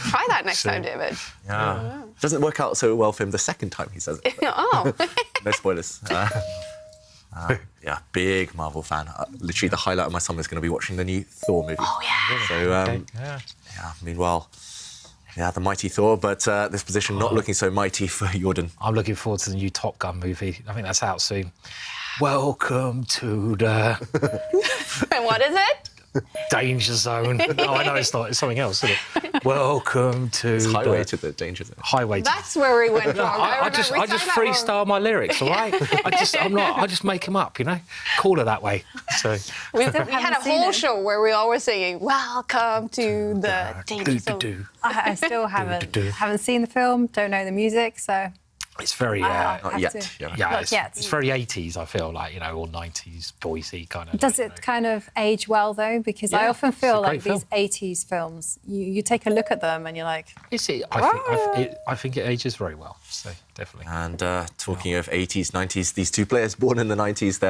Try that next time, David. Yeah. Doesn't work out so well for him the second time he says it. Oh. No spoilers. Yeah, big Marvel fan. Literally, the highlight of my summer is going to be watching the new Thor movie. Oh, yeah. So, yeah, meanwhile... Yeah, the mighty Thor, but this position not looking so mighty for Jordan. I'm looking forward to the new Top Gun movie. I think that's out soon. Welcome to the... And what is it? Danger zone. Oh, I know it's not. It's something else, isn't it? Welcome to it's highway to the danger zone. Highway. That's where we went wrong. I just freestyle my lyrics, all right? I just make them up, Call it that way. So we had a whole show where we always saying, "Welcome to the danger zone." I still haven't seen the film. Don't know the music, so. It's very not yet. It's very 80s. I feel like or 90s boysy kind of. Does it kind of age well though? Because I often feel like these 80s films, you take a look at them and you're like, I think it ages very well. So definitely. And talking of 80s, 90s, these 2 players born in the 90s,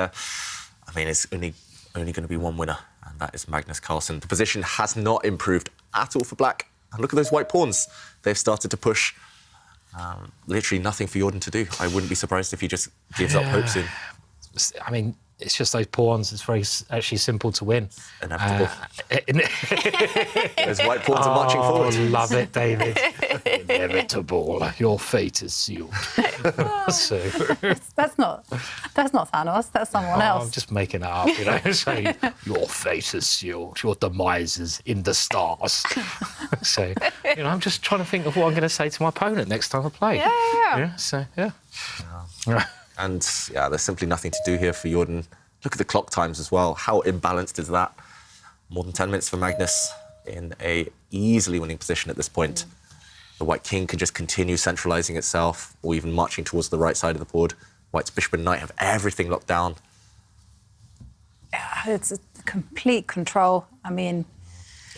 it's only going to be one winner, and that is Magnus Carlsen. The position has not improved at all for black. And look at those white pawns. They've started to push. Literally nothing for Jordan to do. I wouldn't be surprised if he just gives up hope soon. I mean, it's just those pawns. It's very actually simple to win. Inevitable. Those white pawns are marching forward. Love it, David. Inevitable. Your fate is sealed. That's not Thanos. That's someone else. I'm just making it up, saying your fate is sealed. Your demise is in the stars. So, I'm just trying to think of what I'm going to say to my opponent next time I play. Yeah. And there's simply nothing to do here for Jordan. Look at the clock times as well. How imbalanced is that? More than 10 minutes for Magnus in a easily winning position at this point. The white king can just continue centralising itself, or even marching towards the right side of the board. White's bishop and knight have everything locked down. Yeah, it's a complete control. I mean,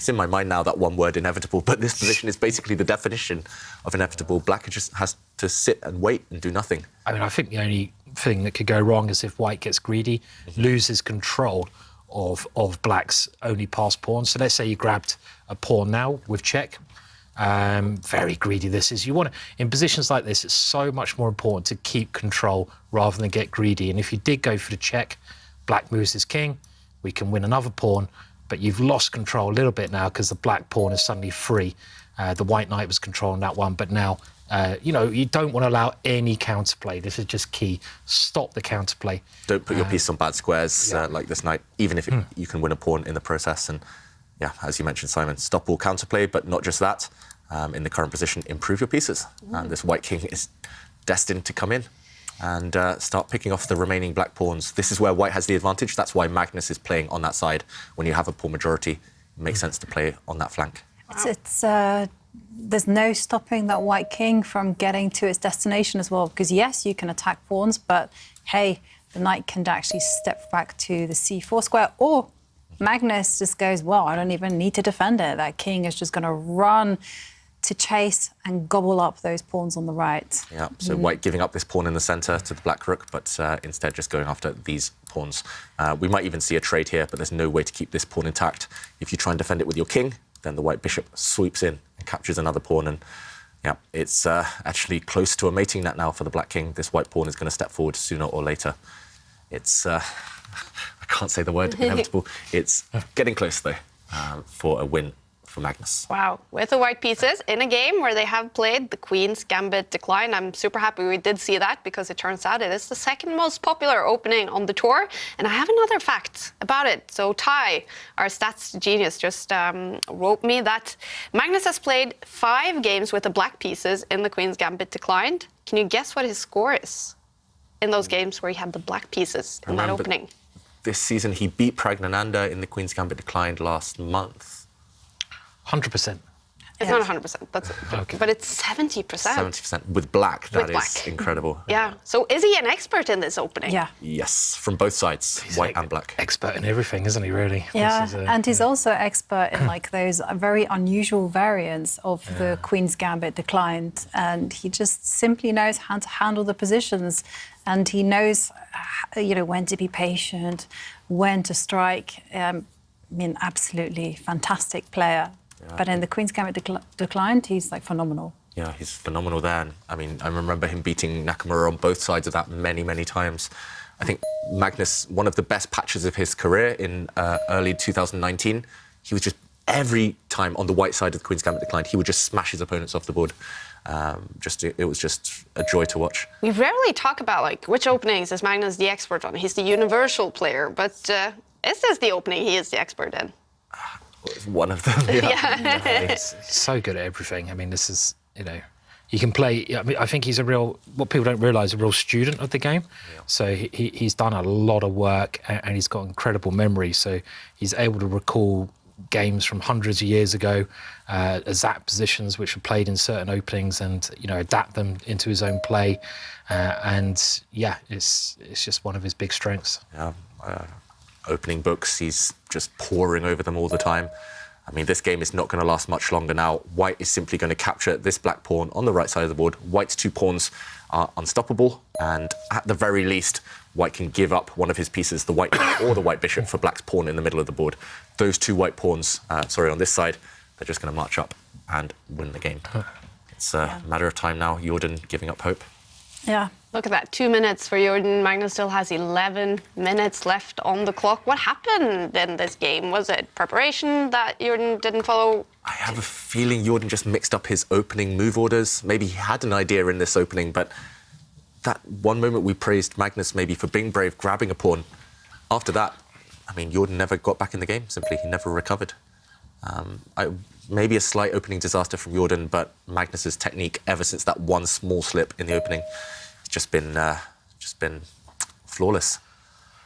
It's in my mind now, that one word, inevitable, but this position is basically the definition of inevitable. Black just has to sit and wait and do nothing. I mean, I think the only thing that could go wrong is if white gets greedy, loses control of black's only passed pawn. So let's say you grabbed a pawn now with check. Very greedy this is. You want to, in positions like this, it's so much more important to keep control rather than get greedy. And if you did go for the check, black moves his king, we can win another pawn, but you've lost control a little bit now because the black pawn is suddenly free. The white knight was controlling that one, but now, you know, you don't want to allow any counterplay. This is just key. Stop the counterplay. Don't put your piece on bad squares like this knight, even if you can win a pawn in the process. And yeah, as you mentioned, Simon, stop all counterplay, but not just that. In the current position, improve your pieces. And this white king is destined to come in and start picking off the remaining black pawns. This is where white has the advantage. That's why Magnus is playing on that side. When you have a pawn majority, it makes sense to play on that flank. There's no stopping that white king from getting to its destination as well, because yes, you can attack pawns, but hey, the knight can actually step back to the c4 square, or Magnus just goes, well, I don't even need to defend it. That king is just going to run to chase and gobble up those pawns on the right. Yeah, so white giving up this pawn in the centre to the black rook, but instead just going after these pawns. We might even see a trade here, but there's no way to keep this pawn intact. If you try and defend it with your king, then the white bishop sweeps in and captures another pawn. And yeah, it's actually close to a mating net now for the black king. This white pawn is going to step forward sooner or later. It's, I can't say the word, inevitable. It's getting close, though, for a win for Magnus. Wow. With the white pieces in a game where they have played the Queen's Gambit Decline, I'm super happy we did see that, because it turns out it is the second most popular opening on the tour. And I have another fact about it. So Ty, our stats genius, just wrote me that Magnus has played 5 games with the black pieces in the Queen's Gambit Declined. Can you guess what his score is in those games where he had the black pieces in that opening? This season, he beat Pragnananda in the Queen's Gambit Declined last month. 100%. It's not 100%, but it's 70%. 70% with black. That is incredible. Yeah. So is he an expert in this opening? Yeah. Yes, from both sides, white and black. Expert in everything, isn't he, really? Yeah, and he's also expert in like those very unusual variants of the Queen's Gambit Declined, and he just simply knows how to handle the positions, and he knows, you know, when to be patient, when to strike. I mean, absolutely fantastic player. Yeah. But in the Queen's Gambit Declined, he's like phenomenal. Yeah, he's phenomenal there. And, I mean, I remember him beating Nakamura on both sides of that many, many times. I think Magnus, one of the best patches of his career in early 2019, he was just every time on the white side of the Queen's Gambit Declined, he would just smash his opponents off the board. It was just a joy to watch. We rarely talk about like which openings is Magnus the expert on. He's the universal player, but is this the opening he is the expert in? It's one of them. Yeah. He's so good at everything. I mean, this is, you know, he can play. I mean, I think he's a real, what people don't realise, a real student of the game. Yeah. So he's done a lot of work, and he's got incredible memory. So he's able to recall games from hundreds of years ago, exact positions which were played in certain openings, and you know, adapt them into his own play. And yeah, it's just one of his big strengths. Yeah. Opening books, he's just poring over them all the time. I mean, this game is not going to last much longer now. White is simply going to capture this black pawn on the right side of the board. White's 2 pawns are unstoppable, and at the very least, white can give up one of his pieces, the white knight or the white bishop, for black's pawn in the middle of the board. Those 2 white pawns, on this side, they're just going to march up and win the game. It's a matter of time now. Jordan giving up hope. Yeah. Look at that, 2 minutes for Jordan. Magnus still has 11 minutes left on the clock. What happened in this game? Was it preparation that Jordan didn't follow? I have a feeling Jordan just mixed up his opening move orders. Maybe he had an idea in this opening, but that one moment we praised Magnus maybe for being brave, grabbing a pawn. After that, I mean, Jordan never got back in the game, simply. He never recovered. Maybe a slight opening disaster from Jordan, but Magnus's technique ever since that one small slip in the opening, just been flawless.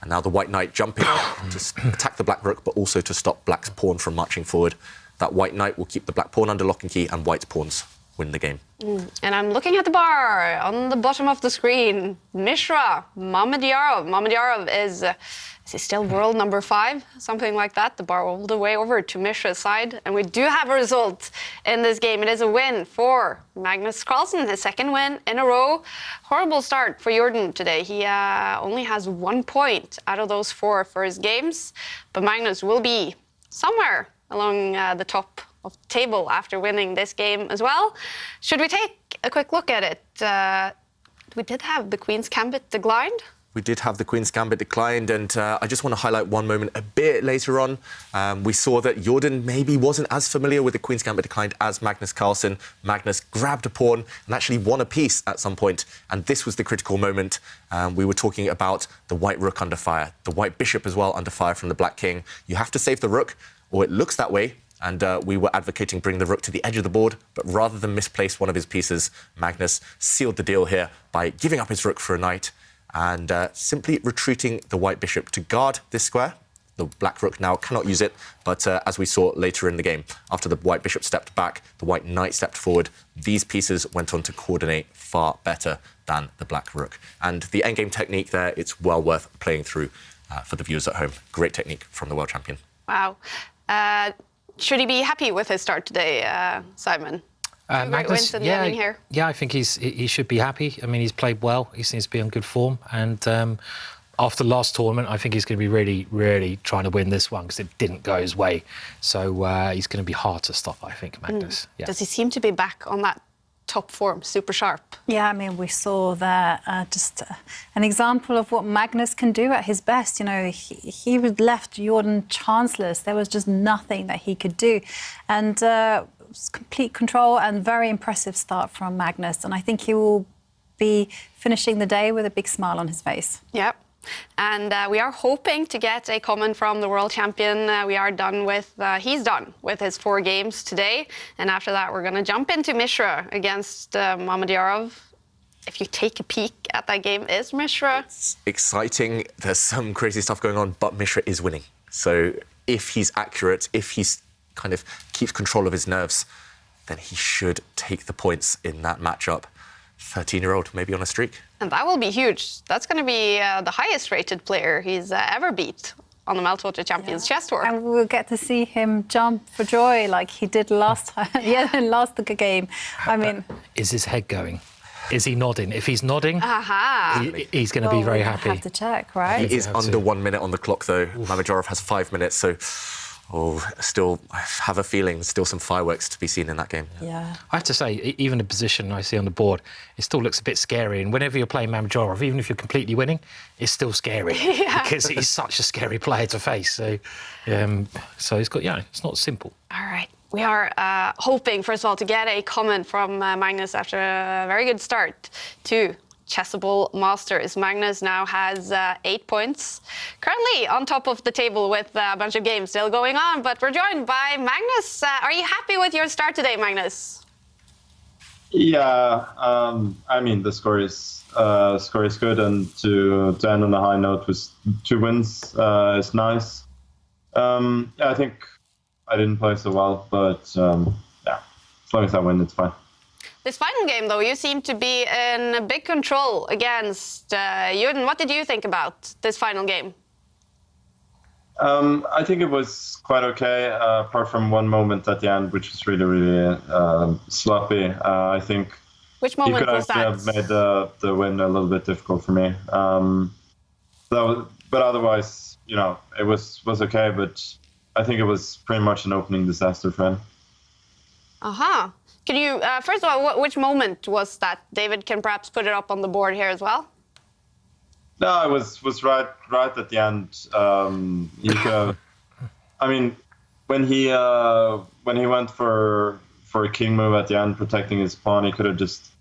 And now the white knight jumping to attack the black rook, but also to stop black's pawn from marching forward. That white knight will keep the black pawn under lock and key, and white's pawns win the game. And I'm looking at the bar on the bottom of the screen. Mishra, Mamedyarov. Mamedyarov is Is he still world number 5? Something like that. The bar all the way over to Mishra's side. And we do have a result in this game. It is a win for Magnus Carlsen, his 2nd win in a row. Horrible start for Jordan today. He only has 1 point out of those 4 first games. But Magnus will be somewhere along the top of the table after winning this game as well. Should we take a quick look at it? We did have the Queen's Gambit declined. We did have the Queen's Gambit declined, and I just want to highlight one moment a bit later on. We saw that Jordan maybe wasn't as familiar with the Queen's Gambit declined as Magnus Carlsen. Magnus grabbed a pawn and actually won a piece at some point, and this was the critical moment. We were talking about the white rook under fire, the white bishop as well under fire from the black king. You have to save the rook, or it looks that way, and we were advocating bringing the rook to the edge of the board, but rather than misplace one of his pieces, Magnus sealed the deal here by giving up his rook for a knight, and simply retreating the white bishop to guard this square. The black rook now cannot use it, but as we saw later in the game, after the white bishop stepped back, the white knight stepped forward. These pieces went on to coordinate far better than the black rook. And the endgame technique there, it's well worth playing through for the viewers at home. Great technique from the world champion. Wow. Should he be happy with his start today, Simon? Magnus, here. I think he should be happy. I mean, he's played well. He seems to be on good form. And after the last tournament, I think he's going to be really, really trying to win this one because it didn't go his way. So he's going to be hard to stop, I think, Magnus. Yeah. Does he seem to be back on that top form, super sharp? Yeah, I mean, we saw that just an example of what Magnus can do at his best. You know, he was left Jordan chanceless. There was just nothing that he could do. And complete control and very impressive start from Magnus. And I think he will be finishing the day with a big smile on his face. Yep. And we are hoping to get a comment from the world champion. We are done with, he's done with his 4 games today. And after that, we're going to jump into Mishra against Mamedyarov. If you take a peek at that game, is Mishra? It's exciting. There's some crazy stuff going on, but Mishra is winning. So if he's accurate, if he's kind of keeps control of his nerves, then he should take the points in that matchup. 13-year-old, maybe on a streak. And that will be huge. That's going to be the highest rated player he's ever beat on the Meltwater Champions Chess Tour. And we'll get to see him jump for joy like he did last time. In last game. I mean, is his head going? Is he nodding? If he's nodding, he's going to be very happy. Have to check, right? He is under 1 minute on the clock, though. Mamedyarov has 5 minutes, so still have a feeling still some fireworks to be seen in that game. Yeah. I have to say, even the position I see on the board, it still looks a bit scary. And whenever you're playing Mamedyarov, even if you're completely winning, it's still scary because he's such a scary player to face. So, it's got it's not simple. All right. We are hoping, first of all, to get a comment from Magnus after a very good start to Chessable Masters. Magnus now has 8 points. Currently on top of the table with a bunch of games still going on, but we're joined by Magnus. Are you happy with your start today, Magnus? Yeah, I mean, the score is good, and to end on a high note with 2 wins is nice. I think I didn't play so well, but as long as I win, it's fine. This final game, though, you seem to be in big control against Jordan. What did you think about this final game? I think it was quite okay, apart from one moment at the end, which was really, really sloppy. I think which moment he could was that? have made the win a little bit difficult for me. But otherwise, it was okay. But I think it was pretty much an opening disaster for him. Can you, first of all, which moment was that? David can perhaps put it up on the board here as well. No, it was right at the end. He could have, I mean, when he went for a king move at the end, protecting his pawn, he could have just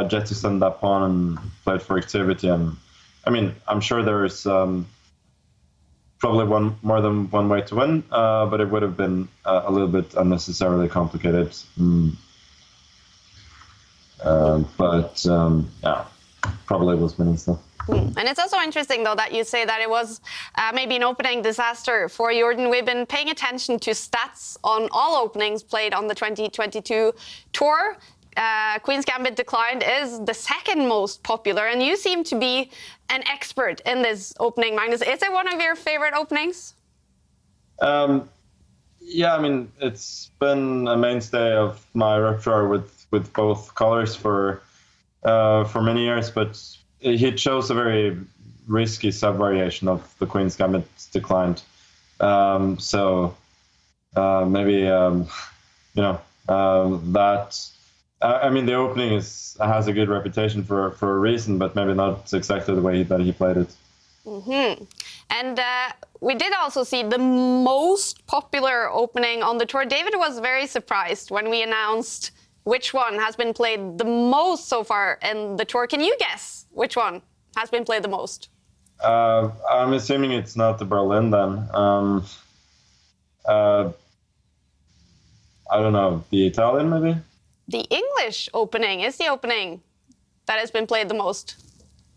jettisoned that pawn and played for activity. And I mean, I'm sure there is probably more than one way to win, but it would have been a little bit unnecessarily complicated. Probably was winning still. And it's also interesting, though, that you say that it was maybe an opening disaster for Jordan. We've been paying attention to stats on all openings played on the 2022 tour. Queen's Gambit Declined is the second most popular, and you seem to be an expert in this opening, Magnus. Is it one of your favorite openings? Yeah, I mean, it's been a mainstay of my repertoire with both colors for many years, but he chose a very risky sub-variation of the Queen's Gambit Declined. So maybe, that... I mean, the opening has a good reputation for a reason, but maybe not exactly the way that he played it. Mm-hmm. And we did also see the most popular opening on the tour. David was very surprised when we announced which one has been played the most so far in the tour. Can you guess which one has been played the most? I'm assuming it's not the Berlin then. I don't know, the Italian maybe? The English opening is the opening that has been played the most.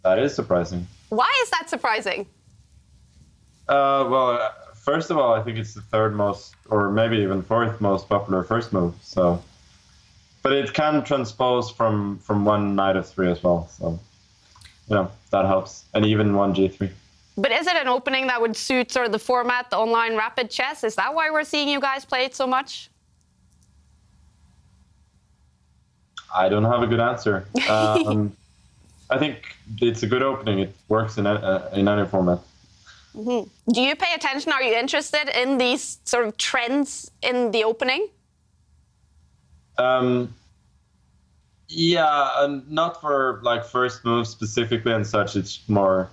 That is surprising. Why is that surprising? Well, first of all, I think it's the third most, or maybe even fourth most popular first move. So, but it can transpose from one knight f3 as well. So, that helps, and even one g3. But is it an opening that would suit sort of the format, the online rapid chess? Is that why we're seeing you guys play it so much? I don't have a good answer. I think it's a good opening. It works in any format. Mm-hmm. Do you pay attention? Are you interested in these sort of trends in the opening? Yeah, not for like first moves specifically and such. It's more,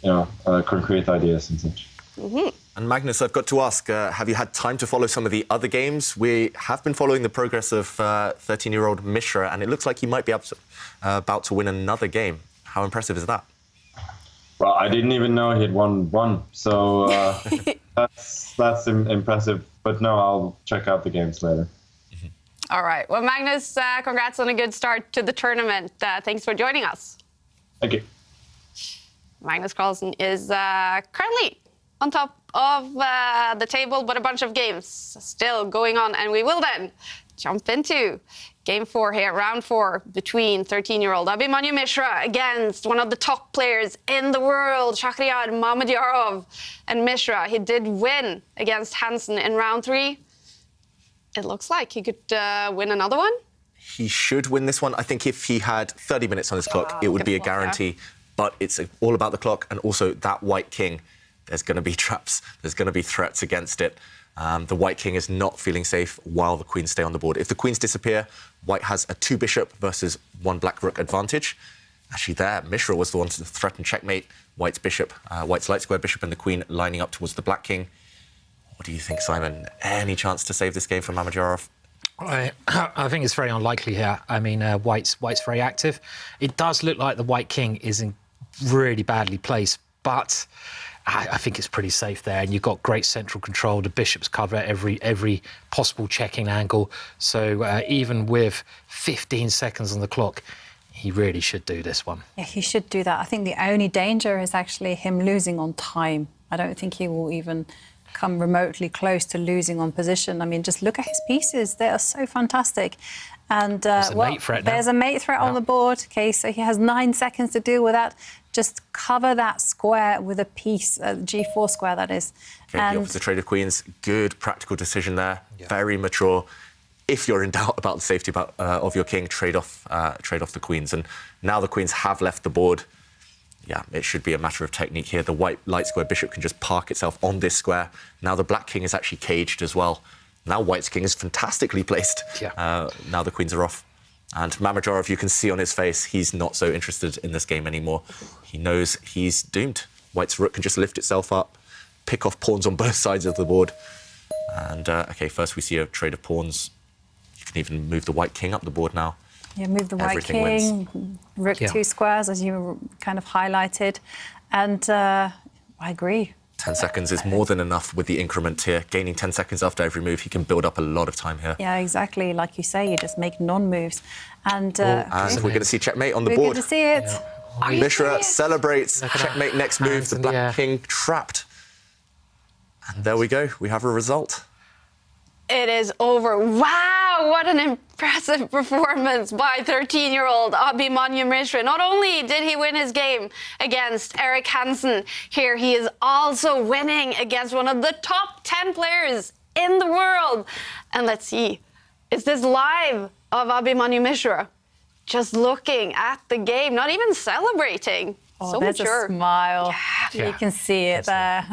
concrete ideas and such. Mm-hmm. And Magnus, I've got to ask, have you had time to follow some of the other games? We have been following the progress of 13-year-old Mishra, and it looks like he might be about to win another game. How impressive is that? Well, I didn't even know he had won one, so that's impressive. But no, I'll check out the games later. All right. Well, Magnus, congrats on a good start to the tournament. Thanks for joining us. Thank you. Magnus Carlsen is currently on top of the table, but a bunch of games still going on. And we will then jump into game 4 here, round 4, between 13-year-old Abhimanyu Mishra against one of the top players in the world, Shahryar Mamedyarov. And Mishra, he did win against Hansen in round 3. It looks like he could win another one. He should win this one. I think if he had 30 minutes on his clock, it would be a guarantee. But it's all about the clock, and also that white king. There's going to be traps. There's going to be threats against it. The white king is not feeling safe while the queens stay on the board. If the queens disappear, white has a 2 bishop versus 1 black rook advantage. Actually, there, Mishra was the one to threaten checkmate. White's bishop, white's light square bishop, and the queen lining up towards the black king. What do you think, Simon? Any chance to save this game for Mamedyarov? I think it's very unlikely here. I mean, white's very active. It does look like the white king is in really badly placed, but I think it's pretty safe there. And you've got great central control. The bishops cover every possible checking angle. So even with 15 seconds on the clock, he really should do this one. Yeah, he should do that. I think the only danger is actually him losing on time. I don't think he will even come remotely close to losing on position. I mean, just look at his pieces. They are so fantastic. And there's a mate threat now. There's a mate threat on the board. Okay, so he has 9 seconds to deal with that. Just cover that square with a piece, G4 square, that is. Okay, he offers the trade of queens. Good practical decision there. Yeah. Very mature. If you're in doubt about the safety of your king, trade off the queens. And now the queens have left the board. Yeah, it should be a matter of technique here. The white light square bishop can just park itself on this square. Now the black king is actually caged as well. Now white's king is fantastically placed. Yeah. Now the queens are off. And Mamedyarov, you can see on his face, he's not so interested in this game anymore. He knows he's doomed. White's rook can just lift itself up, pick off pawns on both sides of the board. And, OK, first we see a trade of pawns. You can even move the white king up the board now. Yeah, move the white Everything king, wins. rook 2 squares, as you kind of highlighted. And I agree. 10 seconds is more than enough with the increment here. Gaining 10 seconds after every move, he can build up a lot of time here. Yeah, exactly. Like you say, you just make non-moves. And, and we're going to see checkmate on the board. We're going to see it. Yeah. Mishra celebrates. Checkmate next move. The black king trapped. And there we go. We have a result. It is over. Wow! Wow, what an impressive performance by 13-year-old Abhimanyu Mishra. Not only did he win his game against Erik Hansen, here he is also winning against one of the top 10 players in the world. And let's see, is this live of Abhimanyu Mishra? Just looking at the game, not even celebrating. Oh, so there's mature. a smile. Yeah. You can see it there.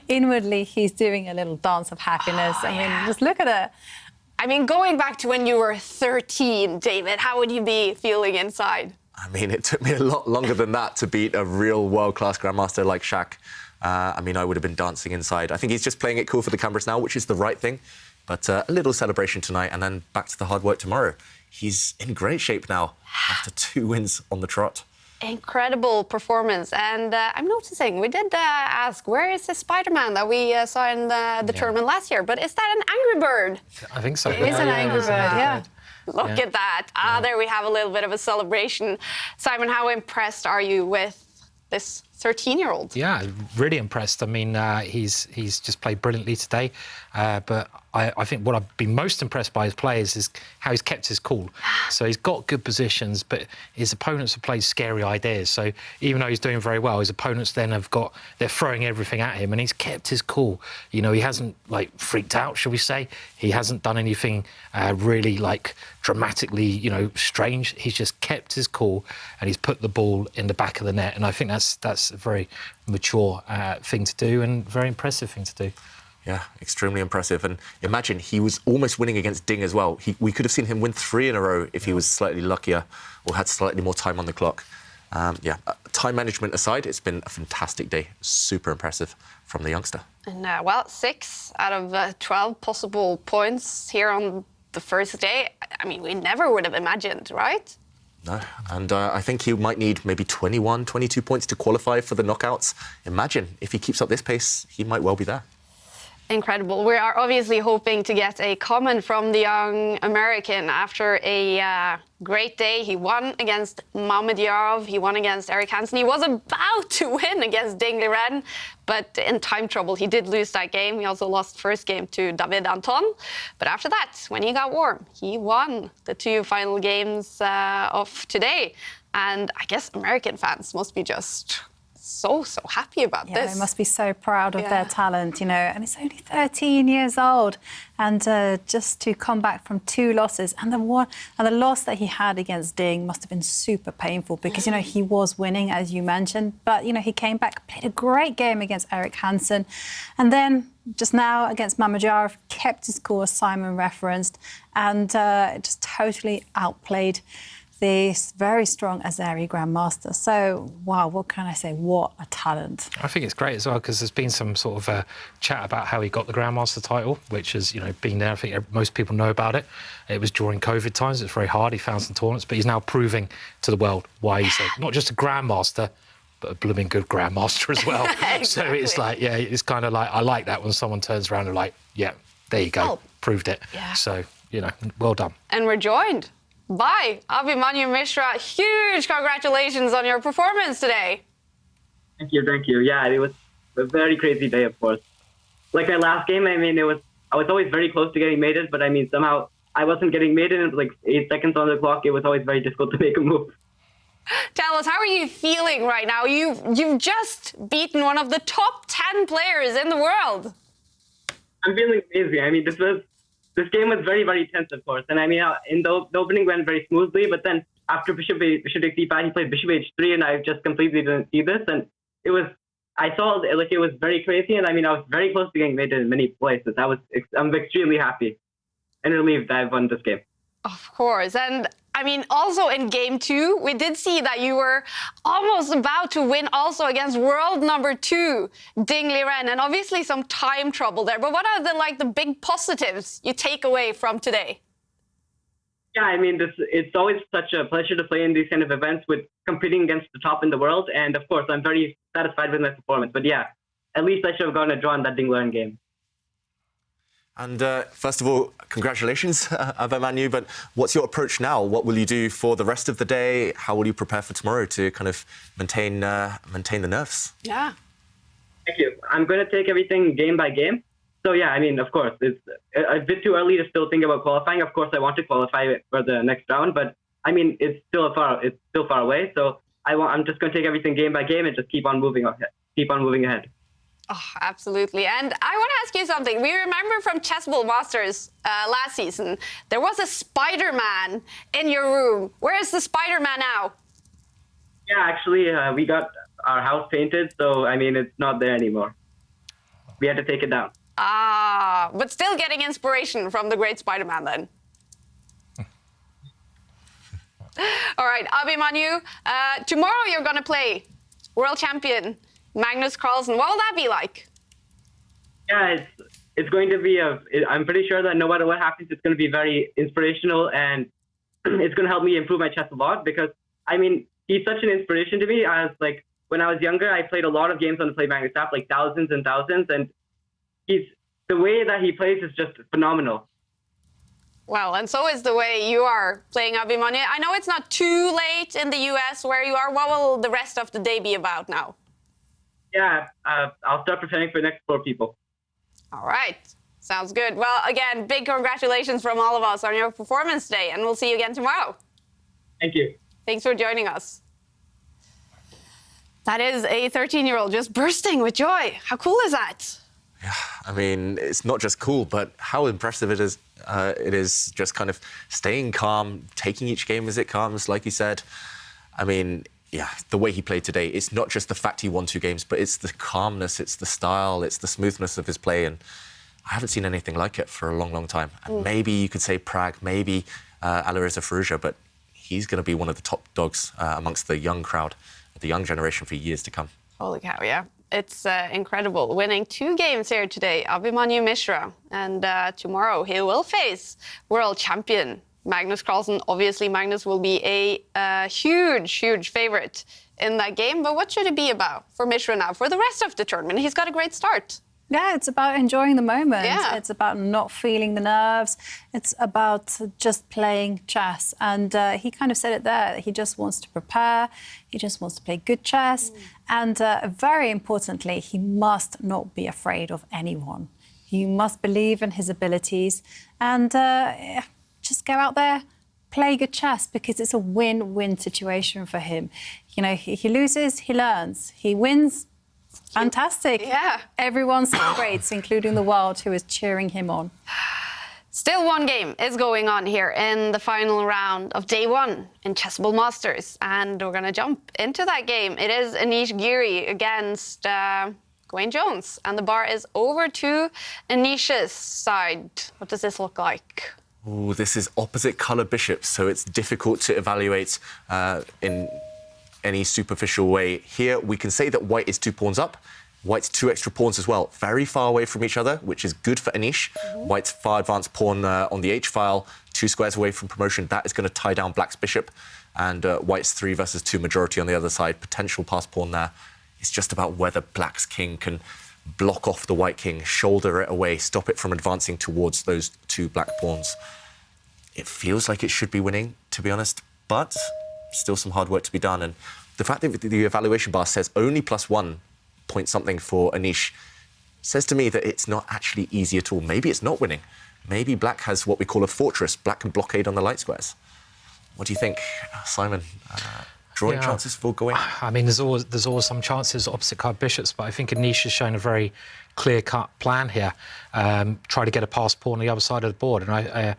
Inwardly, he's doing a little dance of happiness. I mean, just look at it. I mean, going back to when you were 13, David, how would you be feeling inside? I mean, it took me a lot longer than that to beat a real world-class grandmaster like Shaq. I mean, I would have been dancing inside. I think he's just playing it cool for the cameras now, which is the right thing. But a little celebration tonight and then back to the hard work tomorrow. He's in great shape now after 2 wins on the trot. Incredible performance. And I'm noticing, we did ask, where is the Spider-Man that we saw in the tournament last year? But is that an Angry Bird? I think so. It is an Angry Bird, yeah. Look at that. There we have a little bit of a celebration. Simon, how impressed are you with this 13-year-old? Yeah, really impressed. I mean, he's just played brilliantly today. But I think what I've been most impressed by his players is how he's kept his cool. So he's got good positions, but his opponents have played scary ideas. So even though he's doing very well, his opponents then they're throwing everything at him, and he's kept his cool. You know, he hasn't like freaked out, shall we say? He hasn't done anything really like dramatically, strange. He's just kept his cool, and he's put the ball in the back of the net. And I think that's a very mature thing to do and very impressive thing to do. Yeah, extremely impressive. And imagine, he was almost winning against Ding as well. We could have seen him win 3 in a row if he was slightly luckier or had slightly more time on the clock. Time management aside, it's been a fantastic day. Super impressive from the youngster. And, 6 out of 12 possible points here on the first day. I mean, we never would have imagined, right? No, and I think he might need maybe 21, 22 points to qualify for the knockouts. Imagine, if he keeps up this pace, he might well be there. Incredible. We are obviously hoping to get a comment from the young American after a great day. He won against Mamedyarov. He won against Erik Hansen. He was about to win against Ding Liren, but in time trouble, he did lose that game. He also lost first game to David Anton. But after that, when he got warm, he won the 2 final games of today. And I guess American fans must be just so happy about this. They must be so proud of their talent, and it's only 13 years old, and just to come back from 2 losses, and the loss that he had against Ding must have been super painful because he was winning, as you mentioned, but he came back, played a great game against Erik Hansen, and then just now against Mamedyarov kept his course, Simon referenced, and just totally outplayed this very strong Azeri grandmaster. So, wow, what can I say? What a talent. I think it's great as well because there's been some sort of chat about how he got the grandmaster title, which has, been there. I think most people know about it. It was during COVID times. It's very hard. He found some tournaments, but he's now proving to the world why he's not just a grandmaster, but a blooming good grandmaster as well. Exactly. So it's like, it's kind of like, I like that when someone turns around and like, yeah, there you go, proved it. Yeah. So, well done. And we're joined by Abhimanyu Mishra. Huge congratulations on your performance today. Thank you. Yeah, it was a very crazy day, of course. Like my last game, I mean, I was always very close to getting mated, but I mean, somehow I wasn't getting mated. It was like 8 seconds on the clock. It was always very difficult to make a move. Tell us, how are you feeling right now? You've just beaten one of the top 10 players in the world. I'm feeling amazing. I mean, this game was very, very tense, of course. And I mean, in the opening went very smoothly, but then after bishop takes d5, he played bishop h3, and I just completely didn't see this. And I saw like it was very crazy, and I mean, I was very close to getting mated in many places. I'm extremely happy and relieved that I've won this game. Of course. And I mean, also in game 2, we did see that you were almost about to win also against world number 2, Ding Liren, and obviously some time trouble there. But what are the big positives you take away from today? Yeah, I mean, it's always such a pleasure to play in these kind of events with competing against the top in the world. And of course, I'm very satisfied with my performance. But yeah, at least I should have gotten a draw in that Ding Liren game. And first of all, congratulations, Abhimanyu, but what's your approach now? What will you do for the rest of the day? How will you prepare for tomorrow to kind of maintain the nerves? Yeah. Thank you. I'm going to take everything game by game. So yeah, I mean, of course, it's a bit too early to still think about qualifying. Of course, I want to qualify for the next round, but I mean, it's still far away. So I'm just going to take everything game by game and just keep on moving ahead. Oh, absolutely. And I want to ask you something. We remember from Chessable Masters last season, there was a Spider-Man in your room. Where is the Spider-Man now? Yeah, actually, we got our house painted, so I mean, it's not there anymore. We had to take it down. Ah, but still getting inspiration from the great Spider-Man then. All right, Abhimanyu, tomorrow you're going to play world champion Magnus Carlsen. What will that be like? Yeah, it's going to be I'm pretty sure that no matter what happens, it's going to be very inspirational, and it's going to help me improve my chess a lot, because I mean, he's such an inspiration to me. Like when I was younger, I played a lot of games on the Play Magnus app, like thousands and thousands, and the way that he plays is just phenomenal. Well, and so is the way you are playing, Abhimanyu. I know it's not too late in the US where you are. What will the rest of the day be about now? Yeah, I'll start preparing for the next 4 people. All right. Sounds good. Well, again, big congratulations from all of us on your performance today, and we'll see you again tomorrow. Thank you. Thanks for joining us. That is a 13-year-old just bursting with joy. How cool is that? Yeah, I mean, it's not just cool, but how impressive it is. It is just kind of staying calm, taking each game as it comes, like you said. I mean, yeah, the way he played today, it's not just the fact he won 2 games, but it's the calmness, it's the style, it's the smoothness of his play. And I haven't seen anything like it for a long, long time. And maybe you could say Prag, maybe Alireza Firouzja, but he's going to be one of the top dogs amongst the young crowd, the young generation for years to come. Holy cow, yeah. It's incredible. Winning 2 games here today, Abhimanyu Mishra. And tomorrow he will face world champion Magnus Carlsen. Obviously, Magnus will be a huge, huge favorite in that game. But what should it be about for Mishra now? For the rest of the tournament, he's got a great start. Yeah, it's about enjoying the moment. Yeah. It's about not feeling the nerves. It's about just playing chess. And he kind of said it there. He just wants to prepare. He just wants to play good chess. And very importantly, he must not be afraid of anyone. You must believe in his abilities and just go out there, play good chess, because it's a win-win situation for him. You know, he loses, he learns. He wins. Fantastic. Yeah. Everyone celebrates, including the world, who is cheering him on. Still one game is going on here in the final round of day 1 in Chessable Masters. And we're going to jump into that game. It is Anish Giri against Gawain Jones. And the bar is over to Anish's side. What does this look like? Ooh, this is opposite colour bishops, so it's difficult to evaluate in any superficial way. Here, we can say that white is 2 pawns up. White's 2 extra pawns as well, very far away from each other, which is good for Anish. White's far advanced pawn on the H-file, 2 squares away from promotion. That is going to tie down black's bishop. And White's 3 versus 2 majority on the other side, potential pass pawn there. It's just about whether black's king can block off the white king, shoulder it away, stop it from advancing towards those 2 black pawns. It feels like it should be winning, to be honest, but still some hard work to be done. And the fact that the evaluation bar says only +1 point something for Anish says to me that it's not actually easy at all. Maybe it's not winning. Maybe black has what we call a fortress. Black can blockade on the light squares. What do you think, Simon? Drawing chances for Gawain? I mean, there's always some chances opposite card bishops, but I think Anish has shown a very clear-cut plan here. Try to get a pass pawn on the other side of the board. And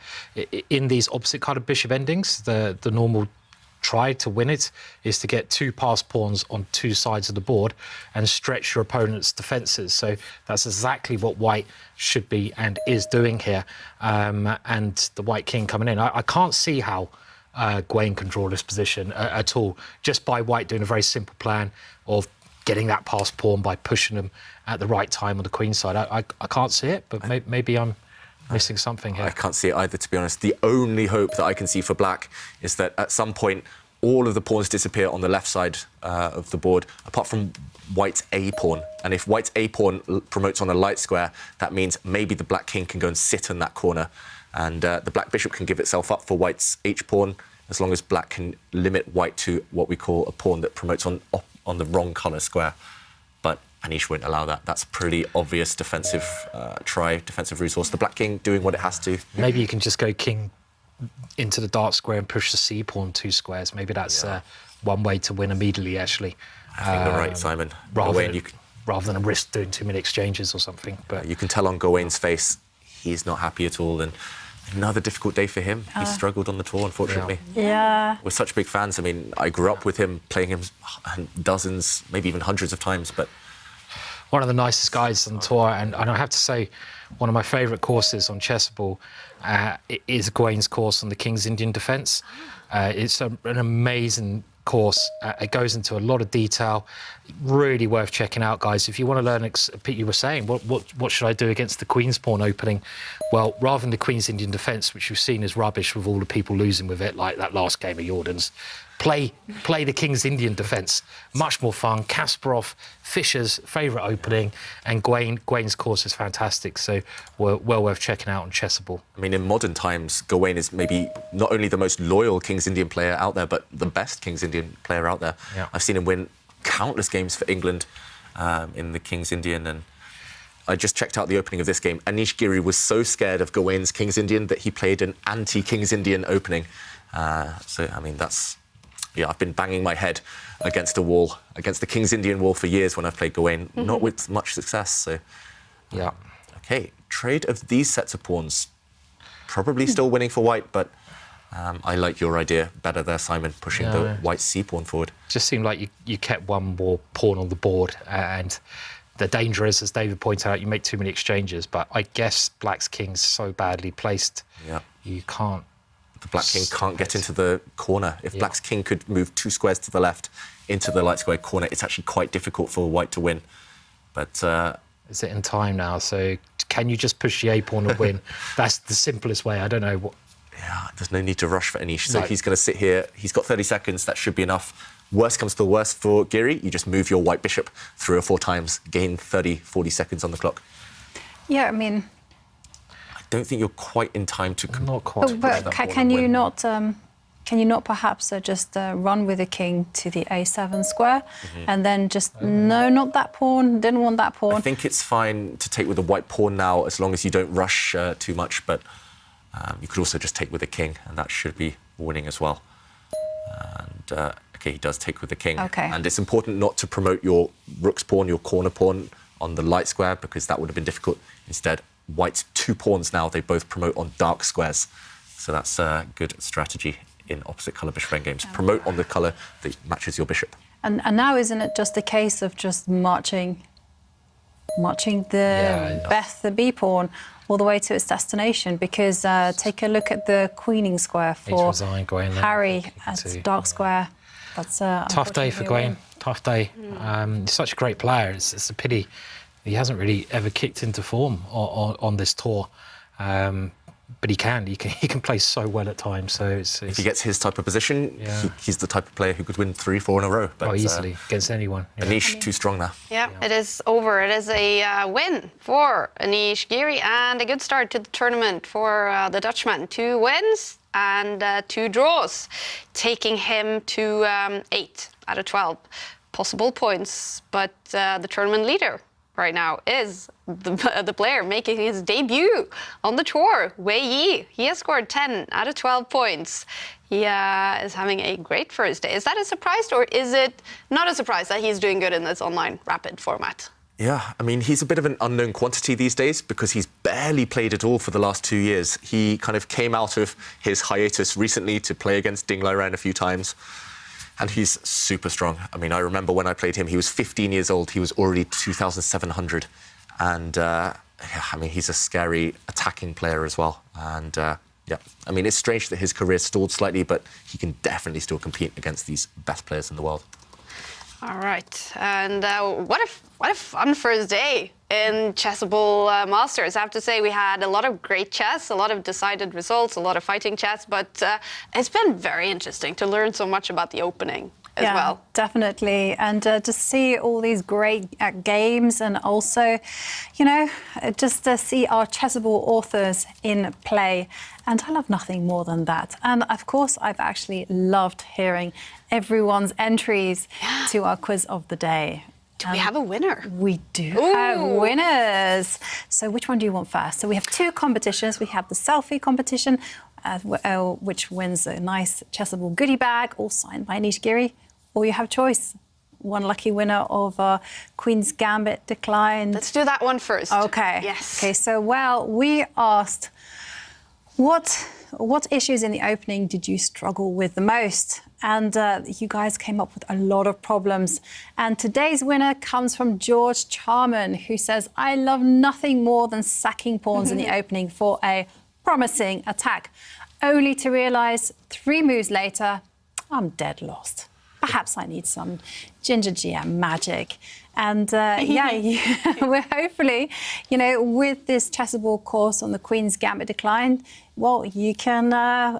in these opposite card bishop endings, the normal try to win it is to get 2 pass pawns on 2 sides of the board and stretch your opponent's defences. So that's exactly what white should be and is doing here. And the white king coming in. I can't see how Gawain can draw this position at all, just by white doing a very simple plan of getting that pass pawn by pushing them at the right time on the queen side. I can't see it, but maybe I'm missing something here. I can't see it either, to be honest. The only hope that I can see for black is that at some point all of the pawns disappear on the left side of the board, apart from white's A pawn. And if white's A pawn promotes on a light square, that means maybe the black king can go and sit in that corner. And the black bishop can give itself up for white's H pawn, as long as black can limit white to what we call a pawn that promotes on the wrong colour square. But Anish won't allow that. That's pretty obvious defensive defensive resource. The black king doing what it has to. Maybe you can just go king into the dark square and push the c pawn 2 squares. Maybe that's one way to win immediately, actually. I think you're right, Simon. Rather than risk doing too many exchanges or something. But you can tell on Gawain's face, he's not happy at all. And another difficult day for him. He struggled on the tour, unfortunately. Yeah. We're such big fans. I mean, I grew up with him, playing him dozens, maybe even hundreds of times. But one of the nicest guys on tour, and I have to say, one of my favourite courses on Chessable is Gawain's course on the King's Indian defence. It's an amazing course. It goes into a lot of detail. Really worth checking out, guys. If you want to learn, you were saying, what should I do against the Queen's Pawn opening? Well, rather than the Queen's Indian defence, which you've seen as rubbish with all the people losing with it, like that last game of Jordan's, play the King's Indian defence. Much more fun. Kasparov, Fischer's favourite opening, and Gawain's course is fantastic. So well worth checking out on Chessable. I mean, in modern times, Gawain is maybe not only the most loyal King's Indian player out there, but the best King's Indian player out there. Yeah. I've seen him win countless games for England in the King's Indian, and I just checked out the opening of this game. Anish Giri was so scared of Gawain's King's Indian that he played an anti-King's Indian opening. So, I mean, that's... Yeah, I've been banging my head against a wall, against the King's Indian wall for years when I've played Gawain, not with much success. So, yeah. OK, trade of these sets of pawns. Probably still winning for white, but I like your idea better there, Simon, pushing the white c-pawn forward. Just seemed like you kept one more pawn on the board, and the danger is, as David pointed out, you make too many exchanges, but I guess black's king's so badly placed, you can't. The black king can't get into the corner. If black's king could move 2 squares to the left into the light square corner, it's actually quite difficult for white to win. But is it in time now? So can you just push the a-pawn and win? That's the simplest way. I don't know what. Yeah, there's no need to rush for Anish. So he's going to sit here. He's got 30 seconds. That should be enough. Worst comes to worst for Giri. You just move your white bishop 3 or 4 times, gain 30, 40 seconds on the clock. Yeah, I mean... I don't think you're quite in time to... Not quite. But can you not perhaps just run with the king to the a7 square and then just, no, not that pawn, didn't want that pawn. I think it's fine to take with the white pawn now as long as you don't rush too much, but you could also just take with the king, and that should be winning as well. And, OK, he does take with the king. Okay. And it's important not to promote your rook's pawn, your corner pawn, on the light square, because that would have been difficult. Instead, white's 2 pawns now, they both promote on dark squares. So that's a good strategy in opposite colour bishop endgames. Promote on the colour that matches your bishop. And now isn't it just a case of just marching the b pawn all the way to its destination? Because take a look at the queening square for Harry at dark square. That's tough day for Gawain. Tough day. He's such a great player. It's a pity he hasn't really ever kicked into form on this tour. But he can play so well at times. So if he gets his type of position, he's the type of player who could win 3, 4 in a row. But, easily against anyone. Anish too strong now. Yeah, it is over. It is a win for Anish Giri and a good start to the tournament for the Dutchman. 2 wins and 2 draws, taking him to 8 out of 12 possible points. But the tournament leader right now is the player making his debut on the tour, Wei Yi. He has scored 10 out of 12 points. He is having a great first day. Is that a surprise, or is it not a surprise that he's doing good in this online rapid format? Yeah, I mean, he's a bit of an unknown quantity these days because he's barely played at all for the last 2 years. He kind of came out of his hiatus recently to play against Ding Liren a few times. And he's super strong. I mean, I remember when I played him, he was 15 years old. He was already 2,700. And, I mean, he's a scary attacking player as well. And, yeah, I mean, it's strange that his career stalled slightly, but he can definitely still compete against these best players in the world. All right. And what a fun first day in Chessable Masters. I have to say we had a lot of great chess, a lot of decided results, a lot of fighting chess, but it's been very interesting to learn so much about the opening as well. Definitely. And to see all these great games, and also, you know, just to see our Chessable authors in play. And I love nothing more than that. And of course, I've actually loved hearing everyone's entries to our quiz of the day. Do we have a winner? We do have winners. So which one do you want first? So we have two competitions. We have the selfie competition, which wins a nice Chessable goodie bag, all signed by Anish Giri. Or you have choice. One lucky winner of Queen's Gambit declined. Let's do that one first. Okay. Yes. Okay, so, well, we asked what issues in the opening did you struggle with the most? And you guys came up with a lot of problems. And today's winner comes from George Charman, who says, I love nothing more than sacking pawns in the opening for a promising attack, only to realise 3 moves later, I'm dead lost. Perhaps I need some ginger GM magic. And we're hopefully, with this Chessable course on the Queen's Gambit decline, well, you can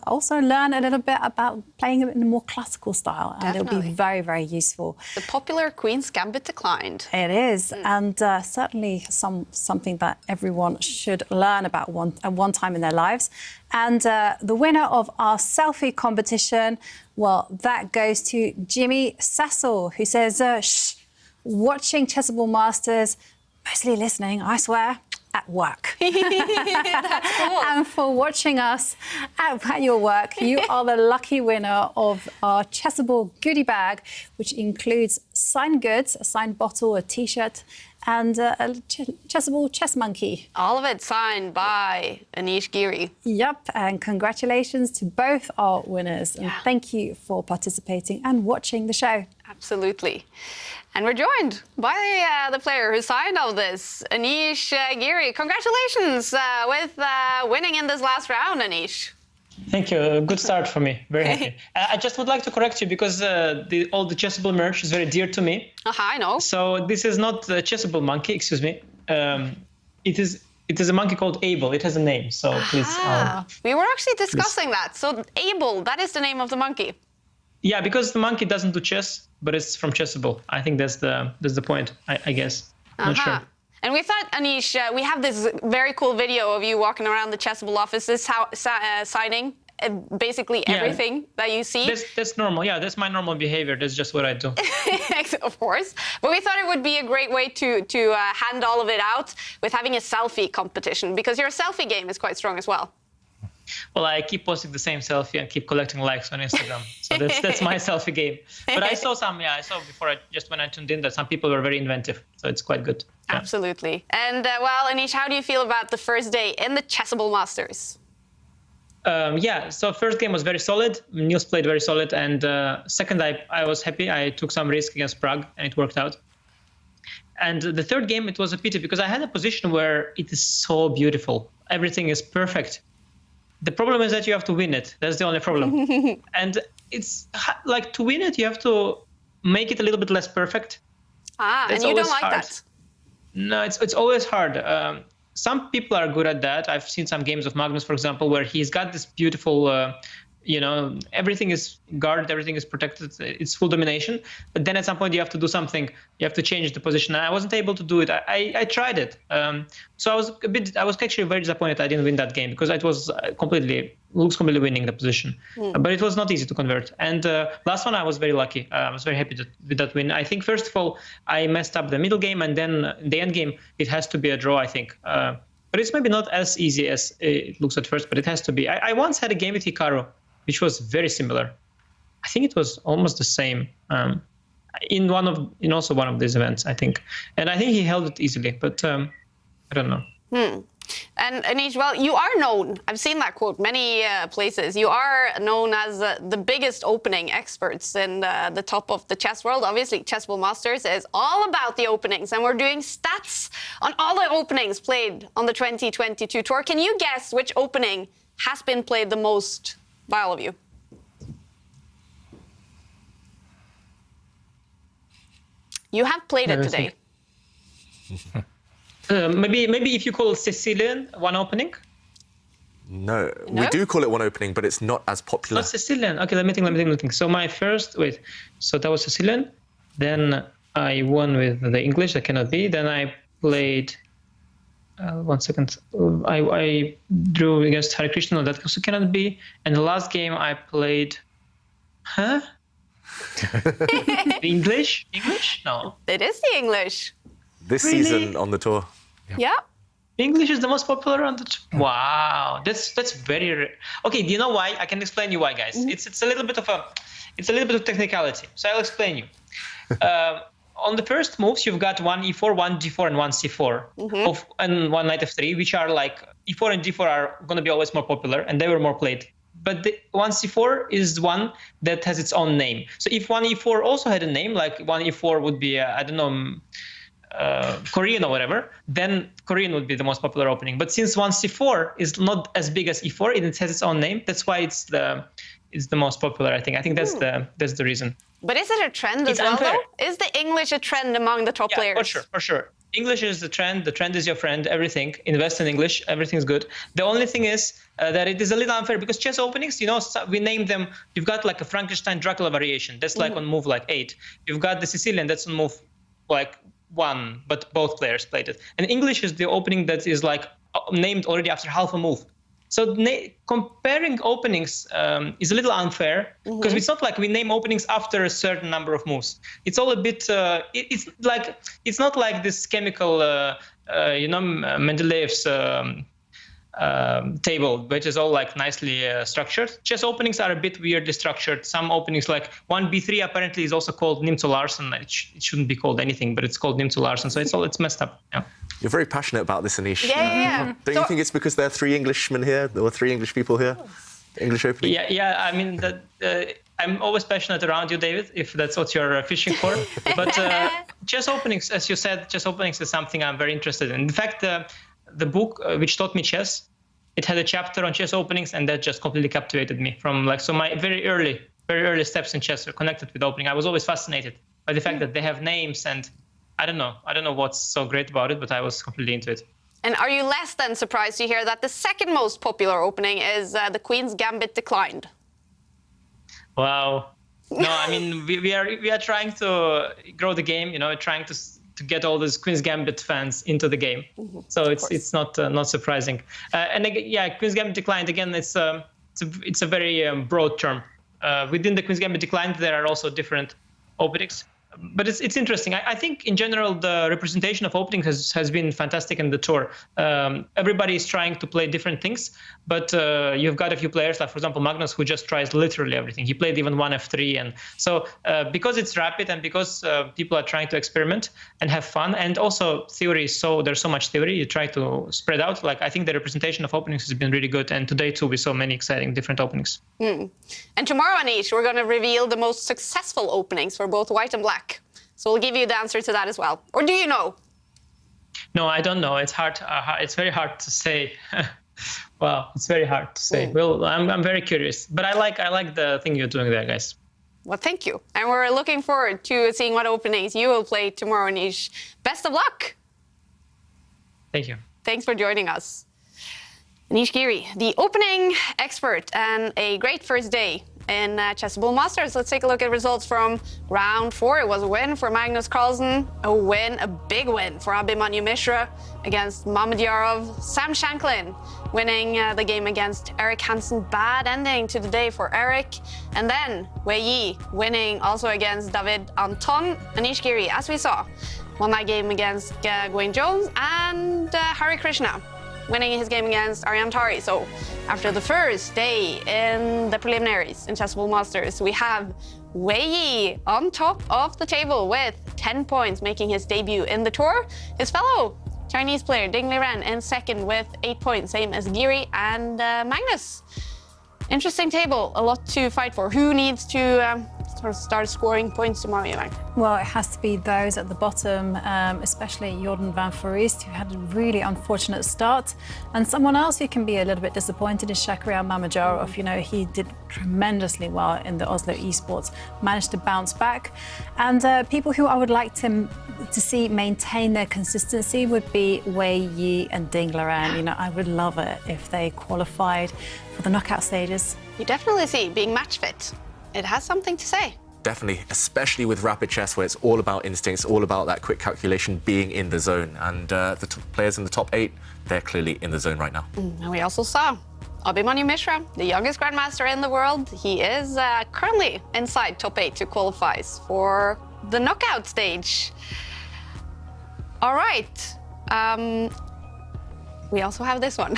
also learn a little bit about playing it in a more classical style. And it'll be very, very useful. The popular Queen's Gambit declined. It is, and certainly something that everyone should learn about at one time in their lives. And the winner of our selfie competition, well, that goes to Jimmy Cecil, who says, shh, watching Chessable Masters, mostly listening, I swear, at work. That's cool. And for watching us at your work, you are the lucky winner of our Chessable goodie bag, which includes signed goods, a signed bottle, a T-shirt, and a Chessable chess monkey. All of it signed by Anish Giri. Yep, and congratulations to both our winners. And thank you for participating and watching the show. Absolutely. And we're joined by the player who signed all this, Anish Giri. Congratulations with winning in this last round, Anish. Thank you. Good start for me. Very happy. I just would like to correct you because all the Chessable merch is very dear to me. I know. So this is not the Chessable monkey, excuse me. It is a monkey called Abel. It has a name, so please. We were actually discussing that. So Abel, that is the name of the monkey. Yeah, because the monkey doesn't do chess, but it's from Chessable. I think that's the point, I guess. Not sure. And we thought, Anish, we have this very cool video of you walking around the Chessable offices, signing basically everything that you see. That's normal. Yeah, that's my normal behavior. That's just what I do. Of course. But we thought it would be a great way to hand all of it out with having a selfie competition, because your selfie game is quite strong as well. Well, I keep posting the same selfie and keep collecting likes on Instagram. So that's my selfie game. But I saw before, just when I tuned in, that some people were very inventive. So it's quite good. Yeah. Absolutely. And well, Anish, how do you feel about the first day in the Chessable Masters? So first game was very solid. Niels played very solid. And second, I was happy. I took some risk against Prague and it worked out. And the third game, it was a pity because I had a position where it is so beautiful. Everything is perfect. The problem is that you have to win it. That's the only problem. And it's like to win it, you have to make it a little bit less perfect. And you don't like that? No, it's always hard. Some people are good at that. I've seen some games of Magnus, for example, where he's got this beautiful, everything is guarded, everything is protected. It's full domination. But then at some point you have to do something. You have to change the position. And I wasn't able to do it. I tried it. So I was actually very disappointed I didn't win that game because it was completely winning the position. But it was not easy to convert. And last one, I was very lucky. I was very happy with that win. I think, first of all, I messed up the middle game, and then the end game, it has to be a draw, I think. But it's maybe not as easy as it looks at first, but it has to be. I once had a game with Hikaru, which was very similar. I think it was almost the same in also one of these events, I think. And I think he held it easily, but I don't know. And Anish, well, you are known, I've seen that quote many places, you are known as the biggest opening experts in the top of the chess world. Obviously, Chessable Masters is all about the openings, and we're doing stats on all the openings played on the 2022 tour. Can you guess which opening has been played the most by all of you? You have played it today. Maybe if you call Sicilian one opening? No, we do call it one opening, but it's not as popular. Not Sicilian. Okay, let me think. So my first, so that was Sicilian. Then I won with the English, that cannot be. Then I played, 1 second. I drew against Hare Krishna, that also cannot be. And the last game I played, English? No. It is the English. This Really? season on the tour. Yeah. English is the most popular on the Wow, that's very okay. Do you know why? I can explain you why, guys. It's a little bit of technicality. So I'll explain you. On the first moves, you've got one e4, one d4, and one c4, and one knight f3, which are like e4 and d4 are going to be always more popular, and they were more played. But the one c4 is one that has its own name. So if one e4 also had a name, like one e4 would be I don't know. Korean or whatever, then Korean would be the most popular opening. But since one c4 is not as big as e4, it has its own name. That's why it's the most popular. I think that's the reason. But is it a trend as well, though? Is the English a trend among the top players? For sure. English is the trend. The trend is your friend. Everything. Invest in English. Everything's good. The only thing is that it is a little unfair because chess openings, we name them. You've got like a Frankenstein Dracula variation. That's like on move like 8. You've got the Sicilian. That's on move like 1, but both players played it. And English is the opening that is like named already after half a move. So comparing openings is a little unfair because it's not like we name openings after a certain number of moves. It's all a bit. It's not like this chemical, Mendeleev's table, which is all like nicely structured. Chess openings are a bit weirdly structured. Some openings, like 1b3, apparently is also called Nimzo Larsen. It shouldn't be called anything, but it's called Nimzo Larsen. So it's messed up. Yeah. You're very passionate about this, Anish. Yeah. Don't you think it's because there are 3 Englishmen here? There were 3 English people here. English opening. Yeah. I mean, I'm always passionate around you, David, if that's what you're fishing for. But chess openings, as you said, chess openings is something I'm very interested in. In fact, the book which taught me chess, it had a chapter on chess openings, and that just completely captivated me. So my very early steps in chess are connected with opening. I was always fascinated by the fact that they have names, and I don't know what's so great about it, but I was completely into it. And are you less than surprised to hear that the second most popular opening is the Queen's Gambit declined? Wow. No, I mean we are trying to grow the game. Trying to get all these Queen's Gambit fans into the game. So it's not surprising. And again, Queen's Gambit declined. Again, it's a very broad term. Within the Queen's Gambit declined, there are also different openings. But it's interesting. I think in general the representation of opening has been fantastic in the tour. Everybody is trying to play different things, but you've got a few players, like for example Magnus, who just tries literally everything. He played even 1f3, and so because it's rapid and because people are trying to experiment and have fun, and also theory is there's so much theory, you try to spread out. Like I think the representation of openings has been really good, and today too we saw many exciting different openings. And tomorrow, Anish, we're going to reveal the most successful openings for both white and black. So we'll give you the answer to that as well. Or do you know? No, I don't know. It's hard. It's very hard to say. Wow, it's very hard to say. Well, I'm very curious, but I like the thing you're doing there, guys. Well, thank you. And we're looking forward to seeing what openings you will play tomorrow, Anish. Best of luck. Thank you. Thanks for joining us. Anish Giri, the opening expert, and a great first day in Chessable Masters. Let's take a look at results from round 4. It was a win for Magnus Carlsen, a big win for Abhimanyu Mishra against Mamedyarov. Sam Shanklin winning the game against Eric Hansen. Bad ending to the day for Eric. And then Wei Yi winning also against David Anton. Anish Giri, as we saw, won that game against Gwen Jones, and Hari Krishna winning his game against Aryan Tari. So after the first day in the preliminaries in Chessable Masters, we have Wei Yi on top of the table with 10 points, making his debut in the tour. His fellow Chinese player Ding Liren in second with 8 points, same as Giri and Magnus. Interesting table, a lot to fight for. Who needs to start scoring points tomorrow, Ivan? Well, it has to be those at the bottom, especially Jordan van Foreest, who had a really unfortunate start. And someone else who can be a little bit disappointed is Shakhriyar Mamedyarov. He did tremendously well in the Oslo esports, managed to bounce back. And people who I would like to see maintain their consistency would be Wei Yi and Ding Liren. I would love it if they qualified for the knockout stages. You definitely see being match fit. It has something to say. Definitely, especially with rapid chess, where it's all about instincts, all about that quick calculation, being in the zone. And the players in the top 8, they're clearly in the zone right now. And we also saw Abhimanyu Mishra, the youngest grandmaster in the world. He is currently inside top 8 to qualifies for the knockout stage. All right. We also have this one.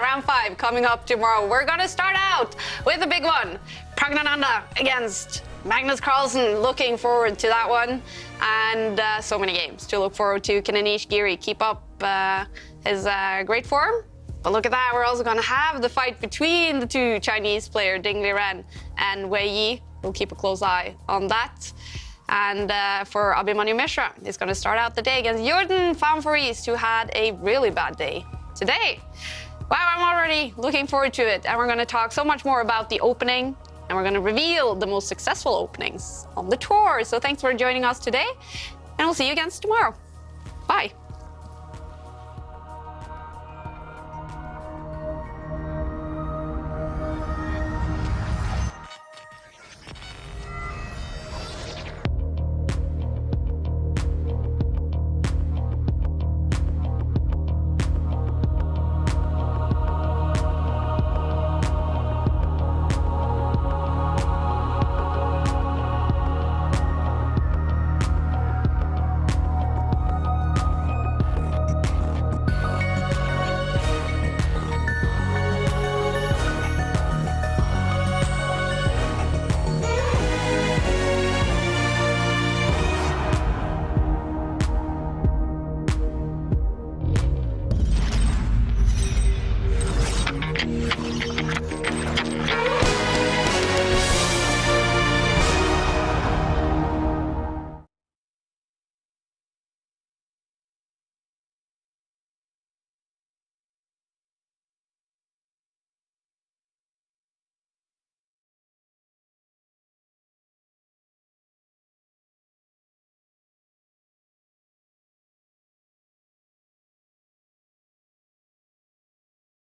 Round 5 coming up tomorrow. We're going to start out with a big one. Pragnananda against Magnus Carlsen. Looking forward to that one. And so many games to look forward to. Can Anish Giri keep up his great form? But look at that, we're also going to have the fight between the two Chinese players, Ding Liren and Wei Yi. We'll keep a close eye on that. And for Abhimanyu Mishra, he's going to start out the day against Jordan Famforis, who had a really bad day today. Wow, I'm already looking forward to it. And we're going to talk so much more about the opening, and we're going to reveal the most successful openings on the tour. So thanks for joining us today, and we'll see you again tomorrow. Bye.